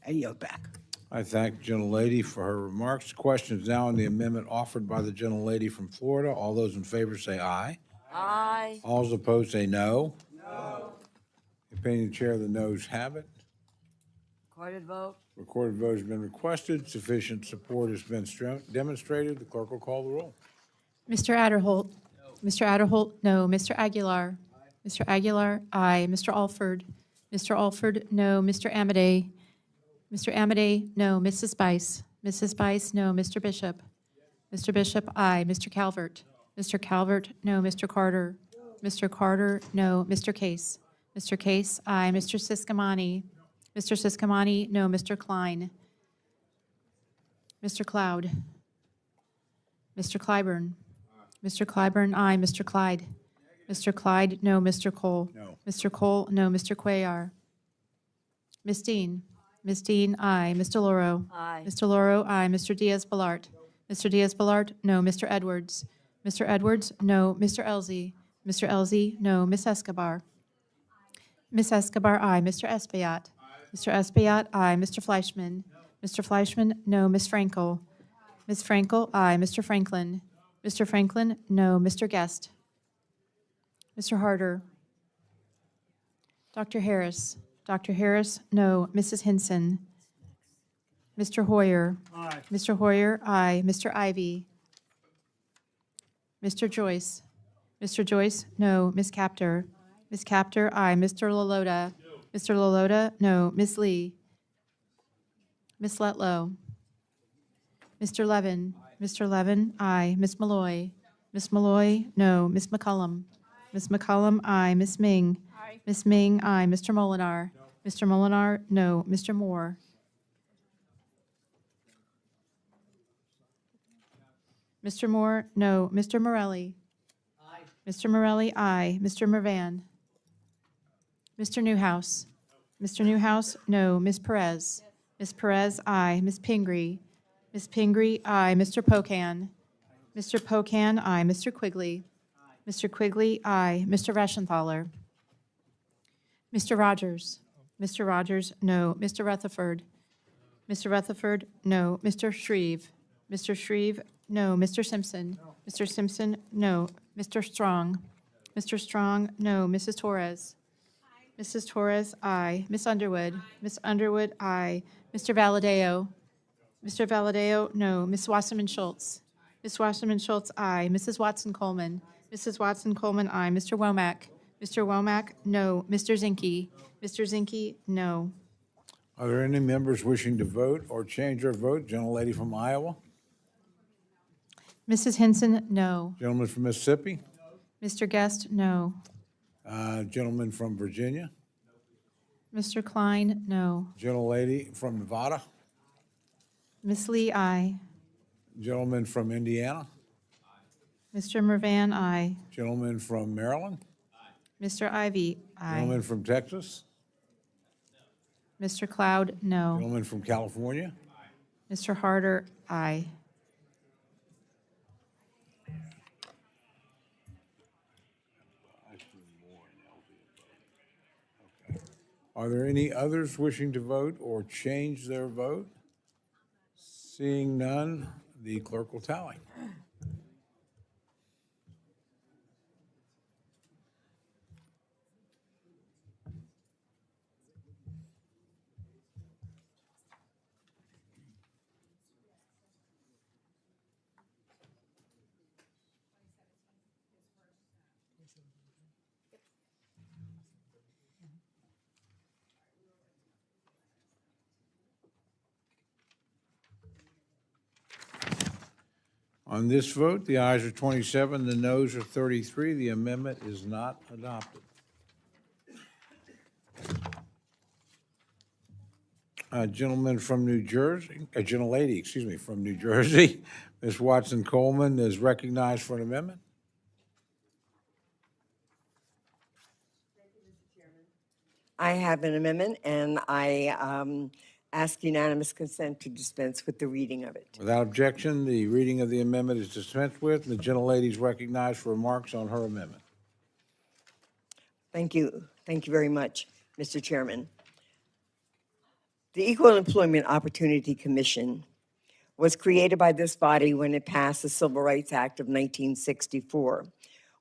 I yield back. I thank the gentlelady for her remarks. Questions now on the amendment offered by the gentlelady from Florida. All those in favor say aye. Aye. All those opposed say no. No. Opinion of the chair, the noes have it. Recorded vote. Recorded vote has been requested. Sufficient support has been demonstrated. The clerk will call the roll. Mr. Adderholt. Mr. Adderholt, no. Mr. Aguilar. Mr. Aguilar, aye. Mr. Alford. Mr. Alford, no. Mr. Amade. Mr. Amade, no. Mrs. Bice. Mrs. Bice, no. Mr. Bishop. Mr. Bishop, aye. Mr. Calvert. Mr. Calvert, no. Mr. Carter. Mr. Carter, no. Mr. Case. Mr. Case, aye. Mr. Siscomani. Mr. Siscomani, no. Mr. Klein. Mr. Cloud. Mr. Clyburn. Mr. Clyburn, aye. Mr. Clyde. Mr. Clyde, no. Mr. Cole. No. Mr. Cole, no. Mr. Cuellar. Ms. Dean. Ms. Dean, aye. Ms. DeLauro. Aye. Ms. DeLauro, aye. Mr. Diaz-Balart. Mr. Diaz-Balart, no. Mr. Edwards. Mr. Edwards, no. Mr. Elzey. Mr. Elzey, no. Ms. Escobar. Ms. Escobar, aye. Mr. Espaillat. Mr. Espaillat, aye. Mr. Fleischman. Mr. Fleischman, no. Ms. Frankel. Ms. Frankel, aye. Mr. Franklin. Mr. Franklin, no. Mr. Guest. Mr. Harder. Dr. Harris. Dr. Harris, no. Mrs. Hinson. Mr. Hoyer. Aye. Mr. Hoyer, aye. Mr. Ivy. Mr. Joyce. Mr. Joyce, no. Ms. Kaptur. Ms. Kaptur, aye. Mr. Lalota. Mr. Lalota, no. Ms. Lee. Ms. Letlow. Mr. Levin. Mr. Levin, aye. Ms. Malloy. Ms. Malloy, no. Ms. McCullum. Ms. McCullum, aye. Ms. Ming. Ms. Ming, aye. Mr. Molinar. Mr. Molinar, no. Mr. Moore. Mr. Moore, no. Mr. Morelli. Mr. Morelli, aye. Mr. Mervan. Mr. Newhouse. Mr. Newhouse, no. Ms. Perez. Ms. Perez, aye. Ms. Pingree. Ms. Pingree, aye. Mr. Pocan. Mr. Pocan, aye. Mr. Quigley. Mr. Quigley, aye. Mr. Reschenthaler. Mr. Rogers. Mr. Rogers, no. Mr. Rutherford. Mr. Rutherford, no. Mr. Shreeve. Mr. Shreeve, no. Mr. Simpson. Mr. Simpson, no. Mr. Strong. Mr. Strong, no. Mrs. Torres. Mrs. Torres, aye. Miss Underwood. Miss Underwood, aye. Mr. Valadeo. Mr. Valadeo, no. Miss Wasserman Schultz. Miss Wasserman Schultz, aye. Mrs. Watson Coleman. Mrs. Watson Coleman, aye. Mr. Womack. Mr. Womack, no. Mr. Zinke. Mr. Zinke, no. Are there any members wishing to vote or change their vote? Gentlelady from Iowa. Mrs. Hinson, no. Gentleman from Mississippi. Mr. Guest, no. Gentleman from Virginia. Mr. Klein, no. Gentlelady from Nevada. Miss Lee, aye. Gentleman from Indiana. Mr. Mervan, aye. Gentleman from Maryland. Mr. Ivy, aye. Gentleman from Texas. Mr. Cloud, no. Gentleman from California. Mr. Harder, aye. Are there any others wishing to vote or change their vote? Seeing none, the clerk will tally. On this vote, the ayes are 27, the noes are 33. The amendment is not adopted. A gentleman from New Jersey, a gentlelady, excuse me, from New Jersey, Ms. Watson Coleman is recognized for an amendment. I have an amendment, and I ask unanimous consent to dispense with the reading of it. Without objection, the reading of the amendment is dispensed with, and the gentlelady is recognized for remarks on her amendment. Thank you. Thank you very much, Mr. Chairman. The Equal Employment Opportunity Commission was created by this body when it passed the Civil Rights Act of 1964,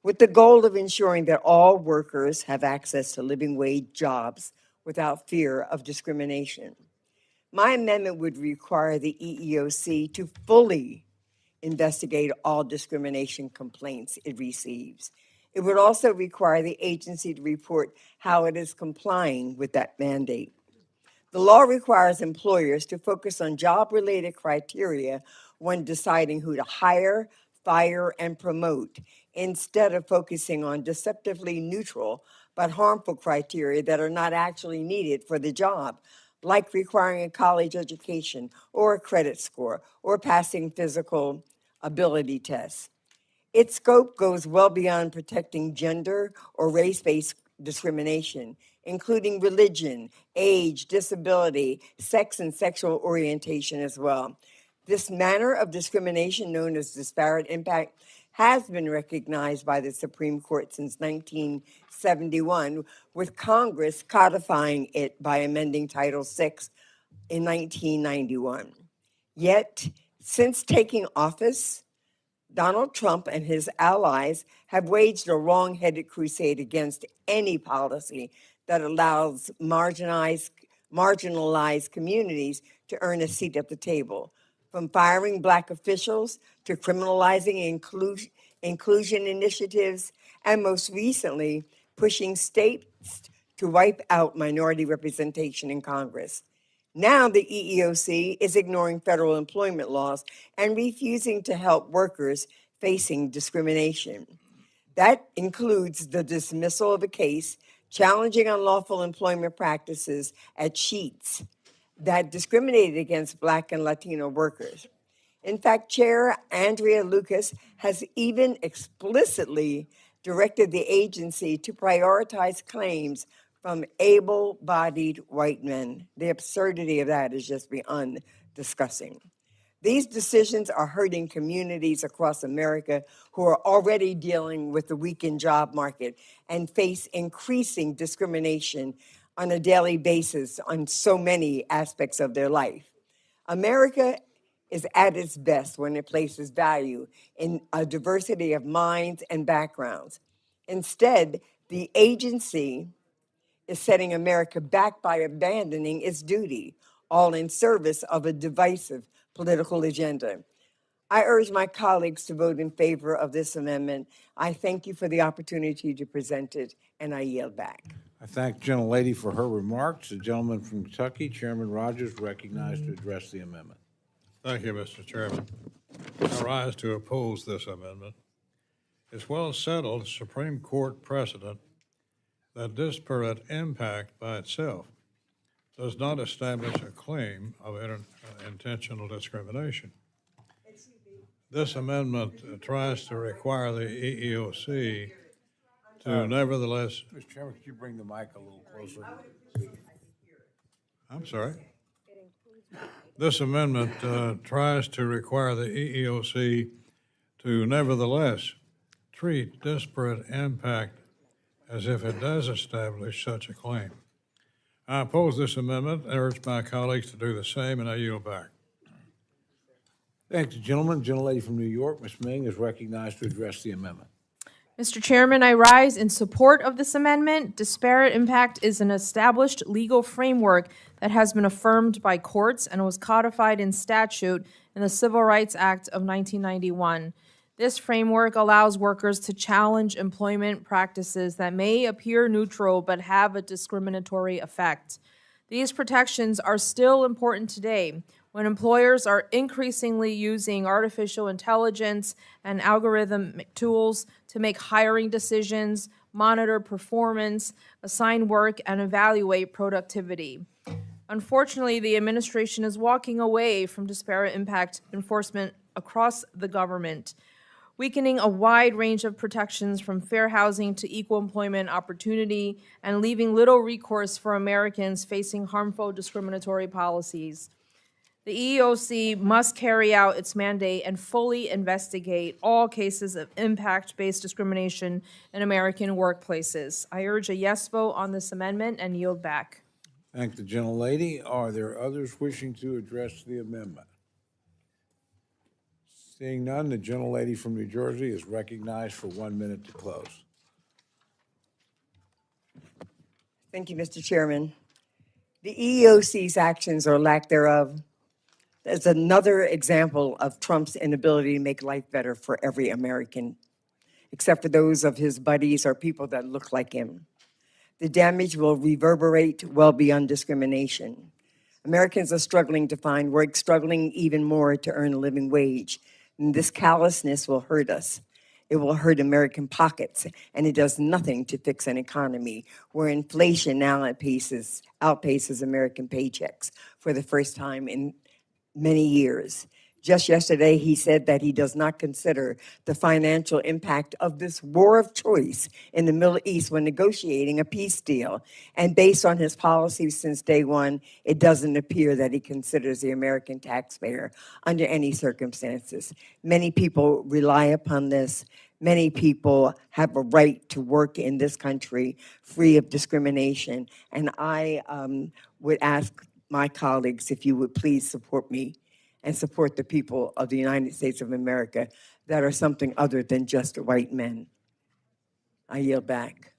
with the goal of ensuring that all workers have access to living wage jobs without fear of discrimination. My amendment would require the EEOC to fully investigate all discrimination complaints it receives. It would also require the agency to report how it is complying with that mandate. The law requires employers to focus on job-related criteria when deciding who to hire, fire, and promote, instead of focusing on deceptively neutral but harmful criteria that are not actually needed for the job, like requiring a college education or a credit score or passing physical ability tests. Its scope goes well beyond protecting gender or race-based discrimination, including religion, age, disability, sex, and sexual orientation as well. This manner of discrimination, known as disparate impact, has been recognized by the Supreme Court since 1971, with Congress codifying it by amending Title VI in 1991. Yet, since taking office, Donald Trump and his allies have waged a wrong-headed crusade against any policy that allows marginalized communities to earn a seat at the table, from firing Black officials to criminalizing inclusion initiatives, and most recently, pushing states to wipe out minority representation in Congress. Now the EEOC is ignoring federal employment laws and refusing to help workers facing discrimination. That includes the dismissal of a case challenging unlawful employment practices at Sheetz that discriminated against Black and Latino workers. In fact, Chair Andrea Lucas has even explicitly directed the agency to prioritize claims from able-bodied white men. The absurdity of that is just beyond discussing. These decisions are hurting communities across America who are already dealing with the weakened job market and face increasing discrimination on a daily basis on so many aspects of their life. America is at its best when it places value in a diversity of minds and backgrounds. Instead, the agency is setting America back by abandoning its duty, all in service of a divisive political agenda. I urge my colleagues to vote in favor of this amendment. I thank you for the opportunity to present it, and I yield back. I thank the gentlelady for her remarks. The gentleman from Kentucky, Chairman Rogers, recognized to address the amendment. Thank you, Mr. Chairman. I rise to oppose this amendment. It's well settled Supreme Court precedent that disparate impact by itself does not establish a claim of intentional discrimination. This amendment tries to require the EEOC to nevertheless... Mr. Chairman, could you bring the mic a little closer? I'm sorry. This amendment tries to require the EEOC to nevertheless treat disparate impact as if it does establish such a claim. I oppose this amendment and urge my colleagues to do the same, and I yield back. Thank you, gentleman. Gentlelady from New York, Ms. Meng, is recognized to address the amendment. Mr. Chairman, I rise in support of this amendment. Disparate impact is an established legal framework that has been affirmed by courts and was codified in statute in the Civil Rights Act of 1991. This framework allows workers to challenge employment practices that may appear neutral but have a discriminatory effect. These protections are still important today when employers are increasingly using artificial intelligence and algorithmic tools to make hiring decisions, monitor performance, assign work, and evaluate productivity. Unfortunately, the administration is walking away from disparate impact enforcement across the government, weakening a wide range of protections from fair housing to equal employment opportunity, and leaving little recourse for Americans facing harmful discriminatory policies. The EEOC must carry out its mandate and fully investigate all cases of impact-based discrimination in American workplaces. I urge a yes vote on this amendment and yield back. Thank the gentlelady. Are there others wishing to address the amendment? Seeing none, the gentlelady from New Jersey is recognized for 1 minute to close. Thank you, Mr. Chairman. The EEOC's actions or lack thereof is another example of Trump's inability to make life better for every American, except for those of his buddies or people that look like him. The damage will reverberate well beyond discrimination. Americans are struggling to find work, struggling even more to earn a living wage. And this callousness will hurt us. It will hurt American pockets, and it does nothing to fix an economy where inflation now outpaces American paychecks for the first time in many years. Just yesterday, he said that he does not consider the financial impact of this war of choice in the Middle East when negotiating a peace deal. And based on his policies since day one, it doesn't appear that he considers the American taxpayer under any circumstances. Many people rely upon this. Many people have a right to work in this country free of discrimination. And I would ask my colleagues if you would please support me and support the people of the United States of America that are something other than just white men. I yield back.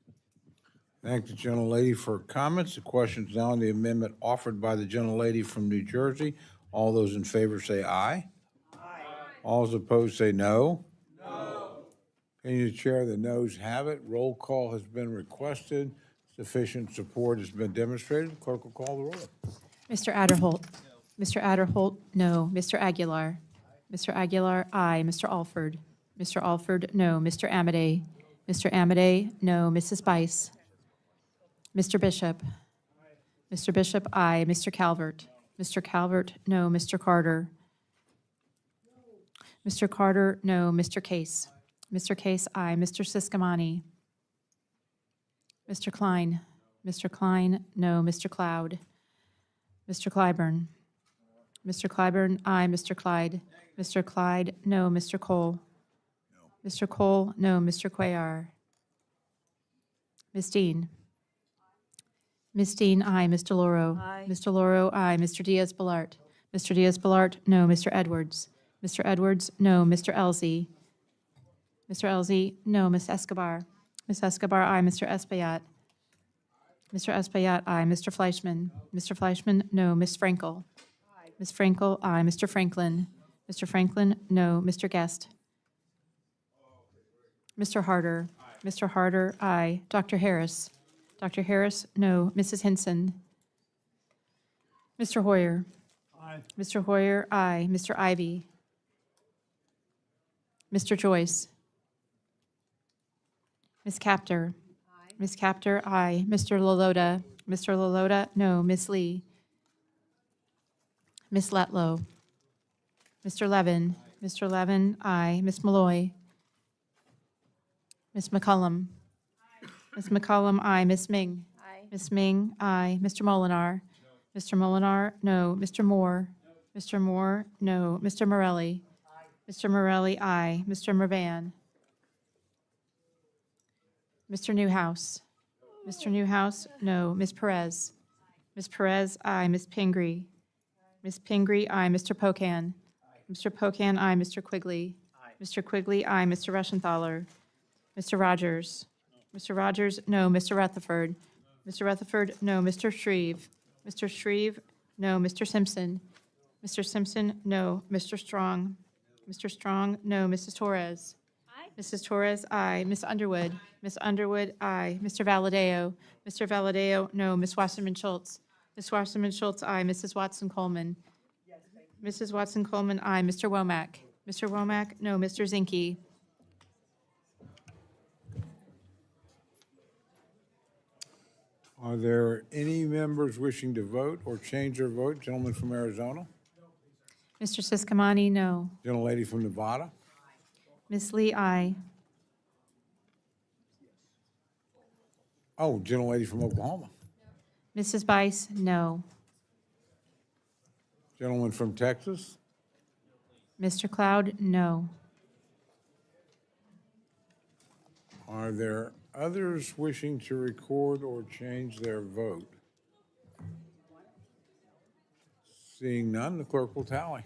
Thank the gentlelady for her comments. The question is now on the amendment offered by the gentlelady from New Jersey. All those in favor say aye. Aye. All those opposed say no. No. Opinion of the chair, the noes have it. Roll call has been requested. Sufficient support has been demonstrated. Clerk will call the roll. Mr. Adderholt. Mr. Adderholt, no. Mr. Aguilar. Mr. Aguilar, aye. Mr. Alford. Mr. Alford, no. Mr. Amodei. Mr. Amodei, no. Mrs. Bice. Mr. Bishop. Mr. Bishop, aye. Mr. Calvert. Mr. Calvert, no. Mr. Carter. Mr. Carter, no. Mr. Case. Mr. Case, aye. Mr. Siscomani. Mr. Klein. Mr. Klein, no. Mr. Cloud. Mr. Clyburn. Mr. Clyburn, aye. Mr. Clyde. Mr. Clyde, no. Mr. Cole. Mr. Cole, no. Mr. Cuellar. Ms. Dean. Ms. Dean, aye. Ms. DeLauro. Aye. Ms. DeLauro, aye. Mr. Diaz-Balart. Mr. Diaz-Balart, no. Mr. Edwards. Mr. Edwards, no. Mr. Elzey. Mr. Elzey, no. Ms. Escobar. Ms. Escobar, aye. Mr. Espaillat. Mr. Espaillat, aye. Mr. Fleischman. Mr. Fleischman, no. Ms. Frankel. Ms. Frankel, aye. Mr. Franklin. Mr. Franklin, no. Mr. Guest. Mr. Harder. Mr. Harder, aye. Dr. Harris. Dr. Harris, no. Mrs. Hinson. Mr. Hoyer. Aye. Mr. Hoyer, aye. Mr. Ivy. Mr. Joyce. Ms. Kaptur. Ms. Kaptur, aye. Mr. Lalota. Mr. Lalota, no. Ms. Lee. Ms. Letlow. Mr. Levin. Mr. Levin, aye. Ms. Malloy. Ms. McCollum. Ms. McCollum, aye. Ms. Meng. Ms. Meng, aye. Mr. Molinar. Mr. Molinar, no. Mr. Moore. Mr. Moore, no. Mr. Morelli. Mr. Morelli, aye. Mr. Mervan. Mr. Newhouse. Mr. Newhouse, no. Ms. Perez. Ms. Perez, aye. Ms. Pingree. Ms. Pingree, aye. Mr. Pocan. Mr. Pocan, aye. Mr. Quigley. Mr. Quigley, aye. Mr. Rushenthaler. Mr. Rogers. Mr. Rogers, no. Mr. Rutherford. Mr. Rutherford, no. Mr. Shreeve. Mr. Shreeve, no. Mr. Simpson. Mr. Simpson, no. Mr. Strong. Mr. Strong, no. Mrs. Torres. Mrs. Torres, aye. Ms. Underwood. Ms. Underwood, aye. Mr. Valadeo. Mr. Valadeo, no. Ms. Wasserman Schultz. Ms. Wasserman Schultz, aye. Mrs. Watson Coleman. Mrs. Watson Coleman, aye. Mr. Womack? Mr. Womack, no. Mr. Zinke? Are there any members wishing to vote or change their vote? Gentleman from Arizona? Mr. Siskamani, no. Gentlelady from Nevada? Ms. Lee, aye. Oh, gentlelady from Oklahoma? Mrs. Bice, no. Gentleman from Texas? Mr. Cloud, no. Are there others wishing to record or change their vote? Seeing none, the clerk will tally.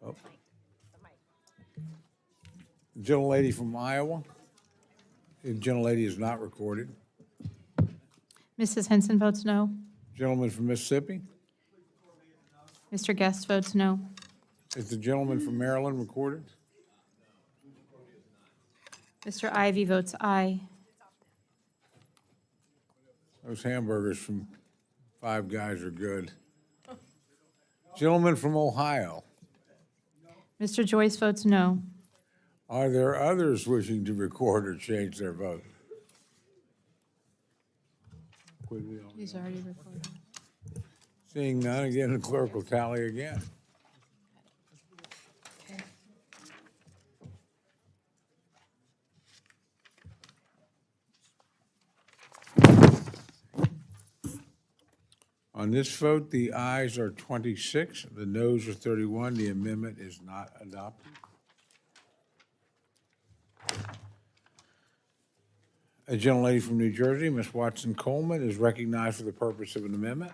Oh. Gentlelady from Iowa? The gentlelady is not recorded. Mrs. Henson votes no. Gentleman from Mississippi? Mr. Guest votes no. Is the gentleman from Maryland recorded? Mr. Ivy votes aye. Those hamburgers from Five Guys are good. Gentleman from Ohio? Mr. Joyce votes no. Are there others wishing to record or change their vote? He's already recorded. Seeing none, again, the clerk will tally again. On this vote, the ayes are 26, the noes are 31. The amendment is not adopted. A gentlelady from New Jersey, Ms. Watson Coleman, is recognized for the purpose of an amendment.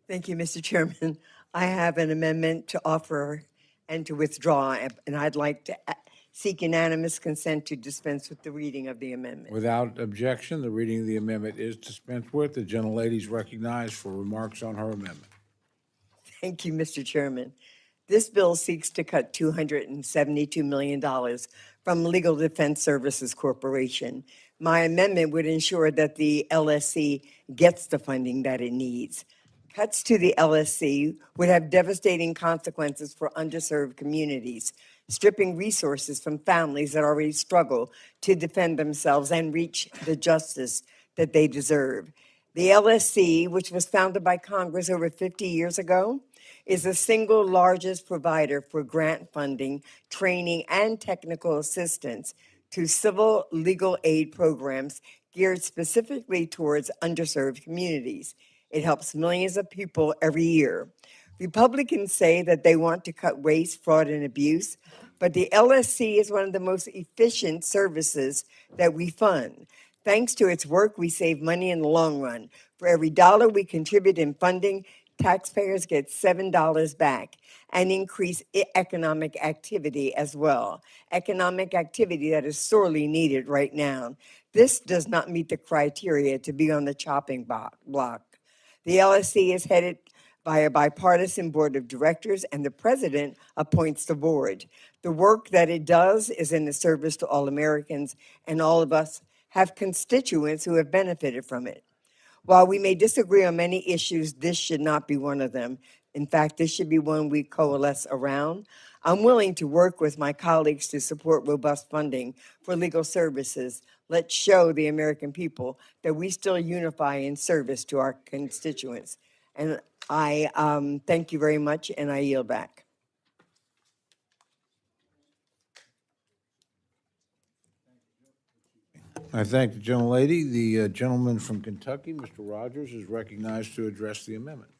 Thank you, Mr. Chairman. I have an amendment to offer and to withdraw, and I'd like to seek unanimous consent to dispense with the reading of the amendment. Without objection, the reading of the amendment is dispensed with. The gentlelady is recognized for remarks on her amendment. Thank you, Mr. Chairman. This bill seeks to cut $272 million from Legal Defense Services Corporation. My amendment would ensure that the LSC gets the funding that it needs. Cuts to the LSC would have devastating consequences for underserved communities, stripping resources from families that already struggle to defend themselves and reach the justice that they deserve. The LSC, which was founded by Congress over 50 years ago, is the single largest provider for grant funding, training, and technical assistance to civil legal aid programs geared specifically towards underserved communities. It helps millions of people every year. Republicans say that they want to cut waste, fraud, and abuse, but the LSC is one of the most efficient services that we fund. Thanks to its work, we save money in the long run. For every dollar we contribute in funding, taxpayers get $7 back and increase economic activity as well. Economic activity that is sorely needed right now. This does not meet the criteria to be on the chopping block. The LSC is headed by a bipartisan board of directors, and the president appoints the board. The work that it does is in the service to all Americans, and all of us have constituents who have benefited from it. While we may disagree on many issues, this should not be one of them. In fact, this should be one we coalesce around. I'm willing to work with my colleagues to support robust funding for legal services. Let's show the American people that we still unify in service to our constituents. And I thank you very much, and I yield back. I thank the gentlelady. The gentleman from Kentucky, Mr. Rogers, is recognized to address the amendment.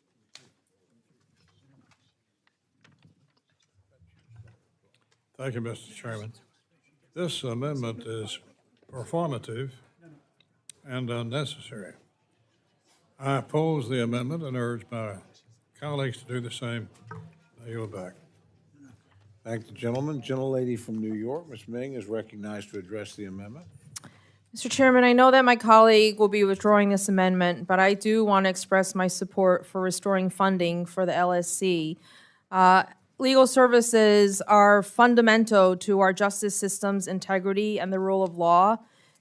Thank you, Mr. Chairman. This amendment is performative and unnecessary. I oppose the amendment and urge my colleagues to do the same. I yield back. Thank the gentleman. Gentlelady from New York, Ms. Meng, is recognized to address the amendment. Mr. Chairman, I know that my colleague will be withdrawing this amendment, but I do want to express my support for restoring funding for the LSC. Legal services are fundamental to our justice system's integrity and the rule of law.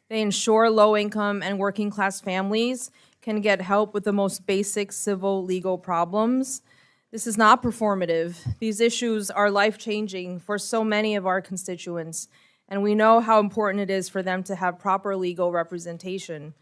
They ensure low-income and working-class families can get help with the most basic civil legal problems. This is not performative. These issues are life-changing for so many of our constituents, and we know how important it is for them to have proper legal representation.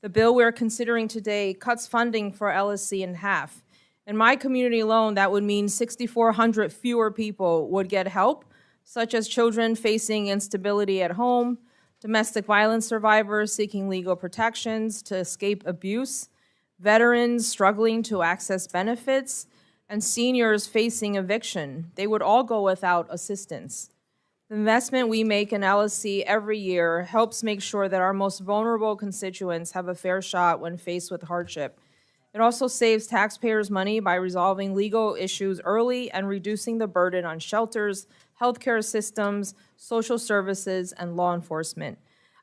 The bill we're considering today cuts funding for LSC in half. In my community alone, that would mean 6,400 fewer people would get help, such as children facing instability at home, domestic violence survivors seeking legal protections to escape abuse, veterans struggling to access benefits, and seniors facing eviction. They would all go without assistance. The investment we make in LSC every year helps make sure that our most vulnerable constituents have a fair shot when faced with hardship. It also saves taxpayers money by resolving legal issues early and reducing the burden on shelters, healthcare systems, social services, and law enforcement.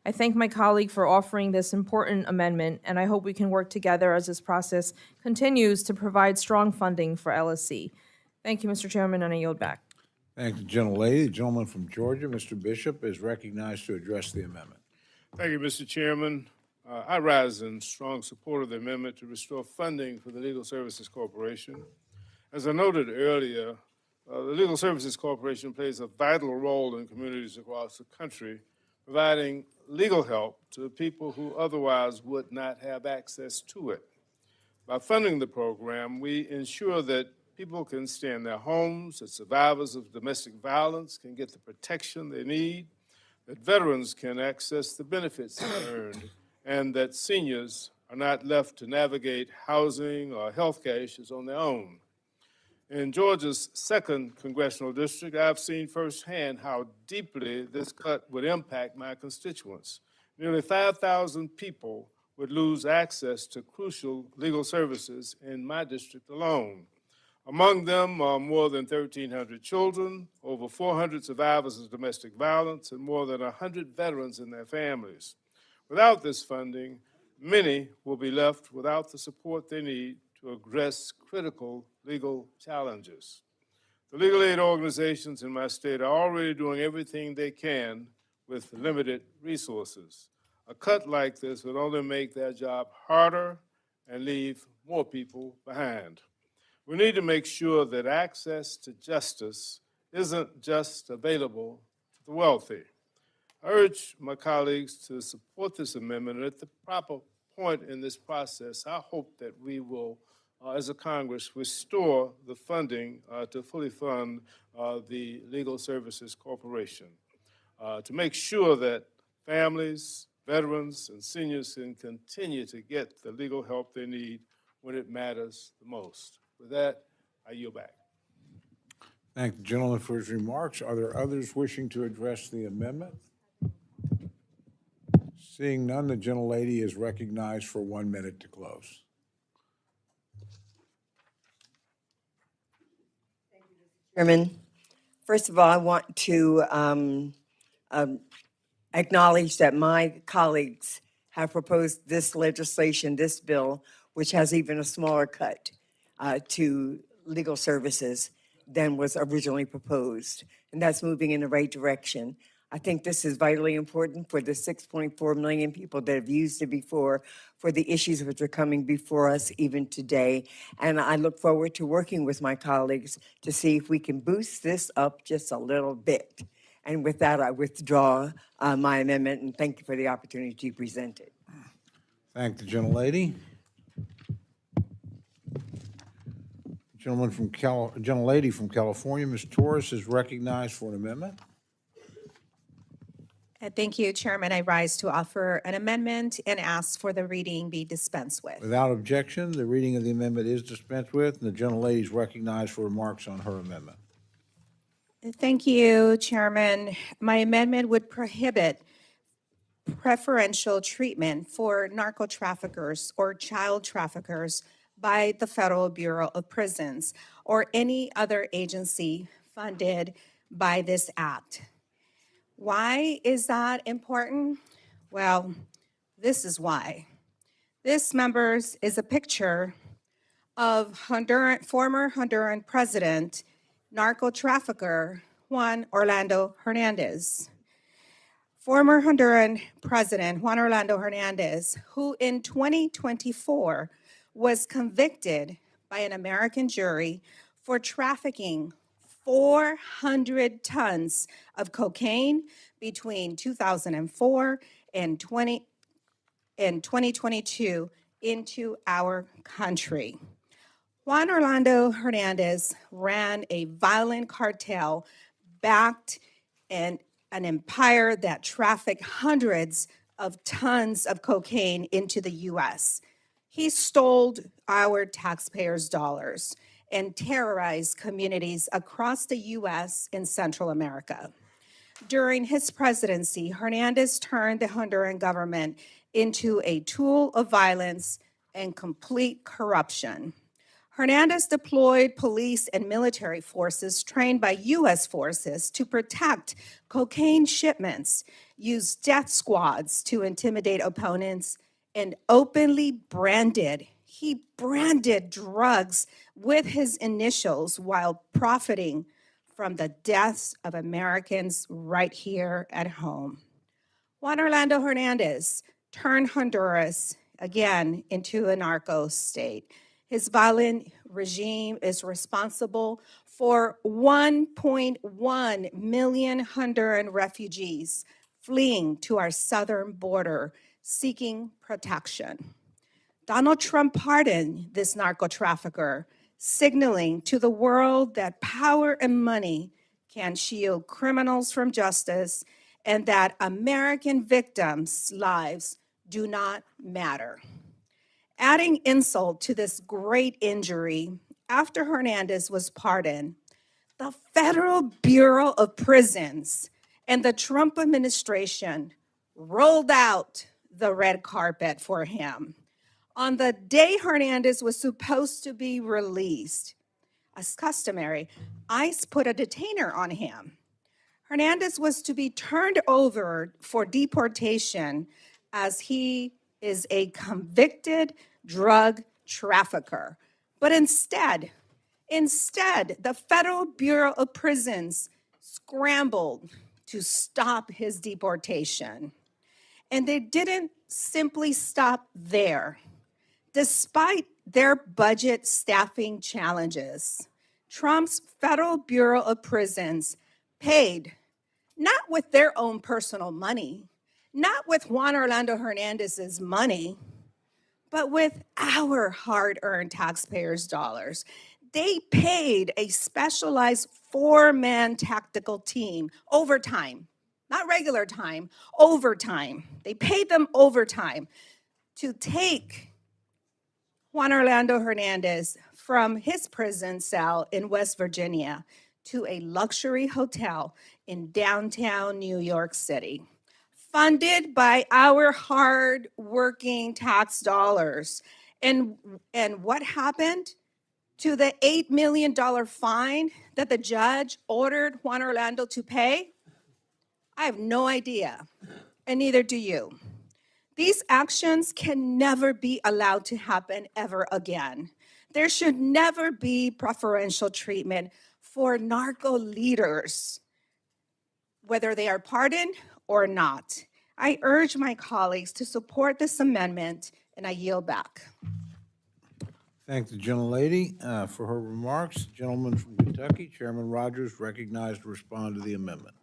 I thank my colleague for offering this important amendment, and I hope we can work together as this process continues to provide strong funding for LSC. Thank you, Mr. Chairman, and I yield back. Thank the gentlelady. The gentleman from Georgia, Mr. Bishop, is recognized to address the amendment. Thank you, Mr. Chairman. I rise in strong support of the amendment to restore funding for the Legal Services Corporation. As I noted earlier, the Legal Services Corporation plays a vital role in communities across the country, providing legal help to people who otherwise would not have access to it. By funding the program, we ensure that people can stay in their homes, that survivors of domestic violence can get the protection they need, that veterans can access the benefits they earned, and that seniors are not left to navigate housing or healthcare issues on their own. In Georgia's 2nd Congressional District, I've seen firsthand how deeply this cut would impact my constituents. Nearly 5,000 people would lose access to crucial legal services in my district alone. Among them are more than 1,300 children, over 400 survivors of domestic violence, and more than 100 veterans and their families. Without this funding, many will be left without the support they need to address critical legal challenges. The legal aid organizations in my state are already doing everything they can with limited resources. A cut like this would only make their job harder and leave more people behind. We need to make sure that access to justice isn't just available to the wealthy. I urge my colleagues to support this amendment, and at the proper point in this process, I hope that we will, as a Congress, restore the funding to fully fund the Legal Services Corporation, to make sure that families, veterans, and seniors can continue to get the legal help they need when it matters the most. With that, I yield back. Thank the gentleman for his remarks. Are there others wishing to address the amendment? Seeing none, the gentlelady is recognized for 1 minute to close. Chairman, first of all, I want to acknowledge that my colleagues have proposed this legislation, this bill, which has even a smaller cut to legal services than was originally proposed. And that's moving in the right direction. I think this is vitally important for the 6.4 million people that have used it before, for the issues which are coming before us even today. And I look forward to working with my colleagues to see if we can boost this up just a little bit. And with that, I withdraw my amendment, and thank you for the opportunity to present it. Thank the gentlelady. Gentlelady from California, Ms. Torres, is recognized for an amendment. Thank you, Chairman. I rise to offer an amendment and ask for the reading be dispensed with. Without objection, the reading of the amendment is dispensed with, and the gentlelady is recognized for remarks on her amendment. Thank you, Chairman. My amendment would prohibit preferential treatment for narco-traffickers or child traffickers by the Federal Bureau of Prisons or any other agency funded by this act. Why is that important? Well, this is why. This, members, is a picture of former Honduran president, narco-trafficker Juan Orlando Hernandez. Former Honduran President Juan Orlando Hernandez, who in 2024 was convicted by an American jury for trafficking 400 tons of cocaine between 2004 and 2022 into our country. Juan Orlando Hernandez ran a violent cartel backed and an empire that trafficked hundreds of tons of cocaine into the US. He stole our taxpayers' dollars and terrorized communities across the US and Central America. During his presidency, Hernandez turned the Honduran government into a tool of violence and complete corruption. Hernandez deployed police and military forces trained by US forces to protect cocaine shipments, used death squads to intimidate opponents, and openly branded drugs with his initials while profiting from the deaths of Americans right here at home. Juan Orlando Hernandez turned Honduras again into a narco state. His violent regime is responsible for 1.1 million Honduran refugees fleeing to our southern border, seeking protection. Donald Trump pardoned this narco-trafficker, signaling to the world that power and money can shield criminals from justice and that American victims' lives do not matter. Adding insult to this great injury, after Hernandez was pardoned, the Federal Bureau of Prisons and the Trump administration rolled out the red carpet for him. On the day Hernandez was supposed to be released, as customary, ICE put a detainer on him. Hernandez was to be turned over for deportation as he is a convicted drug trafficker. But instead, the Federal Bureau of Prisons scrambled to stop his deportation. And they didn't simply stop there. Despite their budget staffing challenges, Trump's Federal Bureau of Prisons paid, not with their own personal money, not with Juan Orlando Hernandez's money, but with our hard-earned taxpayers' dollars. They paid a specialized 4-man tactical team overtime, not regular time, overtime. They paid them overtime to take Juan Orlando Hernandez from his prison cell in West Virginia to a luxury hotel in downtown New York City, funded by our hard-working tax dollars. And what happened to the $8 million fine that the judge ordered Juan Orlando to pay? I have no idea, and neither do you. These actions can never be allowed to happen ever again. There should never be preferential treatment for narco leaders, whether they are pardoned or not. I urge my colleagues to support this amendment, and I yield back. Thank the gentlelady for her remarks. Gentleman from Kentucky, Chairman Rogers, recognized to respond to the amendment.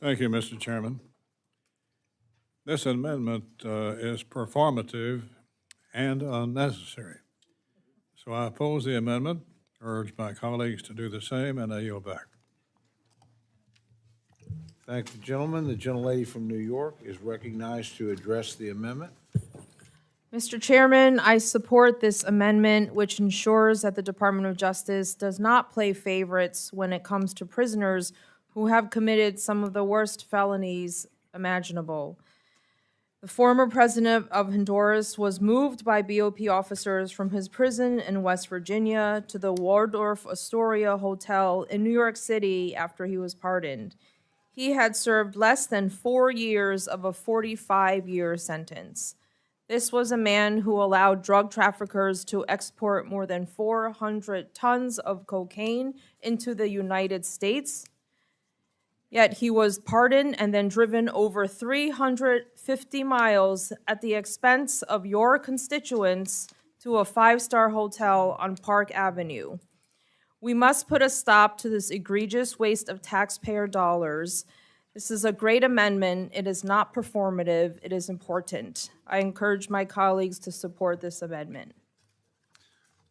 Thank you, Mr. Chairman. This amendment is performative and unnecessary. So I oppose the amendment, urge my colleagues to do the same, and I yield back. Thank the gentleman. The gentlelady from New York is recognized to address the amendment. Mr. Chairman, I support this amendment, which ensures that the Department of Justice does not play favorites when it comes to prisoners who have committed some of the worst felonies imaginable. The former president of Honduras was moved by BOP officers from his prison in West Virginia to the Waldorf Astoria Hotel in New York City after he was pardoned. He had served less than 4 years of a 45-year sentence. This was a man who allowed drug traffickers to export more than 400 tons of cocaine into the United States. Yet he was pardoned and then driven over 350 miles at the expense of your constituents to a 5-star hotel on Park Avenue. We must put a stop to this egregious waste of taxpayer dollars. This is a great amendment. It is not performative. It is important. I encourage my colleagues to support this amendment.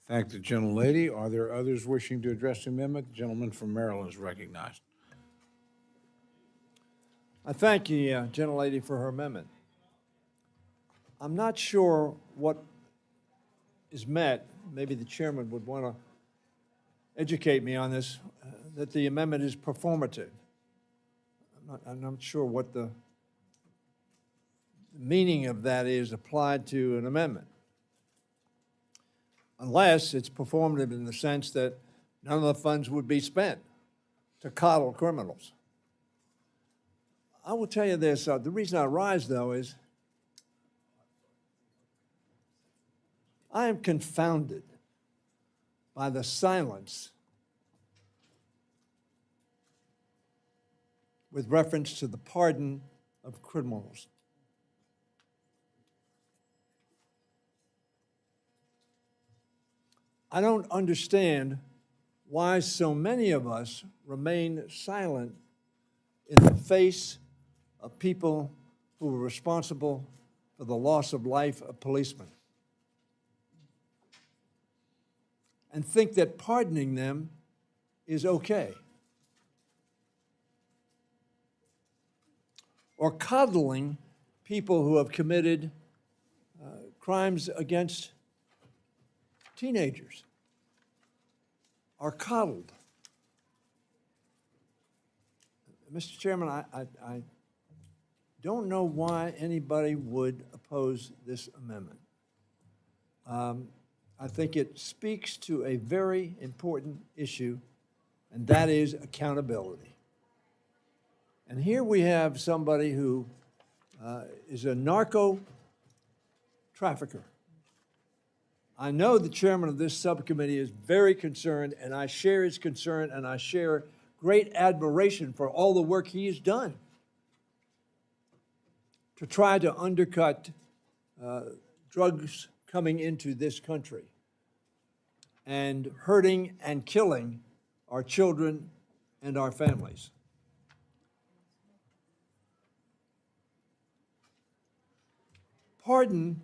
Thank the gentlelady. Are there others wishing to address the amendment? The gentleman from Maryland is recognized. I thank the gentlelady for her amendment. I'm not sure what is met. Maybe the chairman would want to educate me on this, that the amendment is performative. I'm not sure what the meaning of that is applied to an amendment. Unless it's performative in the sense that none of the funds would be spent to coddle criminals. I will tell you this, the reason I rise, though, is I am confounded by the silence with reference to the pardon of criminals. I don't understand why so many of us remain silent in the face of people who were responsible for the loss of life of policemen, and think that pardoning them is okay. Or coddling people who have committed crimes against teenagers are coddled. Mr. Chairman, I don't know why anybody would oppose this amendment. I think it speaks to a very important issue, and that is accountability. And here we have somebody who is a narco-trafficker. I know the chairman of this subcommittee is very concerned, and I share his concern, and I share great admiration for all the work he has done to try to undercut drugs coming into this country and hurting and killing our children and our families. Pardon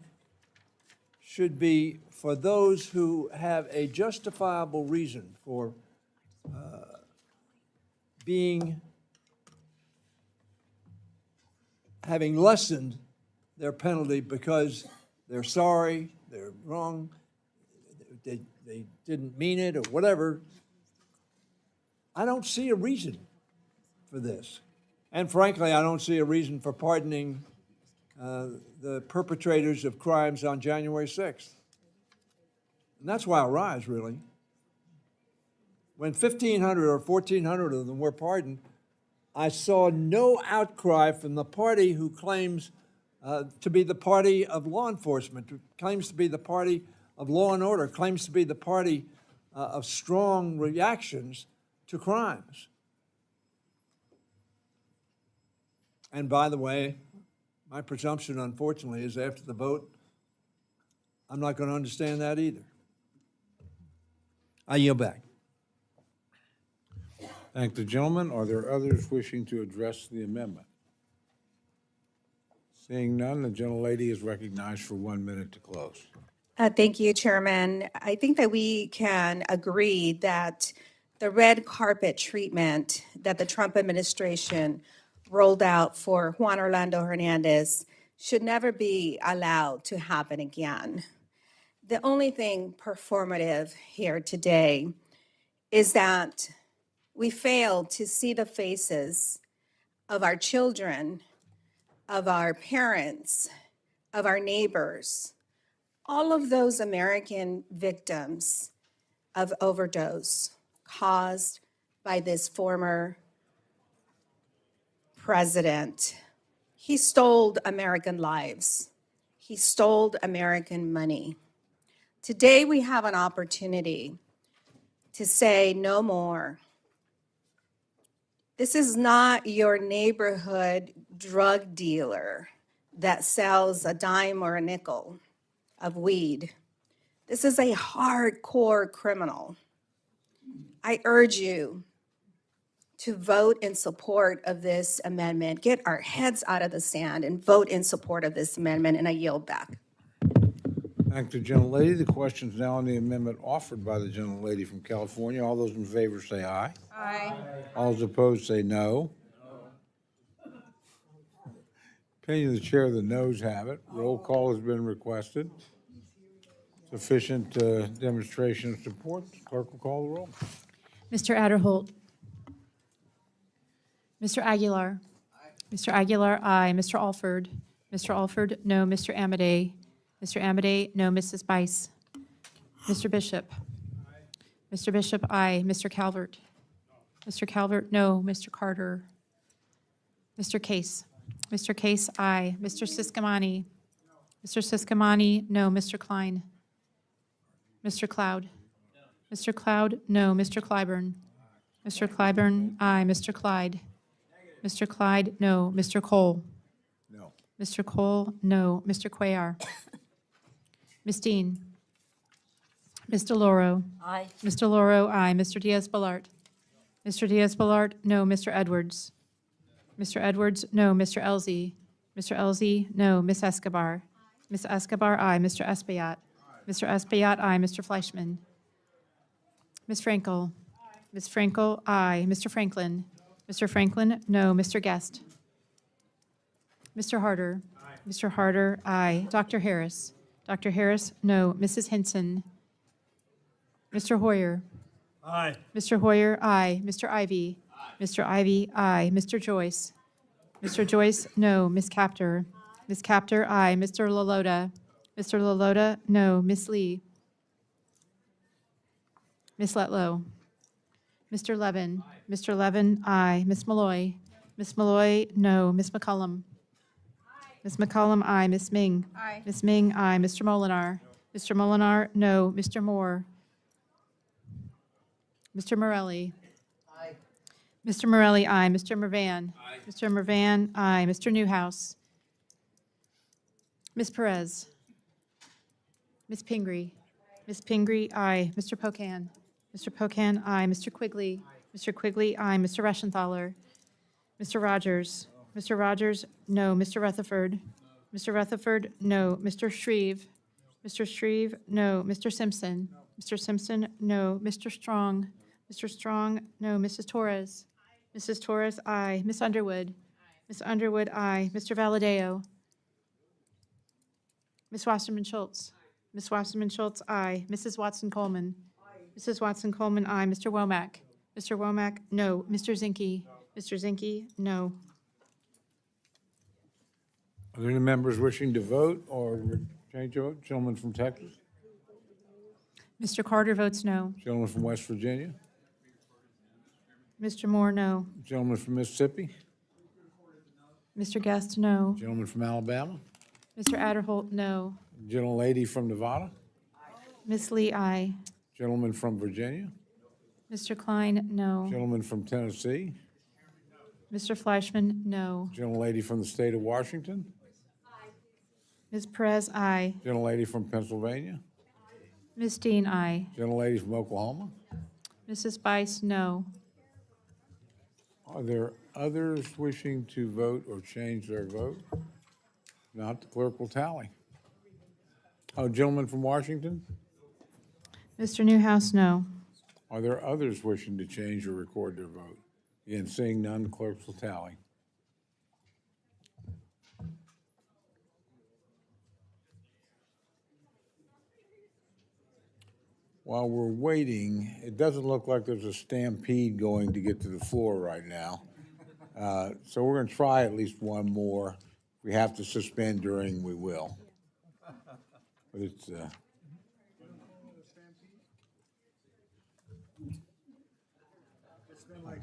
should be for those who have a justifiable reason for having lessened their penalty because they're sorry, they're wrong, they didn't mean it, or whatever. I don't see a reason for this. And frankly, I don't see a reason for pardoning the perpetrators of crimes on January 6th. And that's why I rise, really. When 1,500 or 1,400 of them were pardoned, I saw no outcry from the party who claims to be the party of law enforcement, who claims to be the party of law and order, claims to be the party of strong reactions to crimes. And by the way, my presumption, unfortunately, is after the vote, I'm not going to understand that either. I yield back. Thank the gentleman. Are there others wishing to address the amendment? Seeing none, the gentlelady is recognized for 1 minute to close. Thank you, Chairman. I think that we can agree that the red carpet treatment that the Trump administration rolled out for Juan Orlando Hernandez should never be allowed to happen again. The only thing performative here today is that we failed to see the faces of our children of our parents, of our neighbors, all of those American victims of overdose caused by this former president. He stole American lives. He stole American money. Today, we have an opportunity to say no more. This is not your neighborhood drug dealer that sells a dime or a nickel of weed. This is a hardcore criminal. I urge you to vote in support of this amendment. Get our heads out of the sand and vote in support of this amendment, and I yield back. Thank the gentlelady. The question is now on the amendment offered by the gentlelady from California. All those in favor say aye. Aye. All those opposed say no. Opinion of the chair, the noes have it. Roll call has been requested. Sufficient demonstration of support. Clerk will call the roll. Mr. Adderholt. Mr. Aguilar. Mr. Aguilar, aye. Mr. Alford. Mr. Alford, no. Mr. Amade. Mr. Amade, no. Mrs. Bice. Mr. Bishop. Mr. Bishop, aye. Mr. Calvert. Mr. Calvert, no. Mr. Carter. Mr. Case. Mr. Case, aye. Mr. Siscomani. Mr. Siscomani, no. Mr. Klein. Mr. Cloud. Mr. Cloud, no. Mr. Clyburn. Mr. Clyburn, aye. Mr. Clyde. Mr. Clyde, no. Mr. Cole. No. Mr. Cole, no. Mr. Cuellar. Ms. Dean. Ms. DeLauro. Aye. Ms. DeLauro, aye. Mr. Diaz-Balart. Mr. Diaz-Balart, no. Mr. Edwards. Mr. Edwards, no. Mr. Elzey. Mr. Elzey, no. Ms. Escobar. Ms. Escobar, aye. Mr. Espaillat. Mr. Espaillat, aye. Mr. Fleischman. Ms. Frankel. Ms. Frankel, aye. Mr. Franklin. Mr. Franklin, no. Mr. Guest. Mr. Harder. Mr. Harder, aye. Dr. Harris. Dr. Harris, no. Mrs. Hinson. Mr. Hoyer. Aye. Mr. Hoyer, aye. Mr. Ivy. Mr. Ivy, aye. Mr. Joyce. Mr. Joyce, no. Ms. Kaptur. Ms. Kaptur, aye. Mr. LaLota. Mr. LaLota, no. Ms. Lee. Ms. Letlow. Mr. Levin. Mr. Levin, aye. Ms. Malloy. Ms. Malloy, no. Ms. McCollum. Ms. McCollum, aye. Ms. Ming. Aye. Ms. Ming, aye. Mr. Molinar. Mr. Molinar, no. Mr. Moore. Mr. Morelli. Mr. Morelli, aye. Mr. Mervan. Mr. Mervan, aye. Mr. Newhouse. Ms. Perez. Ms. Pingree. Ms. Pingree, aye. Mr. Pocan. Mr. Pocan, aye. Mr. Quigley. Mr. Quigley, aye. Mr. Reschenthaler. Mr. Rogers. Mr. Rogers, no. Mr. Rutherford. Mr. Rutherford, no. Mr. Shreeve. Mr. Shreeve, no. Mr. Simpson. Mr. Simpson, no. Mr. Strong. Mr. Strong, no. Mrs. Torres. Mrs. Torres, aye. Ms. Underwood. Ms. Underwood, aye. Mr. Valadeo. Ms. Wasserman Schultz. Ms. Wasserman Schultz, aye. Mrs. Watson Coleman. Mrs. Watson Coleman, aye. Mr. Womack. Mr. Womack, no. Mr. Zinke. Mr. Zinke, no. Are there any members wishing to vote or change their vote? Gentleman from Texas? Mr. Carter votes no. Gentleman from West Virginia? Mr. Moore, no. Gentleman from Mississippi? Mr. Guest, no. Gentleman from Alabama? Mr. Adderholt, no. Gentlelady from Nevada? Ms. Lee, aye. Gentleman from Virginia? Mr. Klein, no. Gentleman from Tennessee? Mr. Fleischman, no. Gentlelady from the state of Washington? Ms. Perez, aye. Gentlelady from Pennsylvania? Ms. Dean, aye. Gentlelady from Oklahoma? Mrs. Bice, no. Are there others wishing to vote or change their vote? Not, the clerk will tally. Oh, gentleman from Washington? Mr. Newhouse, no. Are there others wishing to change or record their vote? Again, seeing none, the clerk will tally. While we're waiting, it doesn't look like there's a stampede going to get to the floor right now. So we're going to try at least one more. If we have to suspend during, we will. But it's, I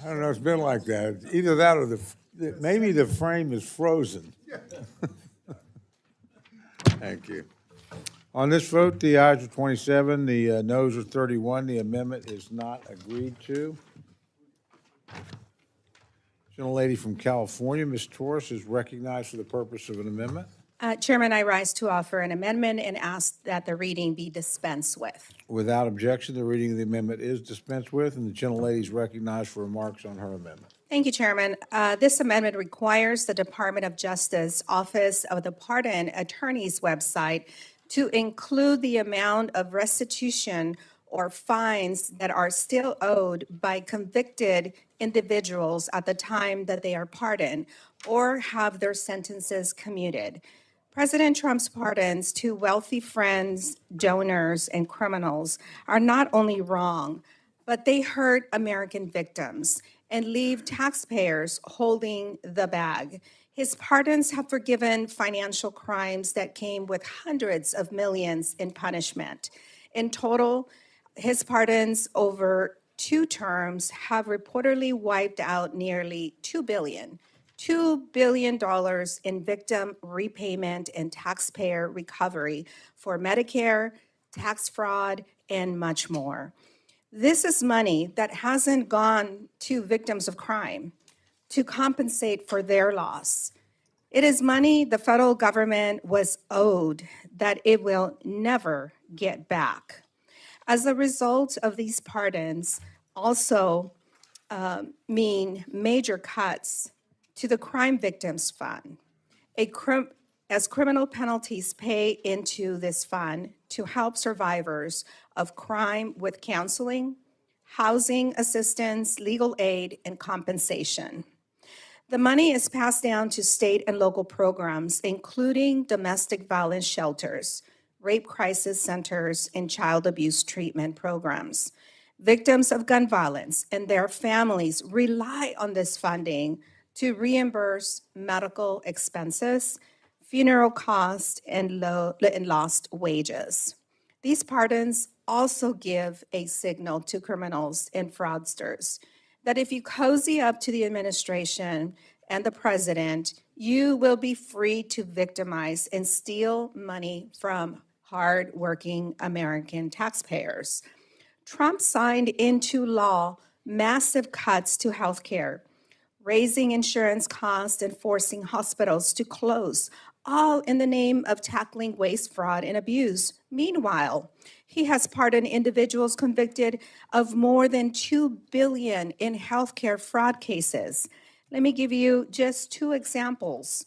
don't know, it's been like that. Either that or maybe the frame is frozen. Thank you. On this vote, the ayes are 27, the noes are 31. The amendment is not agreed to. Gentlelady from California, Ms. Torres, is recognized for the purpose of an amendment. Chairman, I rise to offer an amendment and ask that the reading be dispensed with. Without objection, the reading of the amendment is dispensed with, and the gentlelady is recognized for remarks on her amendment. Thank you, Chairman. This amendment requires the Department of Justice Office of the Pardon Attorney's website to include the amount of restitution or fines that are still owed by convicted individuals at the time that they are pardoned or have their sentences commuted. President Trump's pardons to wealthy friends, donors, and criminals are not only wrong, but they hurt American victims and leave taxpayers holding the bag. His pardons have forgiven financial crimes that came with hundreds of millions in punishment. In total, his pardons over 2 terms have reportedly wiped out nearly $2 billion in victim repayment and taxpayer recovery for Medicare, tax fraud, and much more. This is money that hasn't gone to victims of crime to compensate for their loss. It is money the federal government was owed that it will never get back. As a result of these pardons, also mean major cuts to the Crime Victims Fund. As criminal penalties pay into this fund to help survivors of crime with counseling, housing assistance, legal aid, and compensation. The money is passed down to state and local programs, including domestic violence shelters, rape crisis centers, and child abuse treatment programs. Victims of gun violence and their families rely on this funding to reimburse medical expenses, funeral costs, and lost wages. These pardons also give a signal to criminals and fraudsters that if you cozy up to the administration and the president, you will be free to victimize and steal money from hardworking American taxpayers. Trump signed into law massive cuts to health care, raising insurance costs and forcing hospitals to close, all in the name of tackling waste, fraud, and abuse. Meanwhile, he has pardoned individuals convicted of more than $2 billion in healthcare fraud cases. Let me give you just 2 examples.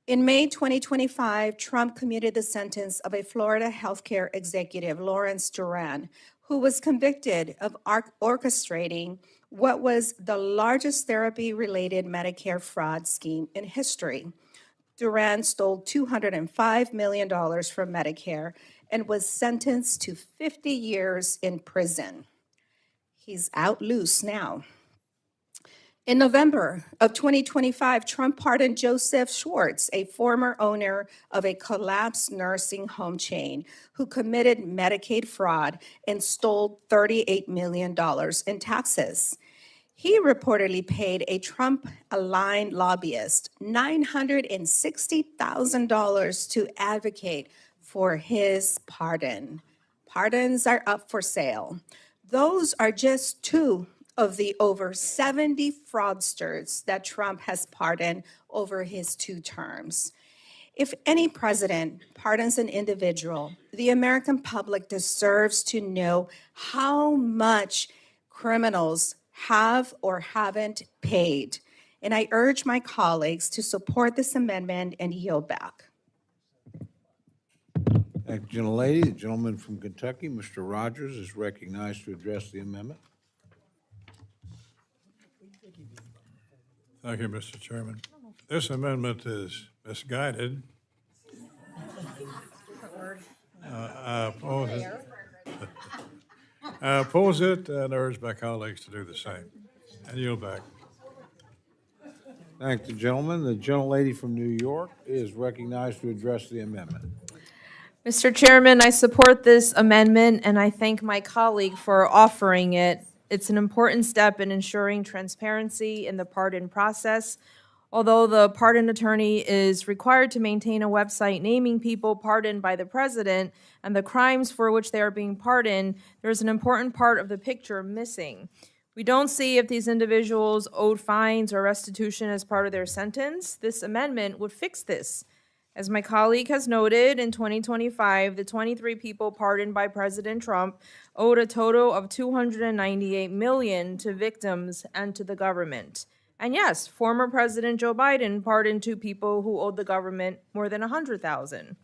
In May 2025, Trump commuted the sentence of a Florida healthcare executive, Lawrence Duran, who was convicted of orchestrating what was the largest therapy-related Medicare fraud scheme in history. Duran stole $205 million from Medicare and was sentenced to 50 years in prison. He's out loose now. In November of 2025, Trump pardoned Joseph Schwartz, a former owner of a collapsed nursing home chain who committed Medicaid fraud and stole $38 million in taxes. He reportedly paid a Trump-aligned lobbyist $960,000 to advocate for his pardon. Pardons are up for sale. Those are just 2 of the over 70 fraudsters that Trump has pardoned over his 2 terms. If any president pardons an individual, the American public deserves to know how much criminals have or haven't paid. And I urge my colleagues to support this amendment and yield back. Thank you, gentlelady. The gentleman from Kentucky, Mr. Rogers, is recognized to address the amendment. Thank you, Mr. Chairman. This amendment is misguided. I oppose it and urge my colleagues to do the same. And yield back. Thank the gentleman. The gentlelady from New York is recognized to address the amendment. Mr. Chairman, I support this amendment, and I thank my colleague for offering it. It's an important step in ensuring transparency in the pardon process. Although the pardon attorney is required to maintain a website naming people pardoned by the president and the crimes for which they are being pardoned, there's an important part of the picture missing. We don't see if these individuals owed fines or restitution as part of their sentence. This amendment would fix this. As my colleague has noted, in 2025, the 23 people pardoned by President Trump owed a total of $298 million to victims and to the government. And yes, former President Joe Biden pardoned 2 people who owed the government more than $100,000.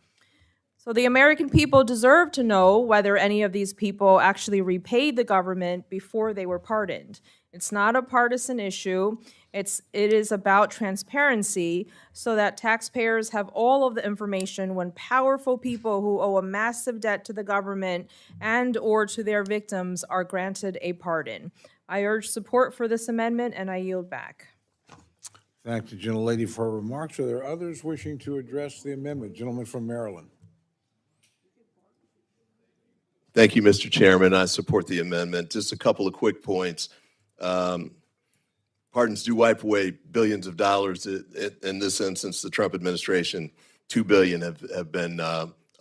So the American people deserve to know whether any of these people actually repaid the government before they were pardoned. It's not a partisan issue. It is about transparency so that taxpayers have all of the information when powerful people who owe a massive debt to the government and or to their victims are granted a pardon. I urge support for this amendment, and I yield back. Thank the gentlelady for her remarks. Are there others wishing to address the amendment? Gentleman from Maryland. Thank you, Mr. Chairman. I support the amendment. Just a couple of quick points. Pardons do wipe away billions of dollars. In this instance, the Trump administration, $2 billion have been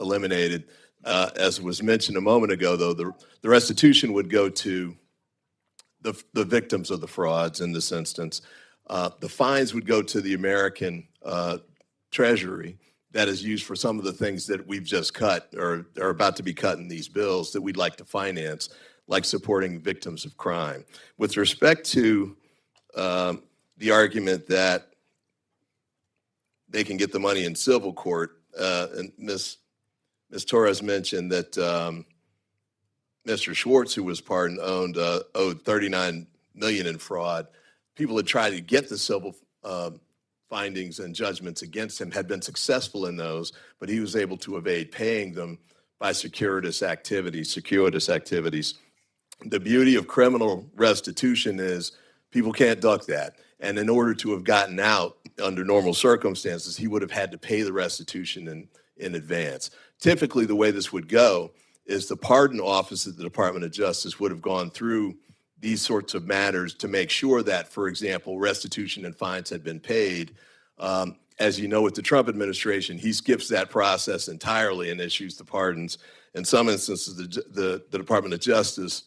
eliminated. As was mentioned a moment ago, though, the restitution would go to the victims of the frauds in this instance. The fines would go to the American Treasury that is used for some of the things that we've just cut or are about to be cut in these bills that we'd like to finance, like supporting victims of crime. With respect to the argument that they can get the money in civil court, and Ms. Torres mentioned that Mr. Schwartz, who was pardoned, owed $39 million in fraud. People had tried to get the civil findings and judgments against him, had been successful in those, but he was able to evade paying them by circuitous activities. The beauty of criminal restitution is people can't duck that. And in order to have gotten out under normal circumstances, he would have had to pay the restitution in advance. Typically, the way this would go is the pardon office at the Department of Justice would have gone through these sorts of matters to make sure that, for example, restitution and fines had been paid. As you know, with the Trump administration, he skips that process entirely and issues the pardons. In some instances, the Department of Justice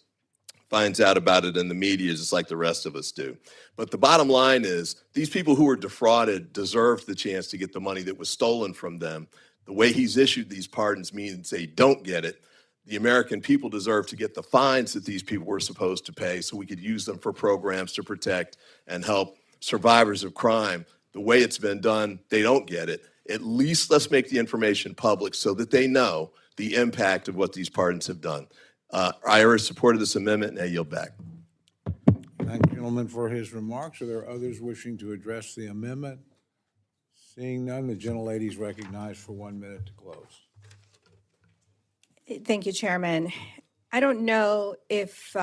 finds out about it in the media just like the rest of us do. But the bottom line is these people who were defrauded deserve the chance to get the money that was stolen from them. The way he's issued these pardons means they don't get it. The American people deserve to get the fines that these people were supposed to pay so we could use them for programs to protect and help survivors of crime. The way it's been done, they don't get it. At least let's make the information public so that they know the impact of what these pardons have done. I urge support of this amendment, and I yield back. Thank the gentleman for his remarks. Are there others wishing to address the amendment? Seeing none, the gentlelady is recognized for 1 minute to close. Thank you, Chairman. I don't know if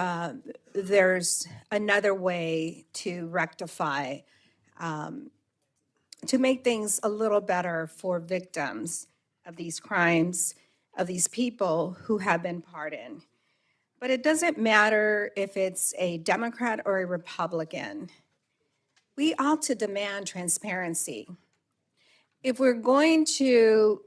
there's another way to rectify, to make things a little better for victims of these crimes, of these people who have been pardoned. But it doesn't matter if it's a Democrat or a Republican. We ought to demand transparency. If we're going to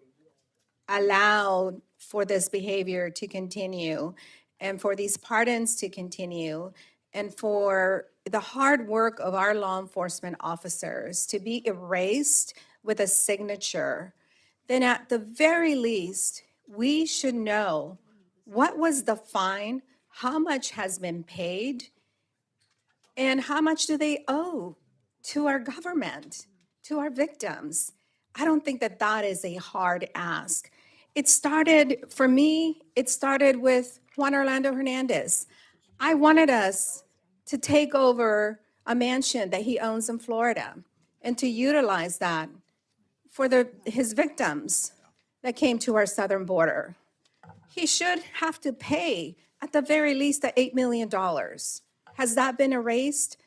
allow for this behavior to continue and for these pardons to continue and for the hard work of our law enforcement officers to be erased with a signature, then at the very least, we should know what was the fine, how much has been paid, and how much do they owe to our government, to our victims. I don't think that that is a hard ask. It started, for me, it started with Juan Orlando Hernandez. I wanted us to take over a mansion that he owns in Florida and to utilize that for his victims that came to our southern border. He should have to pay, at the very least, the $8 million. Has that been erased?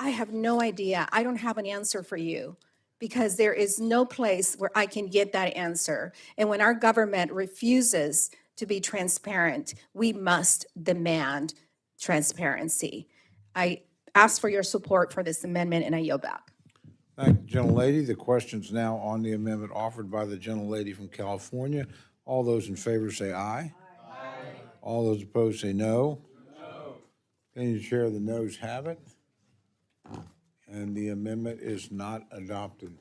I have no idea. I don't have an answer for you because there is no place where I can get that answer. And when our government refuses to be transparent, we must demand transparency. I ask for your support for this amendment, and I yield back. Thank you, gentlelady. The question's now on the amendment offered by the gentlelady from California. All those in favor say aye. Aye. All those opposed say no. No. Opinion of the chair, the noes have it. And the amendment is not adopted.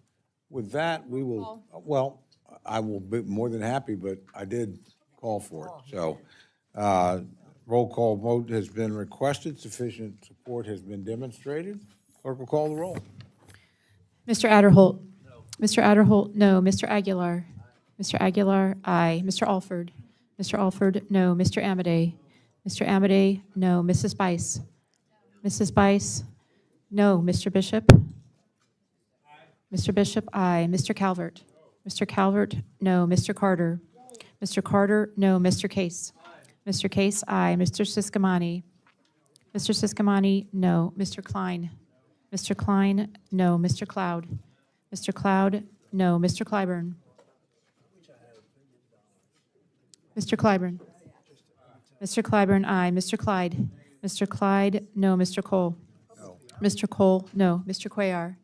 With that, we will, well, I will be more than happy, but I did call for it. So, roll call vote has been requested. Sufficient support has been demonstrated. Clerk will call the roll. Mr. Adderholt? No. Mr. Adderholt, no. Mr. Aguilar? Mr. Aguilar, aye. Mr. Alford? Mr. Alford, no. Mr. Amade? Mr. Amade, no. Mrs. Bice? Mrs. Bice, no. Mr. Bishop? Mr. Bishop, aye. Mr. Calvert? Mr. Calvert, no. Mr. Carter? Mr. Carter, no. Mr. Case? Mr. Case, aye. Mr. Siscomani? Mr. Siscomani, no. Mr. Klein? Mr. Klein, no. Mr. Cloud? Mr. Cloud, no. Mr. Clyburn? Mr. Clyburn? Mr. Clyburn, aye. Mr. Clyde? Mr. Clyde, no. Mr. Cole? No. Mr. Cole, no. Mr. Cuellar?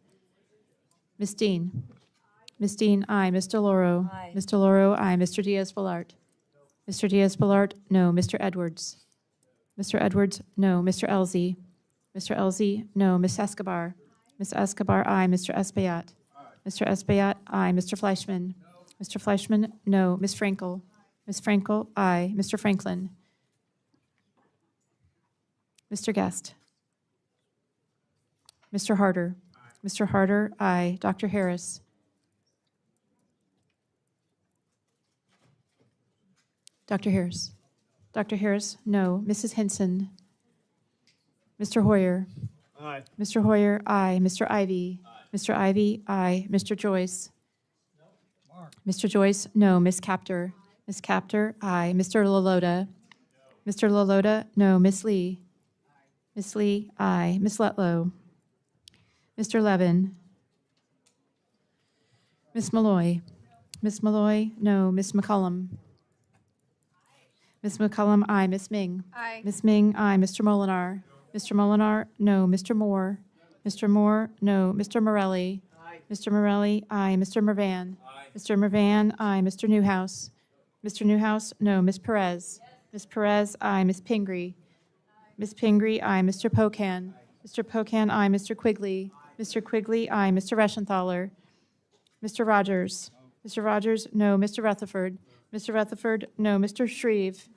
Ms. Dean? Ms. Dean, aye. Ms. DeLauro? Aye. Ms. DeLauro, aye. Mr. Diaz-Balart? Mr. Diaz-Balart, no. Mr. Edwards? Mr. Edwards, no. Mr. Elzey? Mr. Elzey, no. Ms. Escobar? Ms. Escobar, aye. Mr. Espaillat? Mr. Espaillat, aye. Mr. Fleischman? Mr. Fleischman, no. Ms. Frankel? Ms. Frankel, aye. Mr. Franklin? Mr. Guest? Mr. Harder? Mr. Harder, aye. Dr. Harris? Dr. Harris? Dr. Harris, no. Mrs. Henson? Mr. Hoyer? Aye. Mr. Hoyer, aye. Mr. Ivy? Mr. Ivy, aye. Mr. Joyce? Mr. Joyce, no. Ms. Kaptur? Ms. Kaptur, aye. Mr. Lalota? Mr. Lalota, no. Ms. Lee? Ms. Lee, aye. Ms. Letlow? Mr. Levin? Ms. Malloy? Ms. Malloy, no. Ms. McCollum? Ms. McCollum, aye. Ms. Meng? Aye. Ms. Meng, aye. Mr. Molinar? Mr. Molinar, no. Mr. Moore? Mr. Moore, no. Mr. Morelli? Mr. Morelli, aye. Mr. Mervan? Mr. Mervan, aye. Mr. Newhouse? Mr. Newhouse, no. Ms. Perez? Ms. Perez, aye. Ms. Pingree? Ms. Pingree, aye. Mr. Pocan? Mr. Pocan, aye. Mr. Quigley? Mr. Quigley, aye. Mr. Reschenthaler? Mr. Rogers? Mr. Rogers, no. Mr. Rutherford? Mr. Rutherford, no. Mr. Shreeve?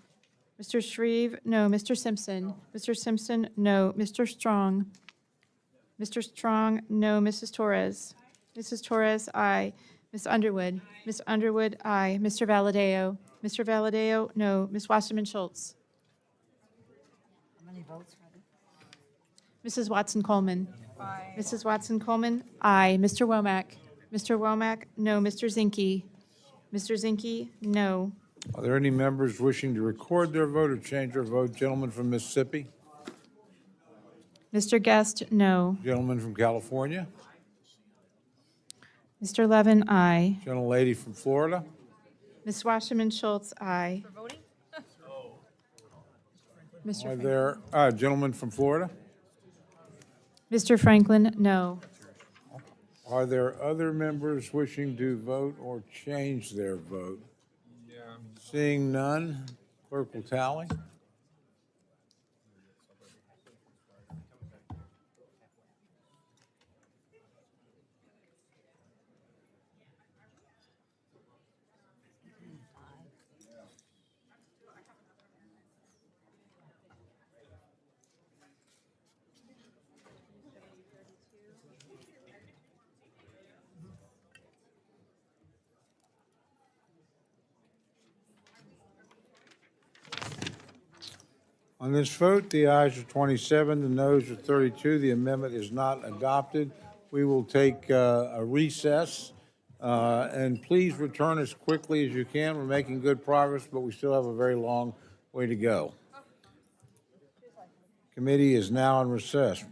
Mr. Shreeve, no. Mr. Simpson? Mr. Simpson, no. Mr. Strong? Mr. Strong, no. Mrs. Torres? Mrs. Torres, aye. Ms. Underwood? Ms. Underwood, aye. Mr. Valadeo? Mr. Valadeo, no. Ms. Wasserman Schultz? How many votes, Freddie? Mrs. Watson Coleman? Mrs. Watson Coleman, aye. Mr. Womack? Mr. Womack, no. Mr. Zinke? Mr. Zinke, no. Are there any members wishing to record their vote or change their vote? Gentleman from Mississippi? Mr. Guest, no. Gentleman from California? Mr. Levin, aye. Gentlelady from Florida? Ms. Wasserman Schultz, aye. Mr. Are Franklin? there, gentleman from Florida? Mr. Franklin, no. Are there other members wishing to vote or change their vote? Seeing none, clerk will tally. On this vote, the ayes are 27, the noes are 32. The amendment is not adopted. We will take a recess, and please return as quickly as you can. We're making good progress, but we still have a very long way to go. Committee is now in recess.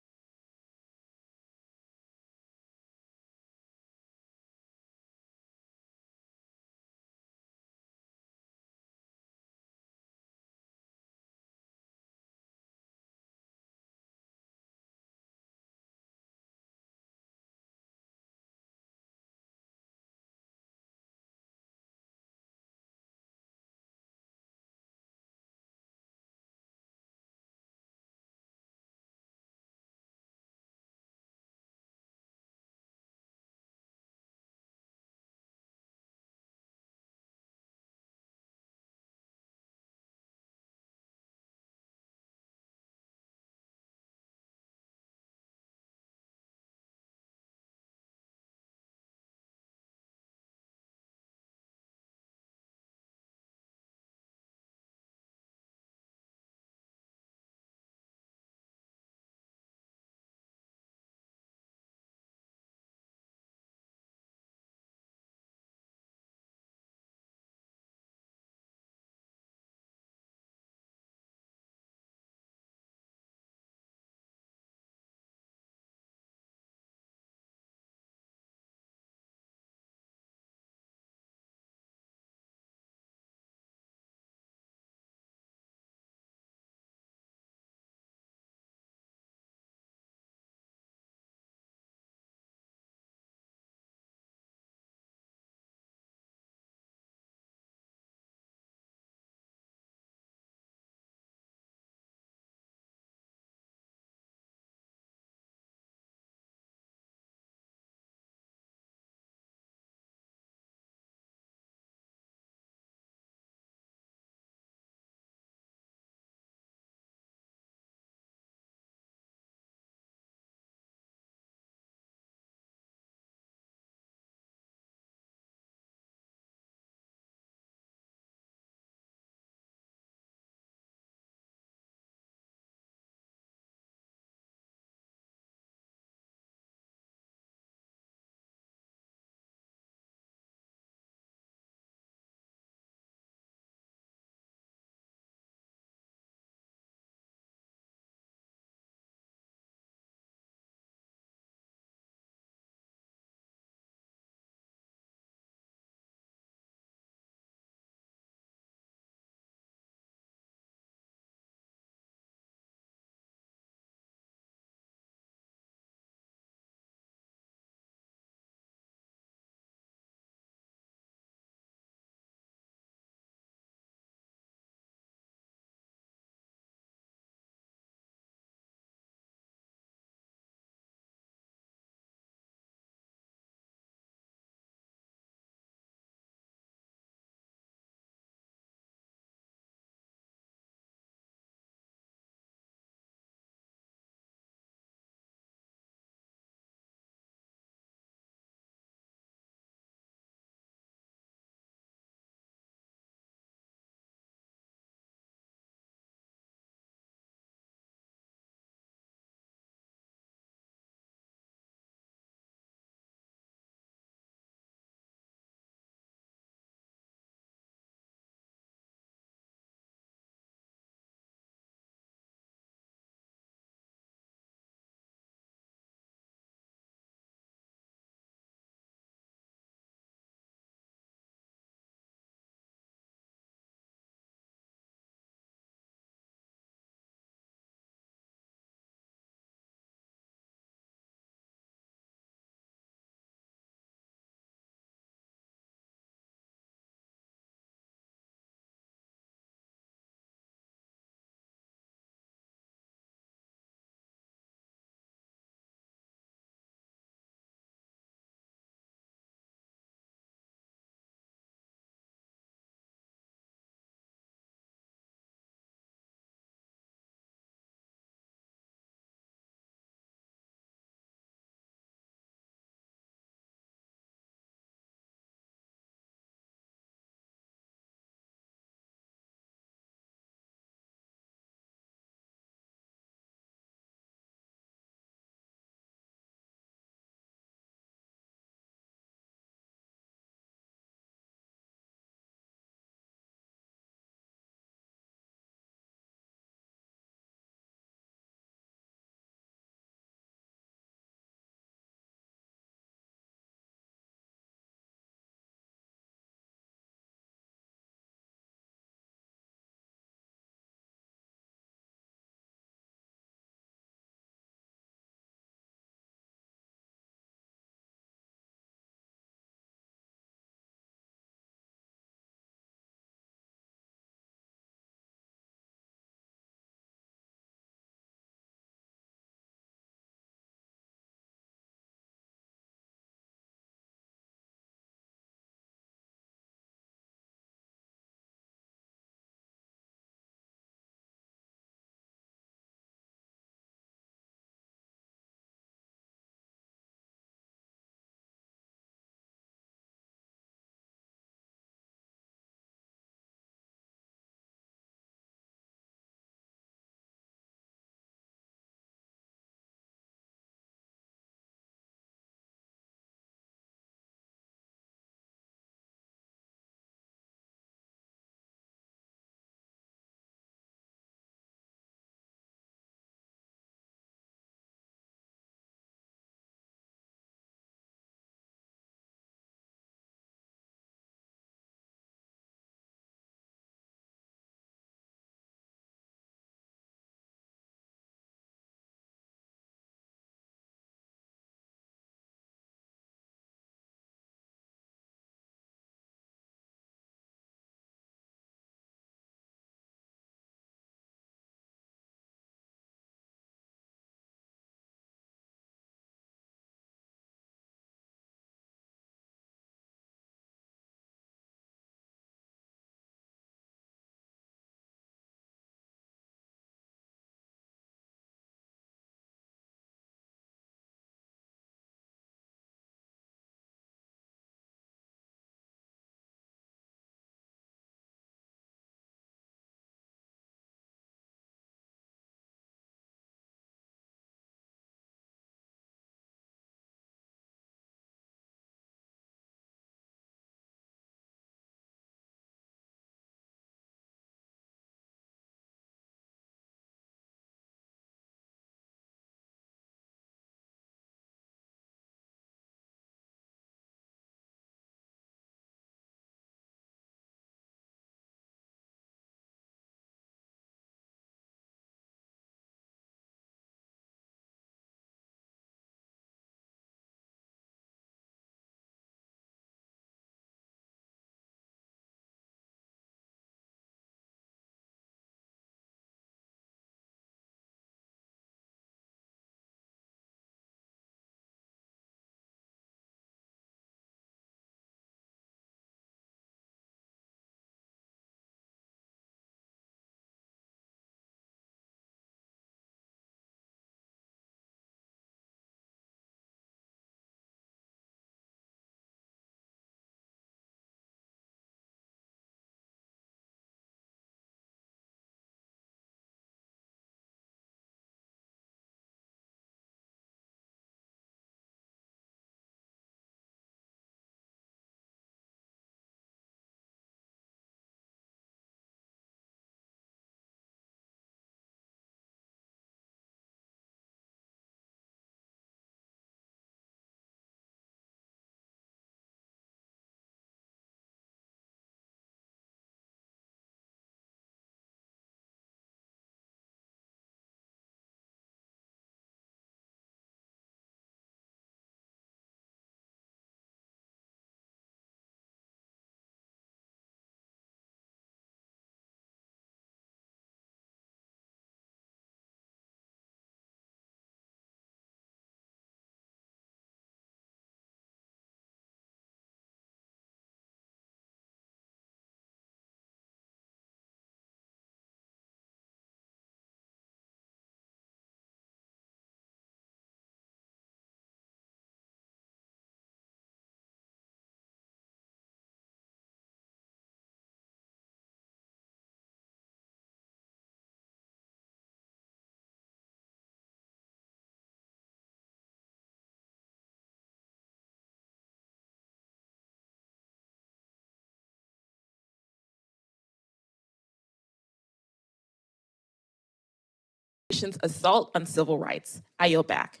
administration's assault on civil rights. I yield back.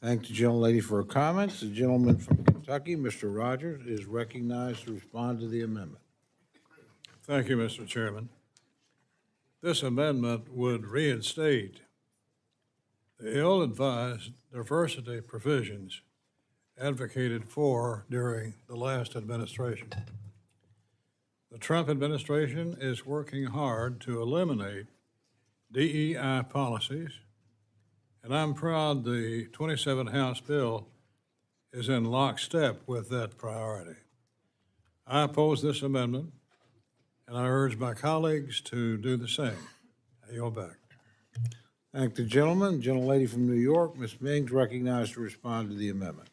Thank the gentlelady for her comments. The gentleman from Kentucky, Mr. Rogers, is recognized to respond to the amendment. Thank you, Mr. Chairman. This amendment would reinstate the ill-advised diversity provisions advocated for during the last administration. The Trump administration is working hard to eliminate DEI policies, and I'm proud the 27 House bill is in lockstep with that priority. I oppose this amendment, and I urge my colleagues to do the same. I yield back. Thank the gentleman. Gentlelady from New York, Ms. Meng, is recognized to respond to the amendment.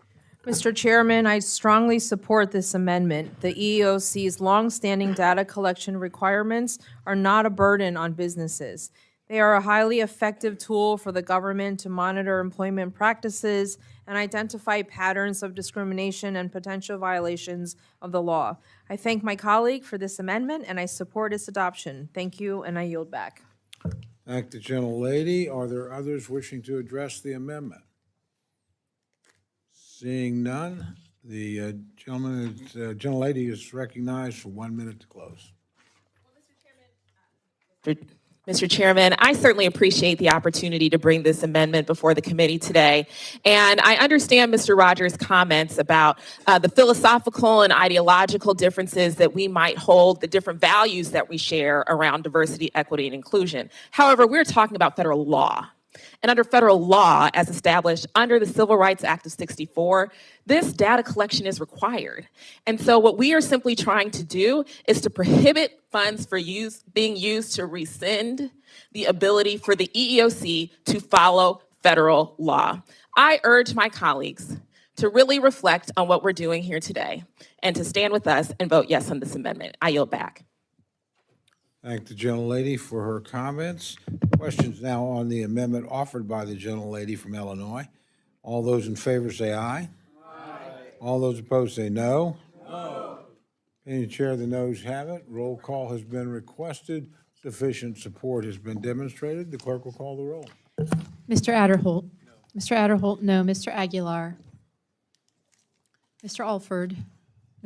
Mr. Chairman, I strongly support this amendment. The EEOC's longstanding data collection requirements are not a burden on businesses. They are a highly effective tool for the government to monitor employment practices and identify patterns of discrimination and potential violations of the law. I thank my colleague for this amendment, and I support its adoption. Thank you, and I yield back. Thank the gentlelady. Are there others wishing to address the amendment? Seeing none, the gentlelady is recognized for 1 minute to close. Mr. Chairman, I certainly appreciate the opportunity to bring this amendment before the committee today. And I understand Mr. Rogers' comments about the philosophical and ideological differences that we might hold, the different values that we share around diversity, equity, and inclusion. However, we're talking about federal law. And under federal law, as established under the Civil Rights Act of '64, this data collection is required. And so what we are simply trying to do is to prohibit funds for being used to rescind the ability for the EEOC to follow federal law. I urge my colleagues to really reflect on what we're doing here today and to stand with us and vote yes on this amendment. I yield back. Thank the gentlelady for her comments. Questions now on the amendment offered by the gentlelady from Illinois. All those in favor say aye. Aye. All those opposed say no. No. Any chair, the noes have it. Roll call has been requested. Sufficient support has been demonstrated. The clerk will call the roll. Mr. Adderholt. No. Mr. Adderholt, no. Mr. Aguilar. Mr. Alford.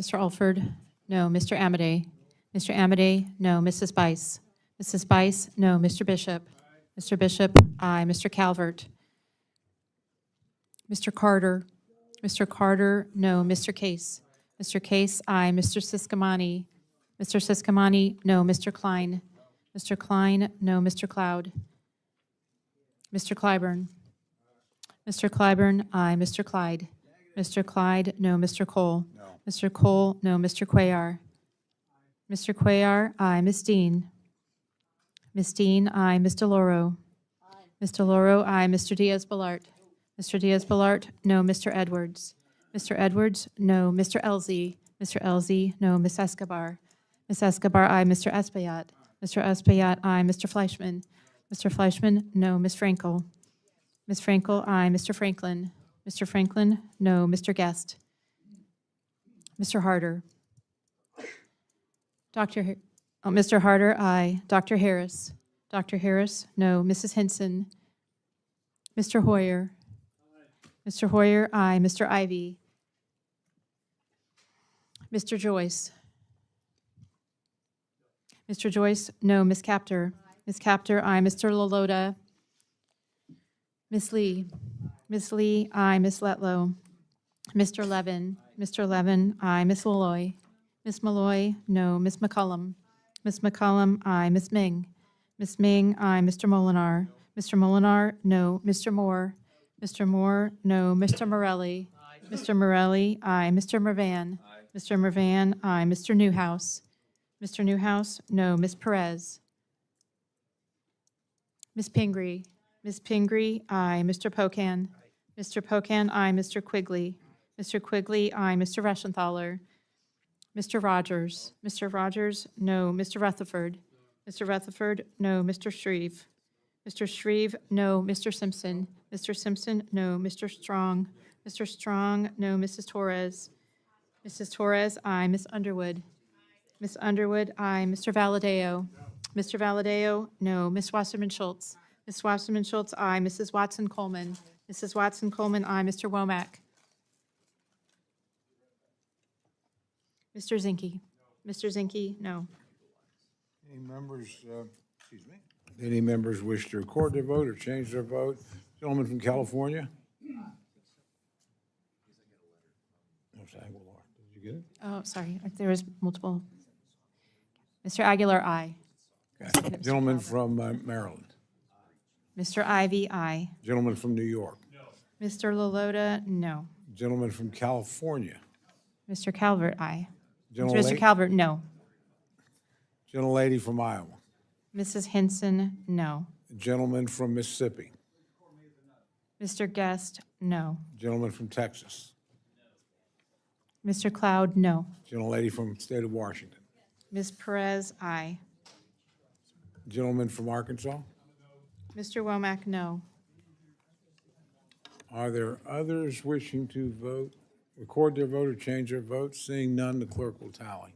Mr. Alford, no. Mr. Amade. Mr. Amade, no. Mrs. Bice. Mrs. Bice, no. Mr. Bishop. Mr. Bishop, aye. Mr. Calvert. Mr. Carter. Mr. Carter, no. Mr. Case. Mr. Case, aye. Mr. Siscomani. Mr. Siscomani, no. Mr. Klein. Mr. Klein, no. Mr. Cloud. Mr. Clyburn. Mr. Clyburn, aye. Mr. Clyde. Mr. Clyde, no. Mr. Cole. No. Mr. Cole, no. Mr. Cuellar. Mr. Cuellar, aye. Ms. Dean. Ms. Dean, aye. Ms. DeLauro. Ms. DeLauro, aye. Mr. Diaz-Balart. Mr. Diaz-Balart, no. Mr. Edwards. Mr. Edwards, no. Mr. Elzey. Mr. Elzey, no. Ms. Escobar. Ms. Escobar, aye. Mr. Espaillat. Mr. Espaillat, aye. Mr. Fleischman. Mr. Fleischman, no. Ms. Frankel. Ms. Frankel, aye. Mr. Franklin. Mr. Franklin, no. Mr. Guest. Mr. Harder. Mr. Harder, aye. Dr. Harris. Dr. Harris, no. Mrs. Henson. Mr. Hoyer. Mr. Hoyer, aye. Mr. Ivy. Mr. Joyce. Mr. Joyce, no. Ms. Kaptur. Ms. Kaptur, aye. Mr. Lalota. Ms. Lee. Ms. Lee, aye. Ms. Letlow. Mr. Levin. Mr. Levin, aye. Ms. Malloy. Ms. Malloy, no. Ms. McCollum. Ms. McCollum, aye. Ms. Meng. Ms. Meng, aye. Mr. Molinar. Mr. Molinar, no. Mr. Moore. Mr. Moore, no. Mr. Morelli. Mr. Morelli, aye. Mr. Mervan. Mr. Mervan, aye. Mr. Newhouse. Mr. Newhouse, no. Ms. Perez. Ms. Pingree. Ms. Pingree, aye. Mr. Pocan. Mr. Pocan, aye. Mr. Quigley. Mr. Quigley, aye. Mr. Reschenthaler. Mr. Rogers. Mr. Rogers, no. Mr. Rutherford. Mr. Rutherford, no. Mr. Shreeve. Mr. Shreeve, no. Mr. Simpson. Mr. Simpson, no. Mr. Strong. Mr. Strong, no. Mrs. Torres. Mrs. Torres, aye. Ms. Underwood. Ms. Underwood, aye. Mr. Valadeo. Mr. Valadeo, no. Ms. Wasserman Schultz. Ms. Wasserman Schultz, aye. Mrs. Watson Coleman. Mrs. Watson Coleman, aye. Mr. Womack. Mr. Zinke. Mr. Zinke, no. Any members, excuse me? Any members wish to record their vote or change their vote? Gentleman from California? Ms. Aguilar, did you get it? Oh, sorry, there was multiple. Mr. Aguilar, aye. Okay. Gentleman from Maryland? Mr. Ivy, aye. Gentleman from New York? Mr. Lalota, no. Gentleman from California? Mr. Calvert, aye. Gentlelady- Mr. Calvert, no. Gentlelady from Iowa? Mrs. Henson, no. Gentleman from Mississippi? Mr. Guest, no. Gentleman from Texas? Mr. Cloud, no. Gentlelady from the state of Washington? Ms. Perez, aye. Gentleman from Arkansas? Mr. Womack, no. Are there others wishing to vote, record their vote or change their vote? Seeing none, the clerk will tally.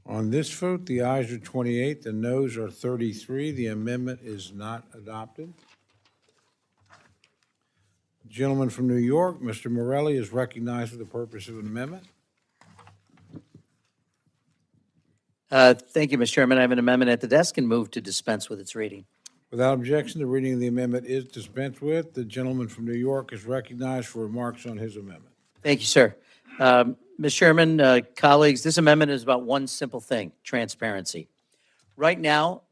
On this vote, the ayes are 28, the noes are 33. The amendment is not adopted. Gentleman from New York, Mr. Morelli, is recognized for the purpose of an amendment. Thank you, Mr. Chairman. I have an amendment at the desk and move to dispense with its reading. Without objection, the reading of the amendment is dispensed with. The gentleman from New York is recognized for remarks on his amendment. Thank you, sir. Mr. Chairman, colleagues, this amendment is about one simple thing, transparency. Right now,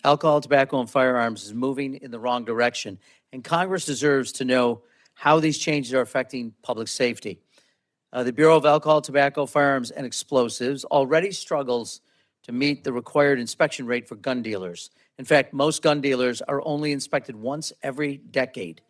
alcohol, tobacco, and firearms is moving in the wrong direction, and Congress deserves to know how these changes are affecting public safety. The Bureau of Alcohol, Tobacco, Firearms, and Explosives already struggles to meet the required inspection rate for gun dealers. In fact, most gun dealers are only inspected once every decade.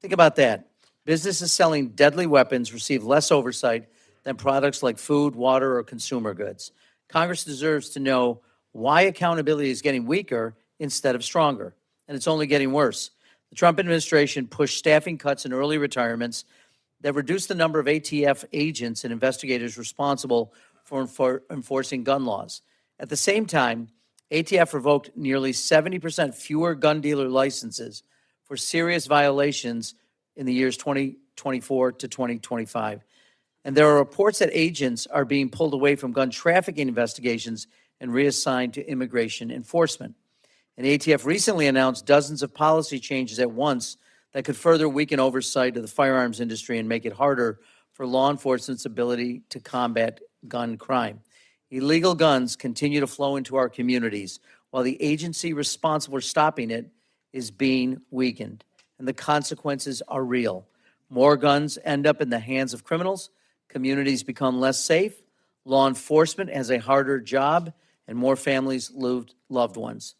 Think about that. Businesses selling deadly weapons receive less oversight than products like food, water, or consumer goods. Congress deserves to know why accountability is getting weaker instead of stronger, and it's only getting worse. The Trump administration pushed staffing cuts and early retirements that reduced the number of ATF agents and investigators responsible for enforcing gun laws. At the same time, ATF revoked nearly 70% fewer gun dealer licenses for serious violations in the years 2024 to 2025. And there are reports that agents are being pulled away from gun trafficking investigations and reassigned to immigration enforcement. And ATF recently announced dozens of policy changes at once that could further weaken oversight of the firearms industry and make it harder for law enforcement's ability to combat gun crime. Illegal guns continue to flow into our communities while the agency responsible for stopping it is being weakened. And the consequences are real. More guns end up in the hands of criminals, communities become less safe, law enforcement has a harder job, and more families lose loved ones.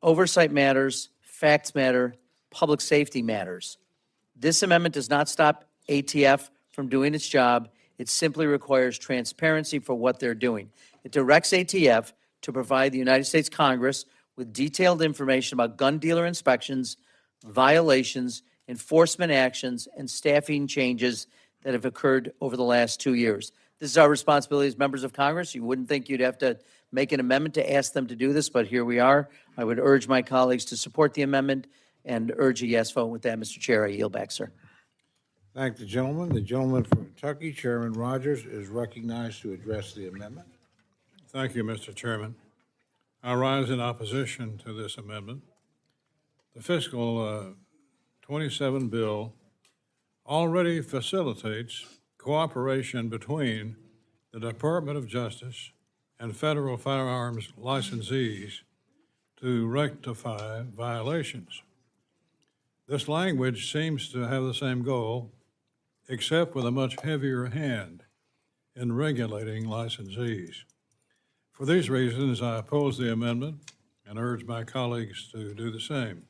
Oversight matters, facts matter, public safety matters. This amendment does not stop ATF from doing its job. It simply requires transparency for what they're doing. It directs ATF to provide the United States Congress with detailed information about gun dealer inspections, violations, enforcement actions, and staffing changes that have occurred over the last 2 years. This is our responsibility as members of Congress. You wouldn't think you'd have to make an amendment to ask them to do this, but here we are. I would urge my colleagues to support the amendment and urge a yes vote. With that, Mr. Chair, I yield back, sir. Thank the gentleman. The gentleman from Kentucky, Chairman Rogers, is recognized to address the amendment. Thank you, Mr. Chairman. I rise in opposition to this amendment. The Fiscal 27 bill already facilitates cooperation between the Department of Justice and federal firearms licensees to rectify violations. This language seems to have the same goal, except with a much heavier hand. in regulating licensees. For these reasons, I oppose the amendment and urge my colleagues to do the same.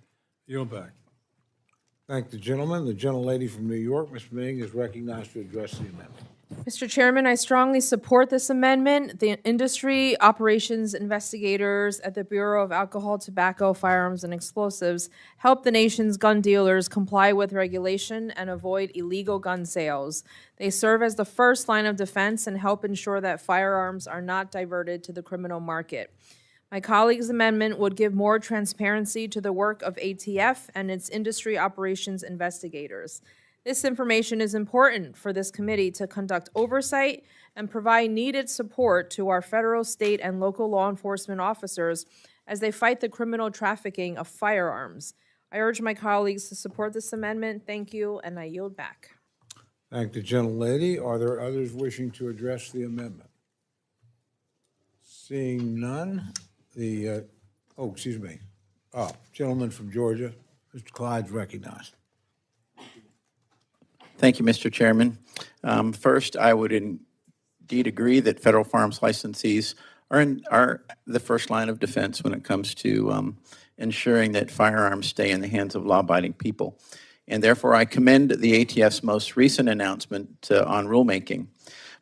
Yield back. Thank the gentleman. The gentlelady from New York, Ms. Meng, is recognized to address the amendment. Mr. Chairman, I strongly support this amendment. The industry operations investigators at the Bureau of Alcohol, Tobacco, Firearms, and Explosives help the nation's gun dealers comply with regulation and avoid illegal gun sales. They serve as the first line of defense and help ensure that firearms are not diverted to the criminal market. My colleague's amendment would give more transparency to the work of ATF and its industry operations investigators. This information is important for this committee to conduct oversight and provide needed support to our federal, state, and local law enforcement officers as they fight the criminal trafficking of firearms. I urge my colleagues to support this amendment. Thank you, and I yield back. Thank the gentlelady. Are there others wishing to address the amendment? Seeing none, gentleman from Georgia, Mr. Clyde's recognized. Thank you, Mr. Chairman. First, I would indeed agree that federal firearms licensees are the first line of defense when it comes to ensuring that firearms stay in the hands of law-abiding people. And therefore, I commend the ATF's most recent announcement on rulemaking.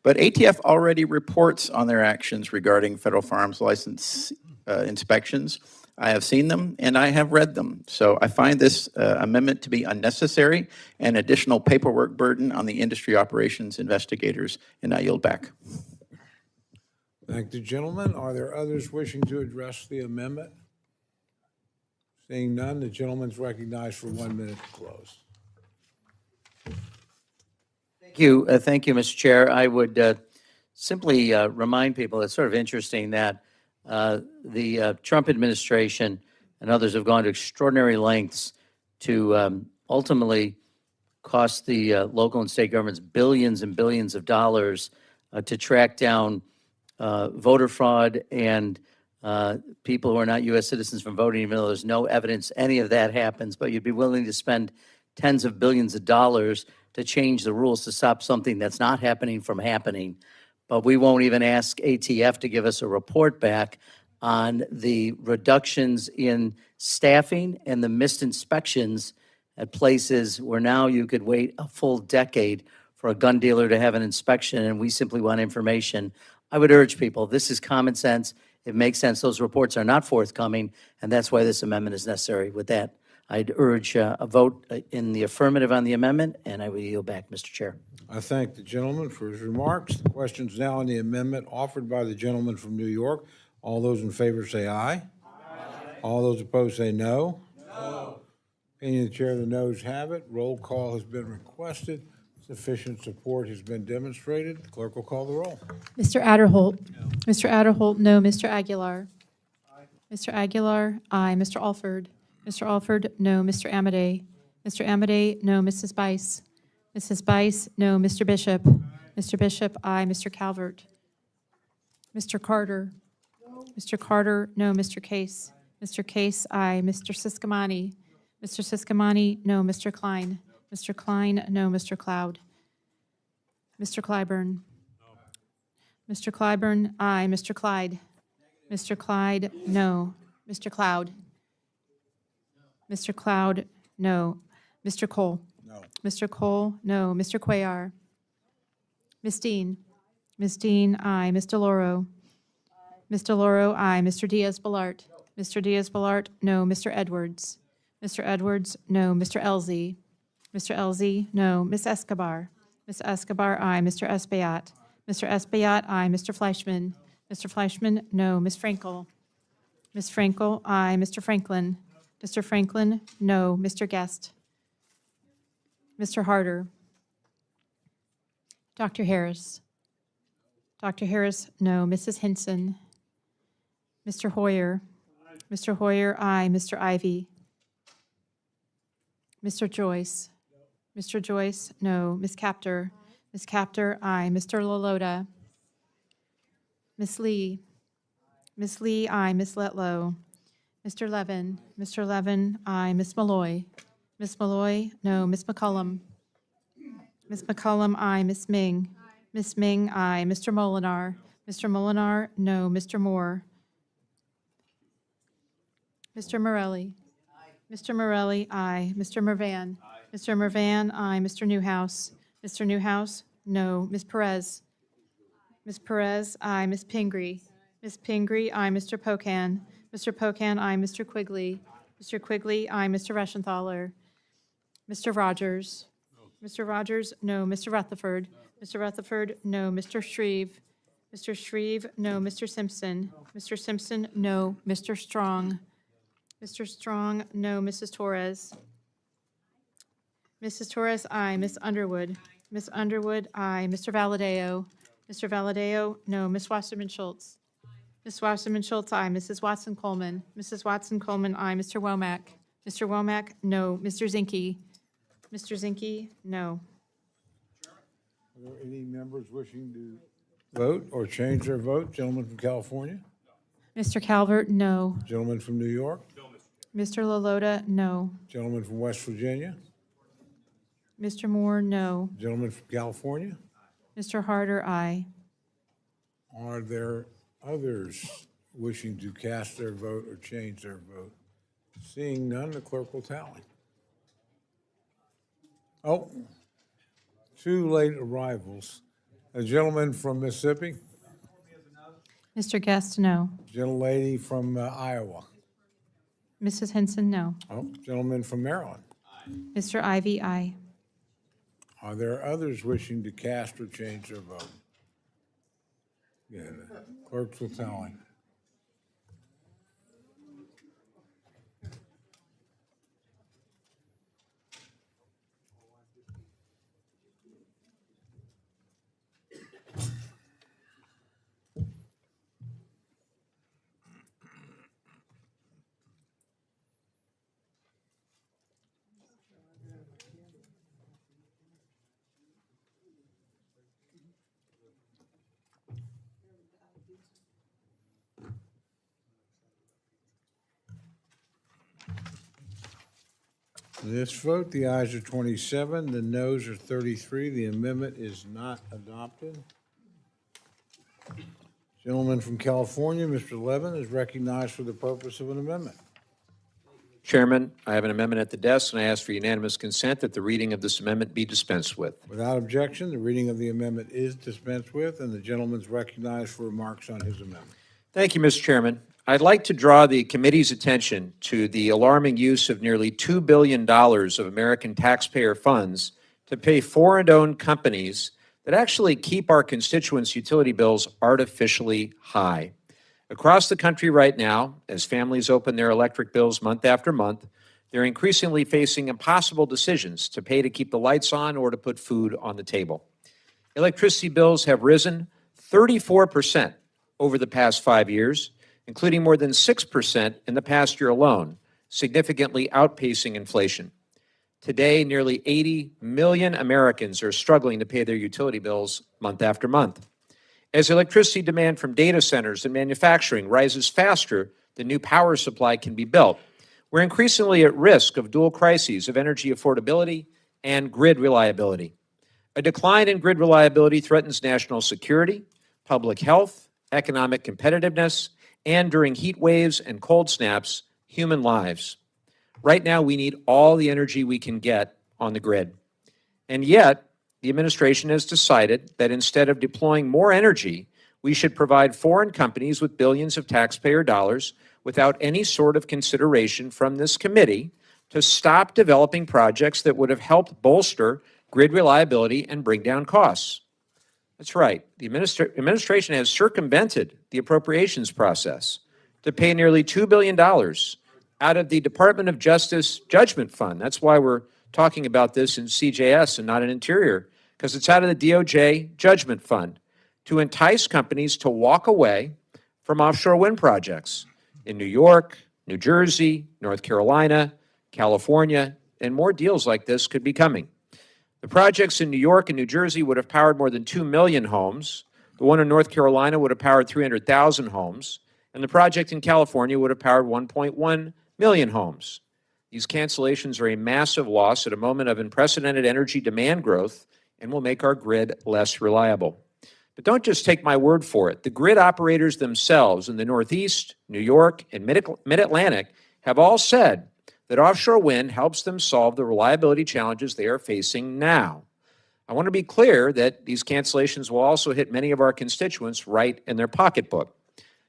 But ATF already reports on their actions regarding federal firearms license inspections. I have seen them and I have read them. So I find this amendment to be unnecessary and additional paperwork burden on the industry operations investigators, and I yield back. Thank the gentleman. Are there others wishing to address the amendment? Seeing none, the gentleman's recognized for 1 minute to close. Thank you, Mr. Chair. I would simply remind people, it's sort of interesting that the Trump administration and others have gone to extraordinary lengths to ultimately cost the local and state governments billions and billions of dollars to track down voter fraud and people who are not U.S. citizens from voting, even though there's no evidence any of that happens, but you'd be willing to spend tens of billions of dollars to change the rules to stop something that's not happening from happening. But we won't even ask ATF to give us a report back on the reductions in staffing and the missed inspections at places where now you could wait a full decade for a gun dealer to have an inspection, and we simply want information. I would urge people, this is common sense. It makes sense. Those reports are not forthcoming, and that's why this amendment is necessary. With that, I'd urge a vote in the affirmative on the amendment, and I will yield back, Mr. Chair. I thank the gentleman for his remarks. The question is now on the amendment offered by the gentleman from New York. All those in favor say aye. Aye. All those opposed say no. No. Opinion of the chair, the noes have it. Roll call has been requested. Sufficient support has been demonstrated. The clerk will call the roll. Mr. Adderholt. No. Mr. Adderholt, no. Mr. Aguilar. Aye. Mr. Aguilar, aye. Mr. Alford. Mr. Alford, no. Mr. Amadei. Mr. Amadei, no. Mrs. Bice. Mrs. Bice, no. Mr. Bishop. Mr. Bishop, aye. Mr. Calvert. Mr. Carter. No. Mr. Carter, no. Mr. Case. Mr. Case, aye. Mr. Siscomani. Mr. Siscomani, no. Mr. Klein. Mr. Klein, no. Mr. Cloud. Mr. Clyburn. No. Mr. Clyburn, aye. Mr. Clyde. Mr. Clyde, no. Mr. Cloud. Mr. Cloud, no. Mr. Cole. No. Mr. Cole, no. Mr. Cuellar. Ms. Dean. Ms. Dean, aye. Ms. DeLauro. Ms. DeLauro, aye. Mr. Diaz-Balart. Mr. Diaz-Balart, no. Mr. Edwards. Mr. Edwards, no. Mr. Elzey. Mr. Elzey, no. Ms. Escobar. Ms. Escobar, aye. Mr. Espaillat. Mr. Espaillat, aye. Mr. Fleischman. Mr. Fleischman, no. Ms. Frankel. Ms. Frankel, aye. Mr. Franklin. Mr. Franklin, no. Mr. Guest. Mr. Harder. Dr. Harris. Dr. Harris, no. Mrs. Hinson. Mr. Hoyer. Mr. Hoyer, aye. Mr. Ivy. Mr. Joyce. Mr. Joyce, no. Ms. Kaptur. Ms. Kaptur, aye. Mr. Lalota. Ms. Lee. Ms. Lee, aye. Ms. Letlow. Mr. Levin. Mr. Levin, aye. Ms. Malloy. Ms. Malloy, no. Ms. McCollum. Ms. McCollum, aye. Ms. Meng. Ms. Meng, aye. Mr. Molinar? Mr. Molinar, no. Mr. Moore? Mr. Morelli? Mr. Morelli, aye. Mr. Mervan? Mr. Mervan, aye. Mr. Newhouse? Mr. Newhouse, no. Ms. Perez? Ms. Perez, aye. Ms. Pingree? Ms. Pingree, aye. Mr. Pocan? Mr. Pocan, aye. Mr. Quigley? Mr. Quigley, aye. Mr. Reschenthaler? Mr. Rogers? Mr. Rogers, no. Mr. Rutherford? Mr. Rutherford, no. Mr. Shreeve? Mr. Shreeve, no. Mr. Simpson? Mr. Simpson, no. Mr. Strong? Mr. Strong, no. Mrs. Torres? Mrs. Torres, aye. Ms. Underwood? Ms. Underwood, aye. Mr. Valadeo? Mr. Valadeo, no. Ms. Wasserman Schultz? Ms. Wasserman Schultz, aye. Mrs. Watson Coleman? Mrs. Watson Coleman, aye. Mr. Womack? Mr. Womack, no. Mr. Zinke? Mr. Zinke, no. Are there any members wishing to vote or change their vote? Gentleman from California? Mr. Calvert, no. Gentleman from New York? Mr. Lalota, no. Gentleman from West Virginia? Mr. Moore, no. Gentleman from California? Mr. Harder, aye. Are there others wishing to cast their vote or change their vote? Seeing none, the clerk will tally. Oh, two late arrivals. A gentleman from Mississippi, Mr. Guest, no. gentlelady from Iowa. Mrs. Henson, no. Oh, gentleman from Maryland. Mr. Ivy, aye. Are there others wishing to cast or change their vote? Yeah, the clerks will tally. This vote, the ayes are 27, the noes are 33. The amendment is not adopted. Gentleman from California, Mr. Levin, is recognized for the purpose of an amendment. Chairman, I have an amendment at the desk, and I ask for unanimous consent that the reading of this amendment be dispensed with. Without objection, the reading of the amendment is dispensed with, and the gentleman is recognized for remarks on his amendment. Thank you, Mr. Chairman. I'd like to draw the committee's attention to the alarming use of nearly $2 billion of American taxpayer funds to pay foreign-owned companies that actually keep our constituents' utility bills artificially high. Across the country right now, as families open their electric bills month after month, they're increasingly facing impossible decisions to pay to keep the lights on or to put food on the table. Electricity bills have risen 34% over the past 5 years, including more than 6% in the past year alone, significantly outpacing inflation. Today, nearly 80 million Americans are struggling to pay their utility bills month after month. As electricity demand from data centers and manufacturing rises faster than new power supply can be built, we're increasingly at risk of dual crises of energy affordability and grid reliability. A decline in grid reliability threatens national security, public health, economic competitiveness, and during heat waves and cold snaps, human lives. Right now, we need all the energy we can get on the grid. And yet, the administration has decided that instead of deploying more energy, we should provide foreign companies with billions of taxpayer dollars without any sort of consideration from this committee to stop developing projects that would have helped bolster grid reliability and bring down costs. That's right. The administration has circumvented the appropriations process to pay nearly $2 billion out of the Department of Justice Judgment Fund. That's why we're talking about this in CJS and not in Interior, because it's out of the DOJ Judgment Fund to entice companies to walk away from offshore wind projects in New York, New Jersey, North Carolina, California, and more deals like this could be coming. The projects in New York and New Jersey would have powered more than 2 million homes. The one in North Carolina would have powered 300,000 homes. And the project in California would have powered 1.1 million homes. These cancellations are a massive loss at a moment of unprecedented energy demand growth and will make our grid less reliable. But don't just take my word for it. The grid operators themselves in the Northeast, New York, and Mid-Atlantic have all said that offshore wind helps them solve the reliability challenges they are facing now. I want to be clear that these cancellations will also hit many of our constituents right in their pocketbook.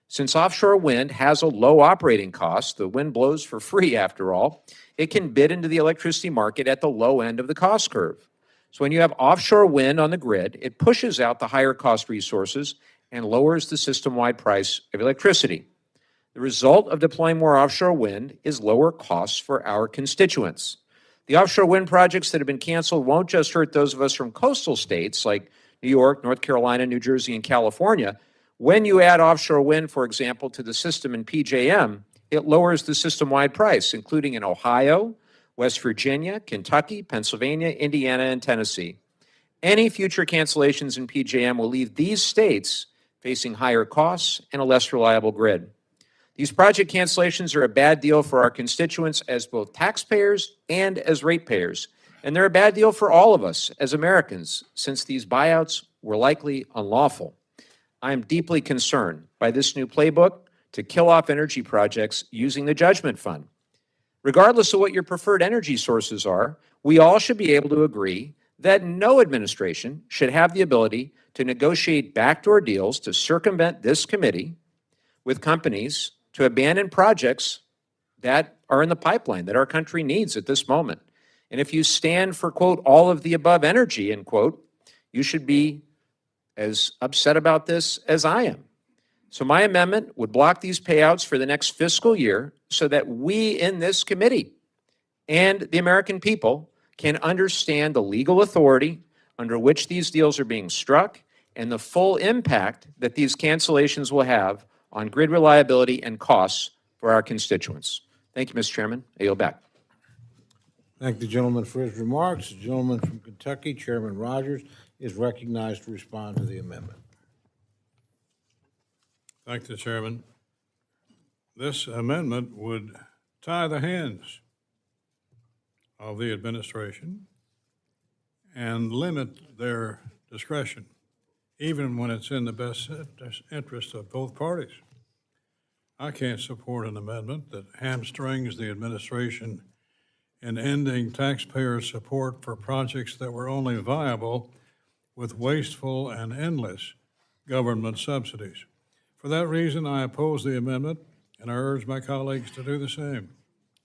Since offshore wind has a low operating cost, the wind blows for free after all, it can bid into the electricity market at the low end of the cost curve. So when you have offshore wind on the grid, it pushes out the higher cost resources and lowers the system-wide price of electricity. The result of deploying more offshore wind is lower costs for our constituents. The offshore wind projects that have been canceled won't just hurt those of us from coastal states like New York, North Carolina, New Jersey, and California. When you add offshore wind, for example, to the system in PJM, it lowers the system-wide price, including in Ohio, West Virginia, Kentucky, Pennsylvania, Indiana, and Tennessee. Any future cancellations in PJM will leave these states facing higher costs and a less reliable grid. These project cancellations are a bad deal for our constituents as both taxpayers and as ratepayers, and they're a bad deal for all of us as Americans, since these buyouts were likely unlawful. I am deeply concerned by this new playbook to kill off energy projects using the judgment fund. Regardless of what your preferred energy sources are, we all should be able to agree that no administration should have the ability to negotiate backdoor deals to circumvent this committee with companies to abandon projects that are in the pipeline that our country needs at this moment. And if you stand for, quote, all of the above energy, end quote, you should be as upset about this as I am. So my amendment would block these payouts for the next fiscal year so that we in this committee and the American people can understand the legal authority under which these deals are being struck and the full impact that these cancellations will have on grid reliability and costs for our constituents. Thank you, Mr. Chairman. I yield back. Thank the gentleman for his remarks. The gentleman from Kentucky, Chairman Rogers, is recognized to respond to the amendment. Thank the chairman. This amendment would tie the hands of the administration and limit their discretion, even when it's in the best interest of both parties. I can't support an amendment that hamstrings the administration in ending taxpayer support for projects that were only viable with wasteful and endless government subsidies. For that reason, I oppose the amendment, and I urge my colleagues to do the same.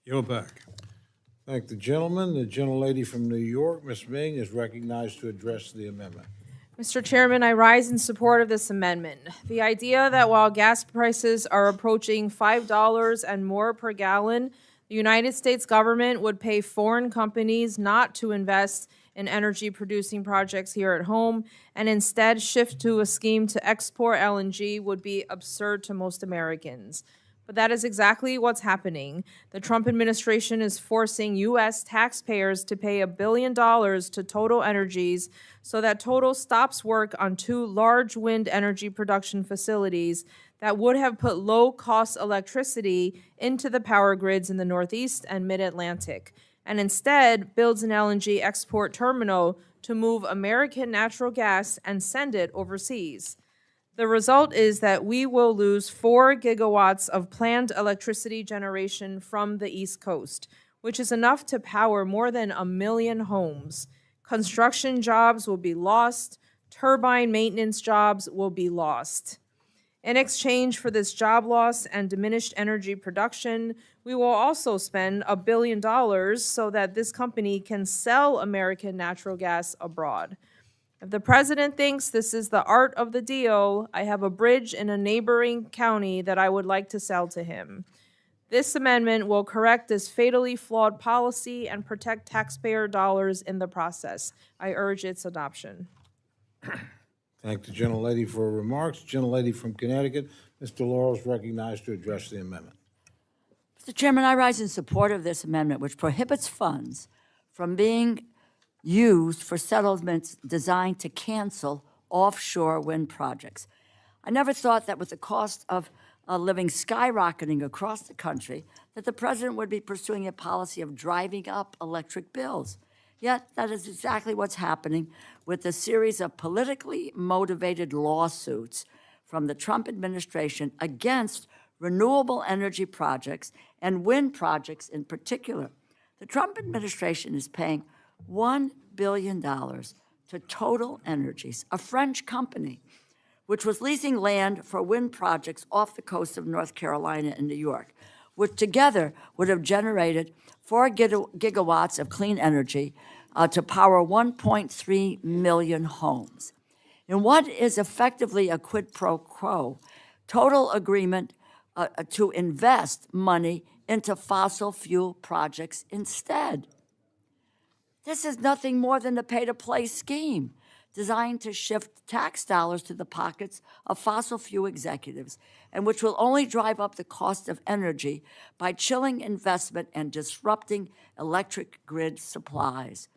Yield back. Thank the gentleman. The gentlelady from New York, Ms. Meng, is recognized to address the amendment. Mr. Chairman, I rise in support of this amendment. The idea that while gas prices are approaching $5 and more per gallon, the United States government would pay foreign companies not to invest in energy-producing projects here at home and instead shift to a scheme to export LNG would be absurd to most Americans. But that is exactly what's happening. The Trump administration is forcing U.S. taxpayers to pay $1 billion to Total Energies so that Total stops work on 2 large wind energy production facilities that would have put low-cost electricity into the power grids in the Northeast and Mid-Atlantic, and instead builds an LNG export terminal to move American natural gas and send it overseas. The result is that we will lose 4 gigawatts of planned electricity generation from the East Coast, which is enough to power more than 1 million homes. Construction jobs will be lost. Turbine maintenance jobs will be lost. In exchange for this job loss and diminished energy production, we will also spend $1 billion so that this company can sell American natural gas abroad. If the president thinks this is the art of the deal, I have a bridge in a neighboring county that I would like to sell to him. This amendment will correct this fatally flawed policy and protect taxpayer dollars in the process. I urge its adoption. Thank the gentlelady for her remarks. Gentlelady from Connecticut, Ms. DeLauro, is recognized to address the amendment. Mr. Chairman, I rise in support of this amendment, which prohibits funds from being used for settlements designed to cancel offshore wind projects. I never thought that with the cost of living skyrocketing across the country, that the president would be pursuing a policy of driving up electric bills. Yet, that is exactly what's happening with a series of politically motivated lawsuits from the Trump administration against renewable energy projects and wind projects in particular. The Trump administration is paying $1 billion to Total Energies, a French company, which was leasing land for wind projects off the coast of North Carolina and New York, which together would have generated 4 gigawatts of clean energy to power 1.3 million homes. In what is effectively a quid pro quo, total agreement to invest money into fossil fuel projects instead. This is nothing more than a pay-to-play scheme designed to shift tax dollars to the pockets of fossil fuel executives, and which will only drive up the cost of energy by chilling investment and disrupting electric grid supplies.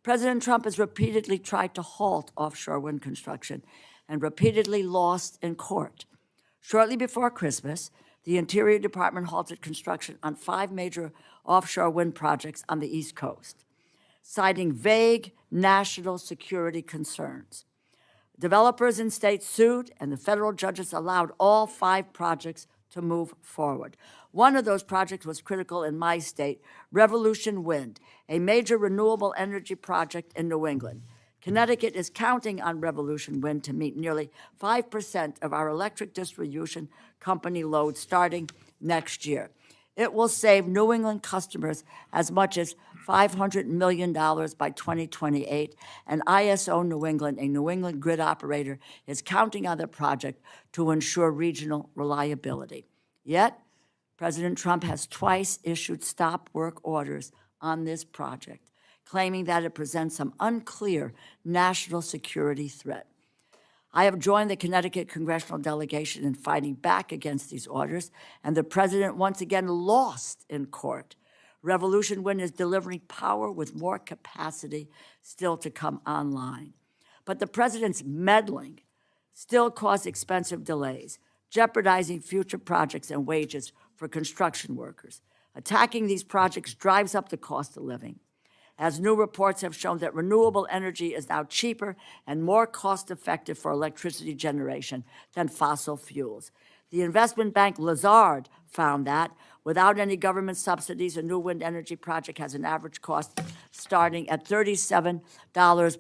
President Trump has repeatedly tried to halt offshore wind construction and repeatedly lost in court. Shortly before Christmas, the Interior Department halted construction on 5 major offshore wind projects on the East Coast, citing vague national security concerns. Developers in states sued, and the federal judges allowed all 5 projects to move forward. One of those projects was critical in my state, Revolution Wind, a major renewable energy project in New England. Connecticut is counting on Revolution Wind to meet nearly 5% of our electric distribution company load starting next year. It will save New England customers as much as $500 million by 2028, and ISO New England, a New England grid operator, is counting on the project to ensure regional reliability. Yet, President Trump has twice issued stop work orders on this project, claiming that it presents some unclear national security threat. I have joined the Connecticut congressional delegation in fighting back against these orders, and the president once again lost in court. Revolution Wind is delivering power with more capacity still to come online. But the president's meddling still caused expensive delays, jeopardizing future projects and wages for construction workers. Attacking these projects drives up the cost of living, as new reports have shown that renewable energy is now cheaper and more cost-effective for electricity generation than fossil fuels. The investment bank Lazard found that without any government subsidies, a new wind energy project has an average cost starting at $37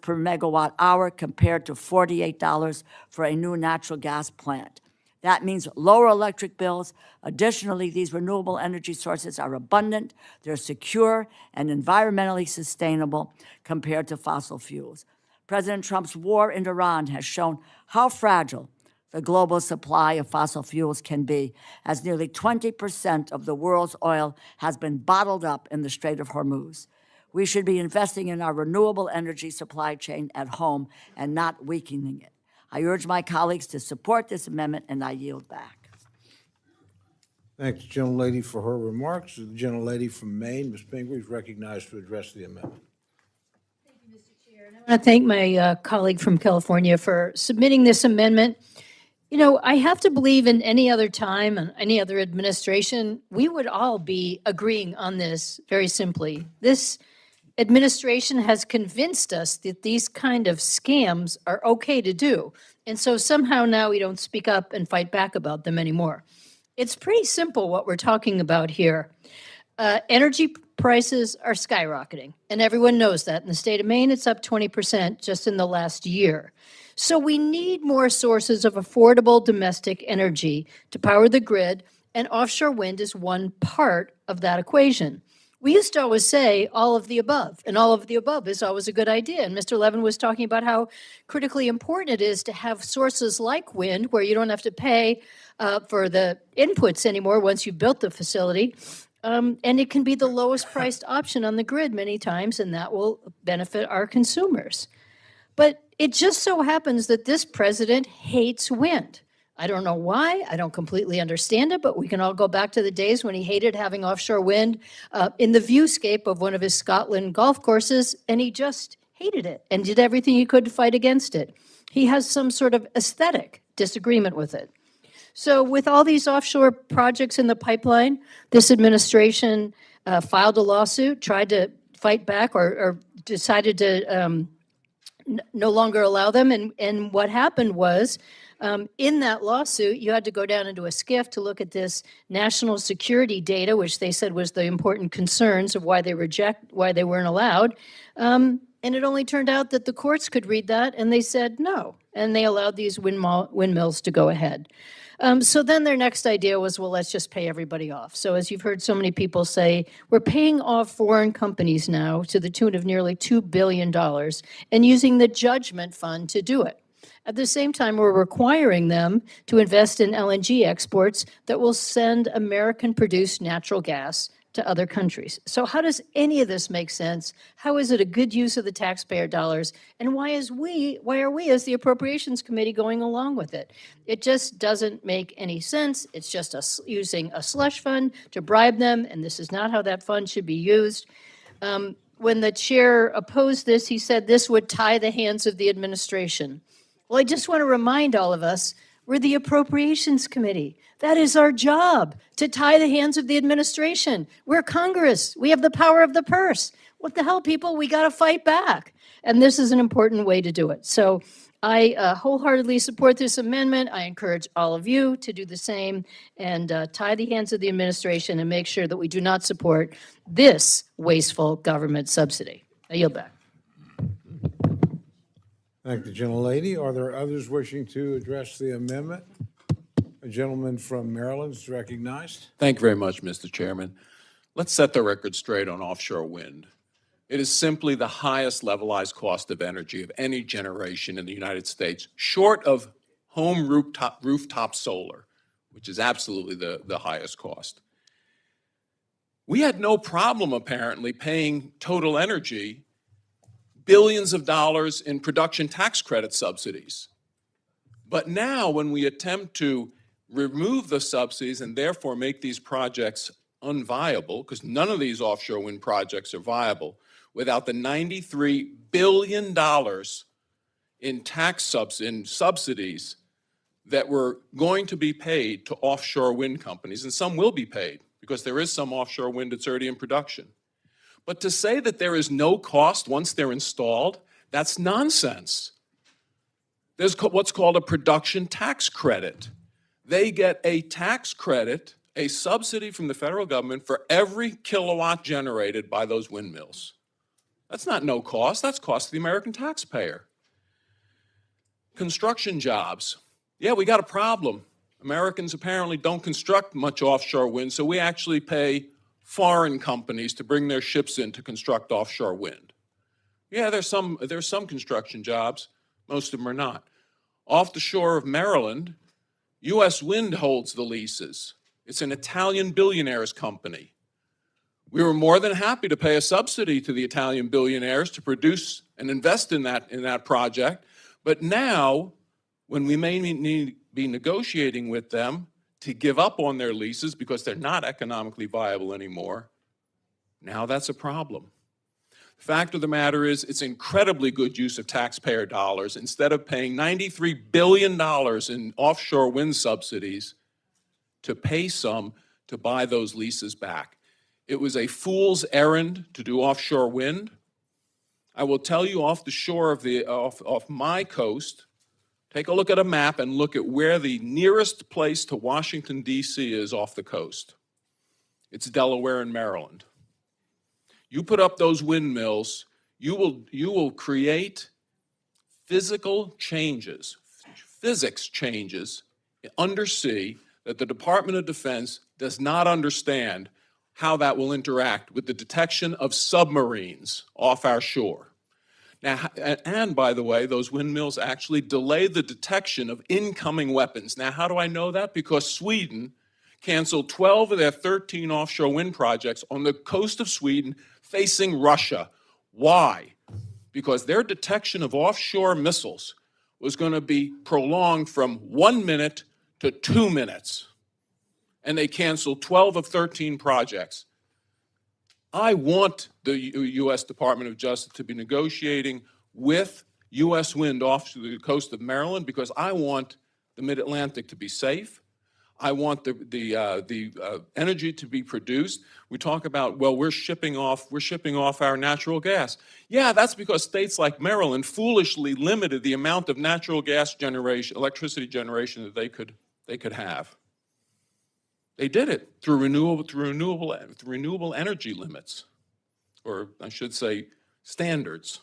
per megawatt hour compared to $48 for a new natural gas plant. That means lower electric bills. Additionally, these renewable energy sources are abundant, they're secure, and environmentally sustainable compared to fossil fuels. President Trump's war in Iran has shown how fragile the global supply of fossil fuels can be, as nearly 20% of the world's oil has been bottled up in the Strait of Hormuz. We should be investing in our renewable energy supply chain at home and not weakening it. I urge my colleagues to support this amendment, and I yield back. Thanks, the gentlelady, for her remarks. The gentlelady from Maine, Ms. Pingree, is recognized to address the amendment. I want to thank my colleague from California for submitting this amendment. You know, I have to believe in any other time and any other administration, we would all be agreeing on this very simply. This administration has convinced us that these kind of scams are okay to do. And so somehow now we don't speak up and fight back about them anymore. It's pretty simple what we're talking about here. Energy prices are skyrocketing, and everyone knows that. In the state of Maine, it's up 20% just in the last year. So we need more sources of affordable domestic energy to power the grid, and offshore wind is one part of that equation. We used to always say all of the above, and all of the above is always a good idea. And Mr. Levin was talking about how critically important it is to have sources like wind where you don't have to pay for the inputs anymore once you've built the facility. And it can be the lowest priced option on the grid many times, and that will benefit our consumers. But it just so happens that this president hates wind. I don't know why. I don't completely understand it, but we can all go back to the days when he hated having offshore wind in the viewscape of one of his Scotland golf courses, and he just hated it and did everything he could to fight against it. He has some sort of aesthetic disagreement with it. So with all these offshore projects in the pipeline, this administration filed a lawsuit, tried to fight back or decided to no longer allow them. And what happened was, in that lawsuit, you had to go down into a SCIF to look at this national security data, which they said was the important concerns of why they weren't allowed. And it only turned out that the courts could read that, and they said no, and they allowed these windmills to go ahead. So then their next idea was, well, let's just pay everybody off. So as you've heard so many people say, we're paying off foreign companies now to the tune of nearly $2 billion and using the judgment fund to do it. At the same time, we're requiring them to invest in LNG exports that will send American-produced natural gas to other countries. So how does any of this make sense? How is it a good use of the taxpayer dollars? And why are we as the Appropriations Committee going along with it? It just doesn't make any sense. It's just using a slush fund to bribe them, and this is not how that fund should be used. When the chair opposed this, he said this would tie the hands of the administration. Well, I just want to remind all of us, we're the Appropriations Committee. That is our job, to tie the hands of the administration. We're Congress. We have the power of the purse. What the hell, people? We got to fight back. And this is an important way to do it. So I wholeheartedly support this amendment. I encourage all of you to do the same and tie the hands of the administration and make sure that we do not support this wasteful government subsidy. I yield back. Thank the gentlelady. Are there others wishing to address the amendment? A gentleman from Maryland is recognized. Thank you very much, Mr. Chairman. Let's set the record straight on offshore wind. It is simply the highest levelized cost of energy of any generation in the United States, short of home rooftop solar, which is absolutely the highest cost. We had no problem, apparently, paying Total Energy billions of dollars in production tax credit subsidies. But now, when we attempt to remove the subsidies and therefore make these projects unviable, because none of these offshore wind projects are viable without the $93 billion in subsidies that were going to be paid to offshore wind companies, and some will be paid because there is some offshore wind that's already in production. But to say that there is no cost once they're installed, that's nonsense. There's what's called a production tax credit. They get a tax credit, a subsidy from the federal government for every kilowatt generated by those windmills. That's not no cost, that's cost to the American taxpayer. Construction jobs. Yeah, we got a problem. Americans apparently don't construct much offshore wind, so we actually pay foreign companies to bring their ships in to construct offshore wind. Yeah, there's some construction jobs, most of them are not. Off the shore of Maryland, U.S. Wind holds the leases. It's an Italian billionaires company. We were more than happy to pay a subsidy to the Italian billionaires to produce and invest in that project. But now, when we may be negotiating with them to give up on their leases because they're not economically viable anymore, now that's a problem. The fact of the matter is, it's incredibly good use of taxpayer dollars. Instead of paying $93 billion in offshore wind subsidies, to pay some to buy those leases back. It was a fool's errand to do offshore wind. I will tell you, off the shore of off my coast, take a look at a map and look at where the nearest place to Washington, D.C. is off the coast. It's Delaware and Maryland. You put up those windmills, you will create physics changes undersea that the Department of Defense does not understand how that will interact with the detection of submarines off our shore. Now, and by the way, those windmills actually delay the detection of incoming weapons. Now, how do I know that? Because Sweden canceled 12 of their 13 offshore wind projects on the coast of Sweden facing Russia. Why? Because their detection of offshore missiles was going to be prolonged from 1 minute to 2 minutes. And they canceled 12 of 13 projects. I want the U.S. Department of Justice to be negotiating with U.S. Wind off to the coast of Maryland because I want the Mid-Atlantic to be safe. I want the energy to be produced. We talk about, well, we're shipping off our natural gas. Yeah, that's because states like Maryland foolishly limited the amount of natural gas generation, electricity generation that they could have. They did it through renewable energy limits, or I should say standards.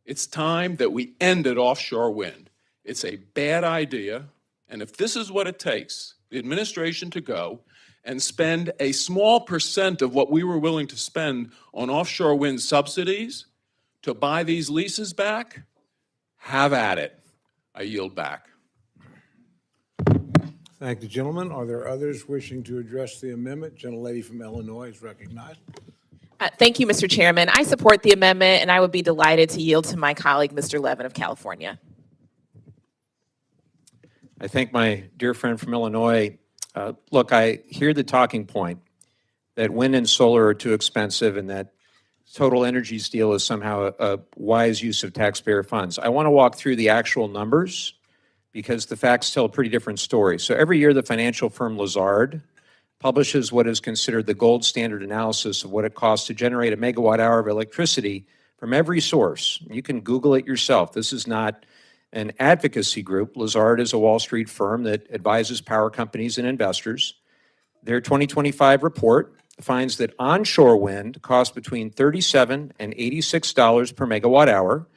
It's time that we ended offshore wind. It's a bad idea. And if this is what it takes, the administration to go and spend a small percent of what we were willing to spend on offshore wind subsidies to buy these leases back, have at it. I yield back. Thank the gentleman. Are there others wishing to address the amendment? Gentlelady from Illinois is recognized. Thank you, Mr. Chairman. I support the amendment, and I would be delighted to yield to my colleague, Mr. Levin of California. I thank my dear friend from Illinois. Look, I hear the talking point that wind and solar are too expensive and that total energy steal is somehow a wise use of taxpayer funds. I want to walk through the actual numbers because the facts tell a pretty different story. So every year, the financial firm Lazard publishes what is considered the gold standard analysis of what it costs to generate a megawatt hour of electricity from every source. You can Google it yourself. This is not an advocacy group. Lazard is a Wall Street firm that advises power companies and investors. Their 2025 report finds that onshore wind costs between $37 and $86 per megawatt hour,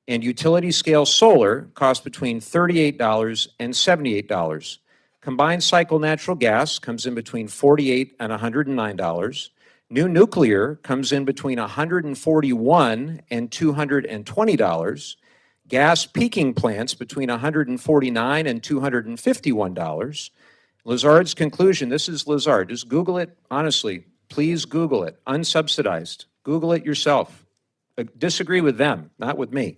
and utility scale solar costs between $38 and $78. Combined cycle natural gas comes in between $48 and $109. New nuclear comes in between $141 and $220. Gas peaking plants between $149 and $251. Lazard's conclusion, this is Lazard, just Google it, honestly, please Google it, unsubsidized. Google it yourself. Disagree with them, not with me.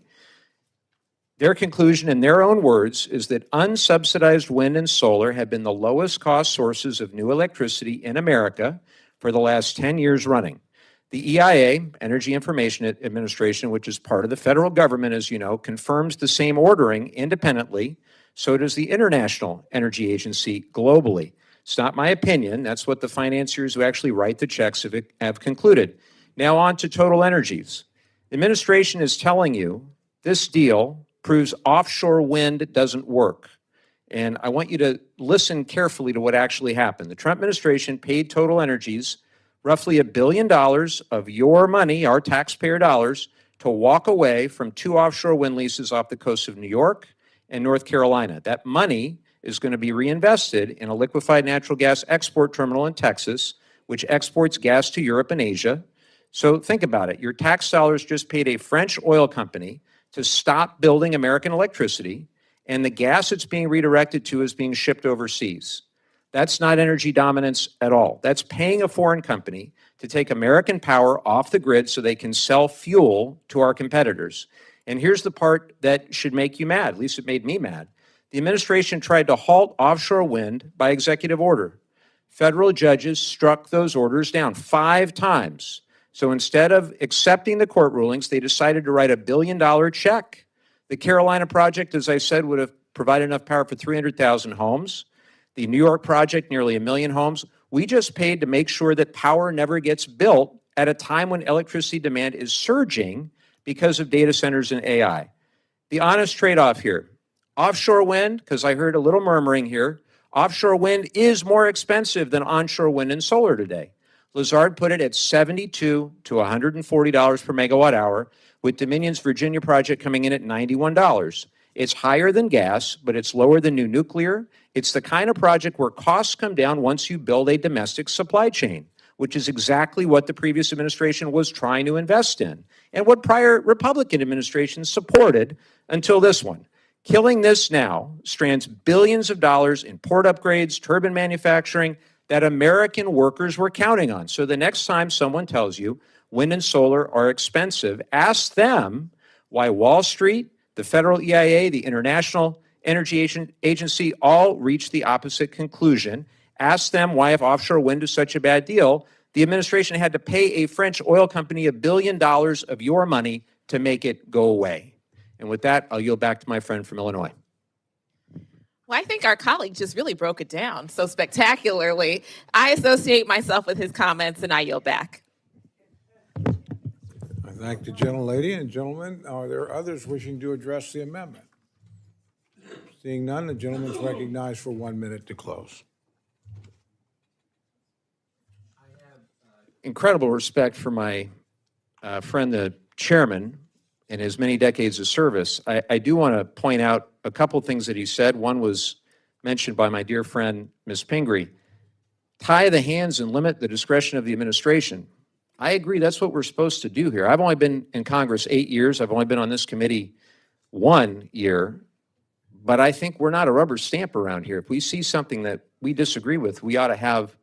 Their conclusion, in their own words, is that unsubsidized wind and solar have been the lowest cost sources of new electricity in America for the last 10 years running. The EIA, Energy Information Administration, which is part of the federal government, as you know, confirms the same ordering independently. So does the International Energy Agency globally. It's not my opinion. That's what the financiers who actually write the checks have concluded. Now on to Total Energies. The administration is telling you this deal proves offshore wind doesn't work. And I want you to listen carefully to what actually happened. The Trump administration paid Total Energies roughly $1 billion of your money, our taxpayer dollars, to walk away from 2 offshore wind leases off the coast of New York and North Carolina. That money is going to be reinvested in a liquefied natural gas export terminal in Texas, which exports gas to Europe and Asia. So think about it. Your tax dollars just paid a French oil company to stop building American electricity, and the gas it's being redirected to is being shipped overseas. That's not energy dominance at all. That's paying a foreign company to take American power off the grid so they can sell fuel to our competitors. And here's the part that should make you mad, at least it made me mad. The administration tried to halt offshore wind by executive order. Federal judges struck those orders down 5 times. So instead of accepting the court rulings, they decided to write $1 billion check. The Carolina project, as I said, would have provided enough power for 300,000 homes. The New York project, nearly 1 million homes. We just paid to make sure that power never gets built at a time when electricity demand is surging because of data centers and AI. The honest trade-off here, offshore wind, because I heard a little murmuring here, offshore wind is more expensive than onshore wind and solar today. Lazard put it at $72 to $140 per megawatt hour, with Dominion's Virginia project coming in at $91. It's higher than gas, but it's lower than new nuclear. It's the kind of project where costs come down once you build a domestic supply chain, which is exactly what the previous administration was trying to invest in, and what prior Republican administrations supported until this one. Killing this now strands billions of dollars in port upgrades, turbine manufacturing that American workers were counting on. So the next time someone tells you wind and solar are expensive, ask them why Wall Street, the federal EIA, the International Energy Agency all reached the opposite conclusion. Ask them why, if offshore wind is such a bad deal, the administration had to pay a French oil company $1 billion of your money to make it go away. And with that, I'll yield back to my friend from Illinois. Well, I think our colleague just really broke it down so spectacularly. I associate myself with his comments, and I yield back. I thank the gentlelady and gentlemen. Are there others wishing to address the amendment? Seeing none, the gentleman is recognized for 1 minute to close. Incredible respect for my friend, the chairman, and his many decades of service. I do want to point out a couple things that he said. One was mentioned by my dear friend, Ms. Pingree. Tie the hands and limit the discretion of the administration. I agree, that's what we're supposed to do here. I've only been in Congress 8 years. I've only been on this committee 1 year. But I think we're not a rubber stamp around here. If we see something that we disagree with, we ought to have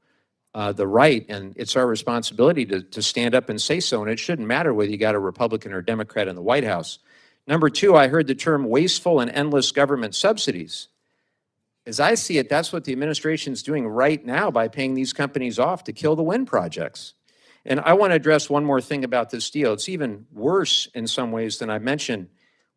the right, and it's our responsibility to stand up and say so, and it shouldn't matter whether you got a Republican or a Democrat in the White House. Number two, I heard the term wasteful and endless government subsidies. As I see it, that's what the administration is doing right now by paying these companies off to kill the wind projects. And I want to address one more thing about this deal. It's even worse in some ways than I mentioned.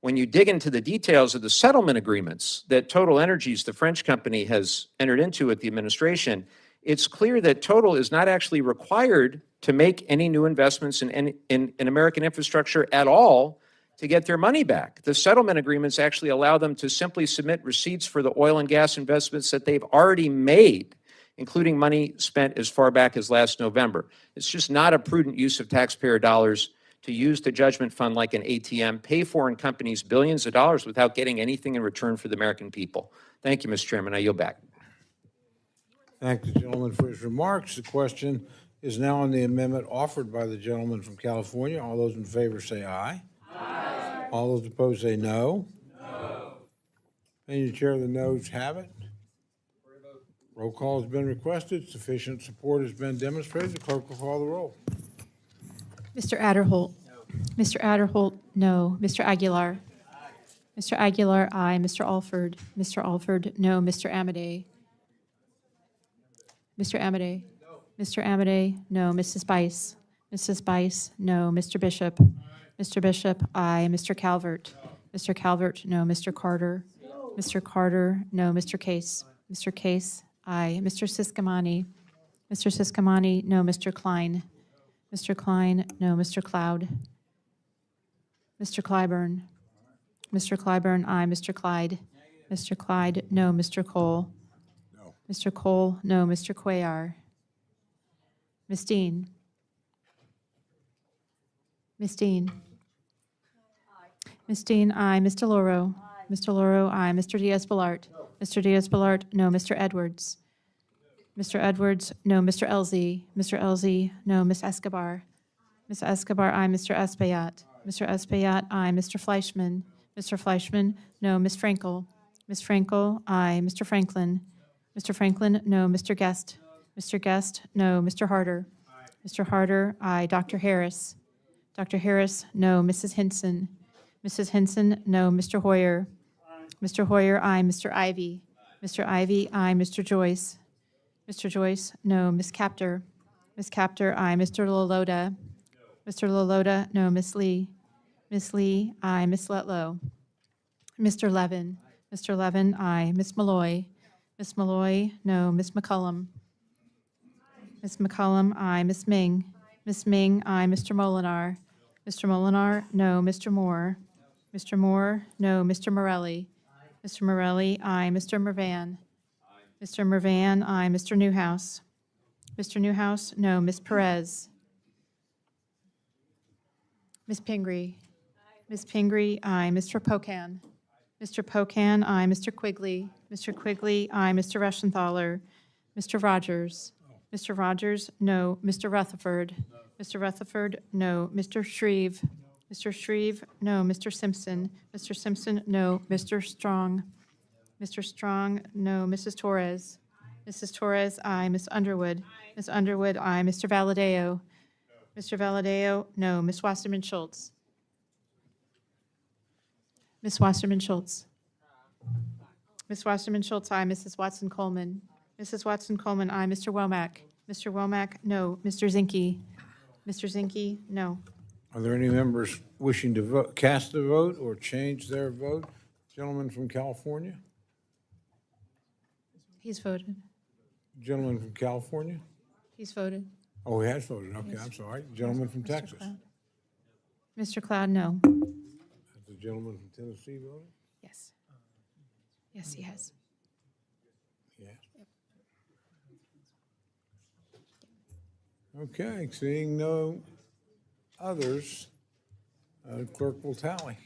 When you dig into the details of the settlement agreements that Total Energies, the French company, has entered into with the administration, it's clear that Total is not actually required to make any new investments in American infrastructure at all to get their money back. The settlement agreements actually allow them to simply submit receipts for the oil and gas investments that they've already made, including money spent as far back as last November. It's just not a prudent use of taxpayer dollars to use the judgment fund like an ATM, pay foreign companies billions of dollars without getting anything in return for the American people. Thank you, Mr. Chairman. I yield back. Thank the gentleman for his remarks. The question is now on the amendment offered by the gentleman from California. All those in favor say aye. Aye. All those opposed say no. No. And the chair, the noes have it. Roll call has been requested. Sufficient support has been demonstrated. The clerk will call the roll. Mr. Adderholt. No. Mr. Adderholt, no. Mr. Aguilar. Aye. Mr. Aguilar, aye. Mr. Alford. Mr. Alford, no. Mr. Amadei. Mr. Amadei. No. Mr. Amadei, no. Mrs. Bice. Mrs. Bice, no. Mr. Bishop. Aye. Mr. Bishop, aye. Mr. Calvert. No. Mr. Calvert, no. Mr. Carter. No. Mr. Carter, no. Mr. Case. Mr. Case, aye. Mr. Siscomani. Mr. Siscomani, no. Mr. Klein. Mr. Klein, no. Mr. Cloud. Mr. Clyburn. Mr. Clyburn, aye. Mr. Clyde. Mr. Clyde, no. Mr. Cole. No. Mr. Cole, no. Mr. Cuellar. Ms. Dean. Ms. Dean. Ms. Dean, aye. Ms. DeLauro. Mr. DeLauro, aye. Mr. Diaz-Balart. No. Mr. Diaz-Balart, no. Mr. Edwards. Mr. Edwards, no. Mr. Elzey. Mr. Elzey, no. Ms. Escobar. Ms. Escobar, aye. Mr. Espaillat. Mr. Espaillat, aye. Mr. Fleischman. Mr. Fleischman, no. Ms. Frankel. Ms. Frankel, aye. Mr. Franklin. Mr. Franklin, no. Mr. Guest. Mr. Guest, no. Mr. Harder. Mr. Harder, aye. Dr. Harris. Dr. Harris, no. Mrs. Hinson. Mrs. Hinson, no. Mr. Hoyer. Mr. Hoyer, aye. Mr. Ivy. Mr. Ivy, aye. Mr. Joyce. Mr. Joyce, no. Ms. Kaptur. Ms. Kaptur, aye. Mr. Lalota. Mr. Lalota, no. Ms. Lee. Ms. Lee, aye. Ms. Letlow. Mr. Levin. Mr. Levin, aye. Ms. Malloy. Ms. Malloy, no. Ms. McCullum. Ms. McCullum, aye. Ms. Meng. Ms. Meng, aye. Mr. Molinar. Mr. Molinar, no. Mr. Moore. Mr. Moore, no. Mr. Morelli. Mr. Morelli, aye. Mr. Mervan. Mr. Mervan, aye. Mr. Newhouse. Mr. Newhouse, no. Ms. Perez. Ms. Pingree. Ms. Pingree, aye. Mr. Pocan. Mr. Pocan, aye. Mr. Quigley. Mr. Quigley, aye. Mr. Reschenthaler. Mr. Rogers. Mr. Rogers, no. Mr. Rutherford. Mr. Rutherford, no. Mr. Shreeve. Mr. Shreeve, no. Mr. Simpson. Mr. Simpson, no. Mr. Strong. Mr. Strong, no. Mrs. Torres. Mrs. Torres, aye. Ms. Underwood. Ms. Underwood, aye. Mr. Valadeo. Mr. Valadeo, no. Ms. Wasserman Schultz. Ms. Wasserman Schultz. Ms. Wasserman Schultz, aye. Mrs. Watson Coleman. Mrs. Watson Coleman, aye. Mr. Womack. Mr. Womack, no. Mr. Zinke. Mr. Zinke, no. Are there any members wishing to vote, cast a vote or change their vote? Gentleman from California. He's voted. Gentleman from California? He's voted. Oh, he has voted. Okay, Yes. I'm sorry. Gentleman from Mr. Texas? Cloud. Mr. Cloud, no. Has the gentleman from Tennessee voted? Yes. Yes, he has. Yes. Okay, seeing no others, clerk will tally.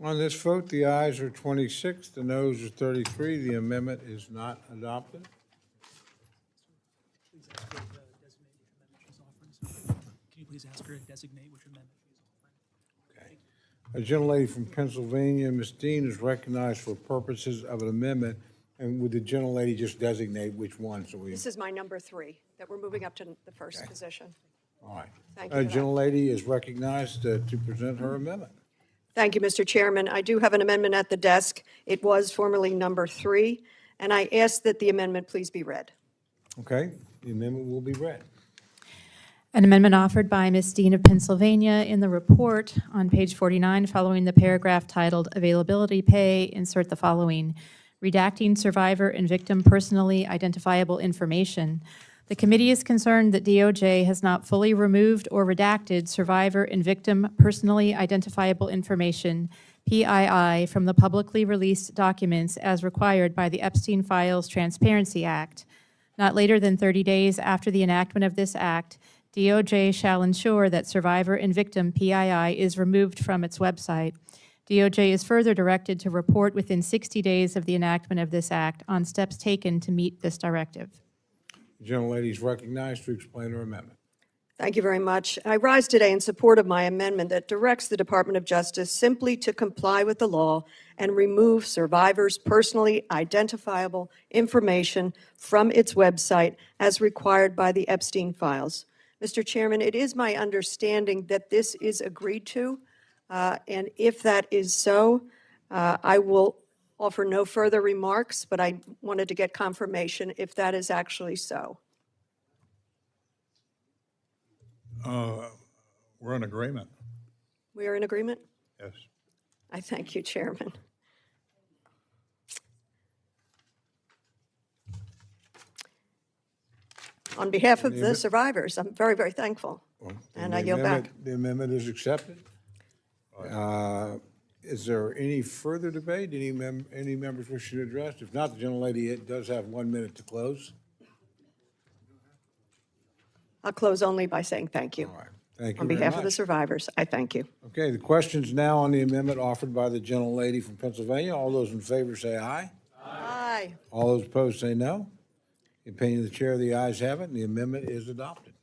On this vote, the ayes are 26, the noes are 33. The amendment is not adopted. Can you please ask her to designate which amendment she's offering? A gentlelady from Pennsylvania, Ms. Dean, is recognized for purposes of an amendment. And would the gentlelady just designate which one, so we, This is my number 3, that we're moving up to the first position. all right. Thank you for that. Gentlelady is recognized to present her amendment. Thank you, Mr. Chairman. I do have an amendment at the desk. It was formerly number 3, and I ask that the amendment please be read. Okay, the amendment will be read. An amendment offered by Ms. Dean of Pennsylvania in the report on page 49, following the paragraph titled Availability Pay, insert the following: redacting survivor and victim personally identifiable information. The committee is concerned that DOJ has not fully removed or redacted survivor and victim personally identifiable information, PII, from the publicly released documents as required by the Epstein Files Transparency Act. Not later than 30 days after the enactment of this act, DOJ shall ensure that survivor and victim PII is removed from its website. DOJ is further directed to report within 60 days of the enactment of this act on steps taken to meet this directive. The gentlelady is recognized to explain her amendment. Thank you very much. I rise today in support of my amendment that directs the Department of Justice simply to comply with the law and remove survivors' personally identifiable information from its website as required by the Epstein files. Mr. Chairman, it is my understanding that this is agreed to, and if that is so, I will offer no further remarks, but I wanted to get confirmation if that is actually so. We're in agreement. We are in agreement? Yes. I thank you, Chairman. On behalf of the survivors, I'm very, very thankful. And I yield back. The amendment is accepted. Is there any further debate? Any members wishing to address? If not, the gentlelady does have 1 minute to close. I'll close only by saying thank you. All right. Thank you On very behalf of the much. survivors, I thank you. Okay, the question's now on the amendment offered by the gentlelady from Pennsylvania. All those in favor say aye. Aye. All those opposed say no. In opinion of the chair, the ayes have it, and the amendment is adopted.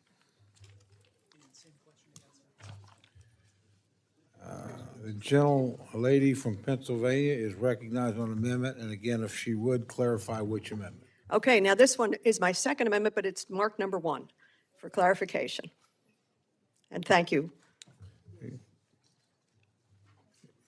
The gentlelady from Pennsylvania is recognized on amendment, and again, if she would clarify which amendment. Okay, now this one is my second amendment, but it's marked number 1 for clarification. And thank you.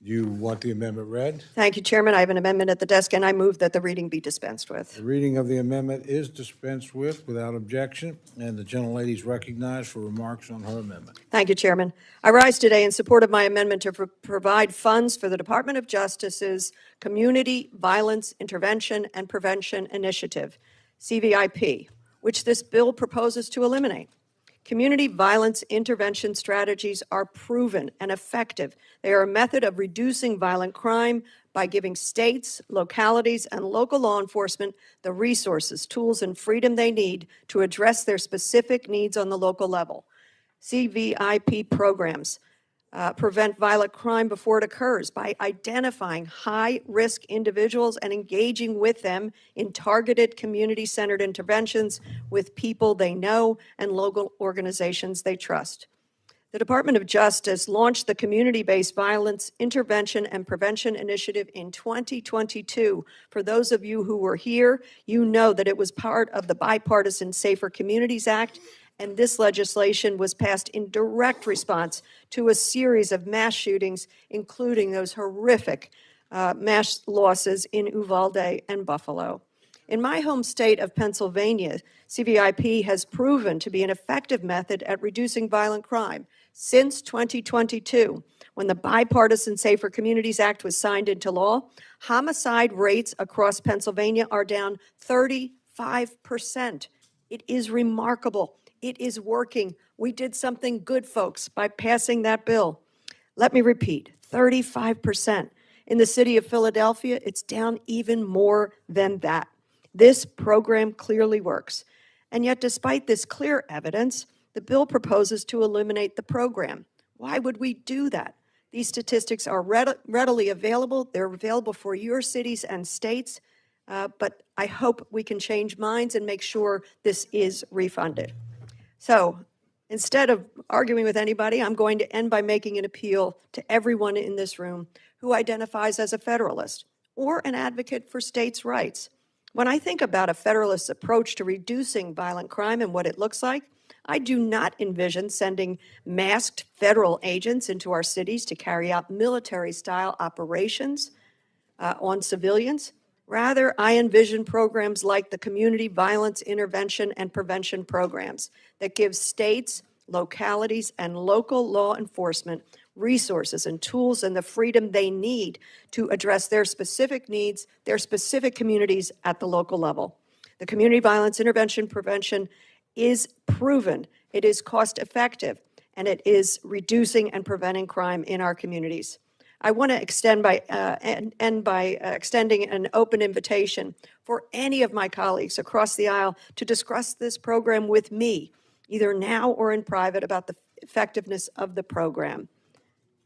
You want the amendment read? Thank you, Chairman. I have an amendment at the desk, and I move that the reading be dispensed with. The reading of the amendment is dispensed with without objection, and the gentlelady is recognized for remarks on her amendment. Thank you, Chairman. I rise today in support of my amendment to provide funds for the Department of Justice's Community Violence Intervention and Prevention Initiative, CVIP, which this bill proposes to eliminate. Community violence intervention strategies are proven and effective. They are a method of reducing violent crime by giving states, localities, and local law enforcement the resources, tools, and freedom they need to address their specific needs on the local level. CVIP programs prevent violent crime before it occurs by identifying high-risk individuals and engaging with them in targeted community-centered interventions with people they know and local organizations they trust. The Department of Justice launched the Community-Based Violence Intervention and Prevention Initiative in 2022. For those of you who were here, you know that it was part of the bipartisan Safer Communities Act, and this legislation was passed in direct response to a series of mass shootings, including those horrific mass losses in Uvalde and Buffalo. In my home state of Pennsylvania, CVIP has proven to be an effective method at reducing violent crime. Since 2022, when the Bipartisan Safer Communities Act was signed into law, homicide rates across Pennsylvania are down 35%. It is remarkable. It is working. We did something good, folks, by passing that bill. Let me repeat, 35%. In the city of Philadelphia, it's down even more than that. This program clearly works. And yet, despite this clear evidence, the bill proposes to eliminate the program. Why would we do that? These statistics are readily available. They're available for your cities and states, but I hope we can change minds and make sure this is refunded. So instead of arguing with anybody, I'm going to end by making an appeal to everyone in this room who identifies as a Federalist or an advocate for states' rights. When I think about a Federalist approach to reducing violent crime and what it looks like, I do not envision sending masked federal agents into our cities to carry out military-style operations on civilians. Rather, I envision programs like the Community Violence Intervention and Prevention Programs that give states, localities, and local law enforcement resources and tools and the freedom they need to address their specific needs, their specific communities at the local level. The Community Violence Intervention Prevention is proven, it is cost-effective, and it is reducing and preventing crime in our communities. I want to extend by end by extending an open invitation for any of my colleagues across the aisle to discuss this program with me, either now or in private, about the effectiveness of the program.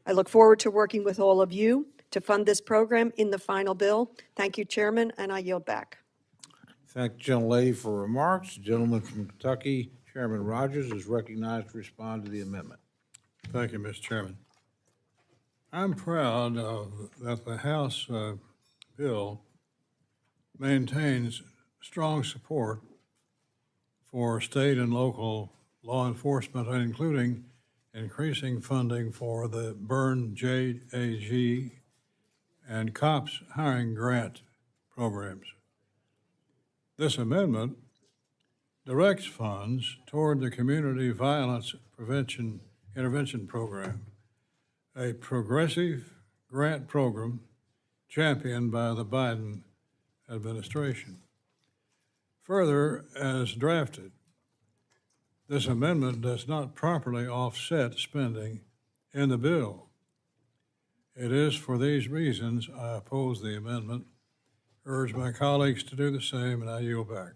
I look forward to working with all of you to fund this program in the final bill. Thank you, Chairman, and I yield back. Thank the gentlelady for remarks. The gentleman from Kentucky, Chairman Rogers, is recognized to respond to the amendment. Thank you, Mr. Chairman. I'm proud that the House bill maintains strong support for state and local law enforcement, including increasing funding for the Burn JAG and COPS hiring grant programs. This amendment directs funds toward the Community Violence Prevention Intervention Program, a progressive grant program championed by the Biden administration. Further, as drafted, this amendment does not properly offset spending in the bill. It is for these reasons I oppose the amendment, urge my colleagues to do the same, and I yield back.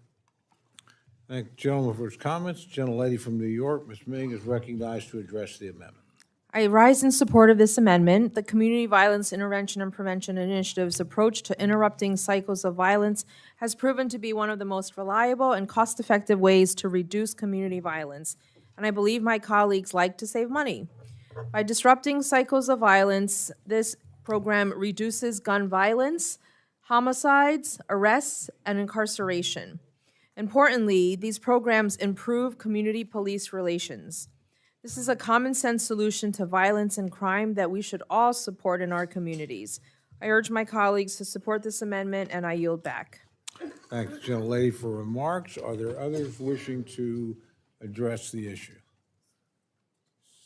Thank the gentleman for his comments. Gentlelady from New York, Ms. Meng, is recognized to address the amendment. I rise in support of this amendment. The Community Violence Intervention and Prevention Initiative's approach to interrupting cycles of violence has proven to be one of the most reliable and cost-effective ways to reduce community violence, and I believe my colleagues like to save money. By disrupting cycles of violence, this program reduces gun violence, homicides, arrests, and incarceration. Importantly, these programs improve community police relations. This is a common-sense solution to violence and crime that we should all support in our communities. I urge my colleagues to support this amendment, and I yield back. Thank the gentlelady for remarks. Are there others wishing to address the issue?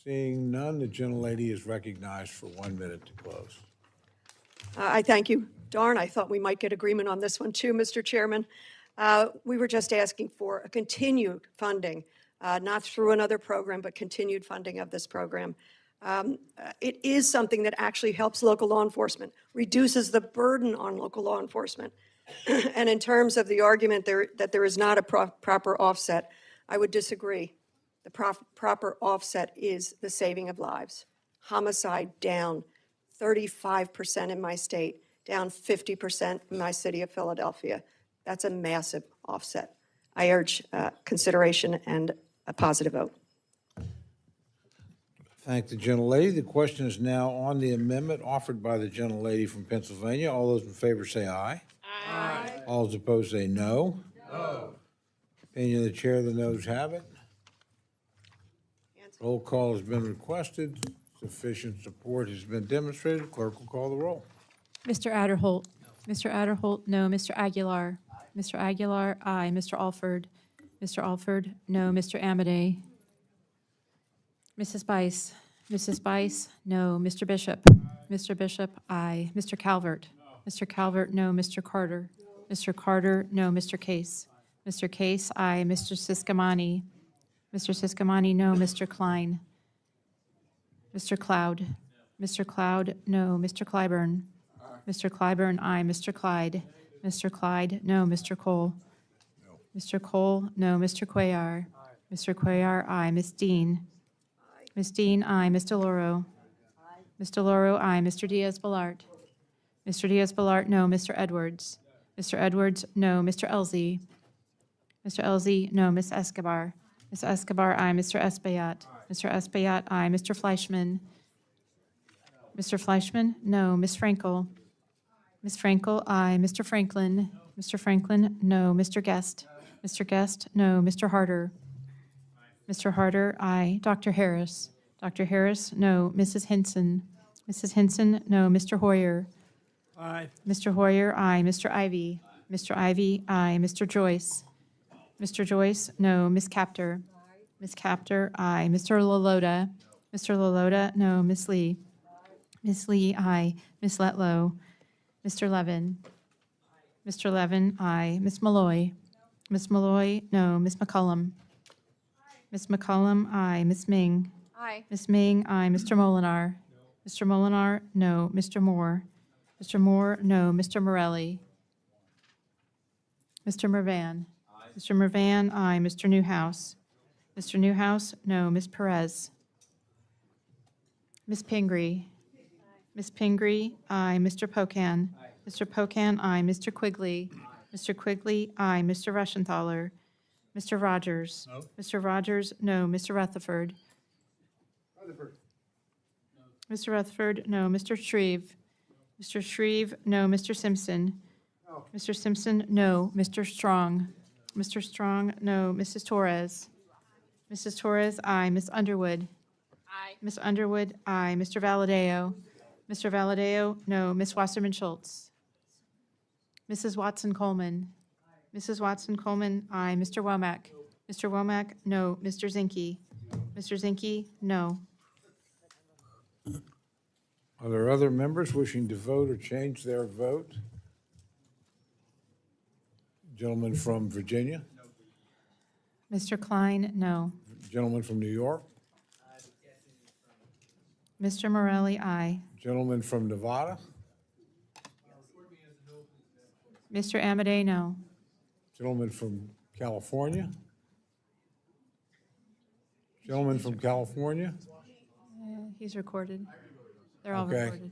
Seeing none, the gentlelady is recognized for 1 minute to close. I thank you. Darn, I thought we might get agreement on this one too, Mr. Chairman. We were just asking for a continued funding, not through another program, but continued funding of this program. It is something that actually helps local law enforcement, reduces the burden on local law enforcement. And in terms of the argument that there is not a proper offset, I would disagree. The proper offset is the saving of lives. Homicide down 35% in my state, down 50% in my city of Philadelphia. That's a massive offset. I urge consideration and a positive vote. Thank the gentlelady. The question is now on the amendment offered by the gentlelady from Pennsylvania. All those in favor say aye. Aye. All those opposed say no. No. Opinion of the chair, the noes have it. Roll call has been requested. Sufficient support has been demonstrated. Clerk will call the roll. Mr. Adderholt. Mr. Adderholt, no. Mr. Aguilar. Mr. Aguilar, aye. Mr. Alford. Mr. Alford, no. Mr. Amade. Mrs. Bice. Mrs. Bice, no. Mr. Bishop. Mr. Bishop, aye. Mr. Calvert. Mr. Calvert, no. Mr. Carter. Mr. Carter, no. Mr. Case. Mr. Case, aye. Mr. Siscomani. Mr. Siscomani, no. Mr. Klein. Mr. Cloud. Mr. Cloud, no. Mr. Clyburn. Mr. Clyburn, aye. Mr. Clyde. Mr. Clyde, no. Mr. Cole. Mr. Cole, no. Mr. Cuellar. Mr. Cuellar, aye. Ms. Dean. Ms. Dean, aye. Ms. DeLauro. Ms. DeLauro, aye. Mr. Diaz-Balart. Mr. Diaz-Balart, no. Mr. Edwards. Mr. Edwards, no. Mr. Elzey. Mr. Elzey, no. Ms. Escobar. Ms. Escobar, aye. Mr. Espaillat. Mr. Espaillat, aye. Mr. Fleischman. Mr. Fleischman, no. Ms. Frankel. Ms. Frankel, aye. Mr. Franklin. Mr. Franklin, no. Mr. Guest. Mr. Guest, no. Mr. Harder. Mr. Harder, aye. Dr. Harris. Dr. Harris, no. Mrs. Hinson. Mrs. Hinson, no. Mr. Hoyer. Aye. Mr. Hoyer, aye. Mr. Ivy. Mr. Ivy, aye. Mr. Joyce. Mr. Joyce, no. Ms. Kaptur. Ms. Kaptur, aye. Mr. Lalota. Mr. Lalota, no. Ms. Lee. Ms. Lee, aye. Ms. Letlow. Mr. Levin. Mr. Levin, aye. Ms. Malloy. Ms. Malloy, no. Ms. McCollum. Ms. McCollum, aye. Ms. Meng. Aye. Ms. Meng, aye. Mr. Molinar. Mr. Molinar, no. Mr. Moore. Mr. Moore, no. Mr. Morelli. Mr. Mervan. Mr. Mervan, aye. Mr. Newhouse. Mr. Newhouse, no. Ms. Perez. Ms. Pingree. Ms. Pingree, aye. Mr. Pocan. Mr. Pocan, aye. Mr. Quigley. Mr. Quigley, aye. Mr. Rushenthaler. Mr. Rogers. No. Mr. Rogers, no. Mr. Rutherford. Mr. Rutherford, no. Mr. Shreeve. Mr. Shreeve, no. Mr. Simpson. Mr. Simpson, no. Mr. Strong. Mr. Strong, no. Mrs. Torres. Mrs. Torres, aye. Ms. Underwood. Aye. Ms. Underwood, aye. Mr. Valadeo. Mr. Valadeo, no. Ms. Wasserman Schultz. Mrs. Watson Coleman. Mrs. Watson Coleman, aye. Mr. Womack. Mr. Womack, no. Mr. Zinke. Mr. Zinke, no. Are there other members wishing to vote or change their vote? Gentleman from Virginia? Mr. Klein, no. Gentleman from New York? Mr. Morelli, aye. Gentleman from Nevada? Mr. Amade, no. Gentleman from California? Gentleman from California? He's recorded. They're all Okay. recorded.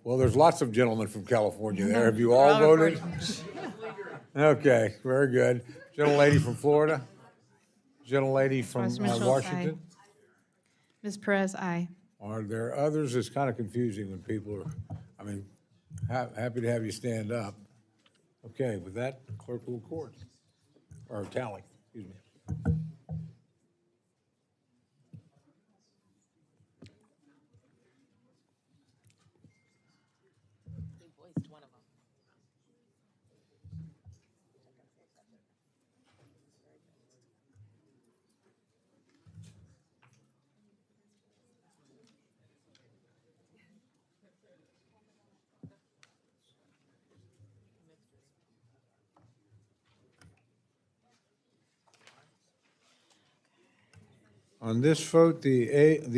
Well, there's lots of gentlemen from California there. Have you They're all all voted? recorded. Okay, very good. Gentlelady from Florida? Gentlelady from Councilman Schultz, aye. Washington? Ms. Perez, aye. Are there others? It's kind of confusing when people are, I mean, happy to have you stand up. Okay, with that, clerk will record, or tally, excuse me. On this vote, the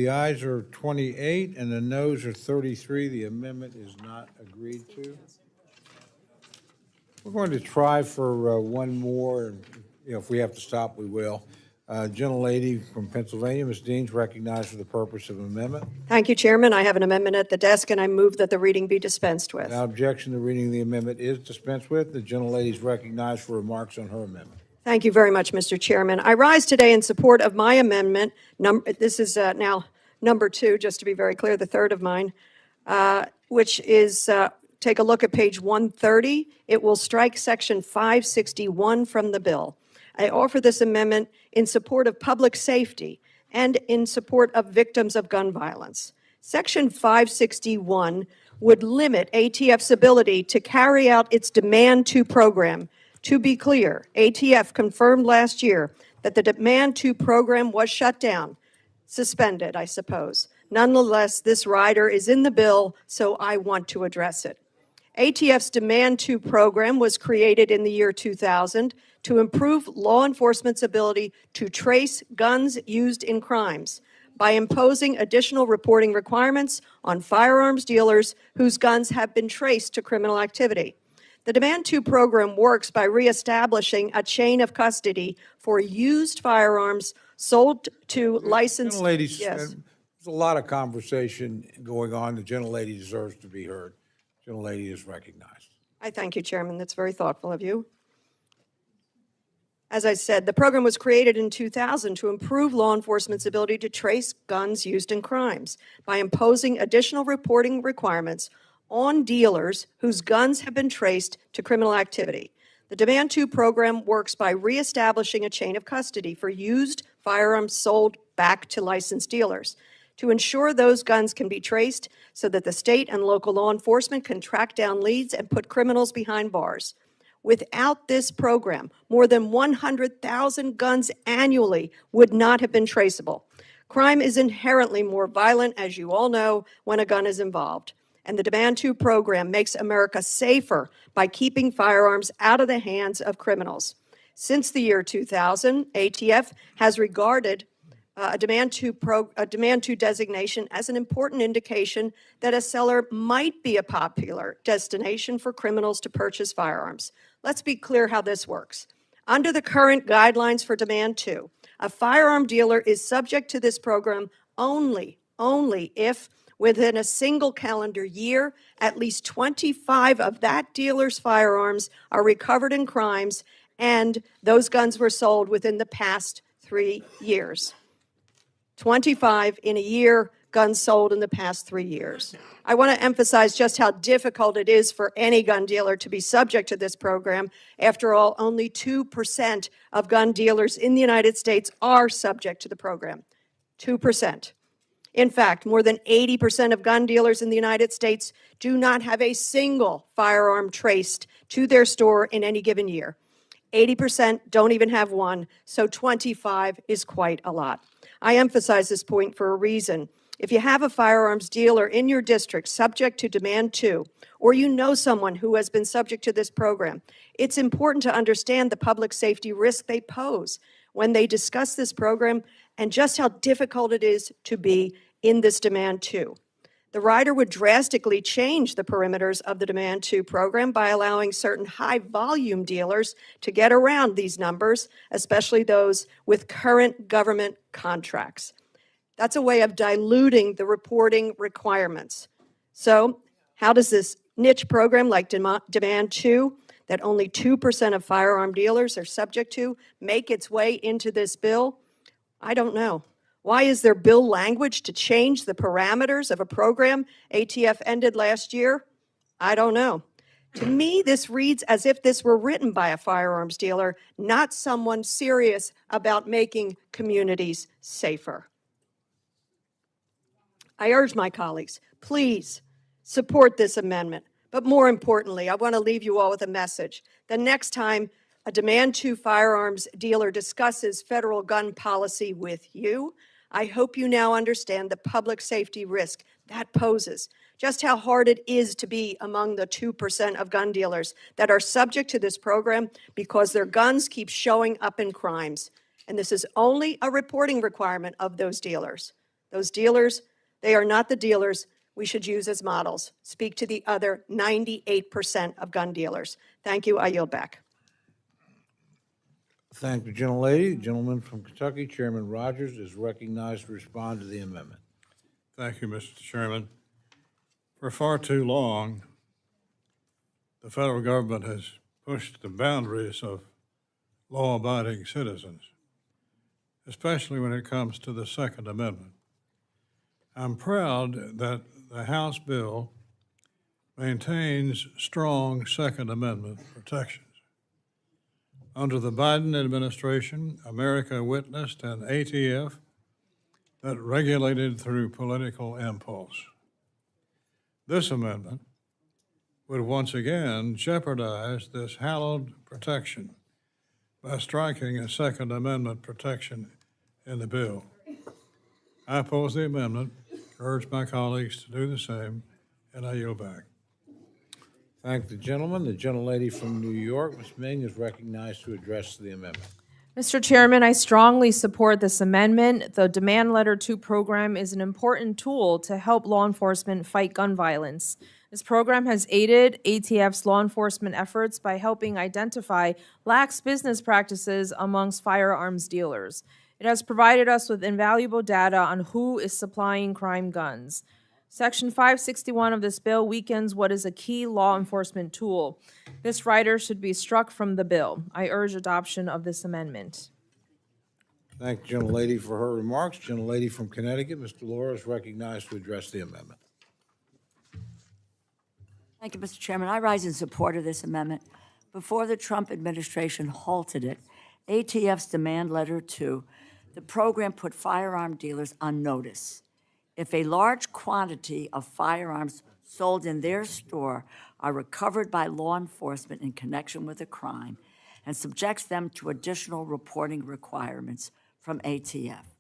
ayes are 28 and the noes are 33. The amendment is not agreed to. We're going to try for one more, and if we have to stop, we will. Gentlelady from Pennsylvania, Ms. Dean's recognized for the purpose of amendment. Thank you, Chairman. I have an amendment at the desk, and I move that the reading be dispensed with. Without objection, the reading of the amendment is dispensed with. The gentlelady is recognized for remarks on her amendment. Thank you very much, Mr. Chairman. I rise today in support of my amendment. This is now number 2, just to be very clear, the third of mine, which is, take a look at page 130. It will strike section 561 from the bill. I offer this amendment in support of public safety and in support of victims of gun violence. Section 561 would limit ATF's ability to carry out its Demand 2 program. To be clear, ATF confirmed last year that the Demand 2 program was shut down, suspended, I suppose. Nonetheless, this rider is in the bill, so I want to address it. ATF's Demand 2 program was created in the year 2000 to improve law enforcement's ability to trace guns used in crimes by imposing additional reporting requirements on firearms dealers whose guns have been traced to criminal activity. The Demand 2 program works by reestablishing a chain of custody for used firearms sold to licensed... Gentlelady, Yes. there's a lot of conversation going on. The gentlelady deserves to be heard. Gentlelady is recognized. I thank you, Chairman. That's very thoughtful of you. As I said, the program was created in 2000 to improve law enforcement's ability to trace guns used in crimes by imposing additional reporting requirements on dealers whose guns have been traced to criminal activity. The Demand 2 program works by reestablishing a chain of custody for used firearms sold back to licensed dealers to ensure those guns can be traced so that the state and local law enforcement can track down leads and put criminals behind bars. Without this program, more than 100,000 guns annually would not have been traceable. Crime is inherently more violent, as you all know, when a gun is involved. And the Demand 2 program makes America safer by keeping firearms out of the hands of criminals. Since the year 2000, ATF has regarded a Demand 2 designation as an important indication that a seller might be a popular destination for criminals to purchase firearms. Let's be clear how this works. Under the current guidelines for Demand 2, a firearm dealer is subject to this program only if within a single calendar year, at least 25 of that dealer's firearms are recovered in crimes and those guns were sold within the past 3 years. 25 in a year, guns sold in the past 3 years. I want to emphasize just how difficult it is for any gun dealer to be subject to this program. After all, only 2% of gun dealers in the United States are subject to the program. 2%. In fact, more than 80% of gun dealers in the United States do not have a single firearm traced to their store in any given year. 80% don't even have one, so 25 is quite a lot. I emphasize this point for a reason. If you have a firearms dealer in your district subject to Demand 2, or you know someone who has been subject to this program, it's important to understand the public safety risk they pose when they discuss this program and just how difficult it is to be in this Demand 2. The rider would drastically change the perimeters of the Demand 2 program by allowing certain high-volume dealers to get around these numbers, especially those with current government contracts. That's a way of diluting the reporting requirements. So how does this niche program like Demand 2, that only 2% of firearm dealers are subject to, make its way into this bill? I don't know. Why is there bill language to change the parameters of a program ATF ended last year? I don't know. To me, this reads as if this were written by a firearms dealer, not someone serious about making communities safer. I urge my colleagues, please support this amendment. But more importantly, I want to leave you all with a message. The next time a Demand 2 firearms dealer discusses federal gun policy with you, I hope you now understand the public safety risk that poses, just how hard it is to be among the 2% of gun dealers that are subject to this program because their guns keep showing up in crimes. And this is only a reporting requirement of those dealers. Those dealers, they are not the dealers we should use as models. Speak to the other 98% of gun dealers. Thank you. I yield back. Thank the gentlelady. The gentleman from Kentucky, Chairman Rogers, is recognized to respond to the amendment. Thank you, Mr. Chairman. For far too long, the federal government has pushed the boundaries of law-abiding citizens, especially when it comes to the Second Amendment. I'm proud that the House bill maintains strong Second Amendment protections. Under the Biden administration, America witnessed an ATF that regulated through political impulse. This amendment would once again jeopardize this hallowed protection by striking a Second Amendment protection in the bill. I oppose the amendment, urge my colleagues to do the same, and I yield back. Thank the gentleman. The gentlelady from New York, Ms. Meng, is recognized to address the amendment. Mr. Chairman, I strongly support this amendment. The Demand Letter 2 program is an important tool to help law enforcement fight gun violence. This program has aided ATF's law enforcement efforts by helping identify lax business practices amongst firearms dealers. It has provided us with invaluable data on who is supplying crime guns. Section 561 of this bill weakens what is a key law enforcement tool. This rider should be struck from the bill. I urge adoption of this amendment. Thank the gentlelady for her remarks. Gentlelady from Connecticut, Ms. DeLauro, is recognized to address the amendment. Thank you, Mr. Chairman. I rise in support of this amendment. Before the Trump administration halted it, ATF's Demand Letter 2, the program put firearm dealers on notice. If a large quantity of firearms sold in their store are recovered by law enforcement in connection with a crime and subjects them to additional reporting requirements from ATF.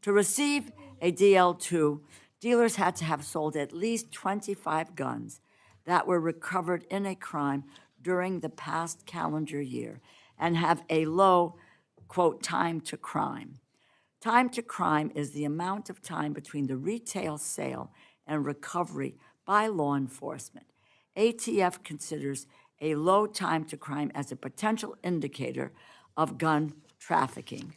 To receive a DL2, dealers had to have sold at least 25 guns that were recovered in a crime during the past calendar year and have a low, quote, time to crime. Time to crime is the amount of time between the retail sale and recovery by law enforcement. ATF considers a low time to crime as a potential indicator of gun trafficking.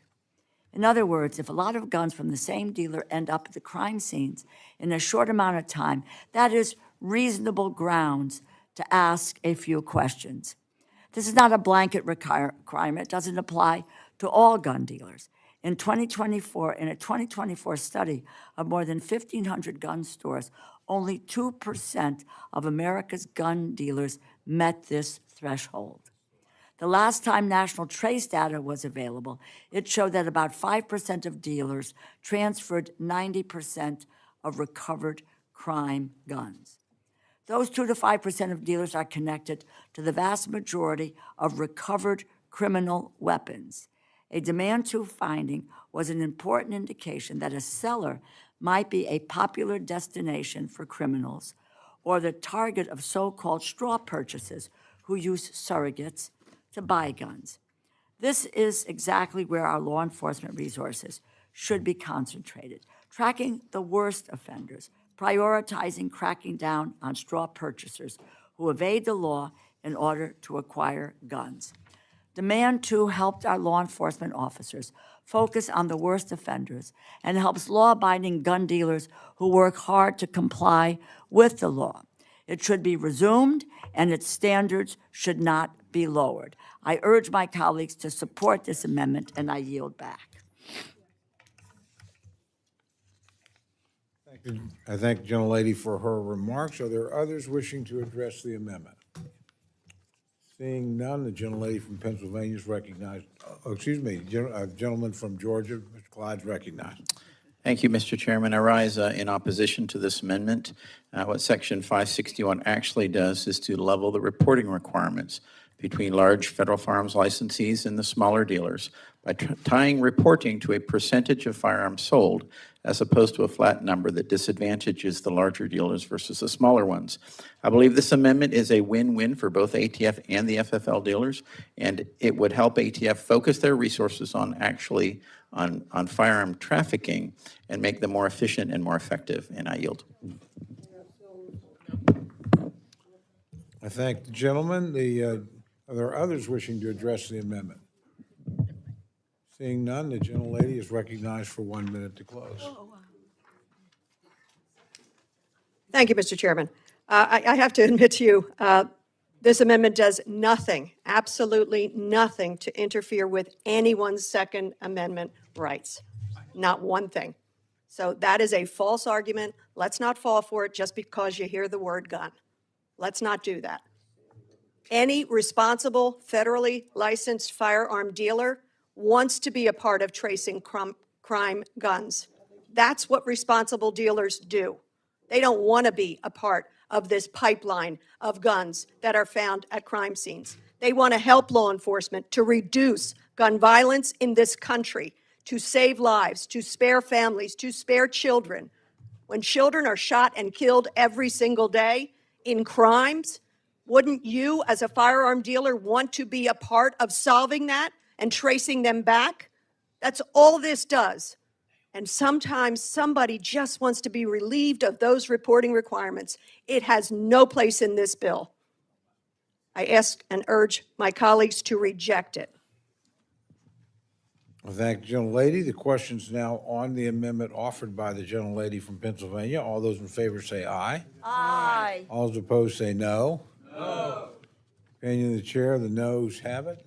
In other words, if a lot of guns from the same dealer end up at the crime scenes in a short amount of time, that is reasonable grounds to ask a few questions. This is not a blanket requirement. It doesn't apply to all gun dealers. In a 2024 study of more than 1,500 gun stores, only 2% of America's gun dealers met this threshold. The last time national trace data was available, it showed that about 5% of dealers transferred 90% of recovered crime guns. Those 2 to 5% of dealers are connected to the vast majority of recovered criminal weapons. A Demand 2 finding was an important indication that a seller might be a popular destination for criminals or the target of so-called straw purchases who use surrogates to buy guns. This is exactly where our law enforcement resources should be concentrated, tracking the worst offenders, prioritizing cracking down on straw purchasers who evade the law in order to acquire guns. Demand 2 helped our law enforcement officers focus on the worst offenders and helps law-abiding gun dealers who work hard to comply with the law. It should be resumed, and its standards should not be lowered. I urge my colleagues to support this amendment, and I yield back. I thank the gentlelady for her remarks. Are there others wishing to address the amendment? Seeing none, the gentlelady from Pennsylvania is recognized. Gentleman from Georgia, Mr. Clyde, is recognized. Thank you, Mr. Chairman. I rise in opposition to this amendment. What Section 561 actually does is to level the reporting requirements between large federal firearms licensees and the smaller dealers by tying reporting to a percentage of firearms sold as opposed to a flat number that disadvantages the larger dealers versus the smaller ones. I believe this amendment is a win-win for both ATF and the FFL dealers, and it would help ATF focus their resources on on firearm trafficking and make them more efficient and more effective, and I yield. I thank the gentleman. Are there others wishing to address the amendment? Seeing none, the gentlelady is recognized for 1 minute to close. Thank you, Mr. Chairman. I have to admit to you, this amendment does nothing, absolutely nothing to interfere with anyone's Second Amendment rights. Not one thing. So that is a false argument. Let's not fall for it just because you hear the word gun. Let's not do that. Any responsible, federally licensed firearm dealer wants to be a part of tracing crime guns. That's what responsible dealers do. They don't want to be a part of this pipeline of guns that are found at crime scenes. They want to help law enforcement to reduce gun violence in this country, to save lives, to spare families, to spare children. When children are shot and killed every single day in crimes, wouldn't you, as a firearm dealer, want to be a part of solving that and tracing them back? That's all this does. And sometimes somebody just wants to be relieved of those reporting requirements. It has no place in this bill. I ask and urge my colleagues to reject it. Well, thank you, gentlelady. The question's now on the amendment offered by the gentlelady from Pennsylvania. All those in favor say aye. Aye. All those opposed say no. No. Opinion of the chair, the noes have it.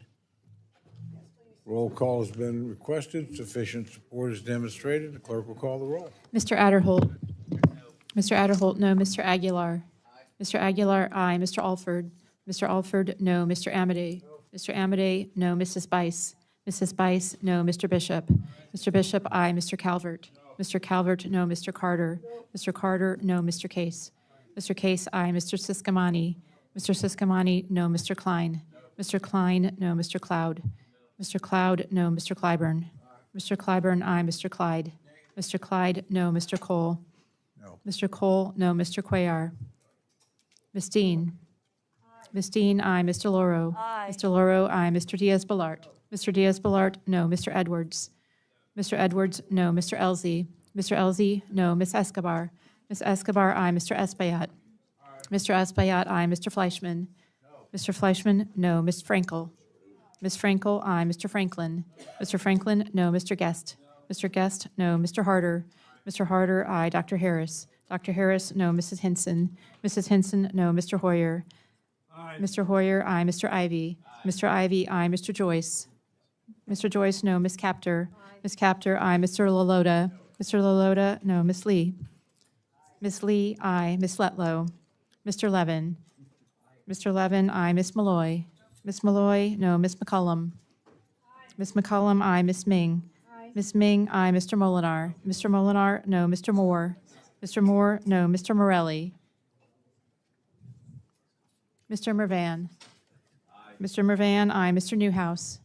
Roll call has been requested. Sufficient support is demonstrated. The clerk will call the roll. Mr. Adderholt. Mr. Adderholt, no. Mr. Aguilar. Mr. Aguilar, aye. Mr. Alford. Mr. Alford, no. Mr. Amade. Mr. Amade, no. Mrs. Bice. Mrs. Bice, no. Mr. Bishop. Mr. Bishop, aye. Mr. Calvert. Mr. Calvert, no. Mr. Carter. Mr. Carter, no. Mr. Case. Mr. Case, aye. Mr. Siscomani. Mr. Siscomani, no. Mr. Klein. Mr. Klein, no. Mr. Cloud. Mr. Cloud, no. Mr. Clyburn. Mr. Clyburn, aye. Mr. Clyde. Mr. Clyde, no. Mr. Cole. No. Mr. Cole, no. Mr. Cuellar. Ms. Dean. Ms. Dean, aye. Mr. DeLauro. Aye. Mr. DeLauro, aye. Mr. Diaz-Balart. Mr. Diaz-Balart, no. Mr. Edwards. Mr. Edwards, no. Mr. Elzey. Mr. Elzey, no. Ms. Escobar. Ms. Escobar, aye. Mr. Espaillat. Mr. Espaillat, aye. Mr. Fleischman. Mr. Fleischman, no. Ms. Frankel. Ms. Frankel, aye. Mr. Franklin. Mr. Franklin, no. Mr. Guest. Mr. Guest, no. Mr. Harder. Mr. Harder, aye. Dr. Harris. Dr. Harris, no. Mrs. Hinson. Mrs. Hinson, no. Mr. Hoyer. Mr. Hoyer, aye. Mr. Ivy. Mr. Ivy, aye. Mr. Joyce. Mr. Joyce, no. Ms. Kaptur. Ms. Kaptur, aye. Mr. Lalota. Mr. Lalota, no. Ms. Lee. Ms. Lee, aye. Ms. Letlow. Mr. Levin. Mr. Levin, aye. Ms. Malloy. Ms. Malloy, no. Ms. McCollum. Ms. McCollum, aye. Ms. Ming. Ms. Ming, aye. Mr. Molinar. Mr. Molinar, no. Mr. Moore. Mr. Moore, no. Mr. Morelli. Mr. Mervan. Mr. Mervan, aye. Mr. Newhouse.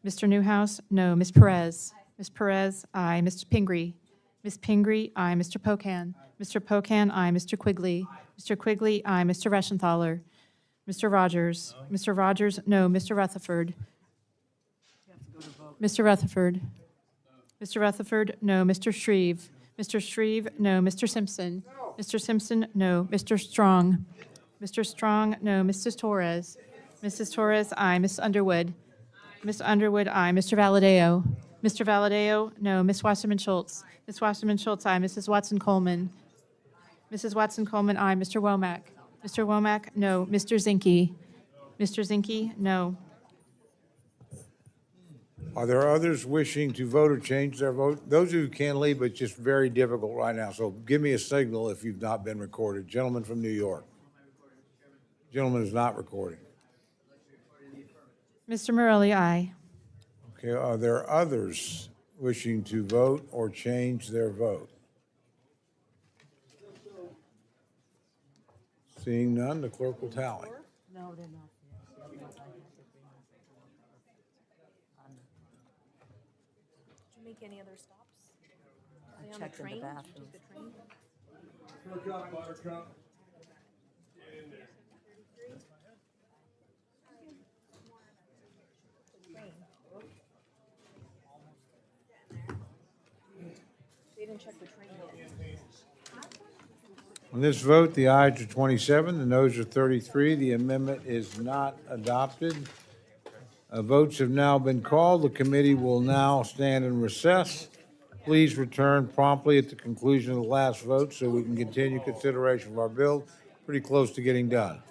Mr. Newhouse, no. Ms. Perez. Ms. Perez, aye. Mr. Pingree. Ms. Pingree, aye. Mr. Pocan. Mr. Pocan, aye. Mr. Quigley. Mr. Quigley, aye. Mr. Reschenthaler. Mr. Rogers. Mr. Rogers, no. Mr. Rutherford. Mr. Rutherford. Mr. Rutherford, no. Mr. Shreeve. Mr. Shreeve, no. Mr. Simpson. Mr. Simpson, no. Mr. Strong. Mr. Strong, no. Mrs. Torres. Mrs. Torres, aye. Ms. Underwood. Ms. Underwood, aye. Mr. Valadeo. Mr. Valadeo, no. Ms. Wasserman Schultz. Ms. Wasserman Schultz, aye. Mrs. Watson Coleman. Mrs. Watson Coleman, aye. Mr. Womack. Mr. Womack, no. Mr. Zinke. Mr. Zinke, no. Are there others wishing to vote or change their vote? Those of you who can leave, but it's just very difficult right now. So give me a signal if you've not been recorded. Gentleman from New York. Gentleman is not recording. Mr. Morelli, aye. Okay, are there others wishing to vote or change their vote? Seeing none, the clerk will tally. No, they're not. Did you make any other stops? Are they on the checked in the train? Did you bathroom. take the train? They didn't check the train yet. On this vote, the ayes are 27, the noes are 33. The amendment is not adopted. Votes have now been called. The committee will now stand in recess. Please return promptly at the conclusion of the last vote so we can continue consideration of our bill. Pretty close to getting done.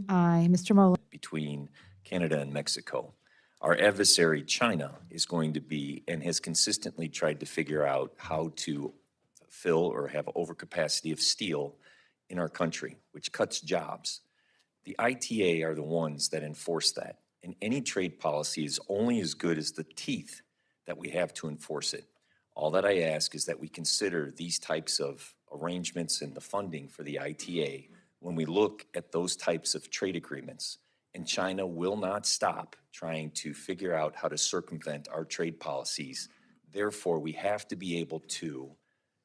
Aye. Mr. Morelli? between Canada and Mexico. Our adversary, China, is going to be and has consistently tried to figure out how to fill or have overcapacity of steel in our country, which cuts jobs. The ITA are the ones that enforce that, and any trade policy is only as good as the teeth that we have to enforce it. All that I ask is that we consider these types of arrangements and the funding for the ITA when we look at those types of trade agreements. And China will not stop trying to figure out how to circumvent our trade policies. Therefore, we have to be able to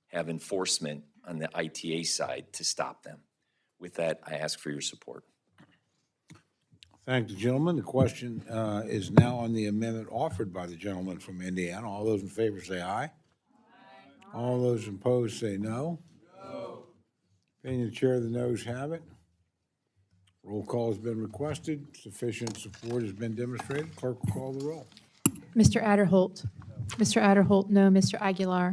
have enforcement on the ITA side to stop them. With that, I ask for your support. Thank the gentleman. The question is now on the amendment offered by the gentleman from Indiana. All those in favor say aye. All those opposed say no. No. Opinion of the chair, the noes have it. Roll call has been requested. Sufficient support has been demonstrated. Clerk will call the roll. Mr. Adderholt? Mr. Adderholt, no. Mr. Aguilar?